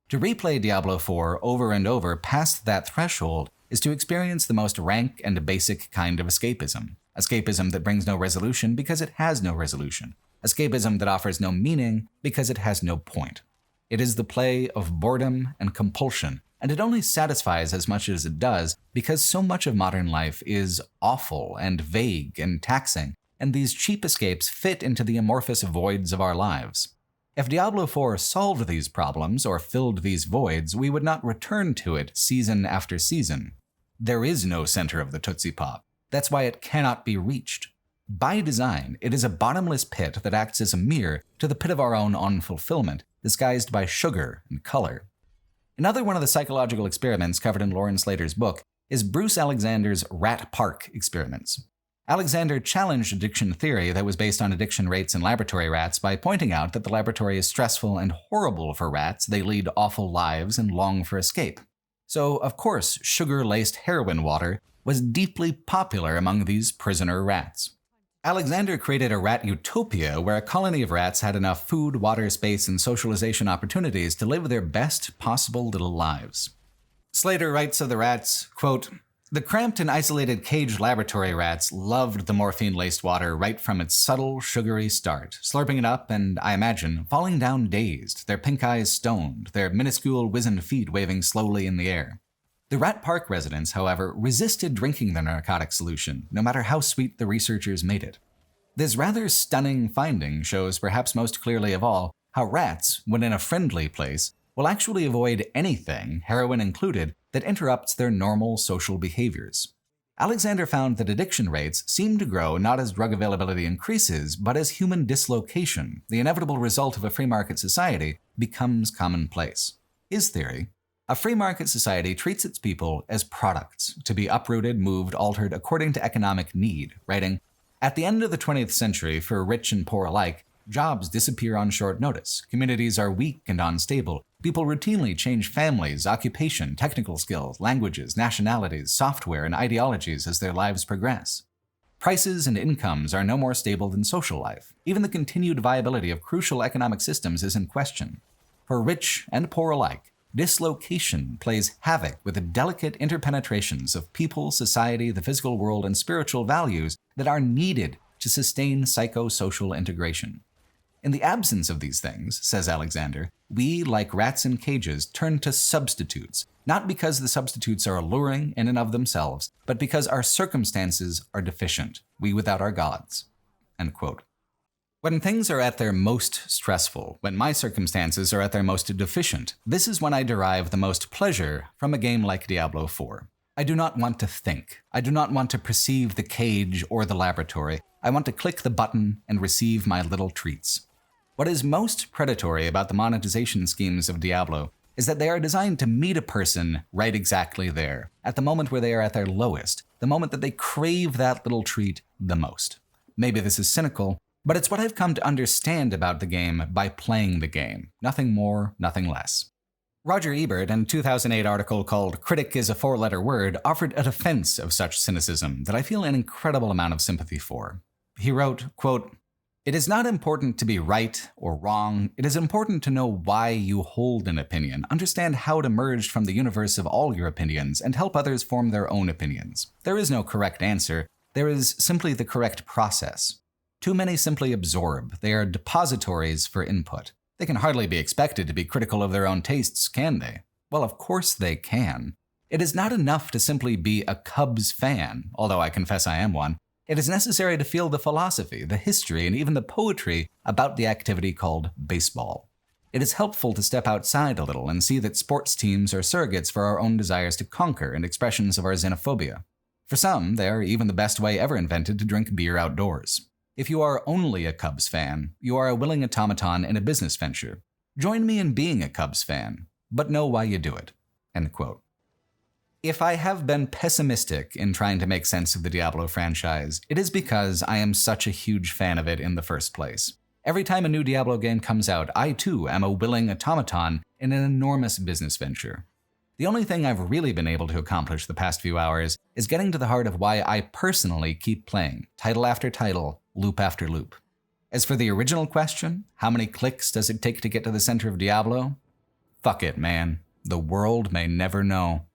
To replay Diablo 4 over and over past that threshold is to experience the most rank and basic kind of escapism. Escapism that brings no resolution because it has no resolution. Escapism that offers no meaning because it has no point. It is the play of boredom and compulsion, and it only satisfies as much as it does because so much of modern life is awful and vague and taxing, and these cheap escapes fit into the amorphous voids of our lives. If Diablo 4 solved these problems or filled these voids, we would not return to it season after season. There is no center of the Tootsie Pop. That's why it cannot be reached. By design, it is a bottomless pit that acts as a mirror to the pit of our own unfulfillment, disguised by sugar and color. Another one of the psychological experiments covered in Lauren Slater's book is Bruce Alexander's Rat Park experiments. Alexander challenged addiction theory that was based on addiction rates in laboratory rats by pointing out that the laboratory is stressful and horrible for rats, they lead awful lives and long for escape. So, of course, sugar-laced heroin water was deeply popular among these prisoner rats. Alexander created a rat utopia where a colony of rats had enough food, water, space, and socialization opportunities to live their best possible little lives. Slater writes of the rats, quote, "The cramped and isolated caged laboratory rats loved the morphine-laced water right from its subtle, sugary start, slurping it up and, I imagine, falling down dazed, their pink eyes stoned, their minuscule wizened feet waving slowly in the air. The Rat Park residents, however, resisted drinking the narcotic solution, no matter how sweet the researchers made it. This rather stunning finding shows perhaps most clearly of all how rats, when in a friendly place, will actually avoid anything, heroin included, that interrupts their normal social behaviors. Alexander found that addiction rates seem to grow not as drug availability increases, but as human dislocation, the inevitable result of a free market society, becomes commonplace. His theory: a free market society treats its people as products, to be uprooted, moved, altered according to economic need, writing, "At the end of the 20th century, for rich and poor alike, jobs disappear on short notice, communities are weak and unstable, people routinely change families, occupation, technical skills, languages, nationalities, software, and ideologies as their lives progress. Prices and incomes are no more stable than social life. Even the continued viability of crucial economic systems is in question. For rich and poor alike, dislocation plays havoc with the delicate interpenetrations of people, society, the physical world, and spiritual values that are needed to sustain psychosocial integration. In the absence of these things, says Alexander, we, like rats in cages, turn to substitutes, not because the substitutes are alluring in and of themselves, but because our circumstances are deficient, we without our gods." End quote. When things are at their most stressful, when my circumstances are at their most deficient, this is when I derive the most pleasure from a game like Diablo 4. I do not want to think. I do not want to perceive the cage or the laboratory. I want to click the button and receive my little treats. What is most predatory about the monetization schemes of Diablo is that they are designed to meet a person right exactly there, at the moment where they are at their lowest, the moment that they crave that little treat the most. Maybe this is cynical, but it's what I've come to understand about the game by playing the game. Nothing more, nothing less. Roger Ebert, in a 2008 article called "Critic is a Four-Letter Word," offered a defense of such cynicism that I feel an incredible amount of sympathy for. He wrote, quote, "It is not important to be right or wrong. It is important to know why you hold an opinion, understand how it emerged from the universe of all your opinions, and help others form their own opinions. There is no correct answer. There is simply the correct process. Too many simply absorb. They are depositories for input. They can hardly be expected to be critical of their own tastes, can they? Well, of course they can. It is not enough to simply be a Cubs fan, although I confess I am one. It is necessary to feel the philosophy, the history, and even the poetry about the activity called baseball. It is helpful to step outside a little and see that sports teams are surrogates for our own desires to conquer and expressions of our xenophobia. For some, they are even the best way ever invented to drink beer outdoors. If you are only a Cubs fan, you are a willing automaton in a business venture. Join me in being a Cubs fan, but know why you do it." End quote. If I have been pessimistic in trying to make sense of the Diablo franchise, it is because I am such a huge fan of it in the first place. Every time a new Diablo game comes out, I too am a willing automaton in an enormous business venture. The only thing I've really been able to accomplish the past few hours is getting to the heart of why I personally keep playing, title after title, loop after loop. As for the original question, how many clicks does it take to get to the center of Diablo? Fuck it, man. The world may never know.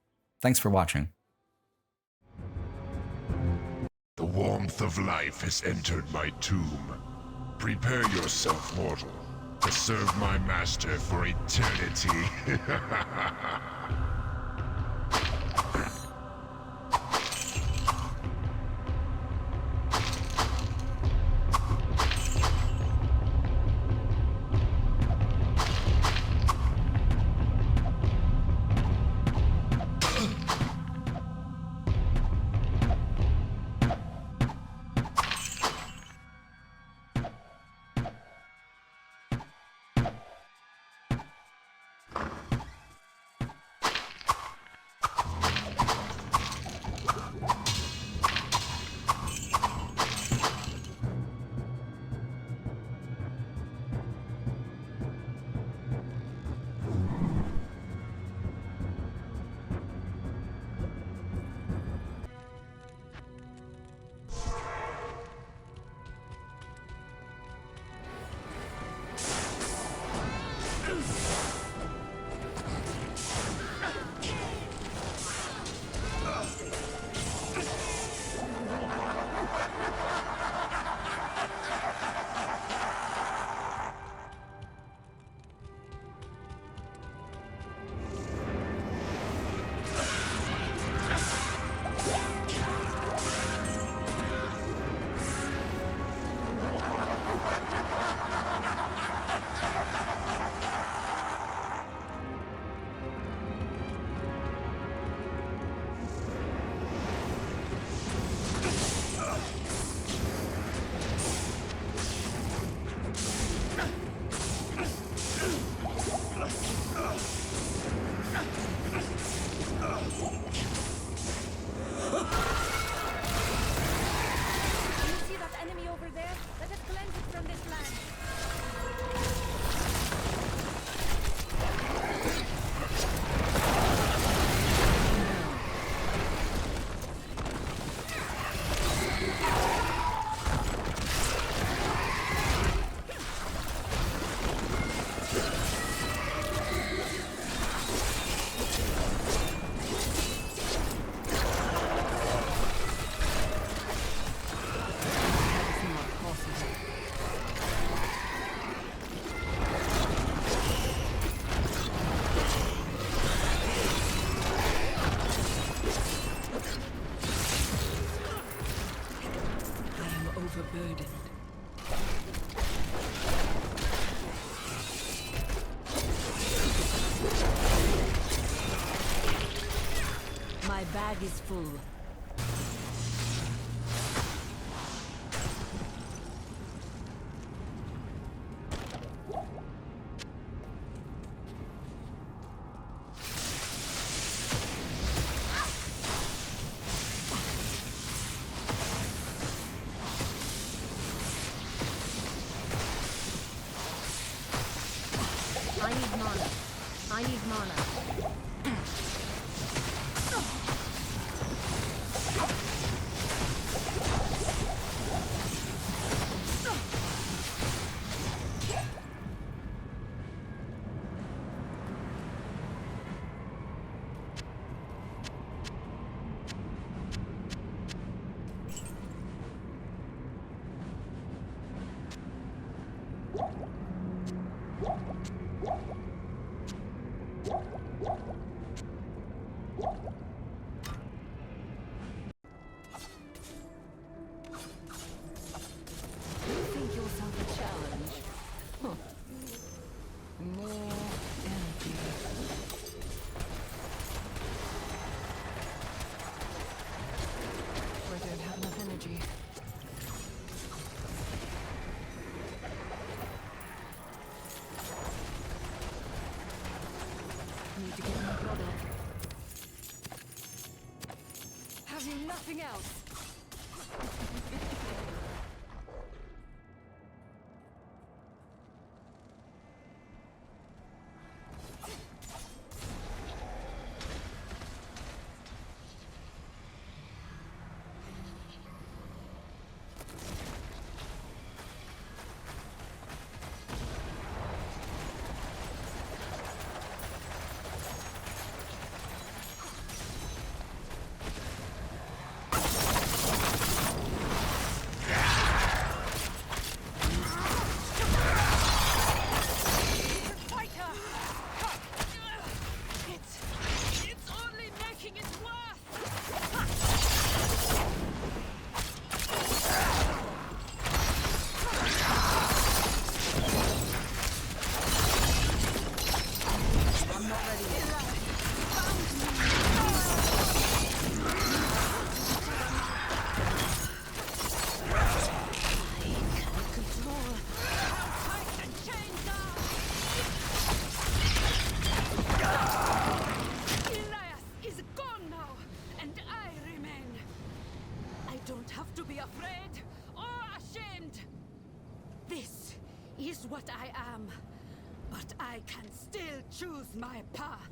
Thanks for watching. The warmth of life has entered my tomb. Prepare yourself, mortal, to serve my master for eternity. overburdened. My bag is full. I need mana. something else. It's only making it worse! I'm not ready yet. Control how tight and chains are! Elias is gone now, and I remain. I don't have to be afraid or ashamed. This is what I am, but I can still choose my path.